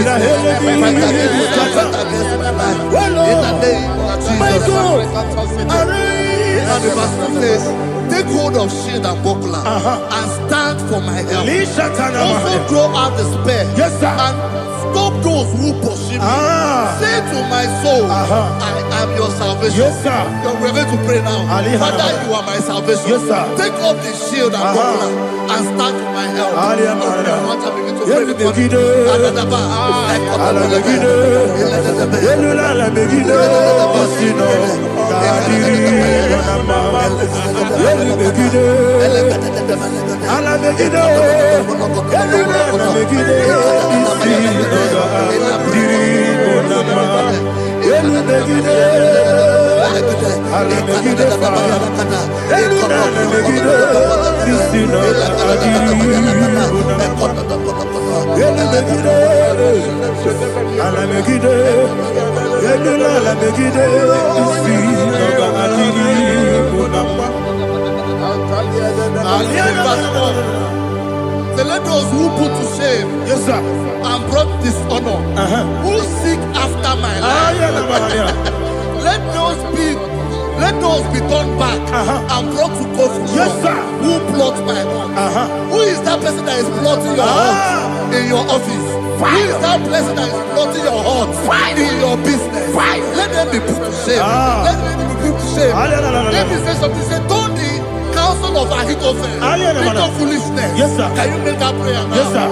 E: fight against my life, fight against my life. In the name of Jesus. And the verse 2 says, take hold of shield and buckler and stand for my help. Also throw out the spear and stop those who pursue me. Say to my soul, I am your salvation. We're going to pray now. Father, you are my salvation. Take off the shield and buckler and stand for my help. So let those who put to shame and brought dishonor, who seek after my life, let those be turned back and brought to confusion. Who plot my hurt? Who is that person that is plotting your hurt in your office? Who is that person that is plotting your hurt in your business? Let them be put to shame. Let them be put to shame. Let me say something. Say, don't the counsel of Ahithophel think of foolishness. Can you make that prayer now? Yes, sir.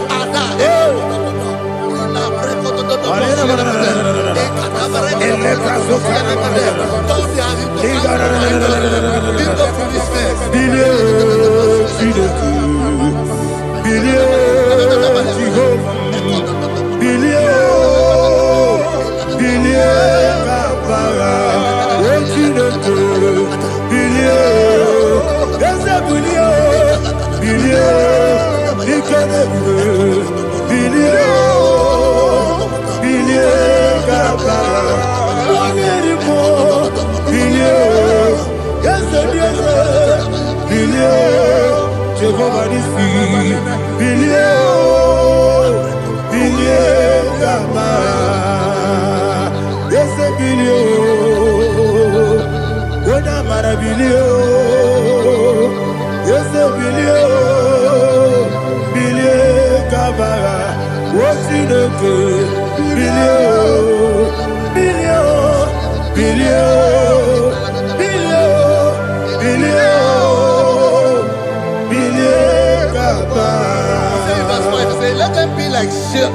E: Let them be like chaff.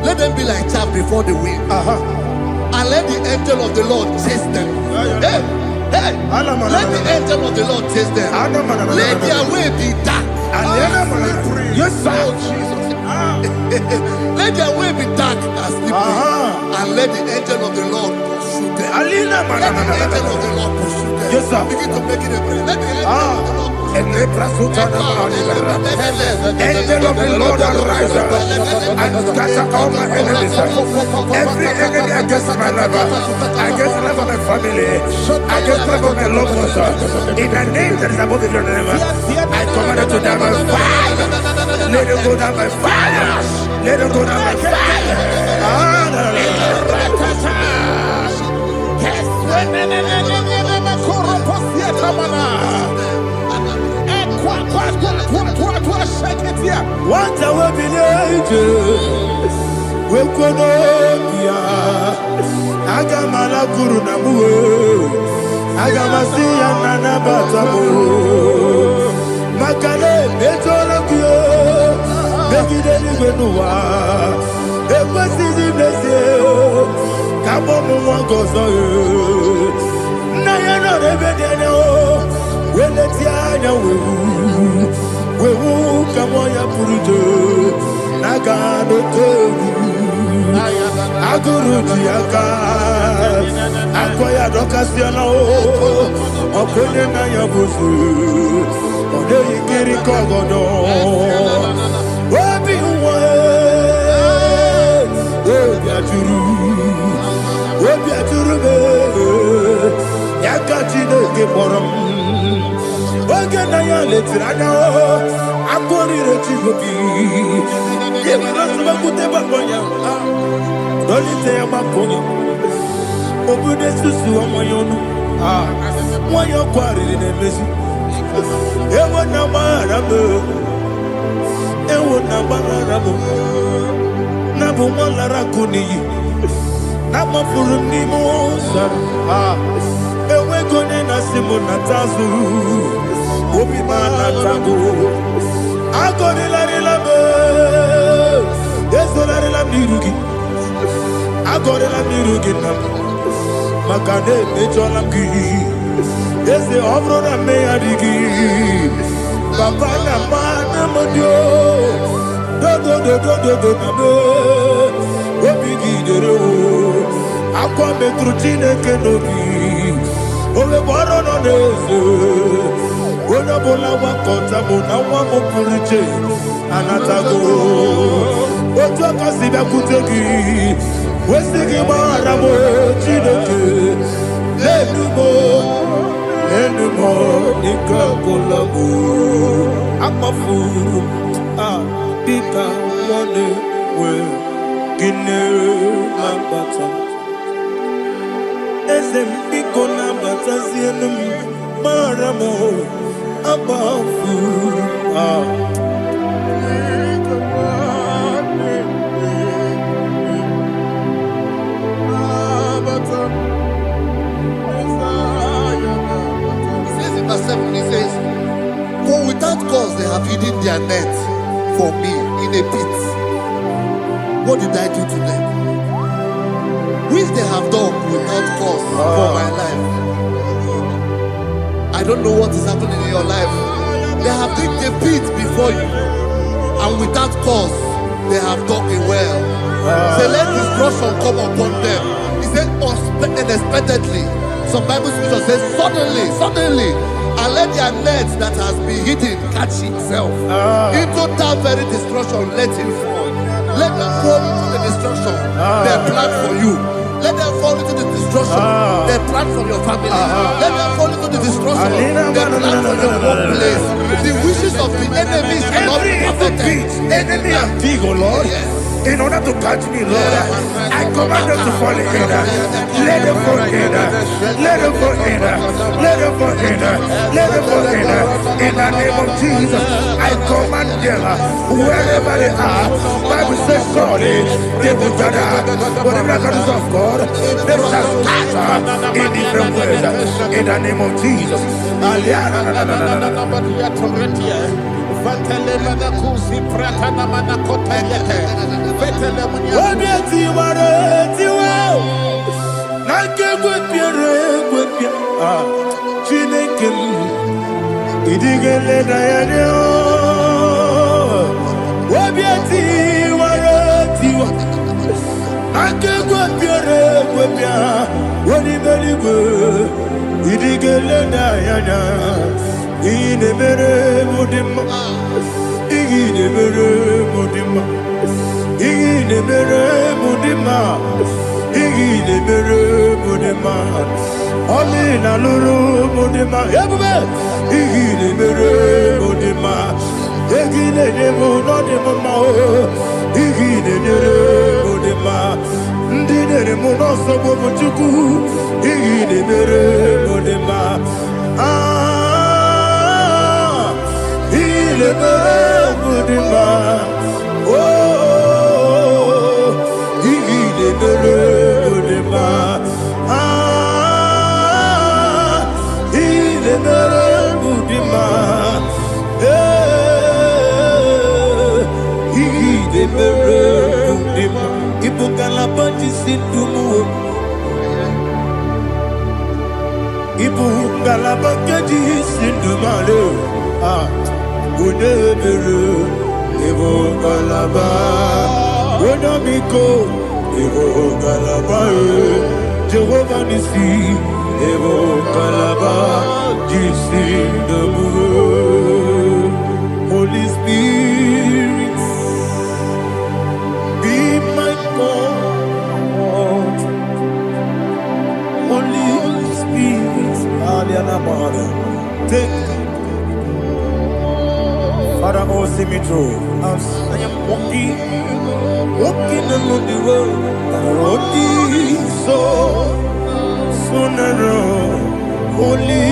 E: Let them be like chaff before the wind. And let the angel of the Lord chase them. Hey, let the angel of the Lord chase them. Let their way be dark. Yes, sir. Let their way be dark and slippery. And let the angel of the Lord pursue them. Let the angel of the Lord pursue them. Yes, sir. Begin to make it a prayer. Let the angel of the Lord
C: Angel of the Lord arise and scatter all my enemies. Every enemy against my life, against the life of my family, against the life of my loved ones, in the name that is above your name, I command it to die by fire. Let it go down by fire. Let it go down by fire.
B: What I will believe, we could be Agamala Guru Namu, Agamasia Nana Batamu, Makale, Betolakio, Begideni Benua, the Passisi Blessio, Kabomu Wangozo, Nayana Rebedeno, Weletiana. We will come on your Purujo, Nagano Togu, Aguru Diaka, Akoya Docasiano, Okonena Yabusu, Ode Ikiri Kogodo, Wabi Wabiaturu, Yakachino Giborum. Oganaya letirana, akori rechigobi.
C: Makane mechola ki, ese obro na me adigi. Papa na mana modio, do na me, obigi dero. Akwa metrutine kenobi, ole baro no neze. Ona bola wakota mona wamo puriche, anatago. Otua kasida kutegi. Wesigi maramo chineke lenumo nikakolamu amafu dika mone we gine mabata ezembiko nabata zienum maramo amafu
E: He says, for without cause they have hidden their net for me in a pit. What did I do to them? Which they have done without cause for my life. I don't know what is happening in your life. They have digged a pit before you, and without cause they have dug a well. Say, let destruction come upon them. He said, unexpectedly. Some Bible scripture says, suddenly, and let their net that has been hidden catch itself. Into that very destruction, let it fall. Let them fall into the destruction they plan for you. Let them fall into the destruction they plan for your family. Let them fall into the destruction they plan for your workplace. The wishes of the enemies are not perfected.
C: Enemy and dig, oh Lord. Yes. In order to catch me, Lord, I command them to fall in. Let them fall in. Let them fall in. Let them fall in. Let them fall in. In the name of Jesus, I command them wherever they are. Bible says, surely they will gather. But the miracles of God, they shall scatter in different ways. In the name of Jesus. Jehovah Nissi, Evo Kalaba, Holy Spirit, be my God. Holy Spirit, take Father, oh, see me through. As I am walking along the road, the road is so narrow. Holy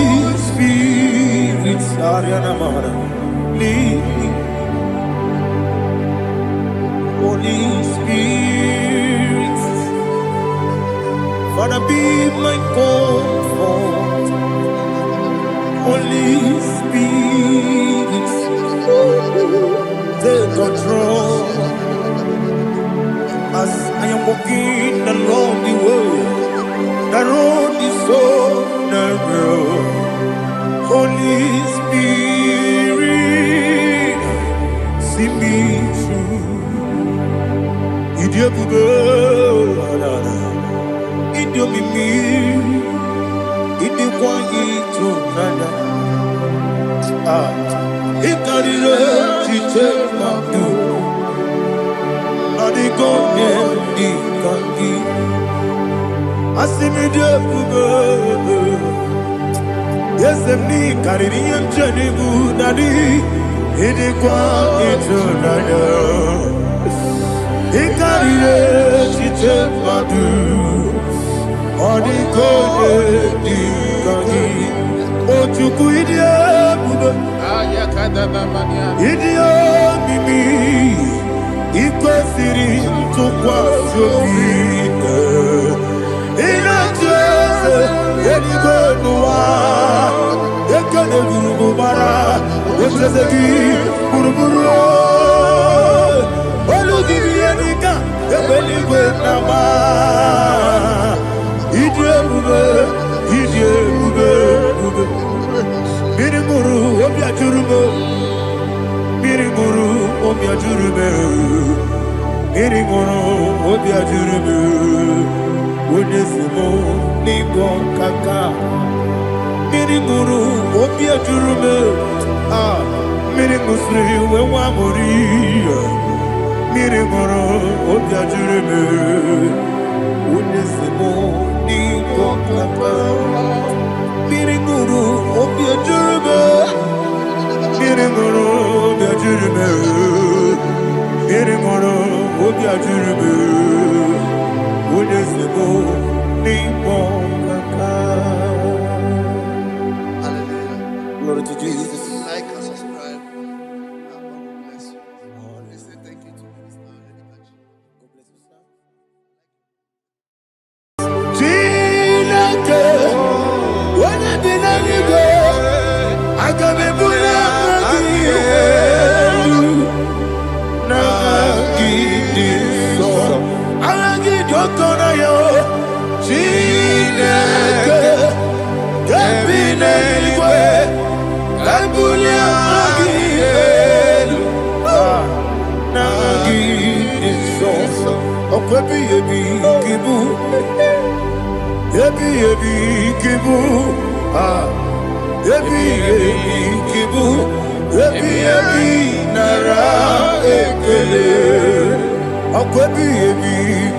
C: Spirit, Ariana Mara, lead me. Holy Spirit, Father, be my comfort. Holy Spirit, take control. As I am walking along the road is so narrow. Holy Spirit, see me through. Idiobube, Idiomimi, Idikwanyito nana. Ikarire chitemadu. Adigone ikangi. Asimidebube. Yes, me kariri emjenibu nadi. Idikwanyito nana. Ikarire chitemadu. Adigone ikangi. Ojuku idiebube. Idio mimi ikwesiri ntụkwasị obi ịna-echeze eluigwe n'ụwa ekele gburugburu gbara echeze gị gburugburu olu gị ihe dịka ebe eluigwe na-agba ịdị ebube mmiri ṅụrụ obi ajụrụ m mmiri ṅụrụ obi ajụrụ m mmiri ṅụrụ obi ajụrụ m onye si m n'ịgọ nkaka mmiri ṅụrụ obi ajụrụ m mmiri ṅụsịrị wee nwa mụrụ mmiri ṅụrụ obi ajụrụ m onye si m n'ịgọ nkaka mmiri ṅụrụ obi ajụrụ m mmiri ṅụrụ obi ajụrụ m mmiri ṅụrụ obi ajụrụ m onye si m n'ịkpọ nkaka. Glory to Jesus.
E: Like and subscribe. God bless you. Let's say thank you to Minister. God bless you, sir.
C: Chineke, onye dị n'eluigwe, aga m ebuli aka gị elu, n'aha gị dị nsọ, aha gị dị ụtọ n'anya. Chineke, nke bi n'eluigwe, ka ebuli aka gị elu, n'aha gị dị nsọ, ọkwa ebighị ebi gị bụ. Ebi kibu, ebi kibu, ebi nara ekele. Akwa ebi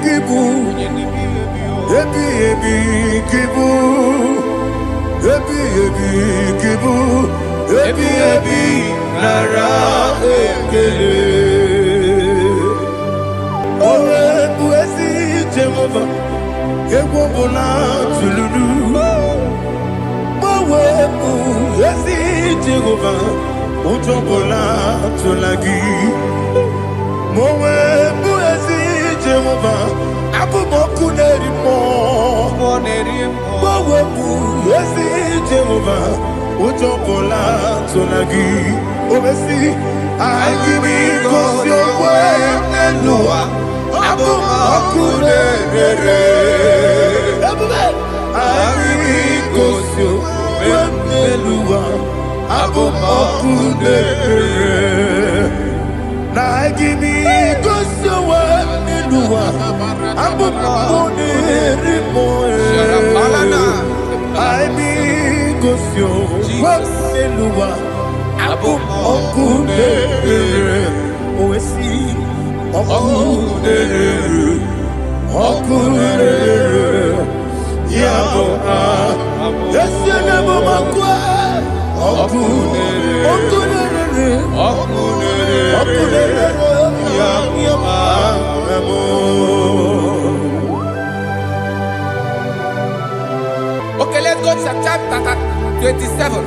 C: kibu, ebi kibu, ebi kibu, ebi nara ekele. Owe buesi Jehova. Egwu ọbụla tụlụrụ gbanwepụ ezi Jehova ụjọ ọbụla tụla gị ma o wepụ ezi Jehova abụmọkụ na-eri mmụọ gbanwepụ ezi Jehova ụjọ ọbụla tụla gị o mesi anyị gosi okwe n'elu ụwa abụmọkụ na-erere anyị gosi okwe n'elu ụwa abụmọkụ na-erere na anyị gosi okwe n'elu ụwa abụmọkụ na-eri mmụọ anyị gosi okwe n'elu ụwa abụmọkụ na-erere o wesi Okurere, yabo yesi nemo makwa. Okurere,
D: chapter 27.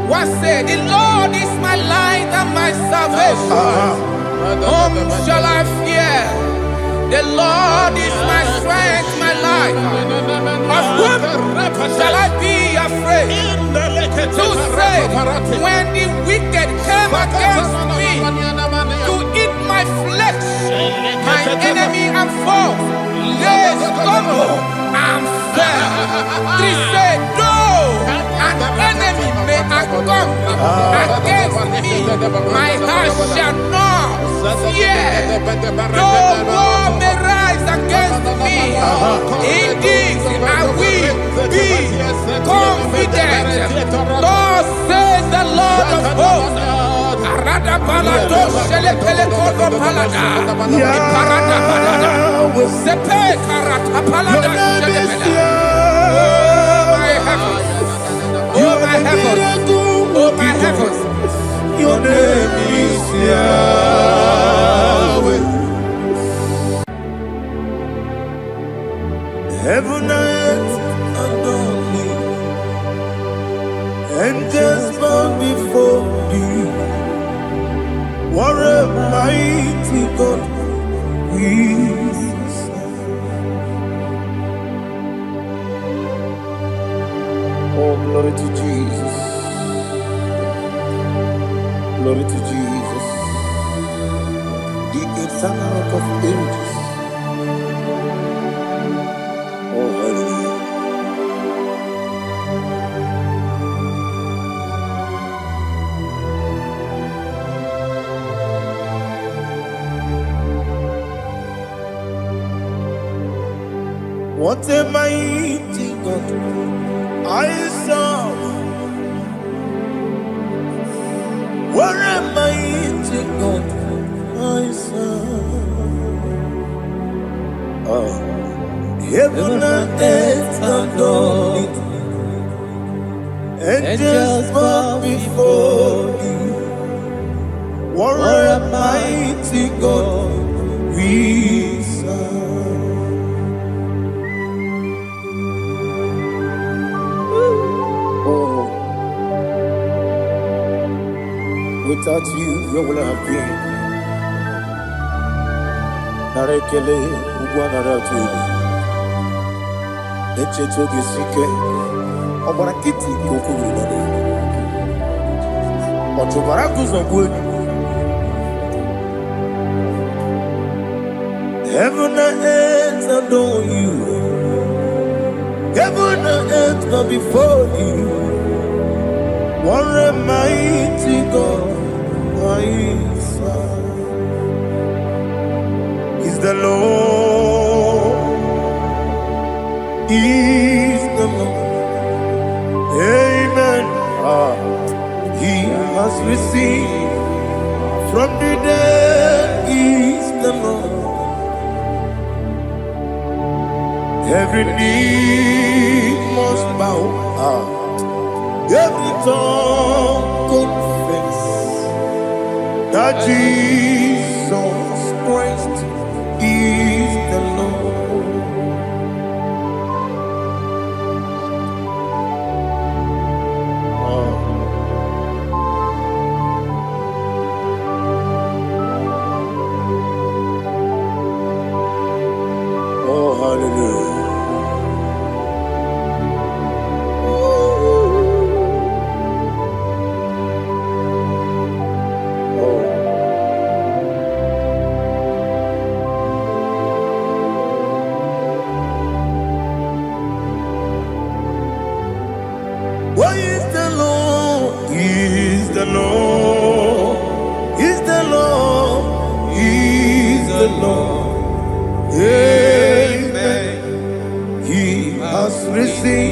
D: What said? The Lord is my light and my salvation. Whom shall I fear? The Lord is my strength, my life. Of whom shall I be afraid? To say, when the wicked came against me to eat my flesh, my enemy and foe, they stumble and fell. Three said, though an enemy may come against me, my heart shall not fear. Though war may rise against me, in this I will be confident. Thus says the Lord of hosts. Oh my heavens, oh my heavens,
C: Your name is Yahweh. Heaven and earth adore thee, angels bow before thee. What a mighty God we serve. Oh, glory to Jesus. Glory to Jesus, the eternal rock of ages. Oh, hallelujah. What a mighty God I serve. What a mighty God I serve. Oh. Heaven and earth adore it, angels bow before you. What a mighty God we serve. Oh. Without you, where will I have been? Narekele ugwanaratu. Echetoge sike. Obarakiti kokuru nade. Otobaraku zongwe. Heaven and earth adore you. Heaven and earth bow before you. What a mighty God I serve. Is the Lord, is the Lord. Amen. He has received from the dead, is the Lord. Every knee must bow. Every tongue confess that Jesus Christ is the Lord. Oh, hallelujah. Why is the Lord? Is the Lord? Is the Lord? Is the Lord? Amen. He has risen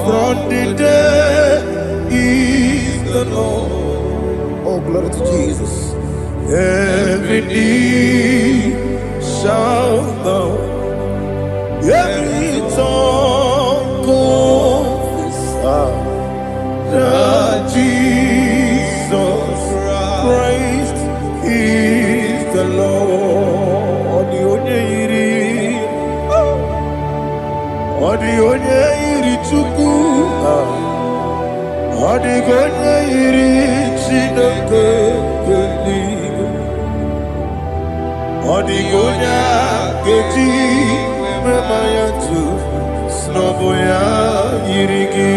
C: from the dead. Is the Lord? Oh, glory to Jesus. Every knee shall bow. Every tongue confess that Jesus Christ is the Lord. The only iri chuku. Odigonya iri Chineke Geligo Odigonya Geti Memaya tu Snoboya Irigi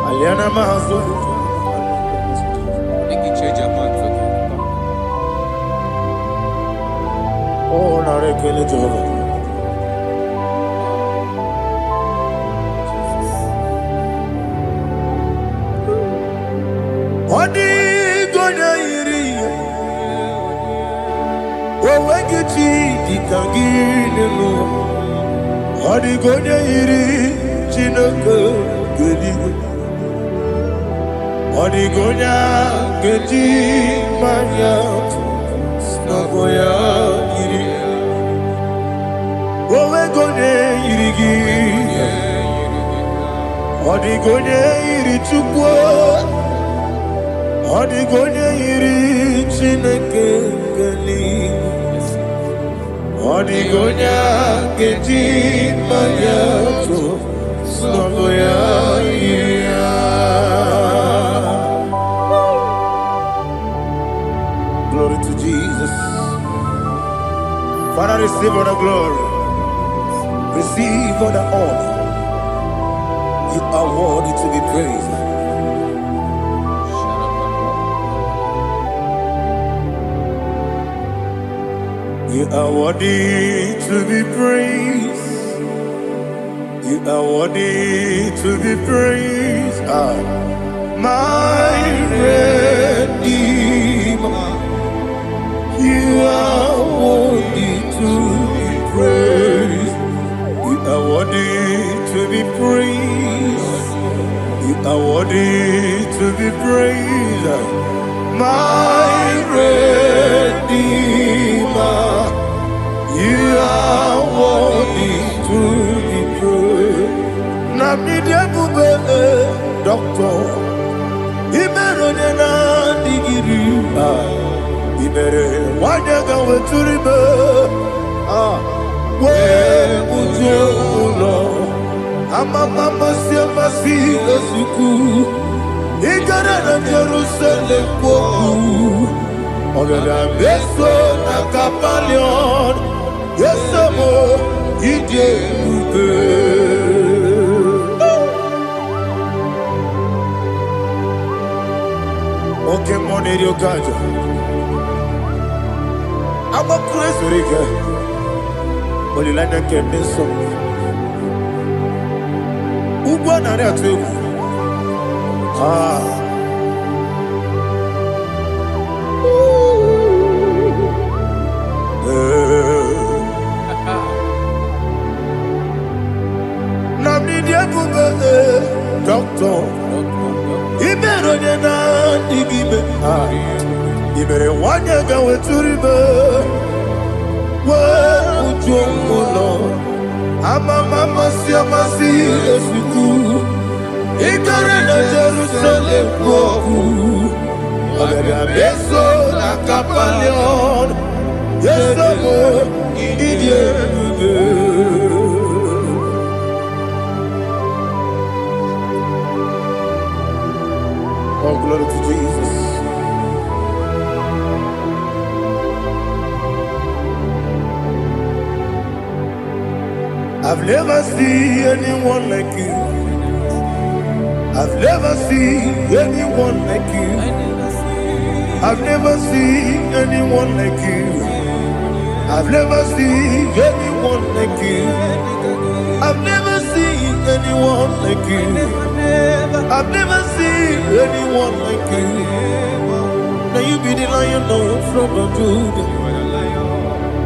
C: Aliana Mazo Oh, Narekele Jehovah Odigonya iri Owegeti Dikaginu Odigonya iri Chineke Geligo Odigonya Geti Maya Snaboya iri Owegonya irigi Odigonya iri Chukwu Odigonya iri Chineke Geligo Odigonya Geti Maya Snaboya iri Glory to Jesus. Father, receive all the glory. Receive all the honor. You are worthy to be praised. You are worthy to be praised. You are worthy to be praised. My Redeemer. You are worthy to be praised. You are worthy to be praised. You are worthy to be praised. My Redeemer. You are worthy to be praised. Namidebube, Doctor. Imeronena digiri. Ibere wanyaga weturibe we ujulo amama masi esuku igara na Jerusalem kwoku ogada beso na kapalion yesemo ide ube oke moneri okajo I'm a crazy rigger. But you like that can be so. Who won that too? Doctor. He better than I You better want to go to the river. Where would you go, Lord? I'm a mama, see, I'm a see, as we do. He got in Jerusalem, go. I'm a beso, like a palion. Yes, I'm a idiot. Oh, glory to Jesus. I've never seen anyone like you. I've never seen anyone like you. I've never seen anyone like you. I've never seen anyone like you. I've never seen anyone like you. I've never seen anyone like you. Now you be the Lion from the Judah.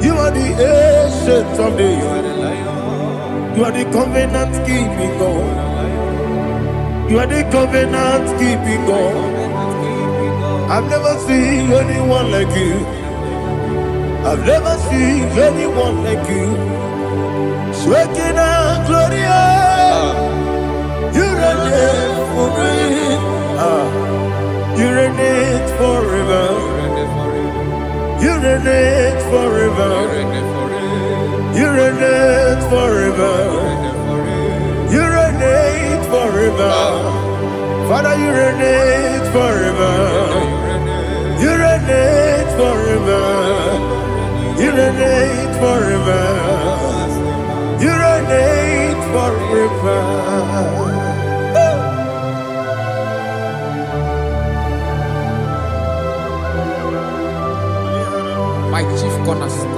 C: You are the ancient of days. You are the covenant keeping God. You are the covenant keeping God. I've never seen anyone like you. I've never seen anyone like you. Shaking and glorious. You reign it for me. You reign it forever. You reign it forever. You reign forever. You reign forever. Father, you reign forever. You reign forever. You reign forever. You reign forever.
D: My chief cornerstone.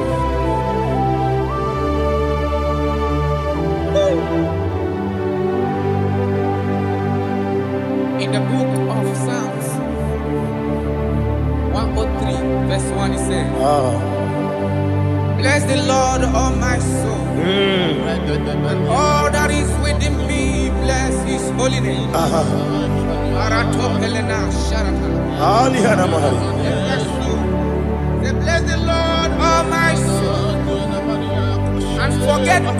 D: In the book of Psalms 103, verse 1, it says, bless the Lord, all my soul, and all that is within me, bless his holy name. Bless the Lord, all my soul, and forget not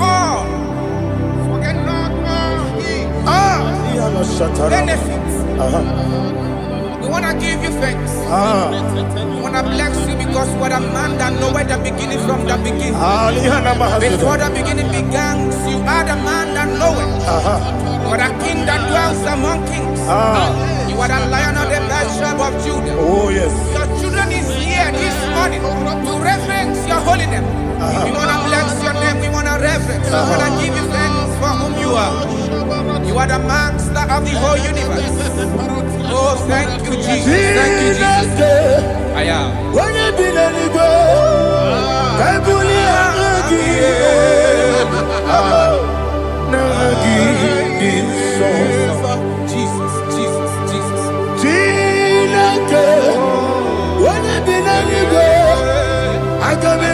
D: all his benefits. We want to give you thanks. We want to bless you because what a man that knoweth the beginning from the beginning. Before the beginning began, you are the man that knoweth. What a king that dwells among kings. You are the Lion of the tribe of Judah.
C: Oh yes.
D: Your children is here this morning to reverence your holiness. We want to bless your name. We want to reverence. We want to give you thanks for whom you are. You are the master of the whole universe. Oh, thank you, Jesus. Thank you, Jesus. I am.
C: When you be
D: Jesus, Jesus, Jesus.
C: I can be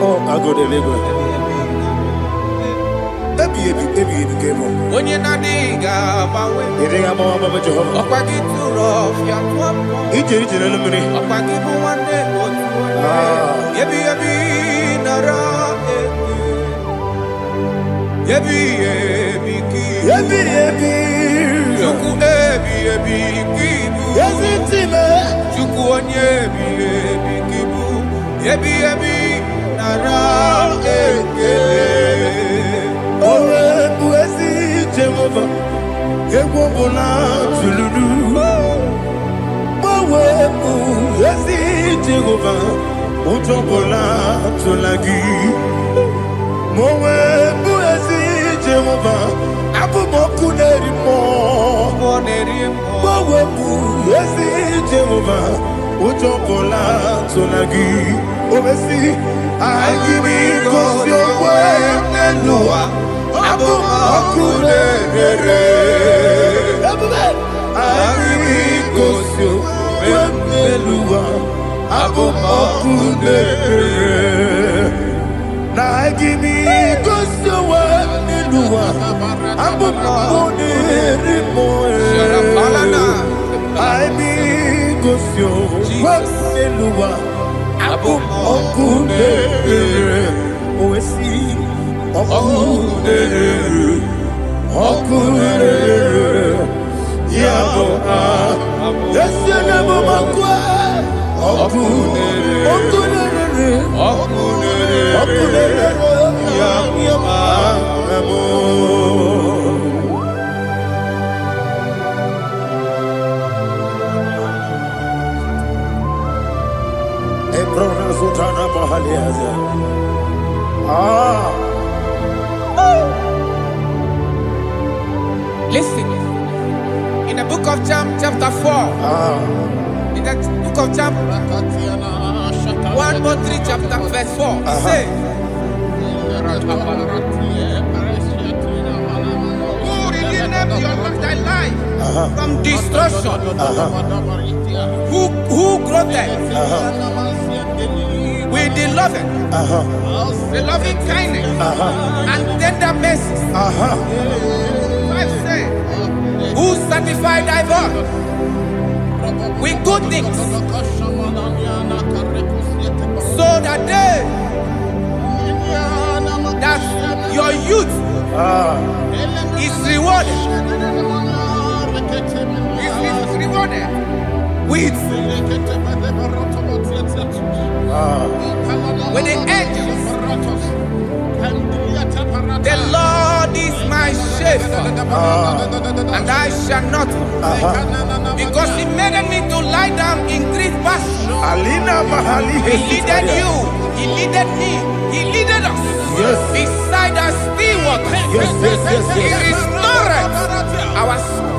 C: Oh, I go Deliverance.
D: When you're not digging, of Psalm chapter 4. In the book of Psalm 103 chapter verse 4. It says, who redeemed thy life from destruction? Who groweth with the loving kindness and tender mercies? 5 says, who sanctify thy body with good things, so that your youth is rewarded. Is rewarded with the angels. The Lord is my shepherd, and I shall not want, because He made me to lie down in green pastures. He leaded you, He leaded me, He leaded us beside the still waters. He restored our soul.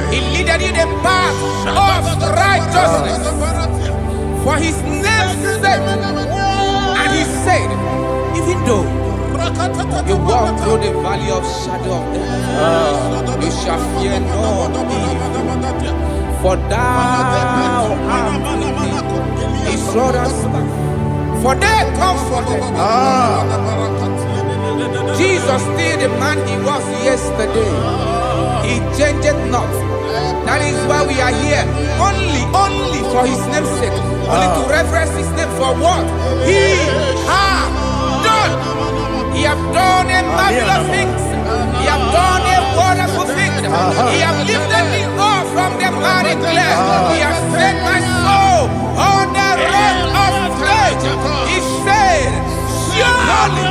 D: He leaded you the path of righteousness for His name's sake. And He said, even though you walk through the valley of shadow of death, you shall fear no evil, for thou art with me. His rod and staff, for they comforted. Jesus still the man He was yesterday. He changed not. That is why we are here. Only for His name's sake. Only to reverence His name for what He has done. He has done a marvelous things. He has done a wonderful thing. He has lifted me up from the miry clay. He has set my soul on the rock of faith. He said, surely,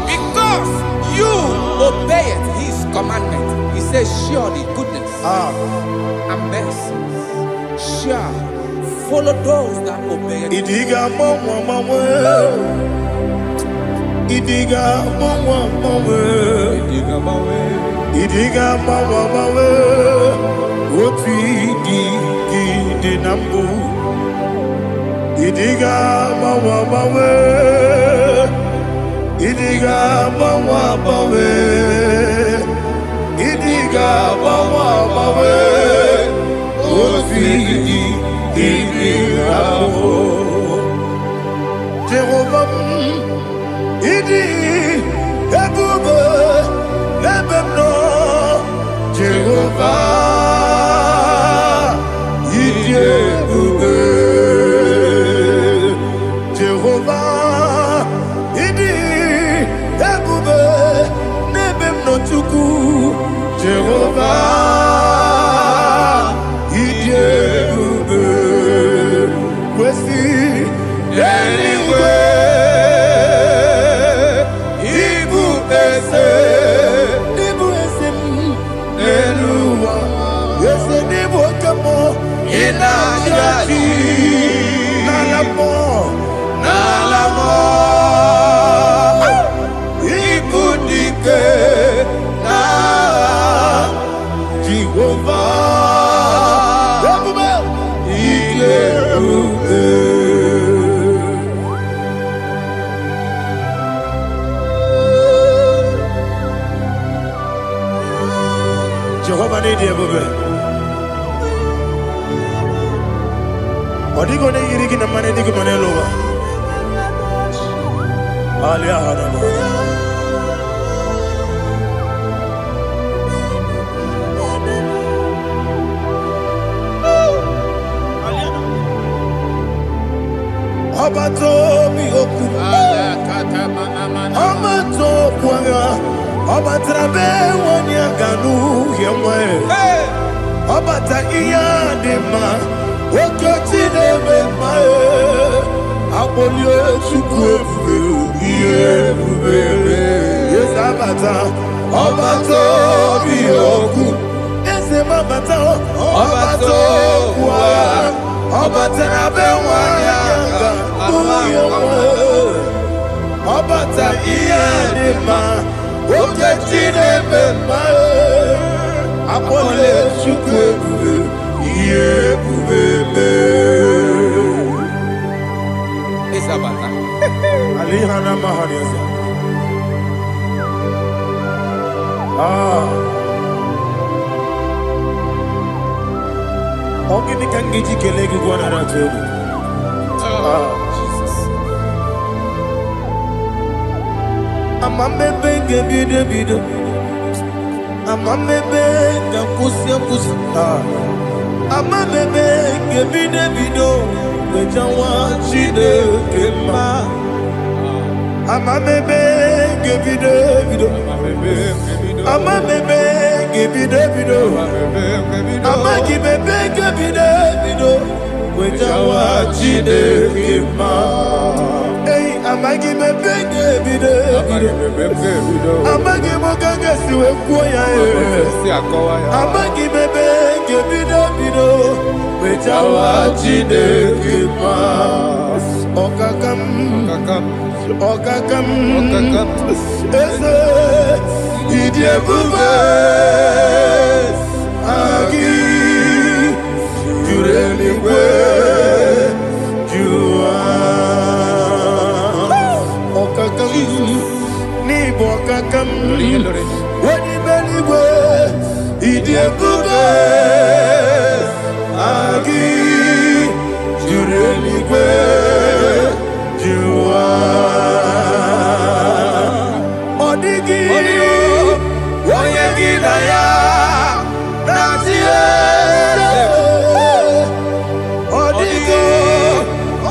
D: because you obeyed His commandment. He says, surely goodness and mercy shall follow those that obey Him.
C: Idiga mawe oti di nambu. Idiga mawe Idiga mawe Idiga mawe oti di nambu. Jehovah Idi Ebube Ebemno Jehovah Idi Ebube Jehovah Idi Ebube Nebemno Chuku Jehovah Idi Ebube Kwesi anyway. Jehovah need you, baby. What are you going to get in the money? Dig money lower. Alia Hadama. Abato mi oku. Amato kwanga. Obatrabe wonya ganu yemwe. Obata iya dema. Okoti deme mae. Abolio chukwe iye bubele. Yes abata. Obato mi oku. Ese mabata. Obato kwa. Obatrabe wonya ganu yemwe. Obata iya dema. Oketi deme mae. akpọle Chukwu ebube ihe ebube
D: Isabata.
C: Alihana Mahariaza. Ogini kangeji kelegi gwana ratogu.
D: Jesus.
C: Amamebe gebide bido. Amamebe gakusi. Amamebe gebide bido. Bejawa Chineke ma. Amamebe gebide bido. Amamebe gebide bido. Amagibebe gebide bido. Bejawa Chineke ma. Hey, amagibebe gebide bido. Amagimoga siwe kuya e. Amagibebe gebide bido. Bejawa Chineke ma. Okakam. Eze Idiebube Agi Jureligwe Jua Okakam Nibo Okakam Wadi Beligwe Idiebube Agi Jureligwe Jua Odigi Oyegi na ya Natie Odigi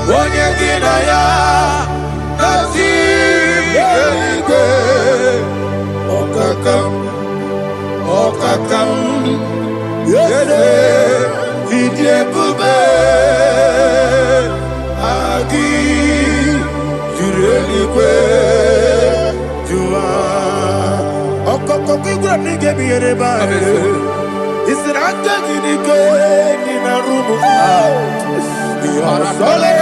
C: Oyegi na ya Natie Okakam Yede Idiebube Agi Jureligwe Jua Okokokigura nige biyereba Isiranga ginike Nina rumu Yasole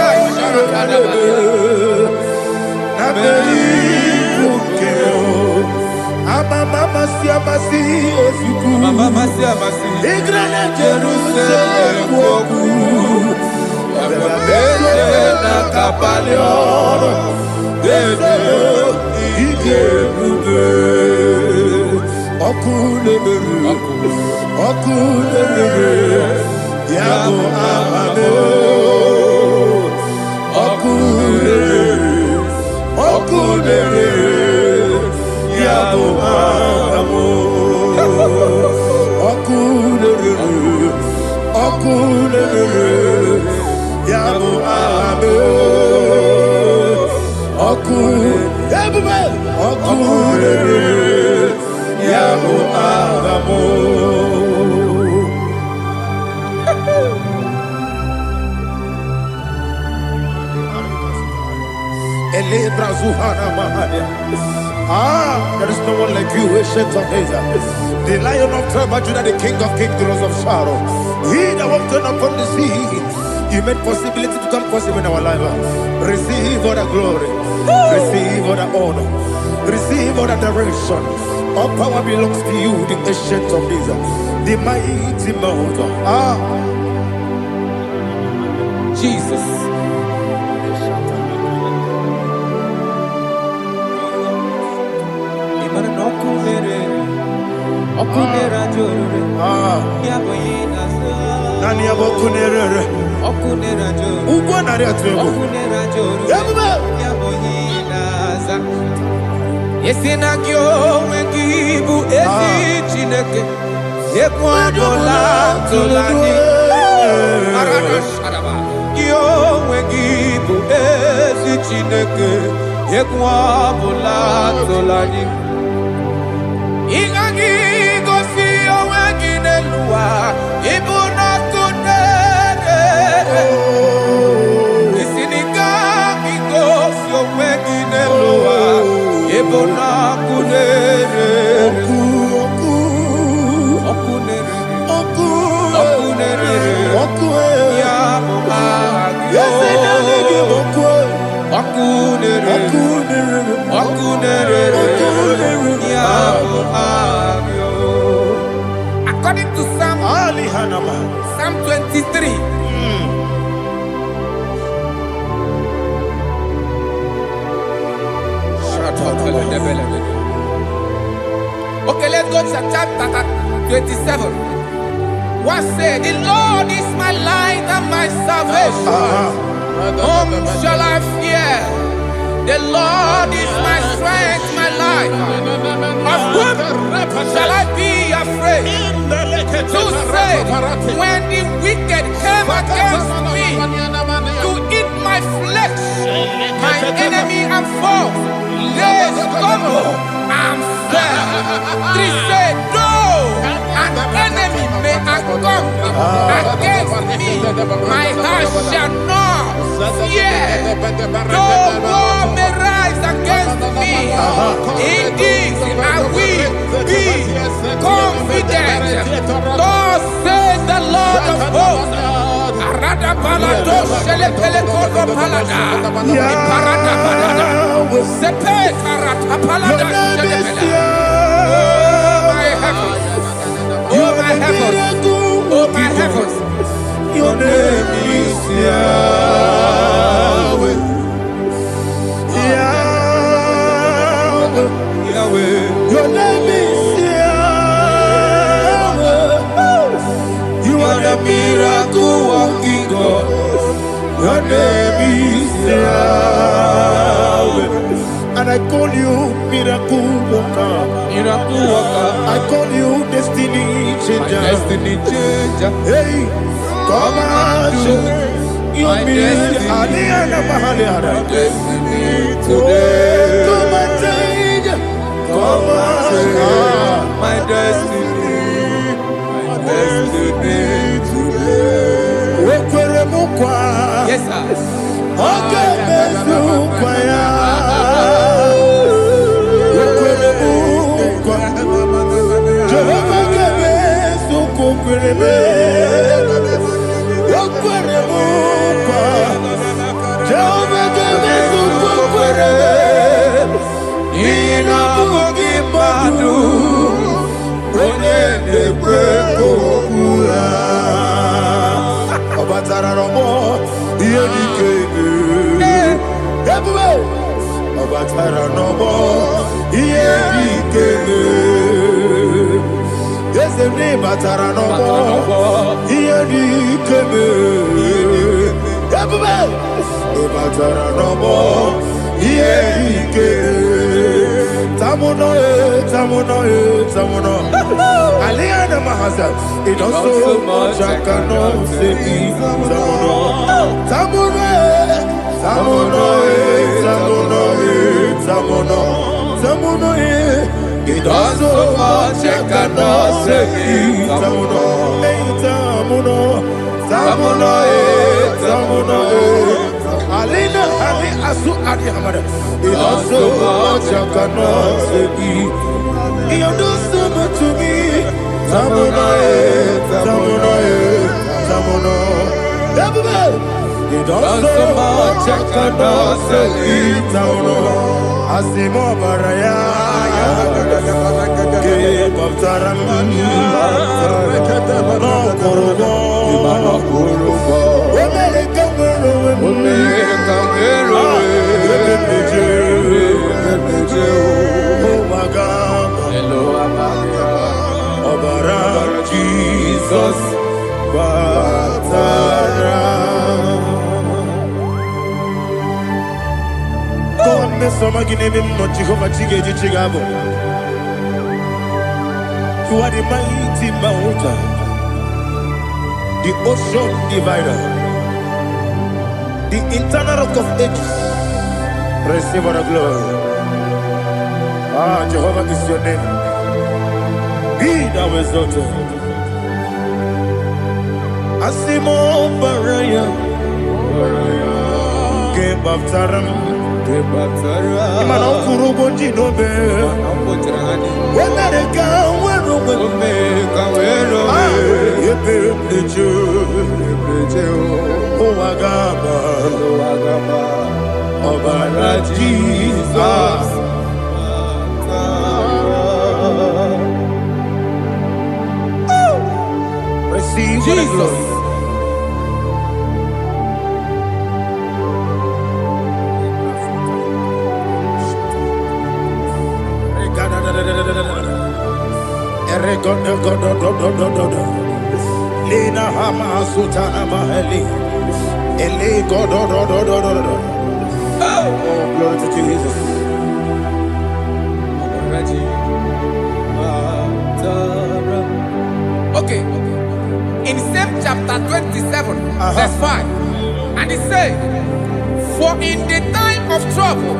C: Naberi Bukeo Mama siamasi ofiku
D: Mama siamasi
C: Igrana Jerusalem woku Bebe na kapalion Bebe Idiebube Okulere Yabo amame Okulere Yabo amamo Okulere Yabo amamo Okulere Yabo amamo There is no one like you, ancient of days. The Lion of tribe of Judah, the King of kings, the Rose of Sharon. He that walked upon the sea. You made possibility to come possible in our life. Receive all the glory. Receive all the honor. Receive all the direction. All power belongs to you, the ancient of days, the mighty mountain.
D: Jesus. Okunera jorore. Yaboyina sa.
C: Nani abokunere.
D: Okunera jorore.
C: Ugwa nari atwego.
D: Okunera jorore. Yaboyina sa. Yesina kyo wengibu esi Chineke. Ekwadola tolani. Arana sharaba. Kyo wengibu esi Chineke. Ekwadola tolani. Ingagi gosi owegi nelua ibuna kunere isinika gosi owegi nelua ibuna kunere okunere ya mumagi okunere ya mumagi. According Okay, let's go to chapter 27. What said? The Lord is my light and my salvation. Whom shall I fear? The Lord is my strength, my life. Of whom shall I be afraid? To say, when the wicked came against me to eat my flesh, my enemy and foe, they stumble and fell. 3 said, though an enemy may come against me, my heart shall not fear. Though war may rise against me, in this I will be confident. Thus says the Lord of hosts. Oh my heavens, oh my heavens,
C: your name is Yahweh. Yahweh, Yahweh, your name is Yahweh. You are the miracle working God. Your name is Yahweh. And I call you miracle worker. Miracle worker. I call you destiny changer. My destiny changer. Hey, come on, you mean Aliana Mahaliana. My destiny today. Come on, change. Come on, my destiny. My destiny today.
D: yes sir.
C: Okay, Aliana Mahasa, it does so much I cannot say. It does so much I cannot say. Alina Ali Asu Adi Hamada. It does so much I cannot say. You do so much to me. Tamuno. You do so much I cannot say. Tamuno. Asimo Baraya. Give up Taram. No Kurubo. Jesus, God, me so magine me no Jehovah Chige Chigabo. You are the mighty mountain, the ocean divider, the internal rock of ages. Receive our glory. Ah, Jehovah is your name. Be thou exalted. Asimo Baraya, Game of Taram, Imano Kuruboji Nobe, when they come, when the Jew, Agaba, Obara Jesus. Receive Jesus. Lina Hama Sutana Maheli. Ele God. Oh, glory to Jesus.
D: Okay. In same chapter 27, verse 5. And it says, for in the time of trouble,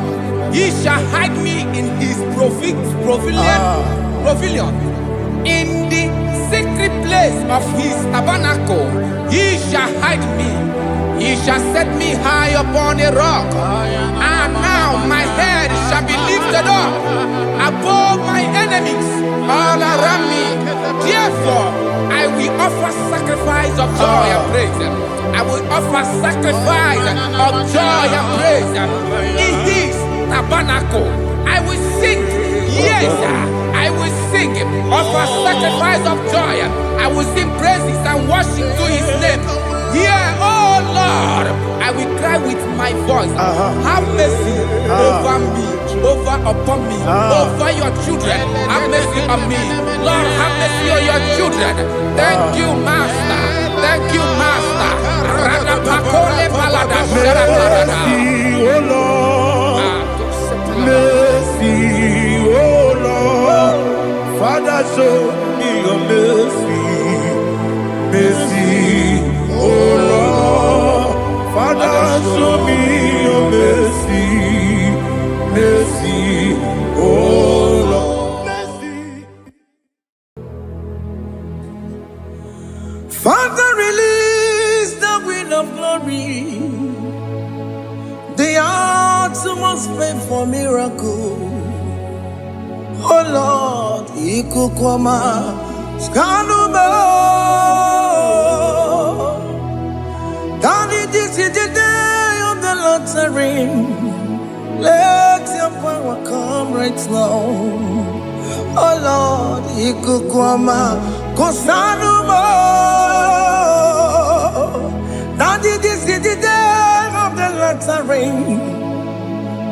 D: he shall hide me in his pavilion. In the secret place of his tabernacle, he shall hide me. He shall set me high upon a rock. And now my head shall be lifted up above my enemies all around me. Therefore, I will offer sacrifice of joy and praise. I will offer sacrifice of joy and praise in his tabernacle. I will sing, yes, I will sing, offer sacrifice of joy. I will sing praises and worship to his name. Here, oh Lord, I will cry with my voice. Have mercy over me, upon me, over your children. Have mercy on me. Lord, have mercy on your children. Thank you, Master. Thank you, Master.
C: Mercy, oh Lord. Mercy, oh Lord. Father, show me your mercy. Mercy, oh Lord. Father, show me your mercy. Mercy, oh Lord. Mercy.
A: Father, release the wind of glory. The atmosphere for miracle. Oh Lord, Ikukwama, Skanuma. Daddy, this is the day of the lottery. Let your power come right now. Oh Lord, Ikukwama, Kosanuma. Daddy, this is the day of the lottery.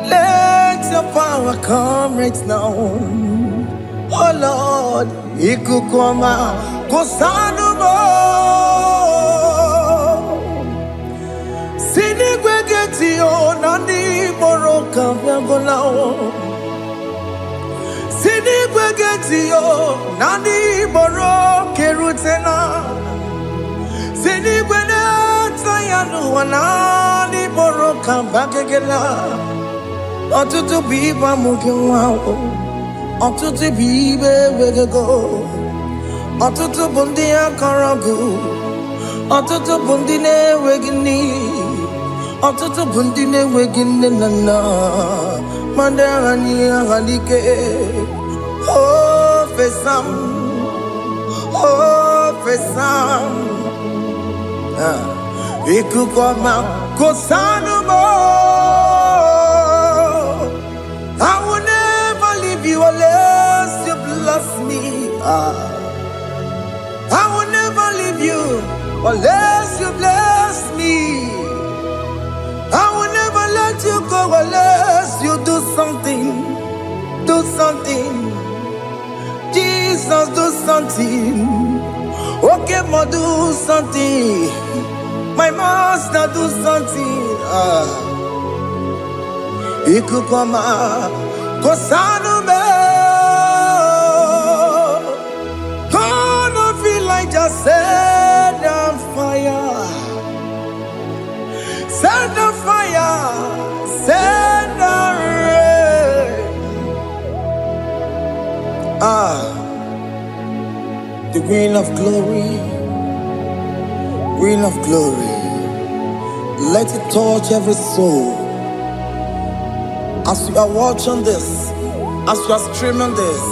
A: Let your power come right now. Oh Lord, Ikukwama, Kosanuma. Sini gwegeti o nani boroka vyangolao. Sini gwegeti o nani boroke rutena. Sini gweneta yanu wanani boroka bagegela. Otutu biba mukiwa o. Otutu bibe wegego. Otutu bundi akaragu. Otutu bundi ne wegini. Otutu bundi ne wegini nana. Mandani ahalike. Oh fesam. Oh fesam. Ikukwama kosanuma. I will never leave you unless you bless me. I will never leave you unless you bless me. I will never let you go unless you do something. Do something. Jesus, do something. Okay, ma, do something. My master, do something. Ikukwama, Kosanume. Gonna feel like just set on fire. Set on fire. Set on rain. The wind of glory. Wind of glory. Let it touch every soul. As you are watching this, as you are streaming this,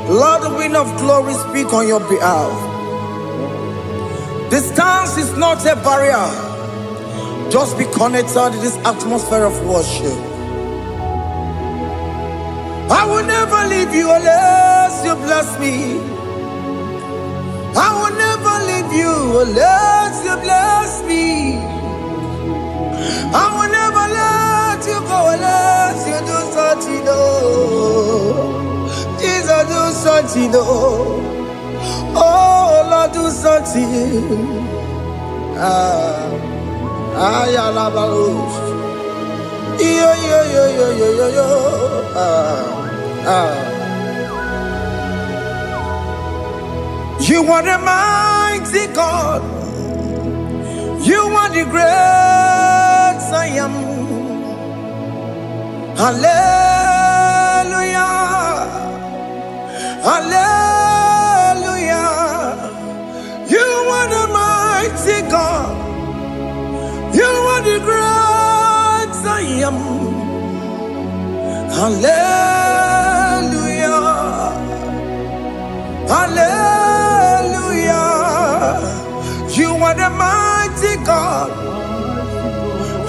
A: Lord, the wind of glory speak on your behalf. Distance is not a barrier. Just be connected to this atmosphere of worship. I will never leave you unless you bless me. I will never leave you unless you bless me. I will never let you go unless you do something. Jesus, do something. do something. Yo, yo, yo, yo, yo, yo, yo. You are the mighty God. You are the great I am. Hallelujah. Hallelujah. You are the mighty God. You are the great I am. Hallelujah. Hallelujah. You are the mighty God.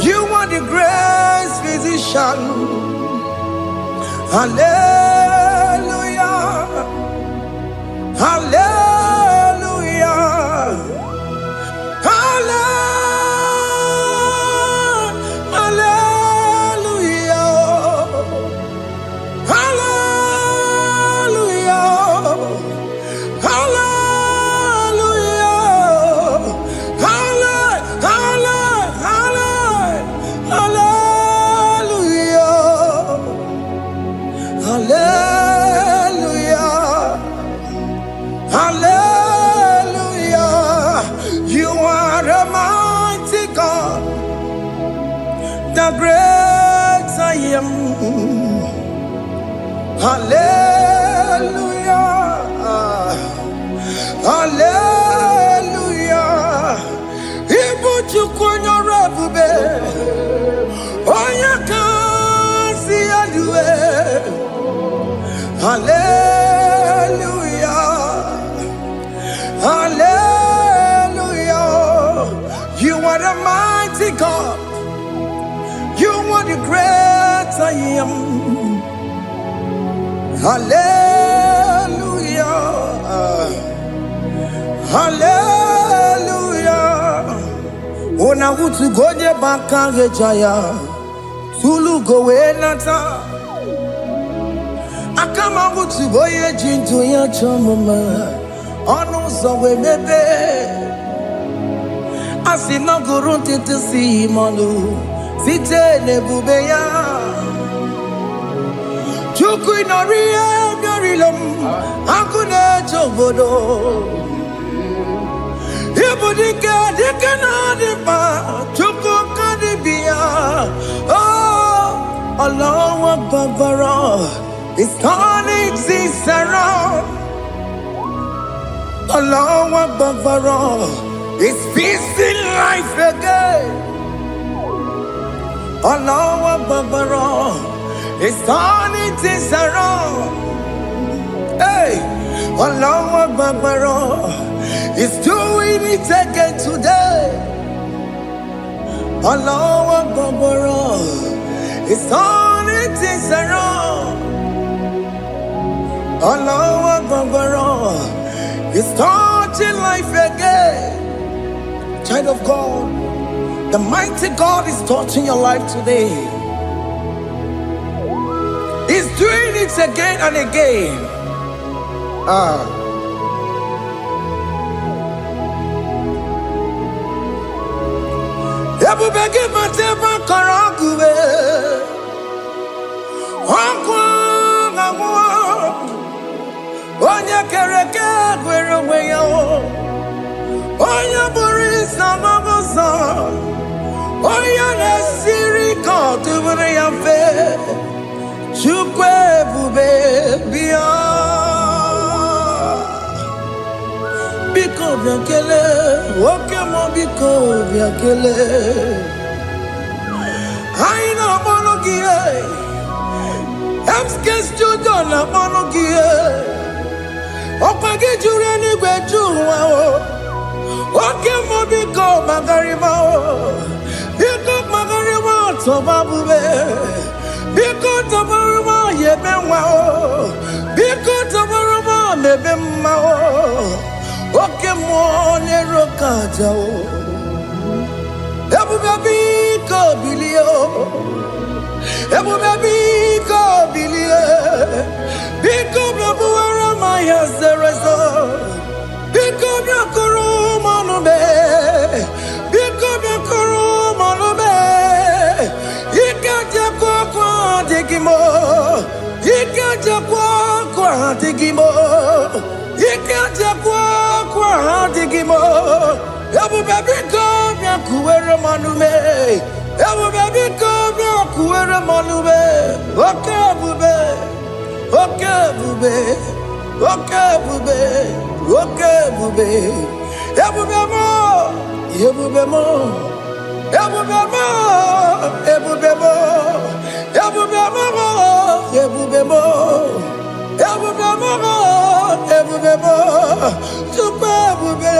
A: You are the great physician. Hallelujah. Hallelujah. The great I am. Hallelujah. Hallelujah. Ibu chukwanya rabube. Oya kasi alue. Hallelujah. Hallelujah. You are the mighty God. You are the great I am. Hallelujah. Hallelujah. Ona utu goje bakange jaya. Tulu gowe nata. Akama utu boye jinto ya chomoma. Ono sowe mebe. Asina gurunti tisi manu. Site nebubeya Chuku inoria garilom Akune chobodo Ibudika dikana dipa Chuku kadibia Oh Allah Akbar It's turning things around Allah Akbar It's feasting life again Allah Akbar, it's turning things around. Hey, Allah Akbar, it's doing it again today. Allah Akbar, it's turning things around. Allah Akbar, it's touching life again. Child of God. The mighty God is touching your life today. He's doing it again and again. Oya na siri kotu bure yafe Chukwe bube biya Biko biakele Oke mo biko biakele Aina mono gie Emske studio na mono gie Opage jure ni gwejuwa Oke mo biko magarima Biko magarima tobabube Biko tobarima yebenwa Biko tobarima mebemma Oke mo nero kaja Ebube biko bilio Ebube biko bilie Biko bebuara maya zerezo Biko Ikaja kwa digimo. Ikaja kwa digimo. Ebu baby come ya kuwere manume. Ebu baby come ya kuwere manume. Okay bube. Okay bube. Okay bube. Okay bube. Ebu bemo. Ebu bemo. Ebu bemo. Ebu bemo. Ebu bemo. Ebu bemo. Ebu bemo. Ebu bemo. Tukwe bube.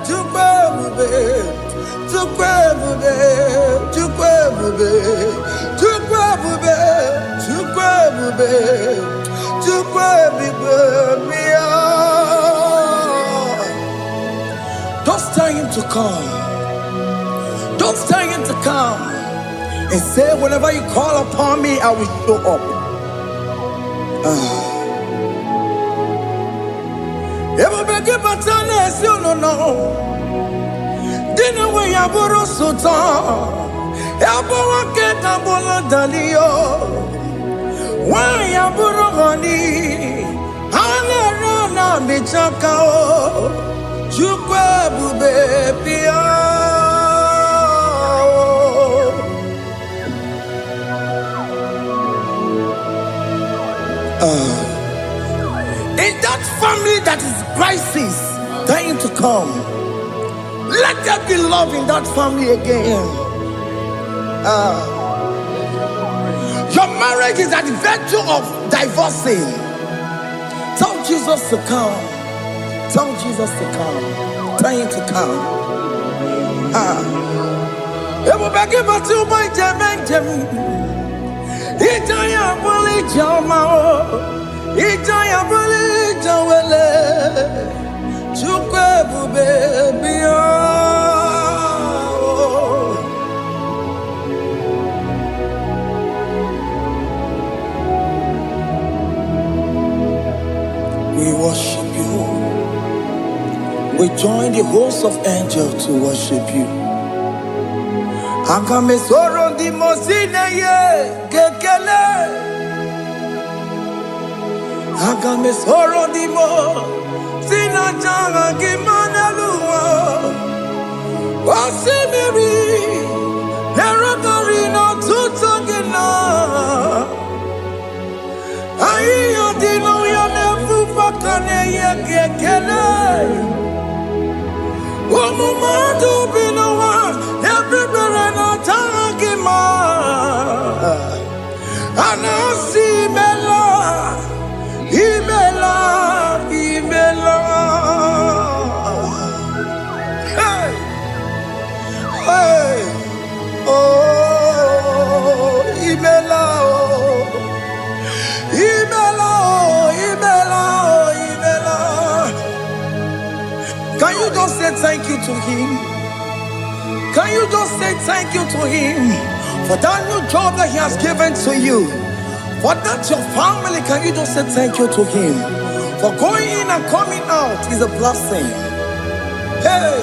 A: Tukwe bube. Tukwe bube. Tukwe bube. Tukwe bube. Tukwe bube. Tukwe bube. Mia. Don't tell him to come. Don't tell him to come. And say, whenever you call upon me, I will show up. Everybody but unless you don't know. Dinner way I borrow so tall. Elbow get a bola dalio. Why I borrow honey? Hana me chakao. Chukwe bube pia. In that family that is crisis, dying to come, let there be love in that family again. Your marriage is at the verge of divorcing. Tell Jesus to come. Tell Jesus to come. Tell him to come. Everybody but you my jam. Itaya bully jama. Itaya bully jawele. Chukwe bube biya. We worship you. We join the host of angels to worship you. Akame soro di mosine ye kekele. Akame soro di mo sina janga kimana luwa. Wasimiri nerokari no tutogina. Ayo dino ya nefu fakane ye kekele. Omumadu binowa everywhere no tangima. Anasi mela, imela, imela. Hey, hey, oh, imela, oh, imela, oh, imela, oh, imela. Can you just say thank you to him? Can you just say thank you to him for that new job that he has given to you? For that your family, can you just say thank you to him? For going in and coming out is a blessing. Hey,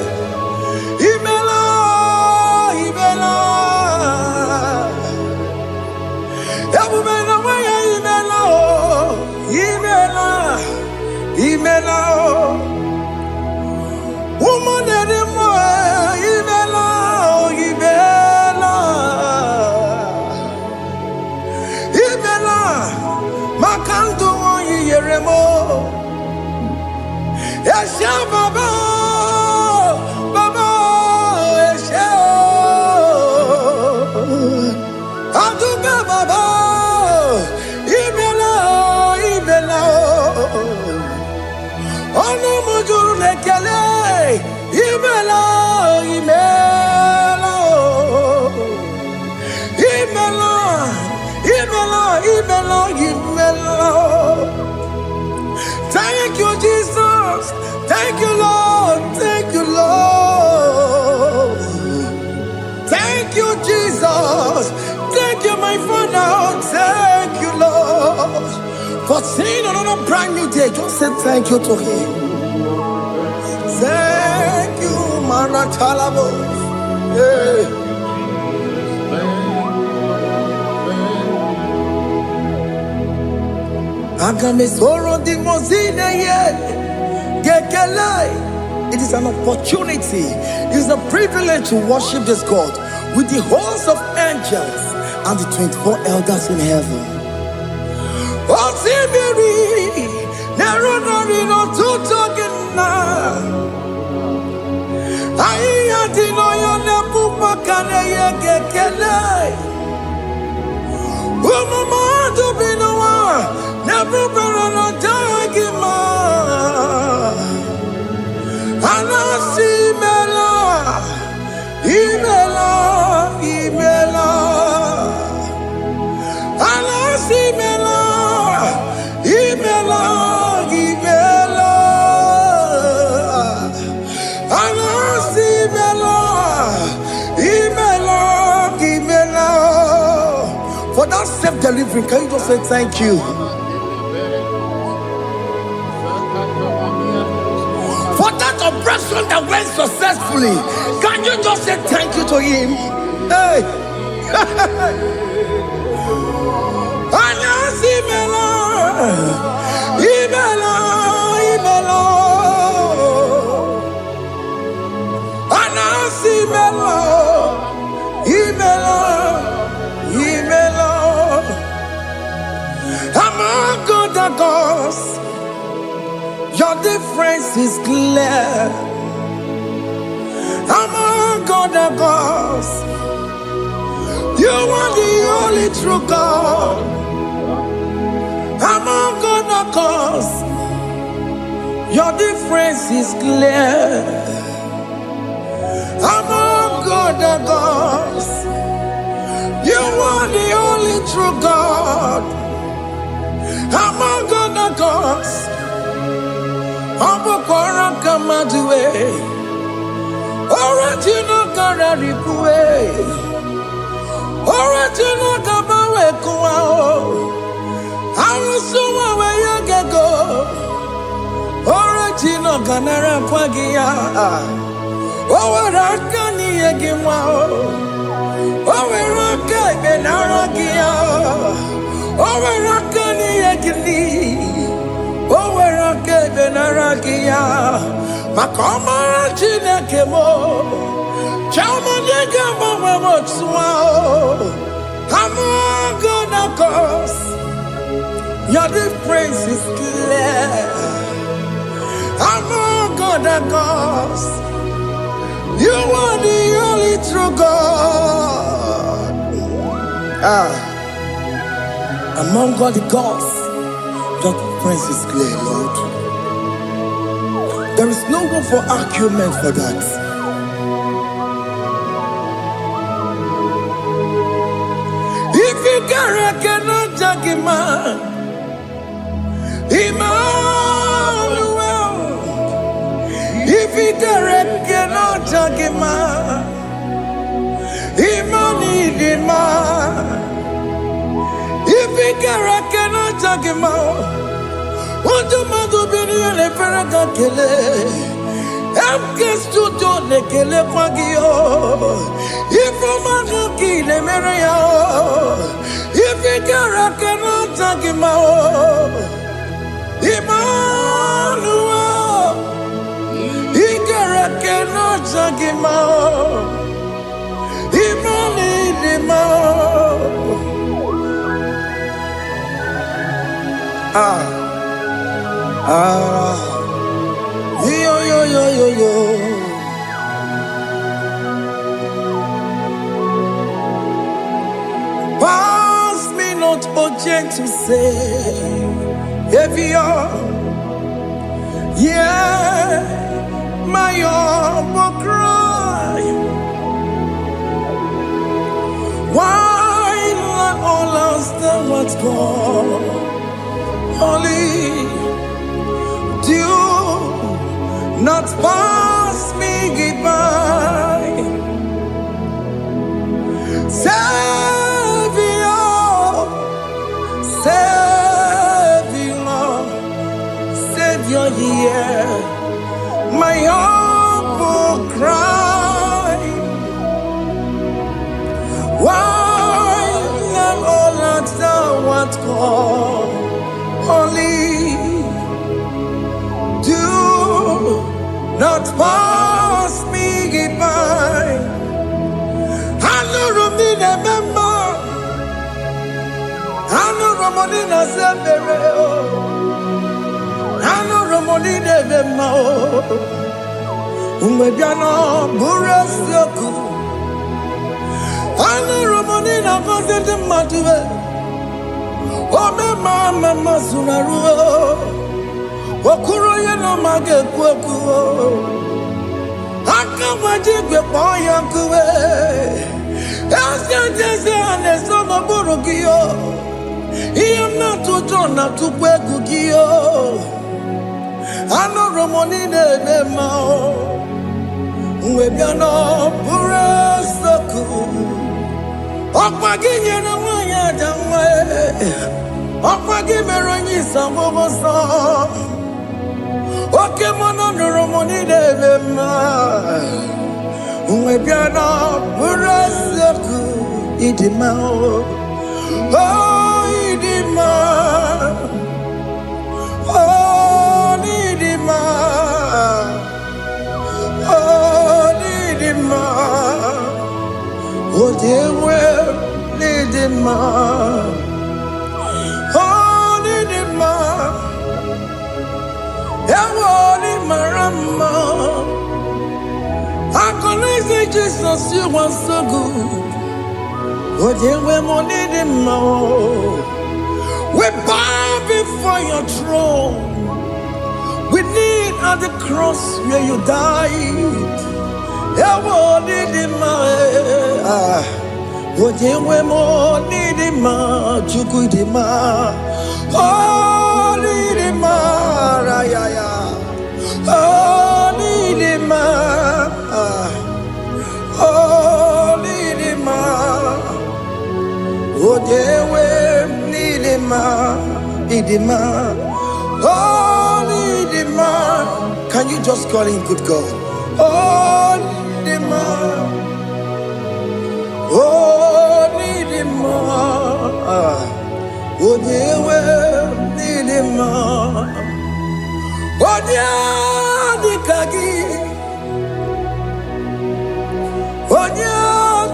A: Imela, Imela, Imela, Imela, Imela. Woman anymore, Ibela, Ibela, Ibela, Makanto Yeremo, Esha Baba, Baba, Esha, Aduba Baba, Ibela, Ibela, Ono Mujuru Lekele. Imela, Imela, Imela, Imela, Imela, Imela. Thank you, Jesus. Thank you, Lord. Thank you, Lord. Thank you, Jesus. Thank you, my Father. Thank you, Lord. For seeing another brand new day, just say thank you to him. Thank you, Manatalabo. Yeah. Agamesoro di mozine ye. Gekele. It is an opportunity. It is a privilege to worship this God with the host of angels and the 24 elders in heaven. Oh, Simiri, Nerunarino Tutogina. Ayadino Yonapupakane Gekele. Umama Dubinoa, Nabubarano Dagima. Anasimela, Imela, Imela. Anasimela, Imela, Imela. Anasimela, Imela, Imela. For that self-delivery, can you just say thank you? For that operation that went successfully, can you just say thank you to him? Hey. Anasimela, Imela, Imela. Anasimela, Imela, Imela. Among other gods, your difference is clear. Among other gods, you are the only true God. Among other gods, your difference is clear. Among other gods, you are the only true God. Among other gods, Abokora Kamadue, original Kararipue, original Kabawe Kuao, Arusuma Wayagego, original Ganara Pagia, Owarakani Yagimao, Owaraka Benaragia, Owarakani Yagini. Owerake benaragia, makoma chinekemo, chama nega mama motswao. Among other gods, your difference is clear. Among other gods, you are the only true God. Among all the gods, your difference is clear, Lord. There is no room for argument for that. If you cannot judge him, Emmanuel. If you cannot judge him, Emmanuel. If you cannot judge him, what do you do? Le ferraga kele, amkes tuto le kele pagio. If you ki le mereo, if you cannot judge him, Emmanuel. He cannot judge him, yo. Pass me not, oh gentle Savior, yeah, my humble cry. Why let all else than what's gone? Only do not pass me by. Savior, yeah, my humble cry. Why not all that thou art called? Only Monina Zembere, Ano Monina Vemao, Umediano Buras Yoku, Ano Monina Content Matue, Ome Mama Sunaru, Okuro Yano Mage Kwoku, Akamajigwe Boyankuwe, Asyanjese Anesono Burugio. I am not to turn up to Pegugio. I know Romonine Mao. Webiano Burasaku. Opagin and Maya Damwe. Opagin Meroni Samosa. Okemon Romonine Mao. Webiano Burasaku. Idimao. Oh, Idima, oh, Idima, oh, Idima, oh, dear, well, Idima, oh, Idima, Ewa, Rama. I can say Jesus, you are so good. Oh, dear, we bow before your throne. We kneel at the cross where you died. Oh, dear, we monidima, chukudima. Oh, nidima, rayaya. Oh, nidima. Oh, nidima. Oh, dewe nidima, idima, oh nidima. Can you just call him good God? Oh nidima, oh nidima, oh dewe nidima, oh dikagi, oh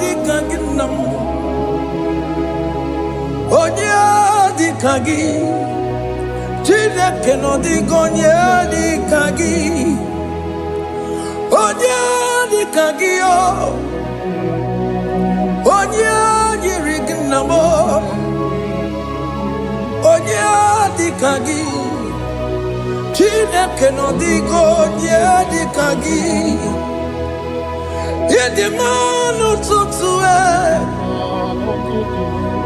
A: dikagi nam. Onya di kagi, chile que no digo nya di kagi. Onya di kagi o, onya di rignamo. Onya di kagi, chile que no digo nya di kagi. Yedi manu tutue.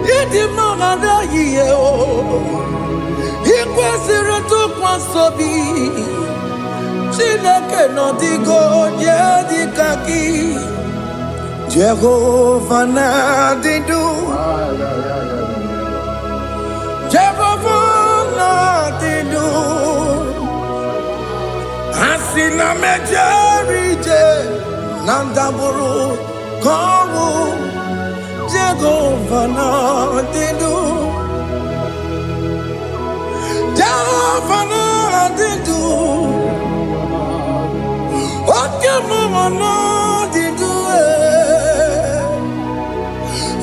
A: Idi mangada yeo, ikwesiri tukwasobi. Chineke no digo di kaki. Jehovah na didu, Jehovah na didu. Asina mejerije, nandaburu kowu. Jehovah na didu, Jehovah na didu, Okemama na didu.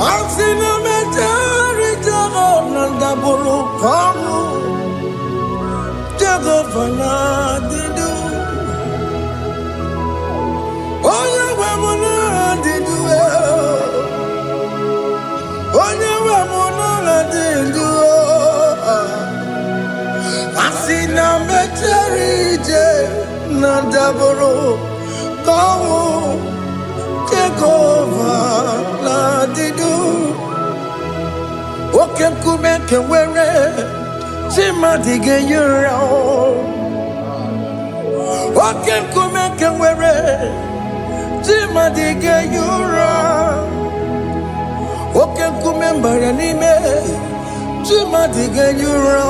A: Asina meteri Jehovah na daburu kamu, Jehovah na didu, Jehovah na didu. Asina meterije na daboro kawo Jehovah na didu. Oke kume kewere chima dige yura. Oke kume kewere chima dige yura. Oke kumembara nime chima dige yura.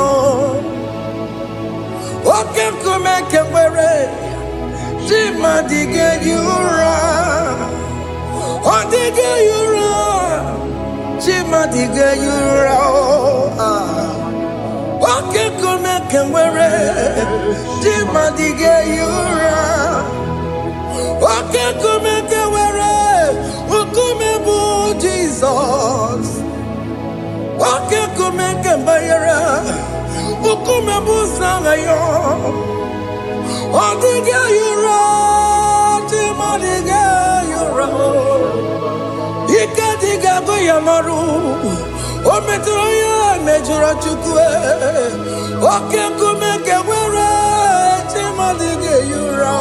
A: Oke kumeke were chima dige yura. Odige yura chima dige yura. Oke kumeke were chima dige yura. Oke kumeke were ukume bu Jesus. Oke
C: kumeke bayara ukume busanga yo odiga yura timadiga yura ikadiga goyamaru ometroya mejura chukwe oke kumeke wera timadiga yura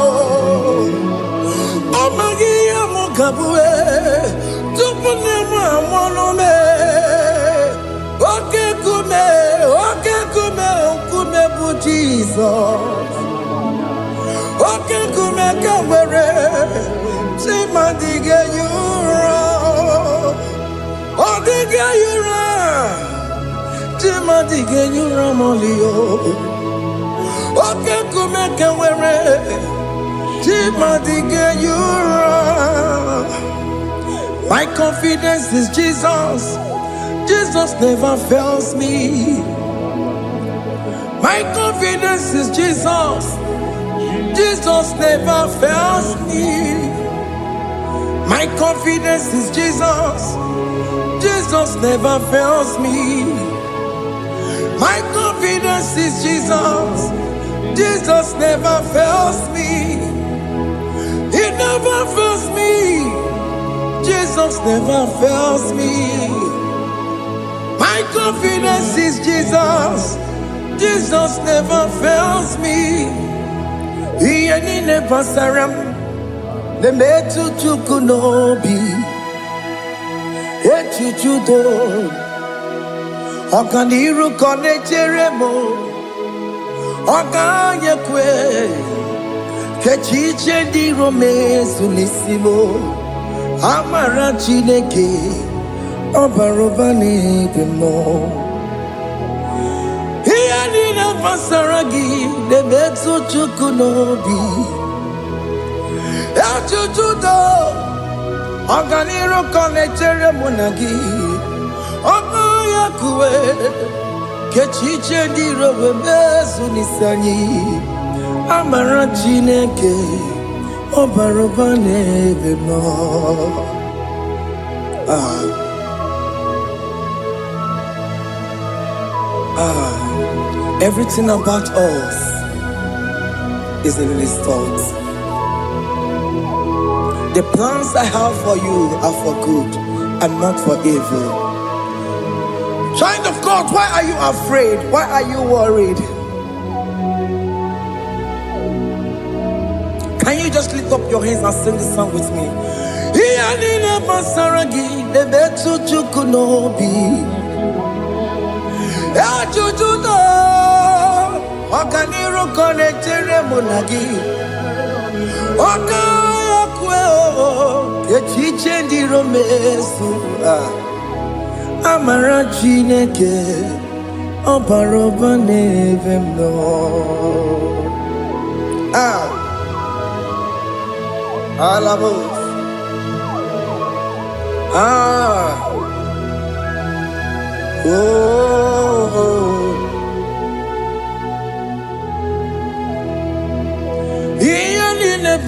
C: amagiya mukabwe tupunema monome oke kume bu Jesus oke kume kawere timadige yura odige yura timadige yura molio oke kume kawere timadige yura. My confidence is Jesus. Jesus never fails me. My confidence is Jesus. Jesus never fails me. My confidence is Jesus. Jesus never fails me. My confidence is Jesus. Jesus never fails me. He never fails me. Jesus never fails me. My confidence is Jesus. Jesus never fails me. He ain't never saram. The metu chukunobi. Echuchudo. Okaniru kone cheremo. Okanyekwe. Kechiche di rome sunisimo. Amara Chineke. Obarobani demo. Here in a Vasaragi, the Betsu Chukunobi. Achuchudo, Oganiro Connectere Monagi, Obayakue, Kechiche di Robesunisani, Amara Chineke, Obarobani demo. Everything about us is in His thoughts. The plans I have for you are for good and not for evil. Child of God, why are you afraid? Why are you worried? Can you just lift up your hands and sing this song with me? Achuchudo, Okaniro Connectere Monagi, Okayakwe, Kechiche di Romesu, Amara Chineke, Obarobane Vemno. Alabos.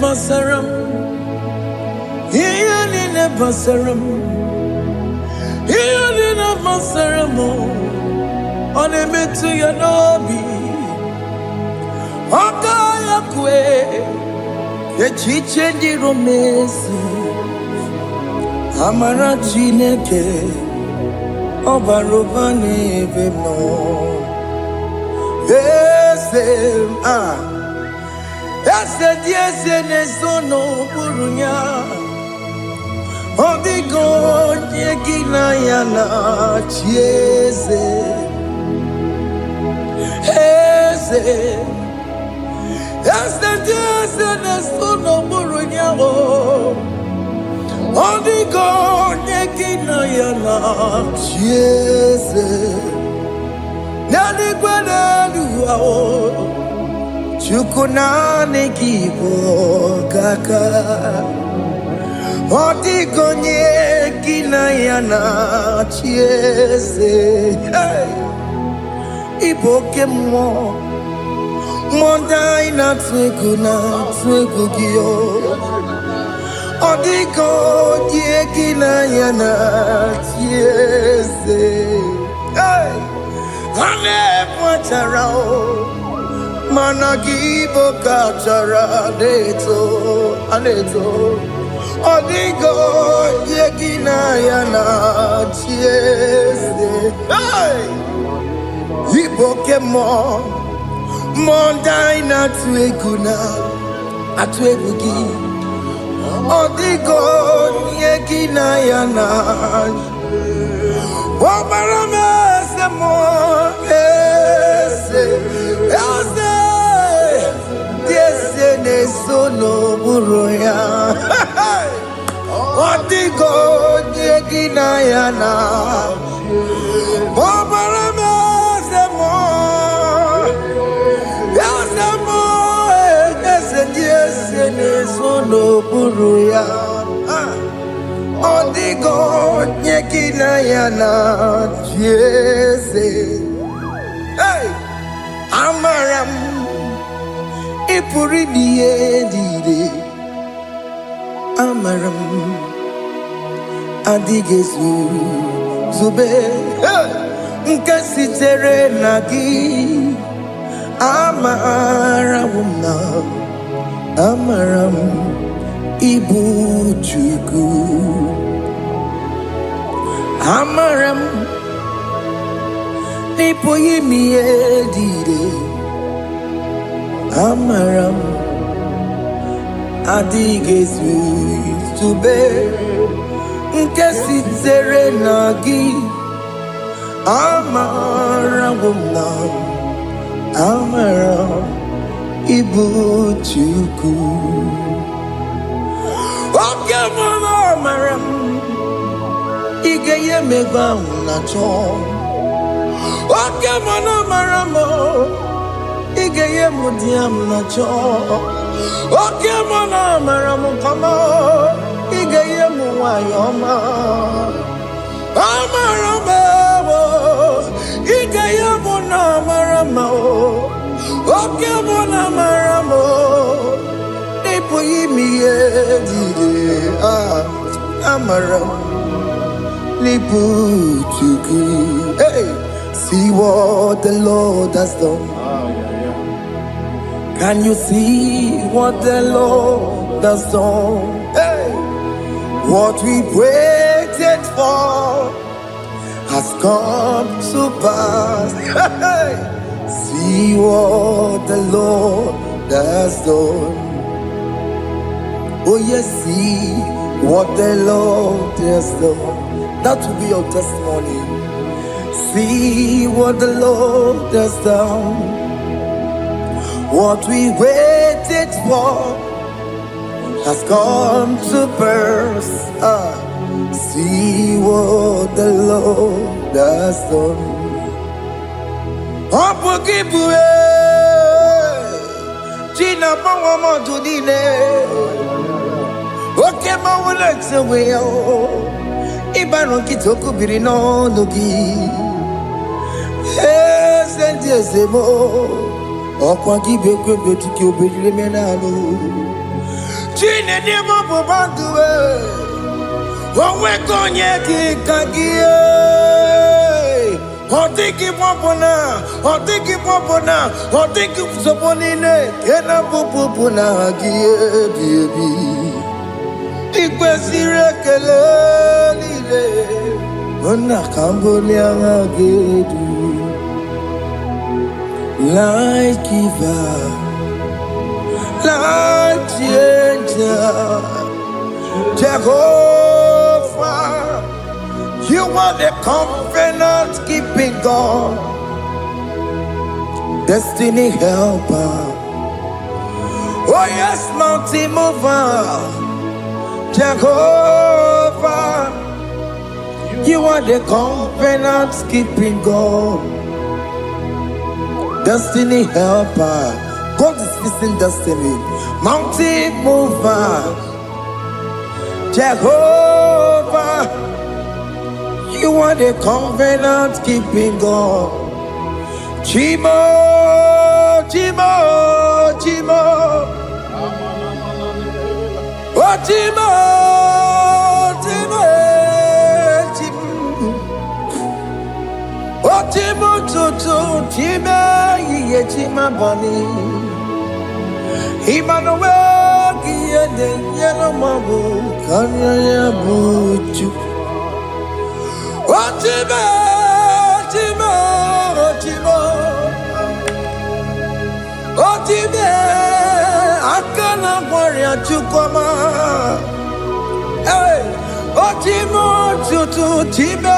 C: Basaram, Ianina Basaram, Ianina Basaramo, on a metu yanobi, Okayakwe, the chiche di romesi, Amara Chineke, Obarobane Vemno, yes, no burunya. Odigo yegina yana chiese. Yes, no burunya. Odigo yegina yana chiese. Nani gwana Chukunane kibo kaka Otigonye kinayana chiese Iboke mo Mondai na twegugio Otigonye kinayana chiese Ane Pachara, Managibo Kachara, Aneto, Odigo, Yegina Yana, Chiese, Ibokemo, Mondaina Tueguna, Atuegugi, Odigo, Yegina Yana, Wabarame, Samo, Sono Buruya, Odigo, Yegina Yana, Wabarame, Samo, Sono Buruya. Odigo nyekina yana Jese. Hey, Amaram ipuri diye Amaram adigezu zube. Hey, nkasitere nagi Amaramuna Amaram Ibu Chuku Amaram Nipo Yimi Edide Amaram Adigezu Tube Nkesi Tere Nagi Amaram Amaram Ibu Chuku Amaram Igeye megba unacho Okamana maramo Igeye mudiam nacho Okamana maramo kama Igeye muwayoma Amaramo Igeye muna maramo Okamana maramo Amaram Liputuku. Hey, see what the Lord has done. Can you see what the Lord has done? Hey, what we waited for has come to pass. Hey, see what the Lord has done. Oh yes, see what the Lord has done. That will be your testimony. See what the Lord has done. What we waited for has come to pass. See what the Lord has done. Gina Pawamo Tudine. Okay, my legs away. Ibano Kitoku Birino Nogi. Yes, and yes, Emo. Or Quaki Beko to kill Bimenano. Gina Demo Bobandue. What we're going yet, Kagia. Or take him Popona, or take him Popona, or take him Soponine, Kena Popona, baby. Ikwesire kelele, ona Cambodia gedu, like giver, like changer, Jehovah. You are the covenant keeping God, destiny helper. Oh yes, mountain mover, Jehovah. You are the covenant keeping God, destiny helper. God is fixing destiny. Mountain mover, Jehovah. You are the covenant keeping God. Chimo, Chimo, Chimo. Oh, Chimo, Chimo, Chimo. Oh, Chimo,
A: tutu time ye chima bani. Imanowe kiyende yeno mabu kanya ya buchu. Otime, time, otime, otime. Akana warrior chukoma. Hey, otime tutu time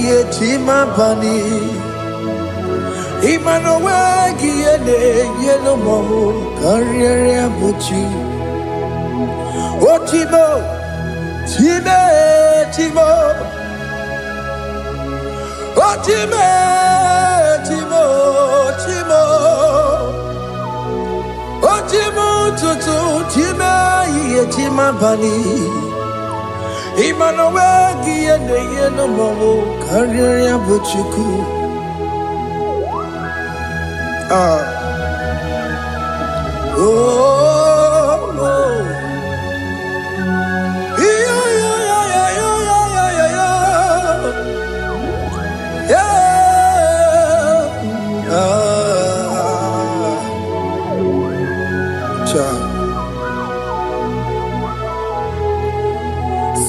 A: ye chima bani. Imanowe kiyende yeno mabu kanya ya buchu. Otime, time, time. Otime, Timo, Timo, Otimo, Tutu, Tima, Yetima Bani, Imanowe, Giende, Yeno Momo, Karya Buchuku.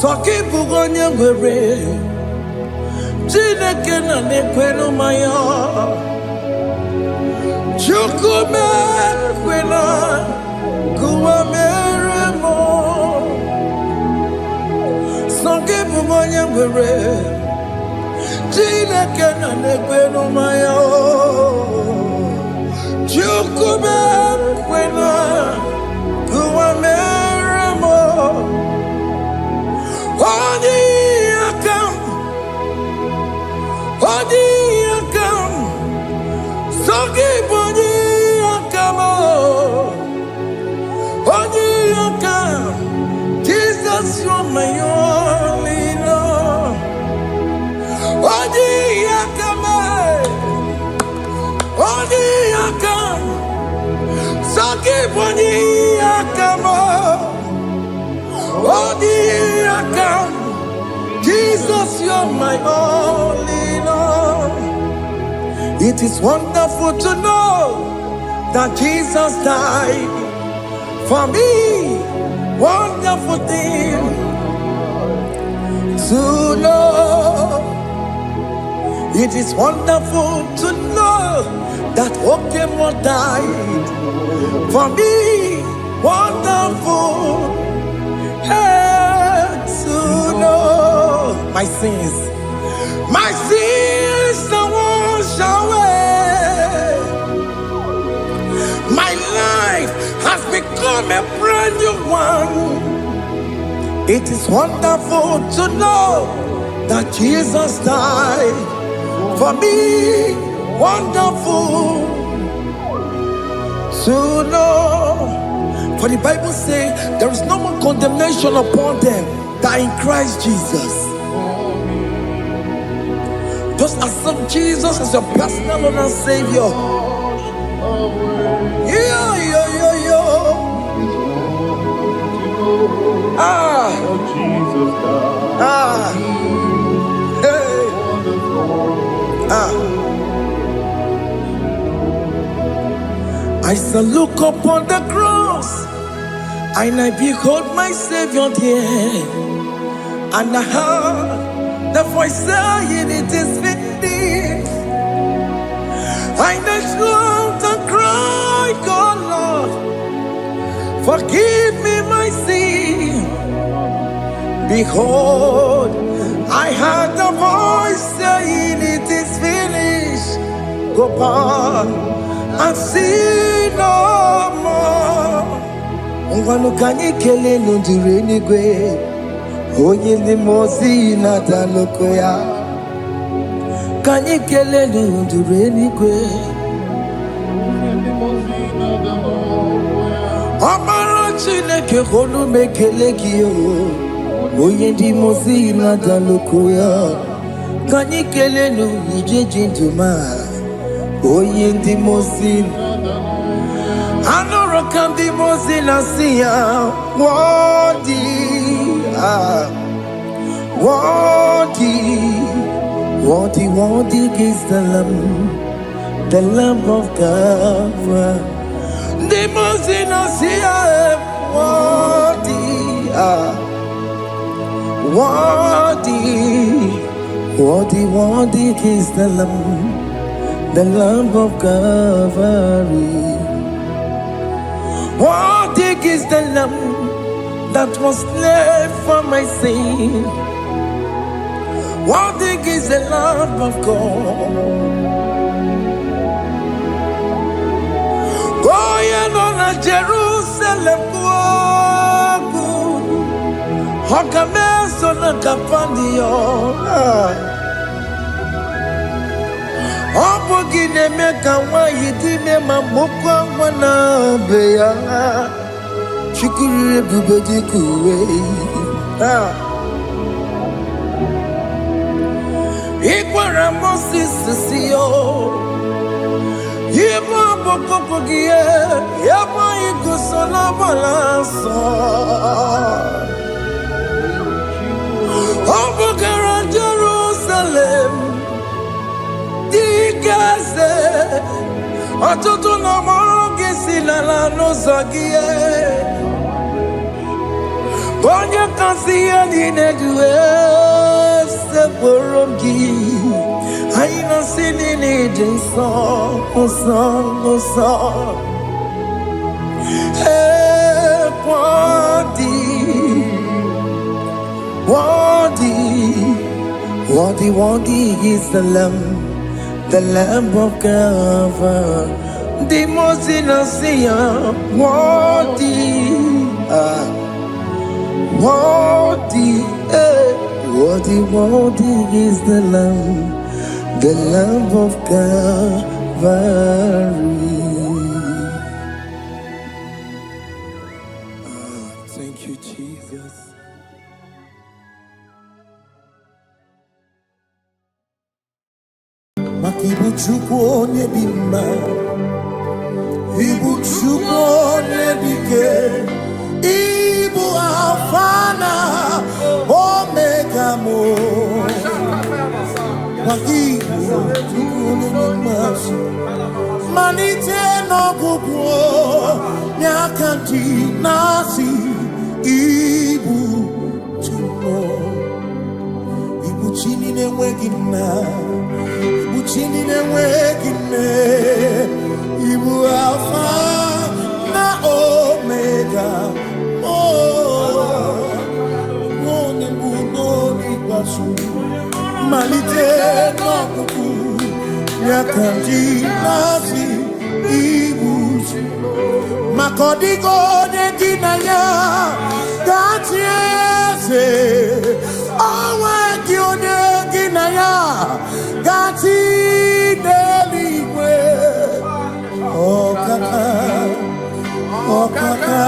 A: Soki bugonye gwere Chineke na nekwenu maya Chukume kwena Kuwa meremo Soki bugonye gwere Chineke na nekwenu maya Chukume kwena Kuwa meremo Odi akam, soki bodi akam, odi akam, Jesus you're my only Lord. Odi akam, soki bodi akam, odi akam. Jesus, you're my only Lord. It is wonderful to know that Jesus died for me. Wonderful thing to know. It is wonderful to know that Okemo died for me. Wonderful to know my sins are washed away. My life has become a brand new one. It is wonderful to know that Jesus died for me. Wonderful to know. For the Bible says there is no more condemnation upon them that in Christ Jesus. Just accept Jesus as your personal Lord and Savior. I shall look upon the cross and I behold my Savior there, and I heard the voice saying it is finished. I knelt down and cried, God Lord, forgive me my sin. Behold, I heard the voice saying it is finished. Go back and sin no more. Ngwanu kanyi kele nundure nigwe, onye ndi mozi na daloko ya. Kanyi kele nundure nigwe, Amara Chineke konu mekele kiyo, onye ndi mozi na daloko ya. Kanyi kele nu ije jintuma, onye ndi mozi. Anoro kandi mozi na siya, worthy is the Lamb. the Lamb of God. The most innocent, worthy, worthy is the Lamb of Calvary. Worthy is the Lamb that was slain for my sin. Worthy is the Lamb of God. Going on a Jerusalem, Hokameso na kapandio. Opogine meka wa yidime mamukwa wana beya. Shukuru bubedi kuwe. Ikwara Moses siyo. Yebo bokopogie. Yebo igusola balanso. Obogara Jerusalem. Dikase. Atutu na moge silala no zagie. Bonye kansiya dinedue se borongi. Aina sinini jinso oso. Worthy is the Lamb of God. The most innocent, worthy is the Lamb of Calvary. Thank you, Jesus.
C: Makibu chukwu onye dị mma, ibu chukwu onye dike, ibu Alfa na Omega mo. Makibu chukwu onye dị mma, malite n'ọgwụgwụ n'akanti nasi, ibu chukwu, ibu chini n'enweghị nna. Chini n'enweghị nne, ibu Alfa na Omega. Onye mbụ n'oge ikpeazụ, malite n'ọgwụgwụ ya ka ndị na-asị ibu. Maka ọ dịghị onye gị na ya ga-achị eze, o nweghị onye gị na ya gati n'eluigwe. Ọkaka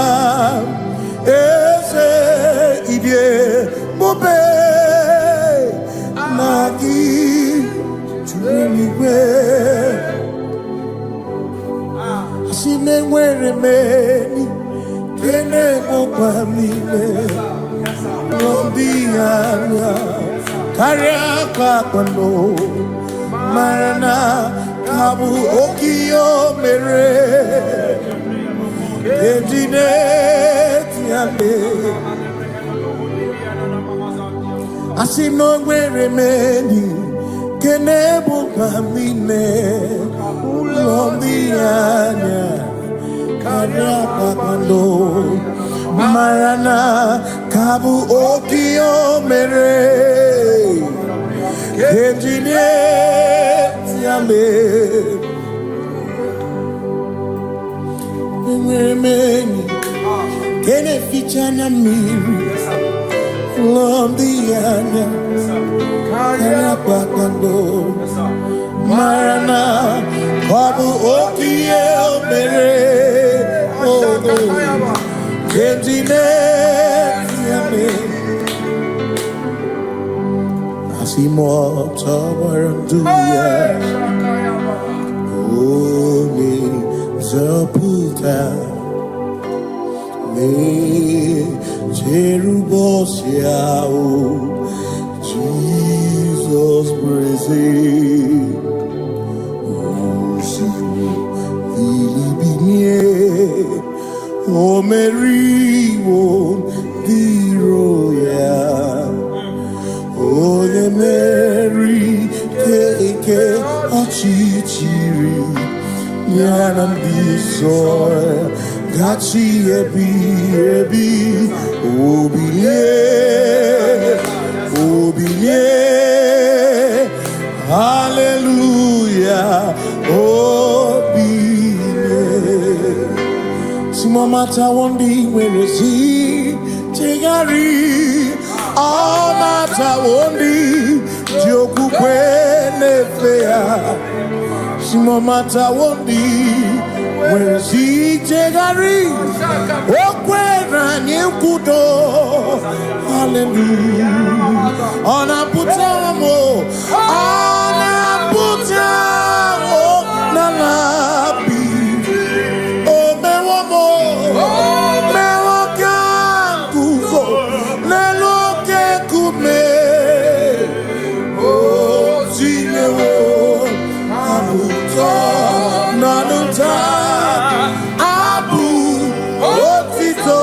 C: eze ibie mube na gị juru eluigwe. Si na-enwere meni kene mụkwa niile n'obi anya karịa kwakpando. Marana kabu okiyo mere ejine tiame asino nwere meni kenebu kamine ulondi anya karya pakando. Marana kabu okiyo mere ejine Mweni kene fichana miri Lombiana Kaya pakando Marana Kwabu okie mere Ejine tiame Asimo tawaranduya Oni zaputa Me Jerubosiao Jesus praise O Mary won't be royal. O the Mary keke achichiri nyanam bisoy gachi ebi obiye hallelujah obiye simamata wondi where is he tegari all mata wondi joku kwene fea simamata wondi where is he tegari okwera nyekudo hallelujah ona putamo na labi o mewamo mewakanguzo neloke kume o zinewo abuto nanuta abu otito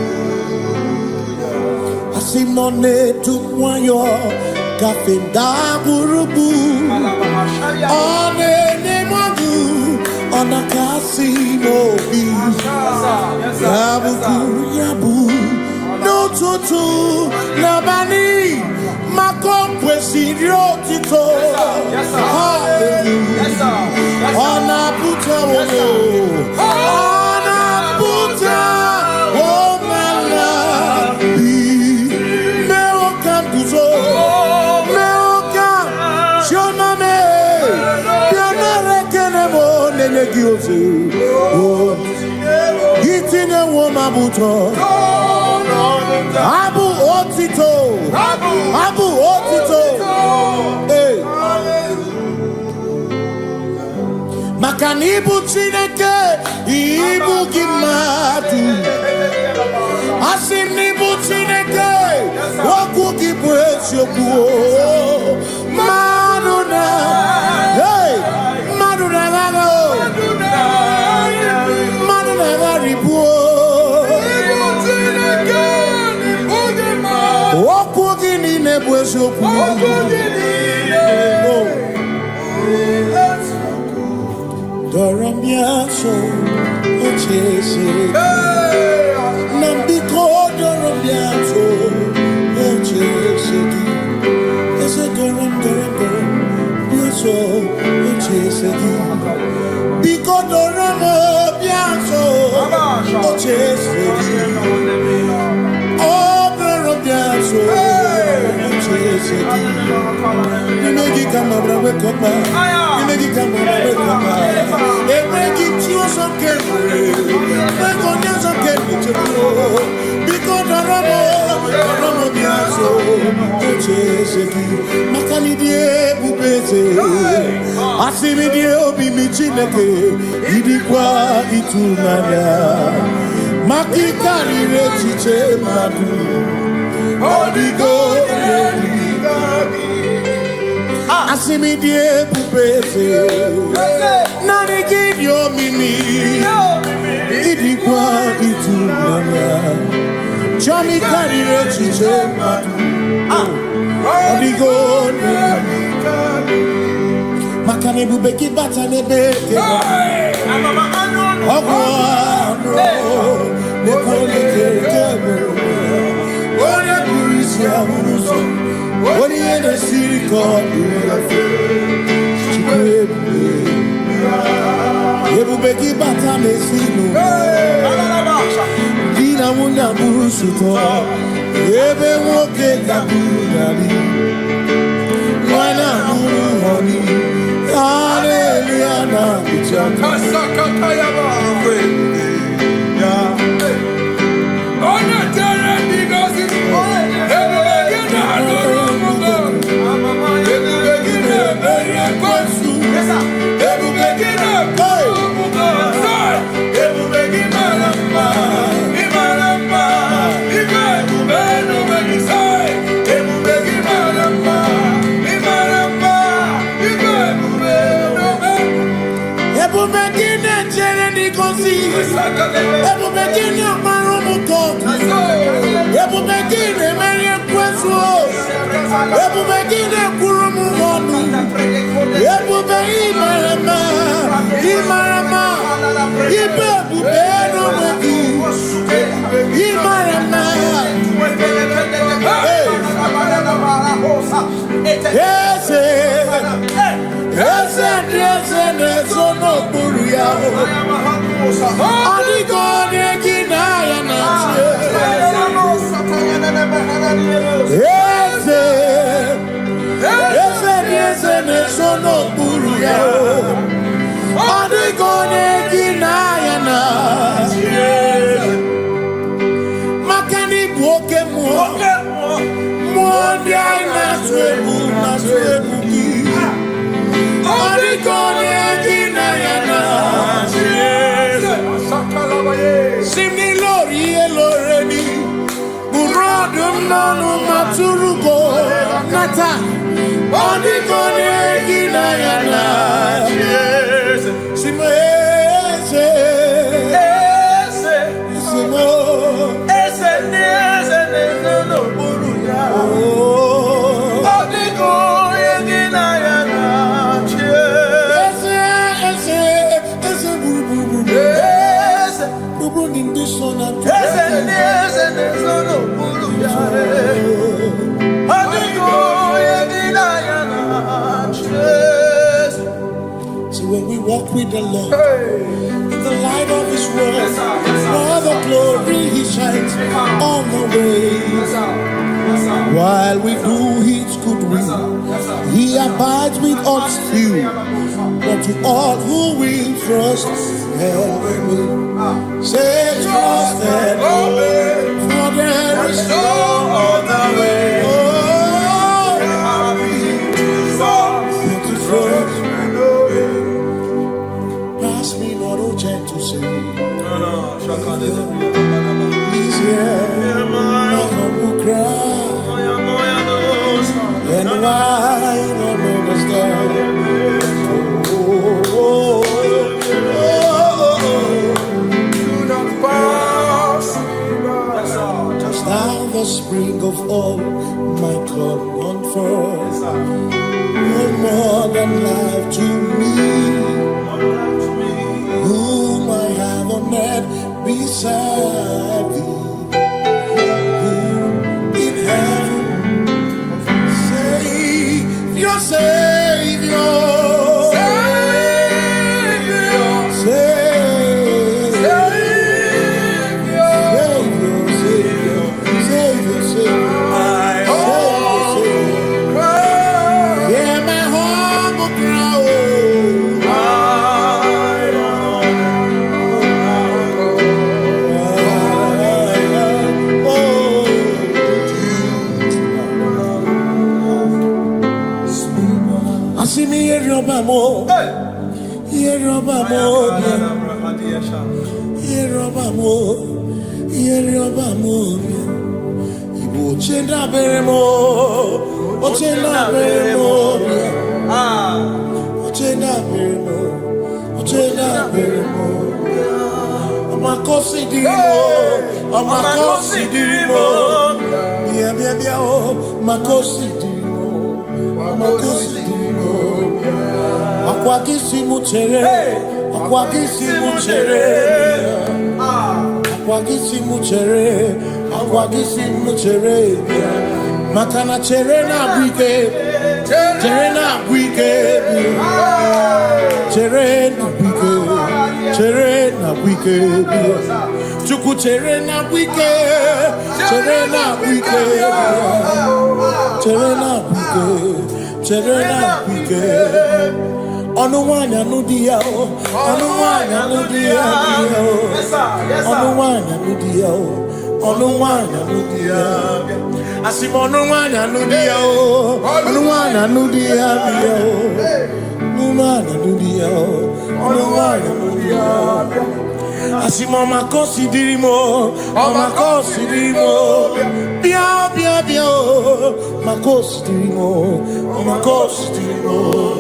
C: hallelujah asimone tumwayo kafenda burubu one nemogu ona kasimo bi yabu no tutu nabani makompwe siriotito hallelujah ona puta wono ona puta womala bi meo kambuzo Shoname, Pianare Kenemo, Nenegiosi, Hitine Womabuto, Abu Otito, Makanibu Chineke, Ibu Gimatu, Asinibu Chineke, Waku Gibwesyoku, Maduna, hey, Maduna Gago, Maduna Garibu, Waku Gini Nebwesyoku, Doramiaso, Ochese, Nambiko Doramiaso, Ochese, Ese Doram, Biaso, Ochese, Biko Doramo, Biaso, Ochese, Oh, Doramiaso, Ochese, Negi Kamabra, Wekopa. Asimi die pupese Nani give your mimi Idi kwa itunanya Chami kari rechiche Odigo Makane bubeki bata nebeke Ogwano Nekone kere Ode burisi ya unuso Odi ene siriko Ebubeki bata mesino Dina muna burusuto Ebe woke kabunali Mwana muru honi Hallelujah na kuchaka Kasaka yaba Ona tere bigosi Ebubeki na adoromugo Ebubeki na beri kwansu Ebubeki na kumugo Ebubeki maramba Imaramba Ibebubeno begisai Ebubeki maramba Imaramba Ibebubeno begisai Ebubeki na
A: Jeremy Consi, Ebu Begin, Maromuko, Ebu Begin, Marian Queso, Ebu Begin, Kurumunu, Ebu Begin, Imarama, Ibebu Beno, Imarama, yes, yes, no Buria. Only God can I yes, yes, no Buria. Only God can I Makani Boke more than Naswebu. Only God can I Simi Lori Loreni Burodum Nanu Maturugo Nata Only God can Simo So when we walk with the Lord in the light of His word, for the glory He shines on the way. While we do His good will, He abides with us still. But to all who will trust and obey, say trust and obey, for there is no other way. Pass me not a gentle say. He's here, my humble cry. And why not understand? Do not pass just now the spring of all my cup unfurls. No more than life to me, whom I have on earth beside thee. In heaven, Savior, Savior, Makana cherena wike, cherena wike, cherena wike, chuku cherena wike, cherena wike, cherena wike. Onuwanya nudia, onuwanya nudia, onuwanya nudia, onuwanya nudia. Asimonuwanya nudia, onuwanya nudia, onuwanya nudia, onuwanya nudia.
C: Asimama considerimo, ama considerimo, bia bia bia, ma considerimo, ama considerimo.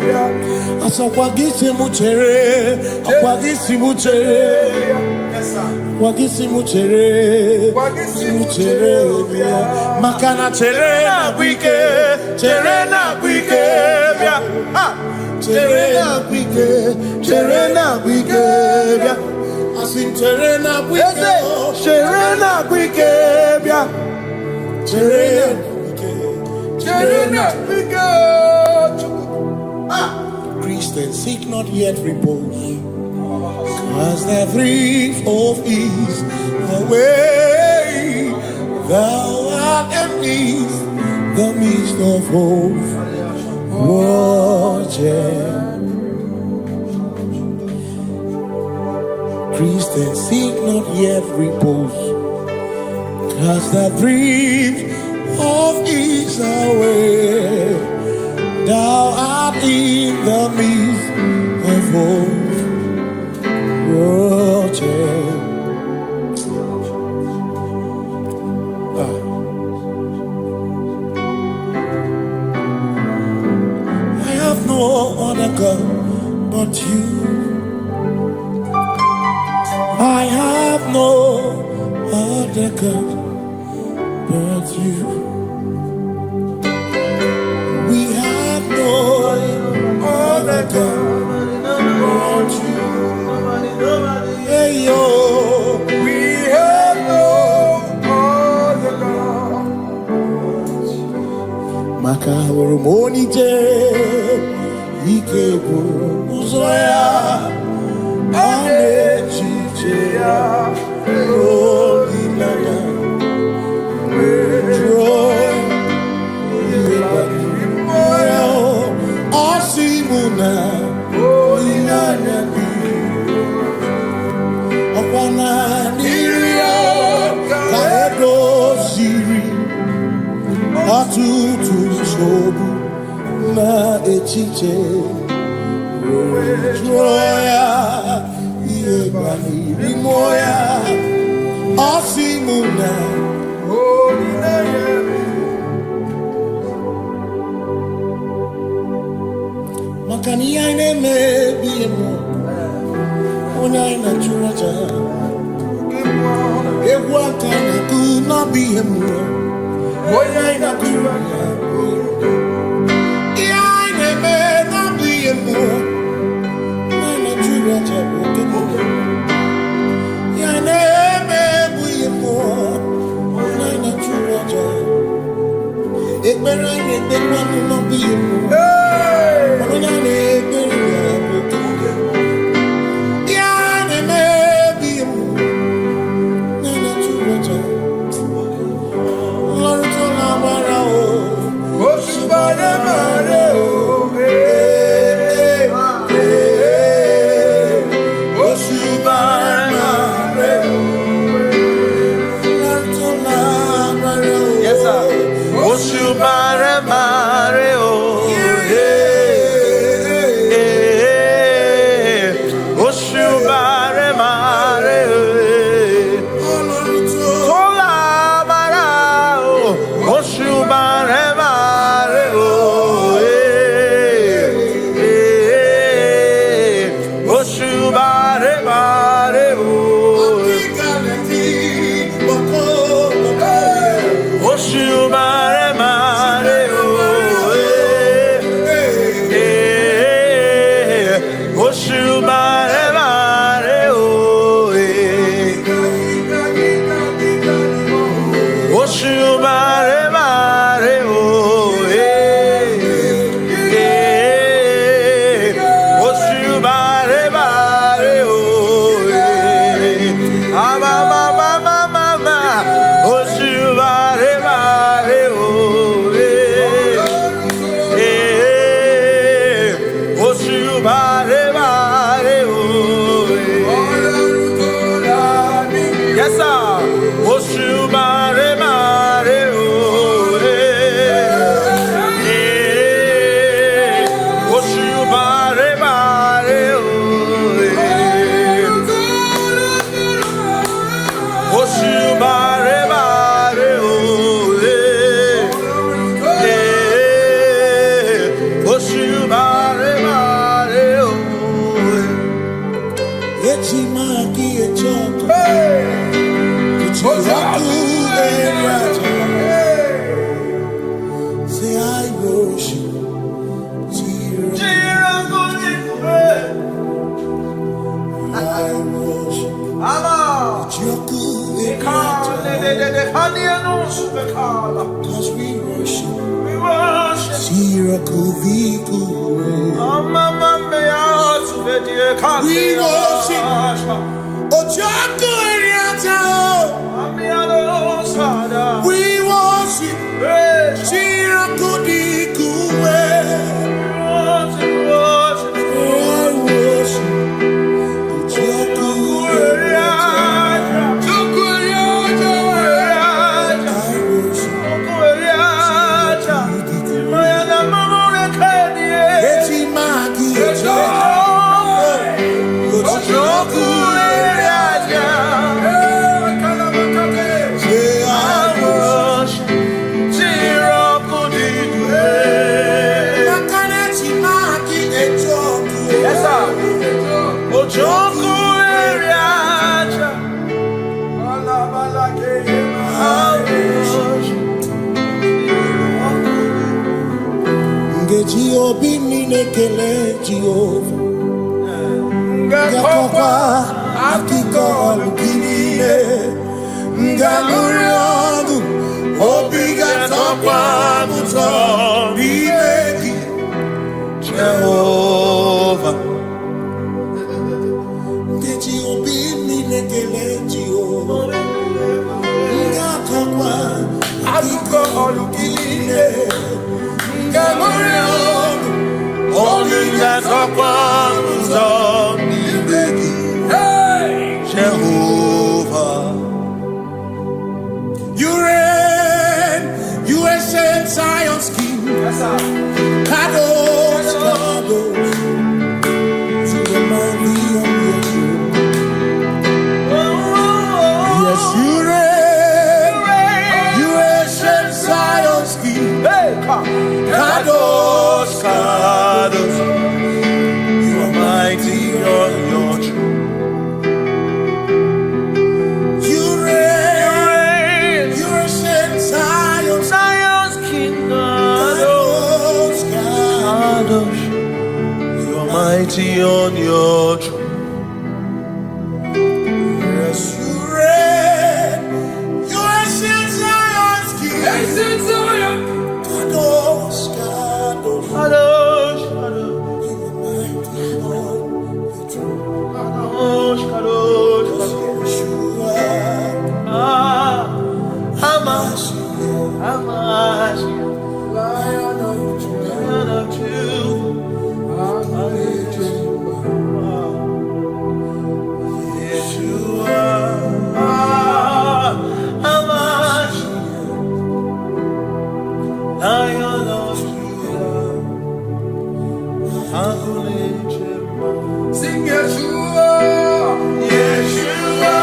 C: Asakwagisi muchere, akwagisi muchere, wagisi muchere, bia. Makana chere na gwike, chere na gwike, bia. Chere na gwike, bia. Asin chere na gwike, chere na gwike, bia. Chere na gwike. Christians seek not yet repose, cause the brief of ease away. Thou art amidst the midst of hope. Watching. Christians seek not yet repose, cast the brief of ease away. Thou art in the midst of hope. Watching. No other God but you. I have no other God but you. We have no other God but you. Hey yo, we have no other God. Makahuru monite. Ikebu uzoya anechicheya rolinaya joy moya asimuna olinaya okwana niria kaedo siri atutu shobu na echiche joya iebani rimoya asimuna makani aine mebi emo ona ina churaja ewa kana kuna bi emo ona ina churaja
A: Say I worship. I worship. Because we worship. We worship. We worship. Obi minekele Jehovah Ngakokwa akiko olukile Ngaluriadu Obi gatokwa muto Nimeki Jehovah Ngeji Obi minekele Jehovah Ngakokwa akiko olukile Ngaluriadu Jehovah, you reign, you ancient Zion's King. Kadosh, Kadosh, to the mighty on your throne. Yes, you reign, you ancient Zion's King. Kadosh, Kadosh, you are mighty on your throne. You reign, you ancient Zion's King. Kadosh, Kadosh, you are mighty on your throne. Yes, you reign, you ancient Zion's King. Ancient Zion. Kadosh, Kadosh, Kadosh, Kadosh, you are mighty on your throne. Kadosh, Kadosh, Kadosh, Hamash, Lion of Yeshua, Hamash, Lion of Judah, sing Yeshua, Yeshua.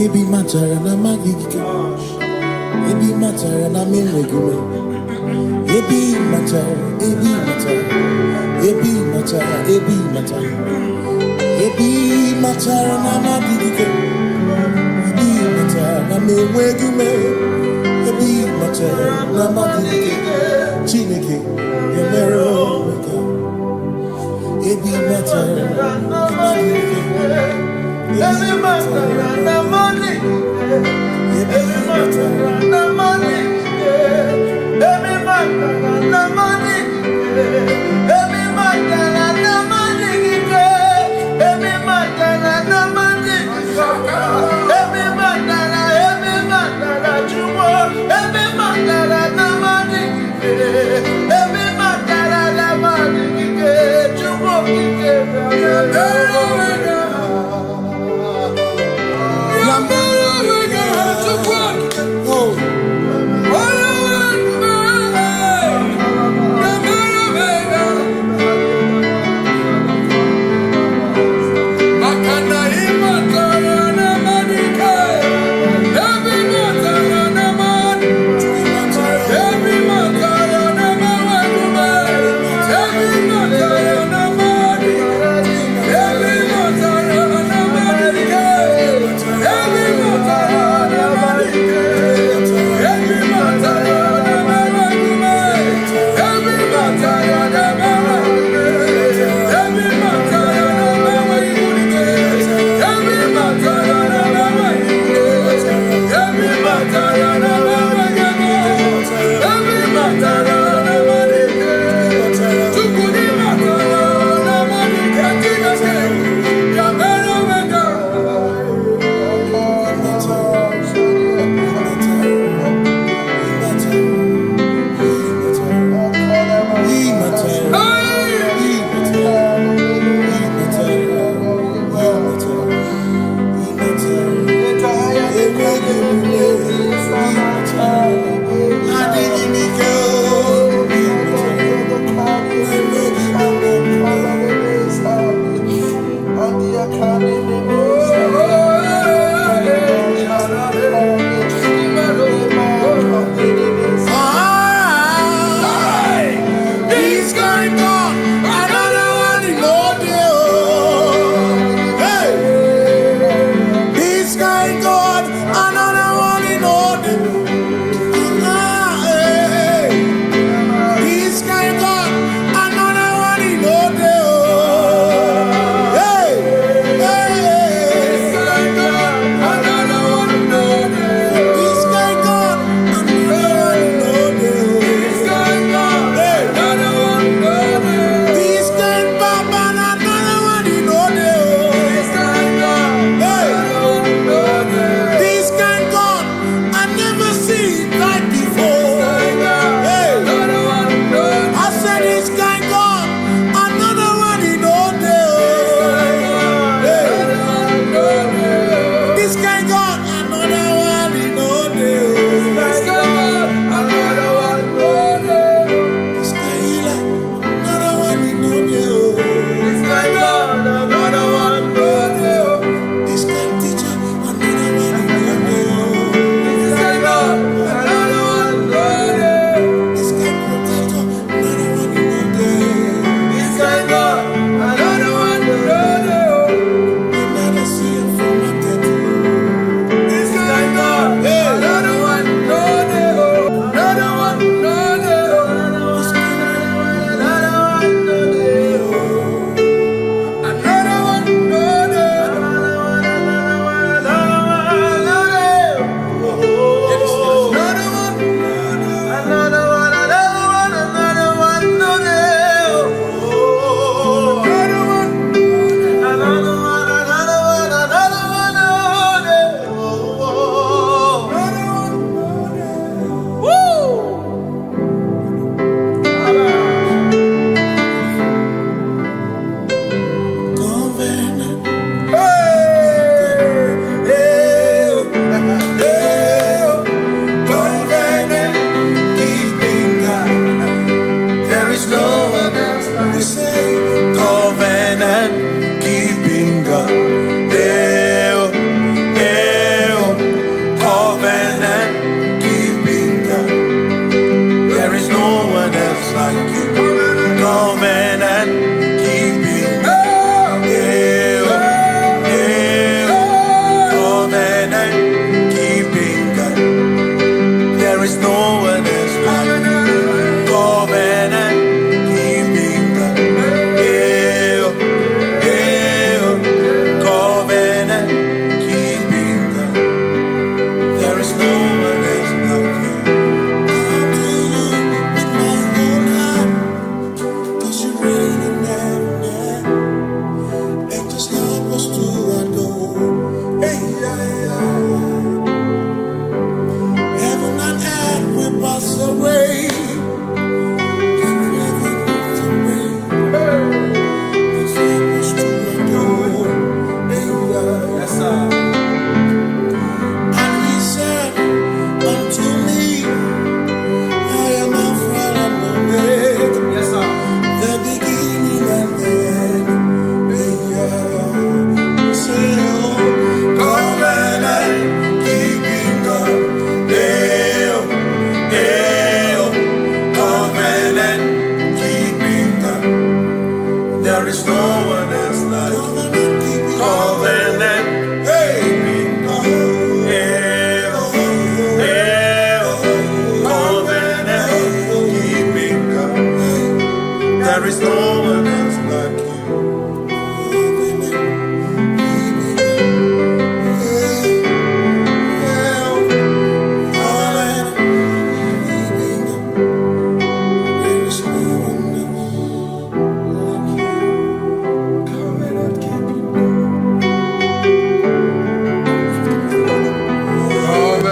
A: Ebi matara na magigike, ebi matara na menwegume, ebi matara, ebi matara, ebi matara, ebi matara, ebi matara na magigike, ebi matara na menwegume, ebi matara na magigike, Chineke emere omega, ebi matara na magigike. Every matter na money, every matter na money, every matter na money, every matter na money, every matter na money, every matter na jumo, every matter na money, every matter na money, jumo,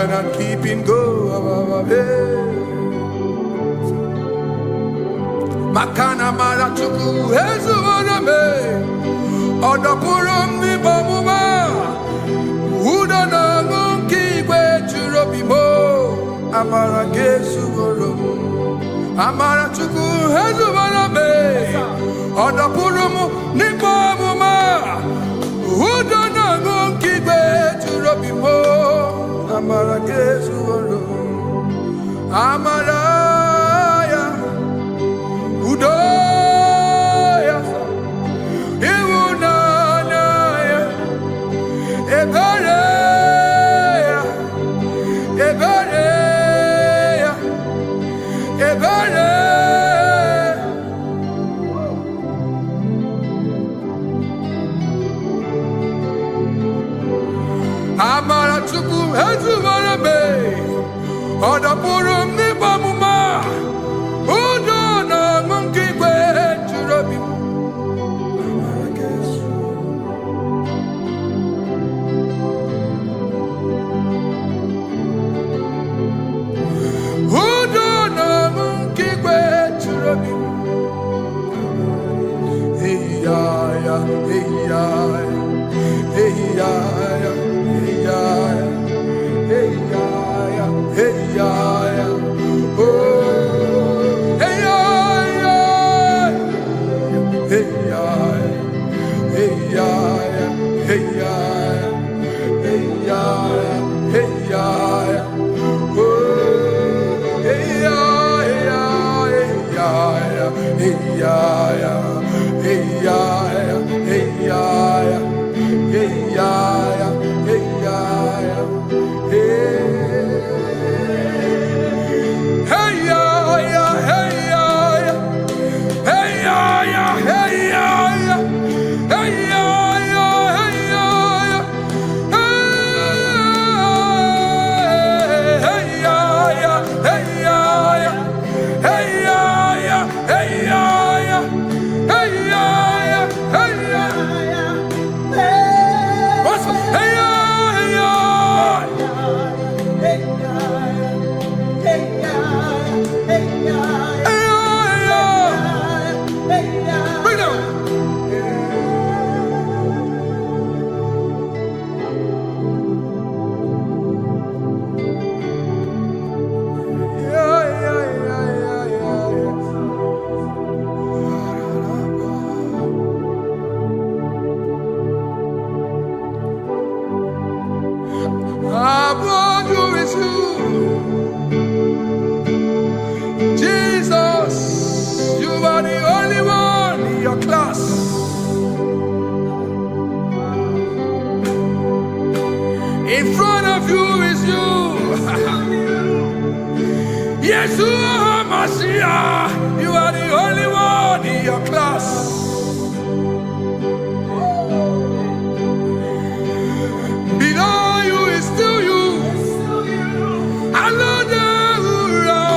C: covenant keeping God. Makana mara chuku hezu waname odapurum ni bamuma uda na ngunki kwe churobimo amara gesu gorum amara chuku hezu waname odapurum ni bamuma uda na ngunki kwe churobimo amara gesu gorum amara Udoya, Iwunanaya, Ebereya, Ebereya, Ebereya. Amara chuku hezu marabe, Odapurum ni bamuma. In front of you is you. Yeshua Mashiach, you are the only one in your class. Below you is still you. Hallelujah,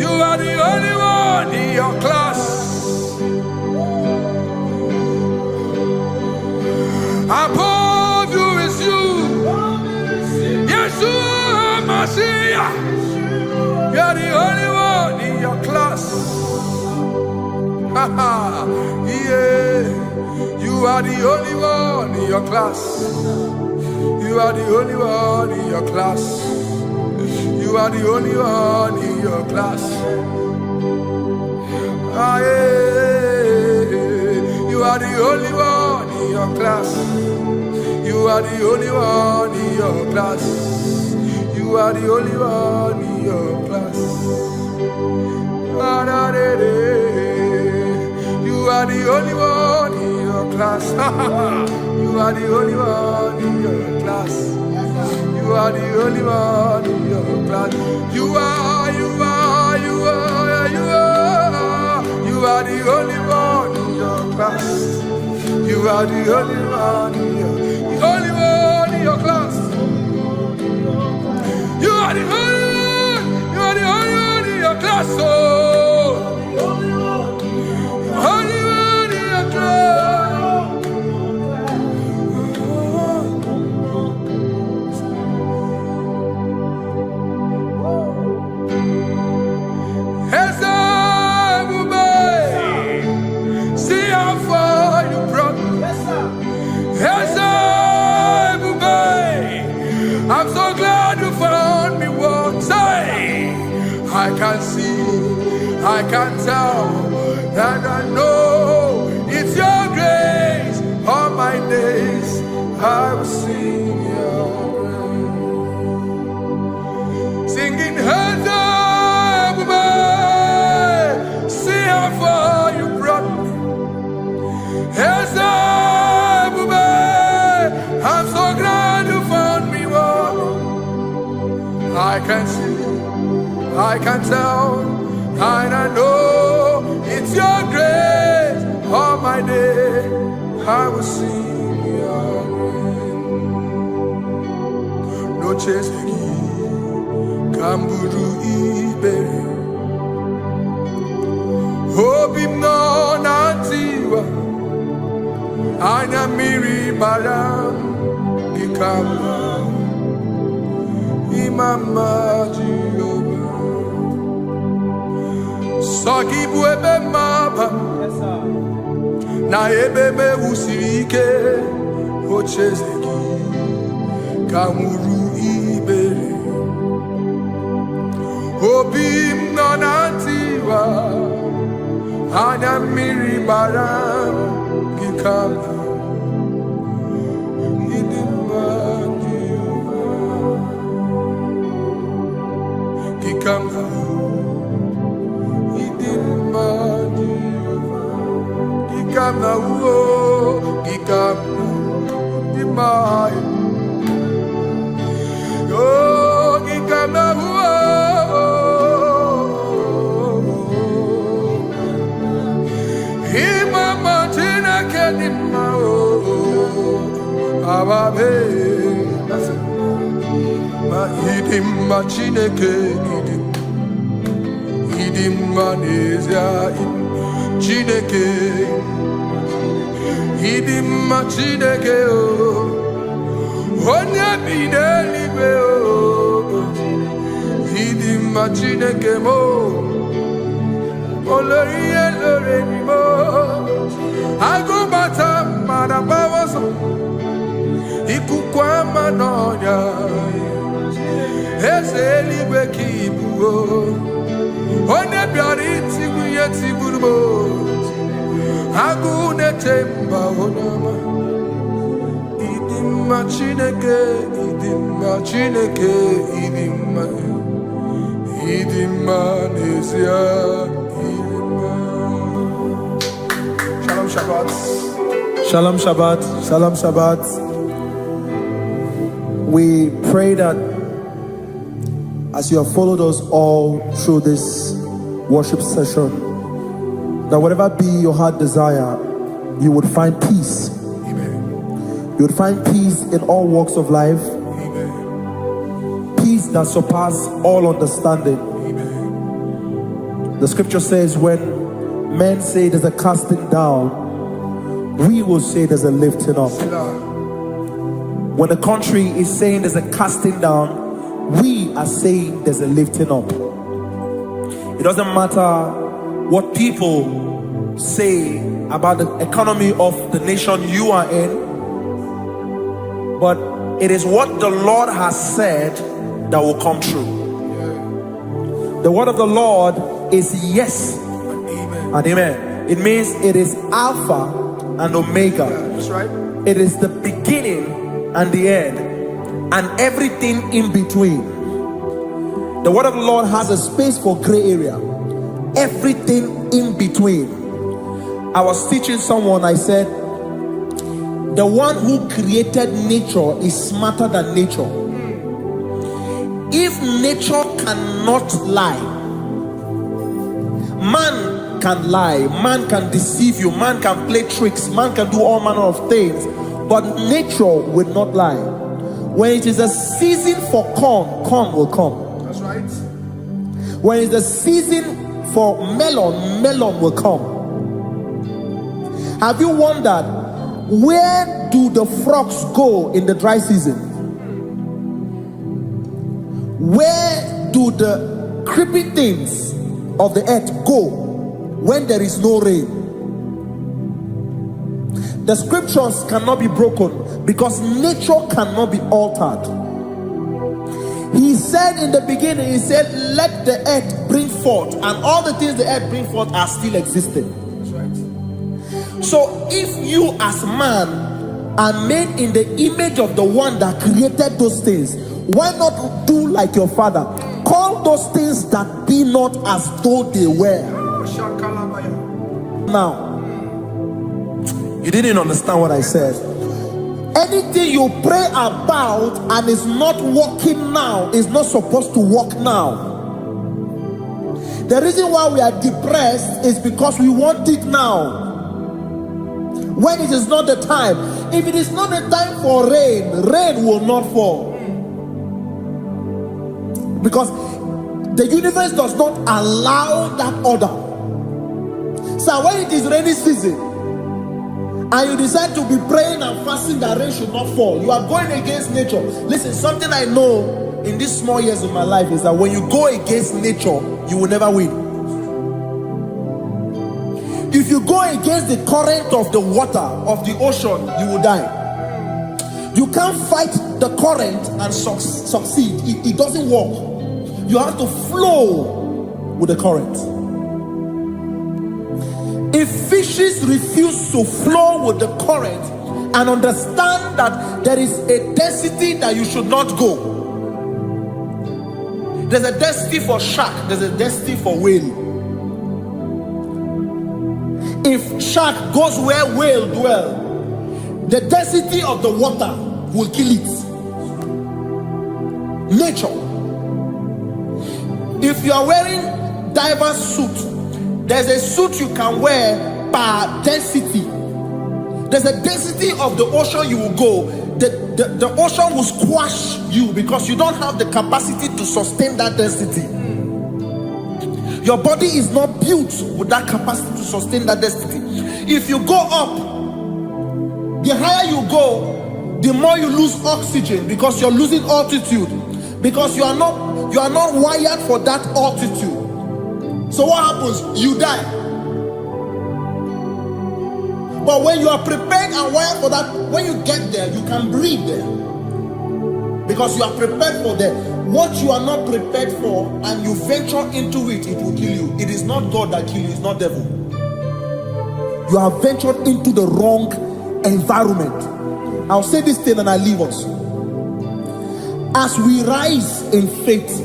C: you are the only one in your class. Above you is you. Yeshua Mashiach, you are the only one in your class. Yeah, you are the only one in your class. You are the only one in your class. You are the only one in your class. Ah, yeah. You are the only one in your class. You are the only one in your class. You are the only one in your class. You are the only one in your class. You are the only one in your class. You are the only one in your class. You are the only one in your class. You are the only one in your class. You are the only one in your class. Oh, only one in your class.
D: glad you found me. What say? I can see, I can tell, and I know it's your grace. All my days I will sing your grace. Singing hands up, man. See how far you brought me. Hands up, man. I'm so glad you found me. I can see, I can tell, and I know it's your grace. All my day I will sing your grace. No chasing, Kamburu Iberi. Hope him no nantiwa. Anya miri baram ikamba. Imama Jehovah. Sagi buebe maba. Na ebe me usirike. Ochezeki. Kamuru ibere. Obim nonantiwa. Anya miri baram gikama. Idimba Jehovah. Gikama. Idimba Jehovah. Gikama uo. Gikama. Dimai. Oh, gikama uo. Imama tina kedima oh, ababe. Ma idimma chineke idimma nezia chineke idimma chineke oh, onye bideligwe oh, idimma chineke mo. Oloriye loreni mo, agubata marabawaso, ikukwa manonya, eseli bekibuo, one biari tibuye tiburbo, agune temba onama, idimma chineke, idimma nezia. Shalom Shabbat.
B: Shalom Shabbat. Shalom Shabbat. We pray that as you have followed us all through this worship session, that whatever be your heart desire, you would find peace.
D: Amen.
B: You would find peace in all walks of life.
D: Amen.
B: Peace that surpasses all understanding.
D: Amen.
B: The scripture says when men say there's a casting down, we will say there's a lifting up. When the country is saying there's a casting down, we are saying there's a lifting up. It doesn't matter what people say about the economy of the nation you are in, but it is what the Lord has said that will come true. The word of the Lord is yes and amen. It means it is Alpha and Omega.
D: That's right.
B: It is the beginning and the end, and everything in between. The word of the Lord has a space for gray area. Everything in between. I was teaching someone, I said, the one who created nature is smarter than nature. If nature cannot lie, man can lie, man can deceive you, man can play tricks, man can do all manner of things, but nature will not lie. When it is a season for corn, corn will come.
D: That's right.
B: When it's the season for melon, melon will come. Have you wondered, where do the frogs go in the dry season? Where do the creepy things of the earth go when there is no rain? The scriptures cannot be broken because nature cannot be altered. He said in the beginning, he said, let the earth bring forth, and all the things the earth bring forth are still existing. So if you as man are made in the image of the one that created those things, why not do like your father? Call those things that be not as though they were. Now, you didn't understand what I said. Anything you pray about and is not working now is not supposed to work now. The reason why we are depressed is because we want it now, when it is not the time. If it is not the time for rain, rain will not fall, because the universe does not allow that order. So when it is rainy season and you decide to be praying and fasting that rain should not fall, you are going against nature. Listen, something I know in these small years of my life is that when you go against nature, you will never win. If you go against the current of the water of the ocean, you will die. You can't fight the current and succeed. It doesn't work. You have to flow with the current. If fishes refuse to flow with the current and understand that there is a density that you should not go, there's a density for shark, there's a density for whale. If shark goes where whale dwell, the density of the water will kill it. Nature. If you are wearing diver's suit, there's a suit you can wear per density. There's a density of the ocean you will go. The ocean will squash you because you don't have the capacity to sustain that density. Your body is not built with that capacity to sustain that density. If you go up, the higher you go, the more you lose oxygen because you're losing altitude, because you are not wired for that altitude. So what happens? You die. But when you are prepared and wired for that, when you get there, you can breathe there, because you are prepared for that. What you are not prepared for and you venture into it, it will kill you. It is not God that kills you, it's not devil. You have ventured into the wrong environment. I'll say this thing and I leave us. As we rise in faith,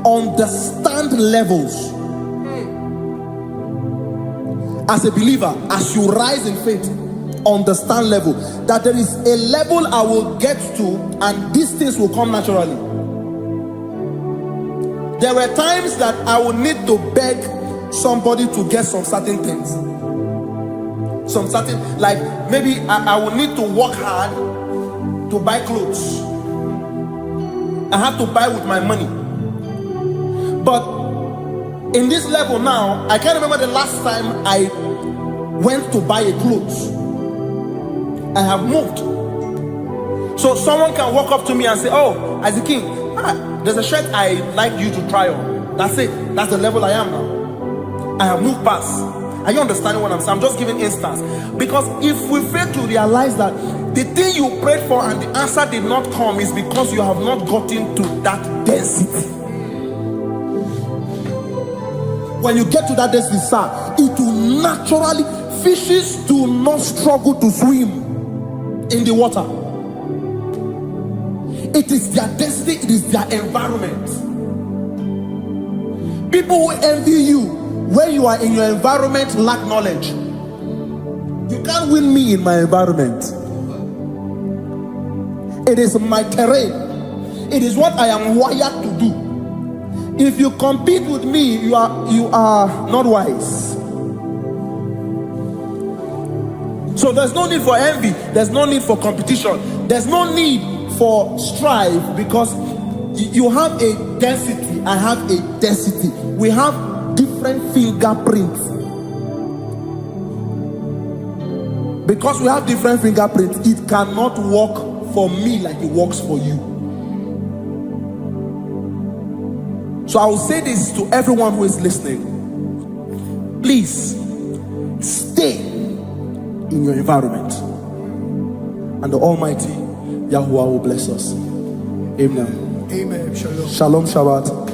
B: understand levels. As a believer, as you rise in faith, understand level. That there is a level I will get to and these things will come naturally. There were times that I would need to beg somebody to get some certain things. Some certain, like maybe I would need to work hard to buy clothes. I have to buy with my money. But in this level now, I can't remember the last time I went to buy a clothes. I have moved. So someone can walk up to me and say, oh, as a king, there's a shirt I like you to try on. That's it. That's the level I am now. I have moved past. Are you understanding what I'm saying? I'm just giving instance. Because if we fail to realize that the thing you prayed for and the answer did not come is because you have not gotten to that density. When you get to that density, sir, it will naturally, fishes do not struggle to swim in the water. It is their destiny, it is their environment. People who envy you when you are in your environment lack knowledge. You can't win me in my environment. It is my terrain. It is what I am wired to do. If you compete with me, you are not wise. So there's no need for envy, there's no need for competition, there's no need for strife, because you have a density, I have a density. We have different fingerprints. Because we have different fingerprints, it cannot work for me like it works for you. So I will say this to everyone who is listening. Please stay in your environment, and the Almighty Yahuwah will bless us. Amen.
C: Amen.
B: Shalom Shabbat.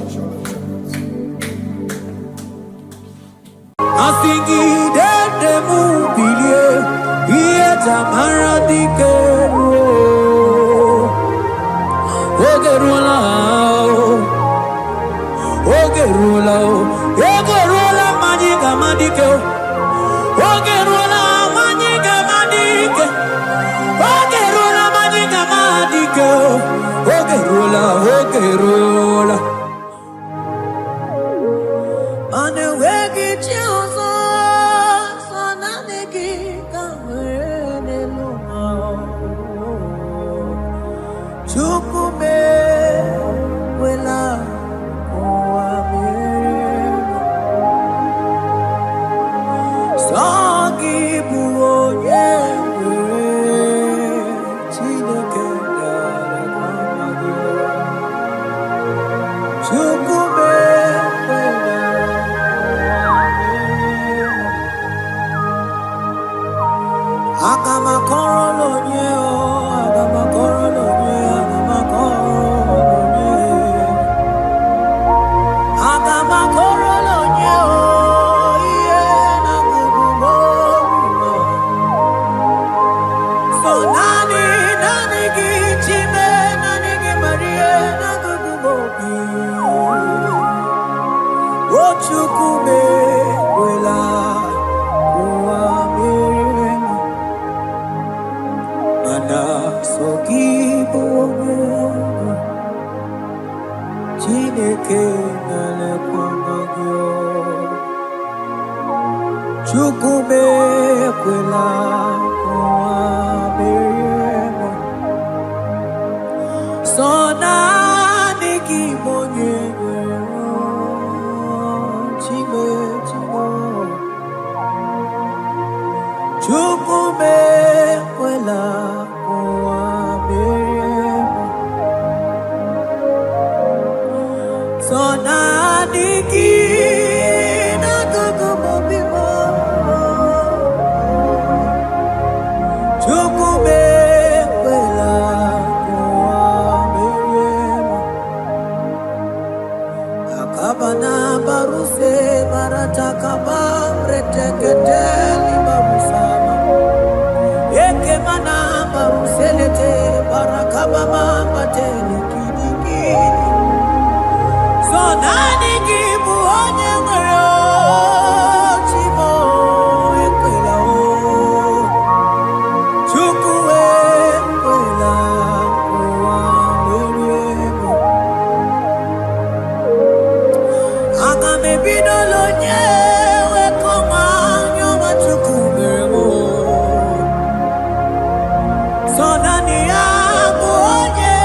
F: Sonani yangu onye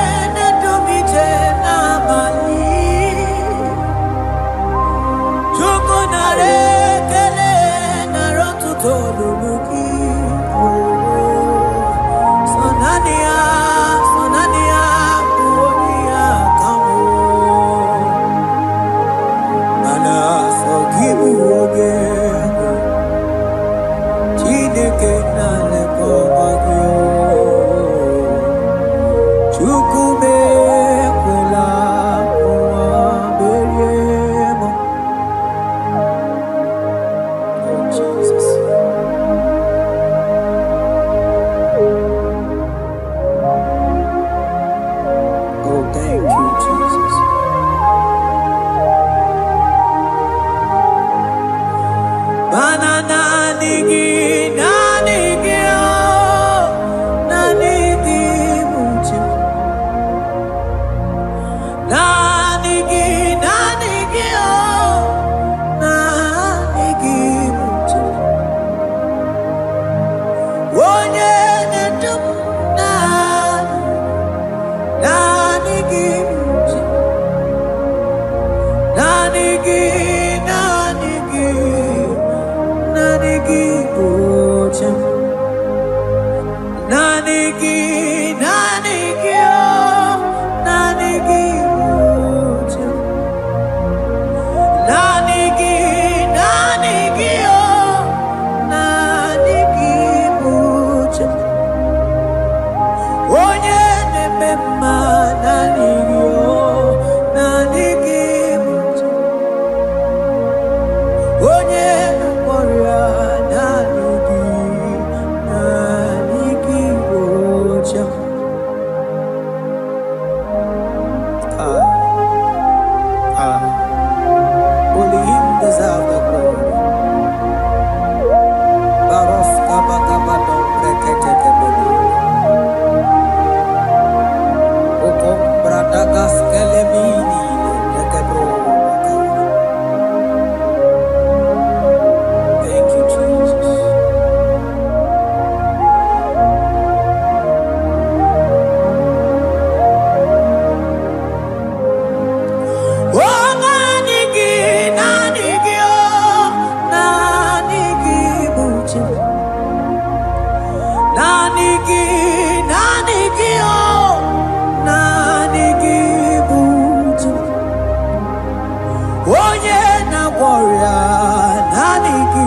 A: warrior, Naniki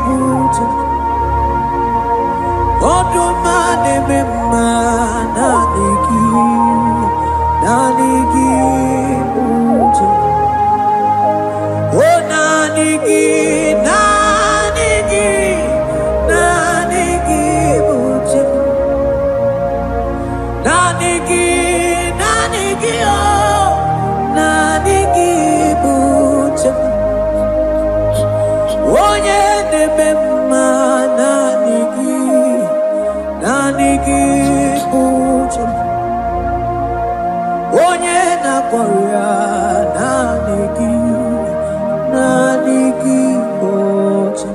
A: Butu. Odumane Mema, Naniki Butu. Oh, Naniki Butu. Naniki, oh, Naniki Butu. Onye Mema, Naniki Butu. Onye Nakoria, Naniki Butu.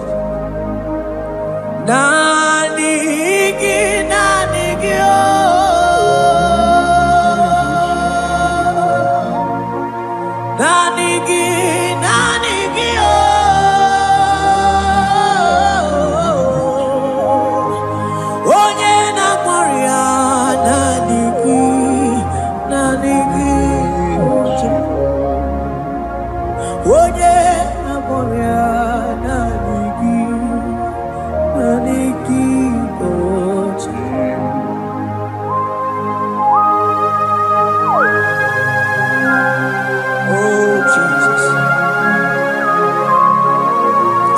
A: Naniki, oh. Naniki, oh. Onye na-akpọrịa, Naniki, Butu. Onye na-akpọrịa, Naniki, Butu. Oh Jesus.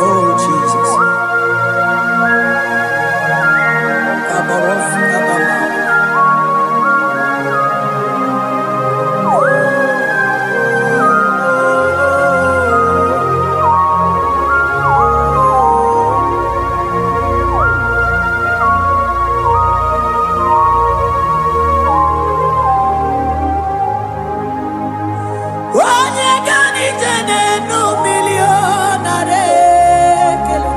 A: Oh Jesus. Kabaros kabala. Onye ganitene no millionare kele.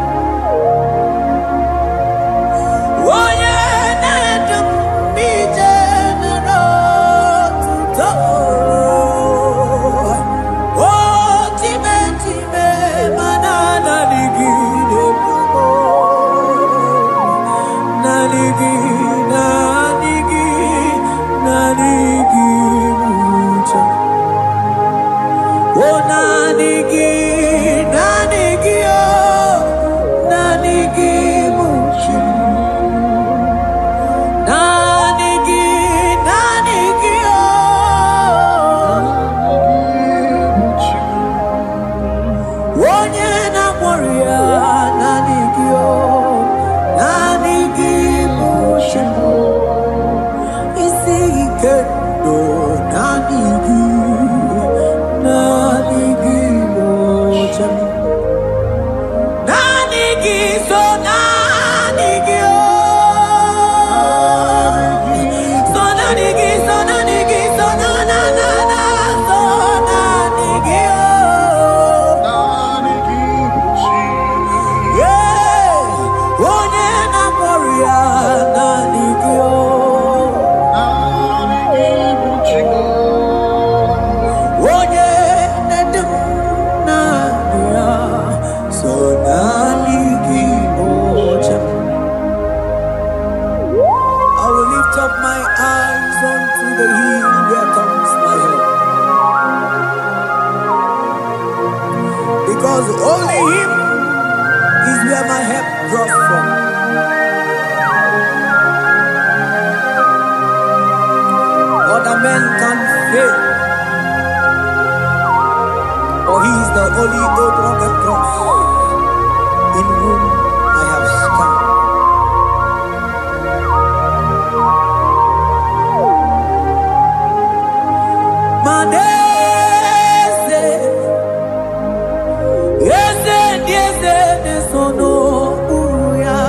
A: Onye nedum bijene no tuto. Oh time manana ligide bumo. Naligi bucha. Oh, Naniki, oh, Naniki Buchi. Naniki, oh. Onye na warrior, Naniki, oh, Naniki Buchi. Isi kendo, Naniki. Naniki Buchi. Naniki, so Naniki, oh. So Naniki, so Naniki, so na na na na, so Naniki, oh. Yeah, onye na warrior, Naniki, oh. Onye nedum na ya, so Naniki Buchi. I will lift up my eyes unto the hill where comes my help, because only Him is where my help draws from. Other men can fail, for He is the only hope of the cross, in whom I have stand. Manese, yese, nesono uya.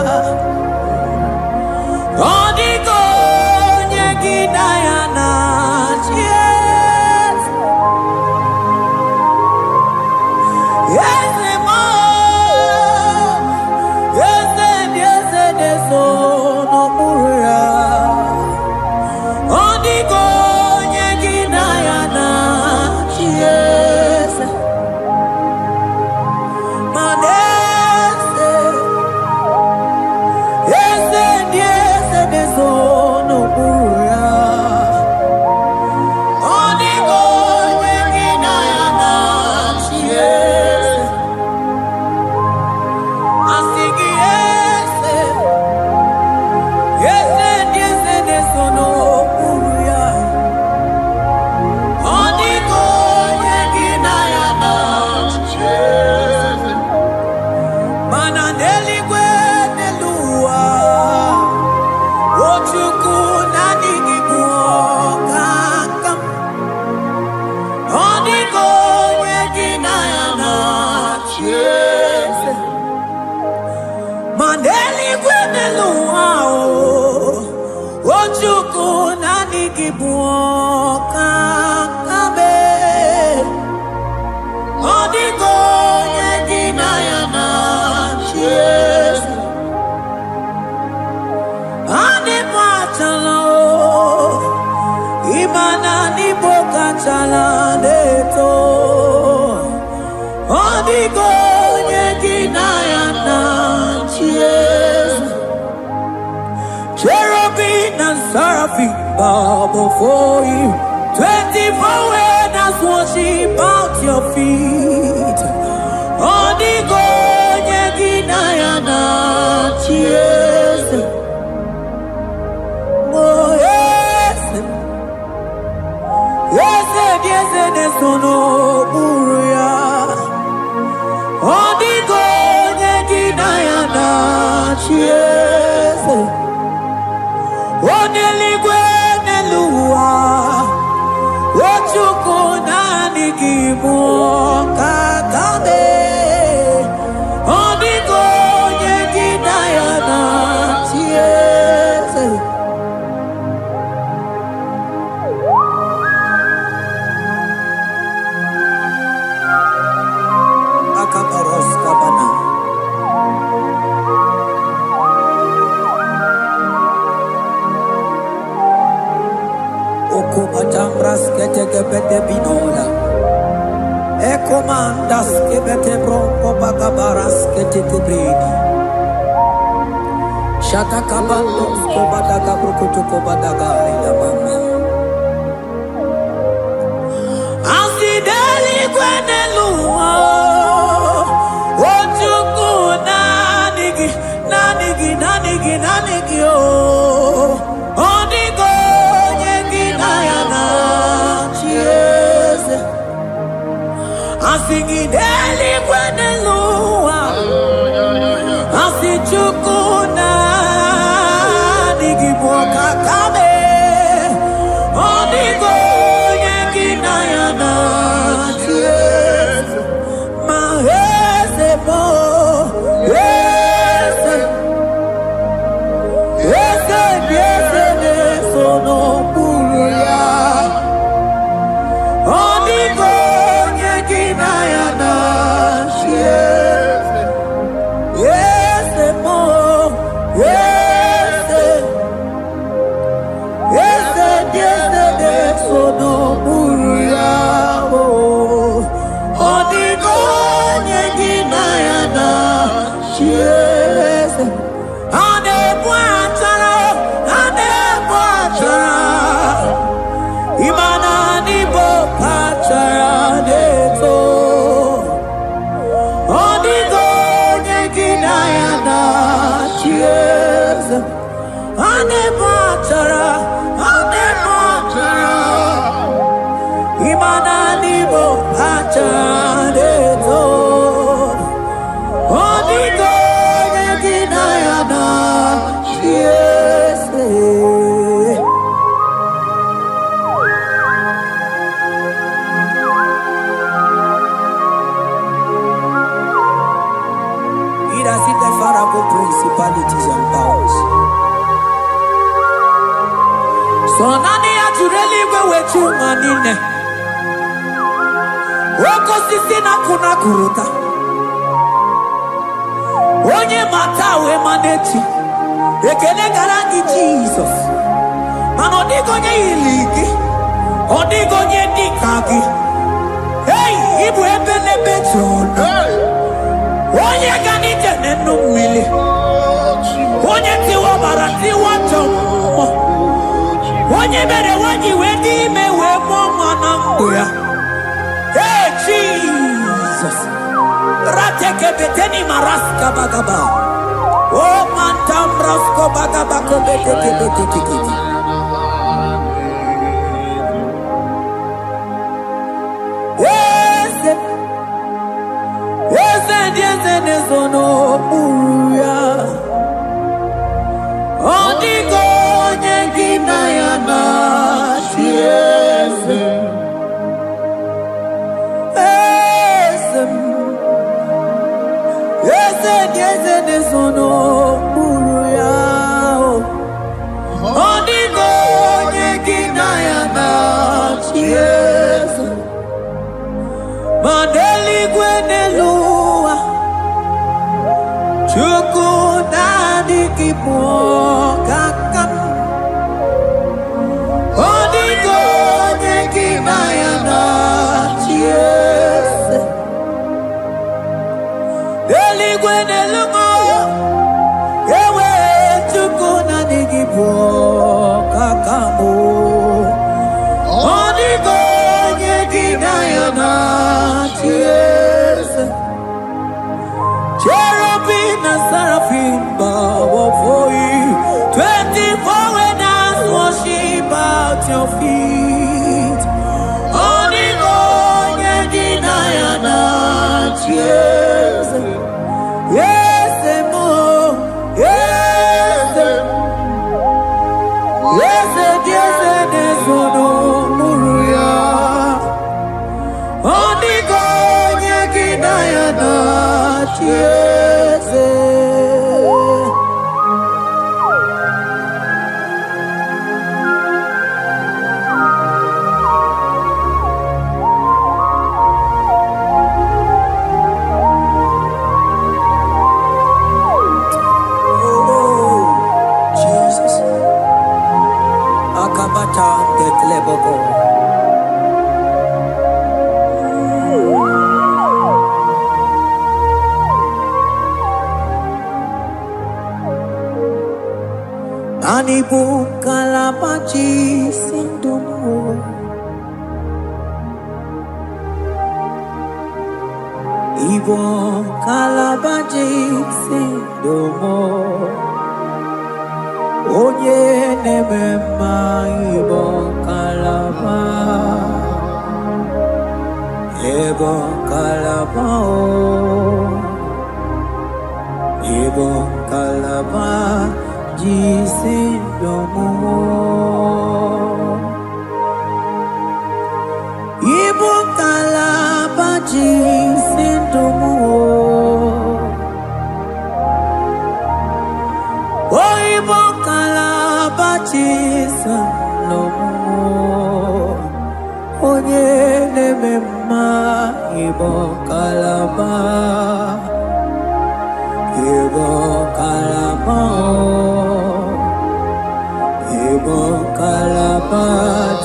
A: Odiko nyegidaya na chies. Yese mo, yese, nesono uya. Odiko nyegidaya na kakabe. Odigo yegina yana cheers. Ane pachala imana ni boka chala deto. Odigo yegina yana cheers. Cherubim and seraphim bow before you. 24 elders worship at your feet. Odigo yegina yana cheers. Oh yes, yes, yes, yes, no buria. Odigo yegina yana cheers. Oneligwe nelua, ochuku nani gibu kakabe. Odigo yegina yana cheers. Akaparos kabana. Okobajambras ketekebete binola. Ekomandas kebete bronco bagabaras ketekebrina. Shatakabandos kobadaga brukutu kobadaga ila mama. Asideli kwenelua. Ochuku nanigi, nanigi, nanigi, nanigi oh. Odigo yegina yana cheers. Asigideli kwenelua. Asichuku nanigi boka kabe. Odigo yegina yana cheers. Mahese bo, yes, yes, yes, yes, no buria. Odigo yegina yana cheers. Yes, mo, yes, yes, yes, yes, no buria. Odigo yegina yana cheers. Ane bwachara, ane bwachara. Imana ni bo pachara deto. Odigo yegina yana cheers. Ane bwachara, ane bwachara. Imana ni bo pachara deto. Odigo yegina yana cheers. It has hit the Pharaoh principalities and powers. So nani atureli wechu manine. Woko sisi na kuna kuruta. Onye matawe maneti. Ekele garangi Jesus. Man odigo nye iligi. Odigo nye dikagi. Hey, ibu ebele bejono. Onye gani jene numili. Onye tiwa barati wajomo. Onye bere wanyi wedi mewe moma nambuya. Hey, Jesus. Rateke beteni maraska bagaba. Oh, mantambrasko bagabako beteke beteke. Yes, yes, yes, yes, no buya. Odigo yegina yana cheers. Yes, yes, yes, yes, no buya. Odigo Odeligwe nelua Chuku nani kipo kakam Odigo neki mayana Chiese Deligwe nelua Ewe chuku nani kipo kakamo Odigo neki mayana Chiese Cherubim and seraphim bow for you. 24 elders worship at your feet. Only God can yes, yes, more, yes, yes, yes, no muruya. Only God can yes. Anibu kalabachi sindumo Ibo kalabachi sindumo Onye nemema Ibo kalaba Ibo kalaba Ibo kalaba Jisindomo Ibo kalaba jisindomo Oh Ibo kalaba jisindomo Onye nemema Ibo kalaba Ibo kalaba Ibo kalaba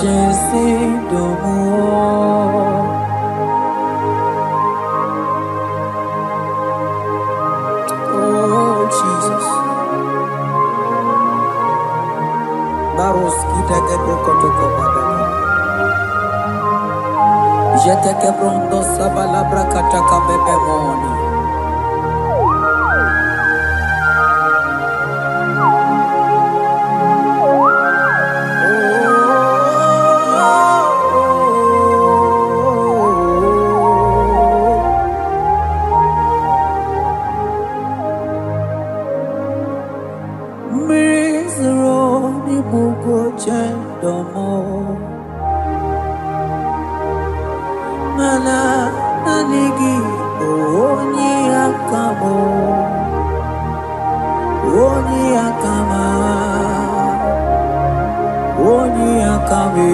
A: jisindomo Oh Jesus Baros kita kebrokotoko badaka Jete kebrondo sabalabra kataka bebemoni Mana nanigi oni akamo oni akama oni akame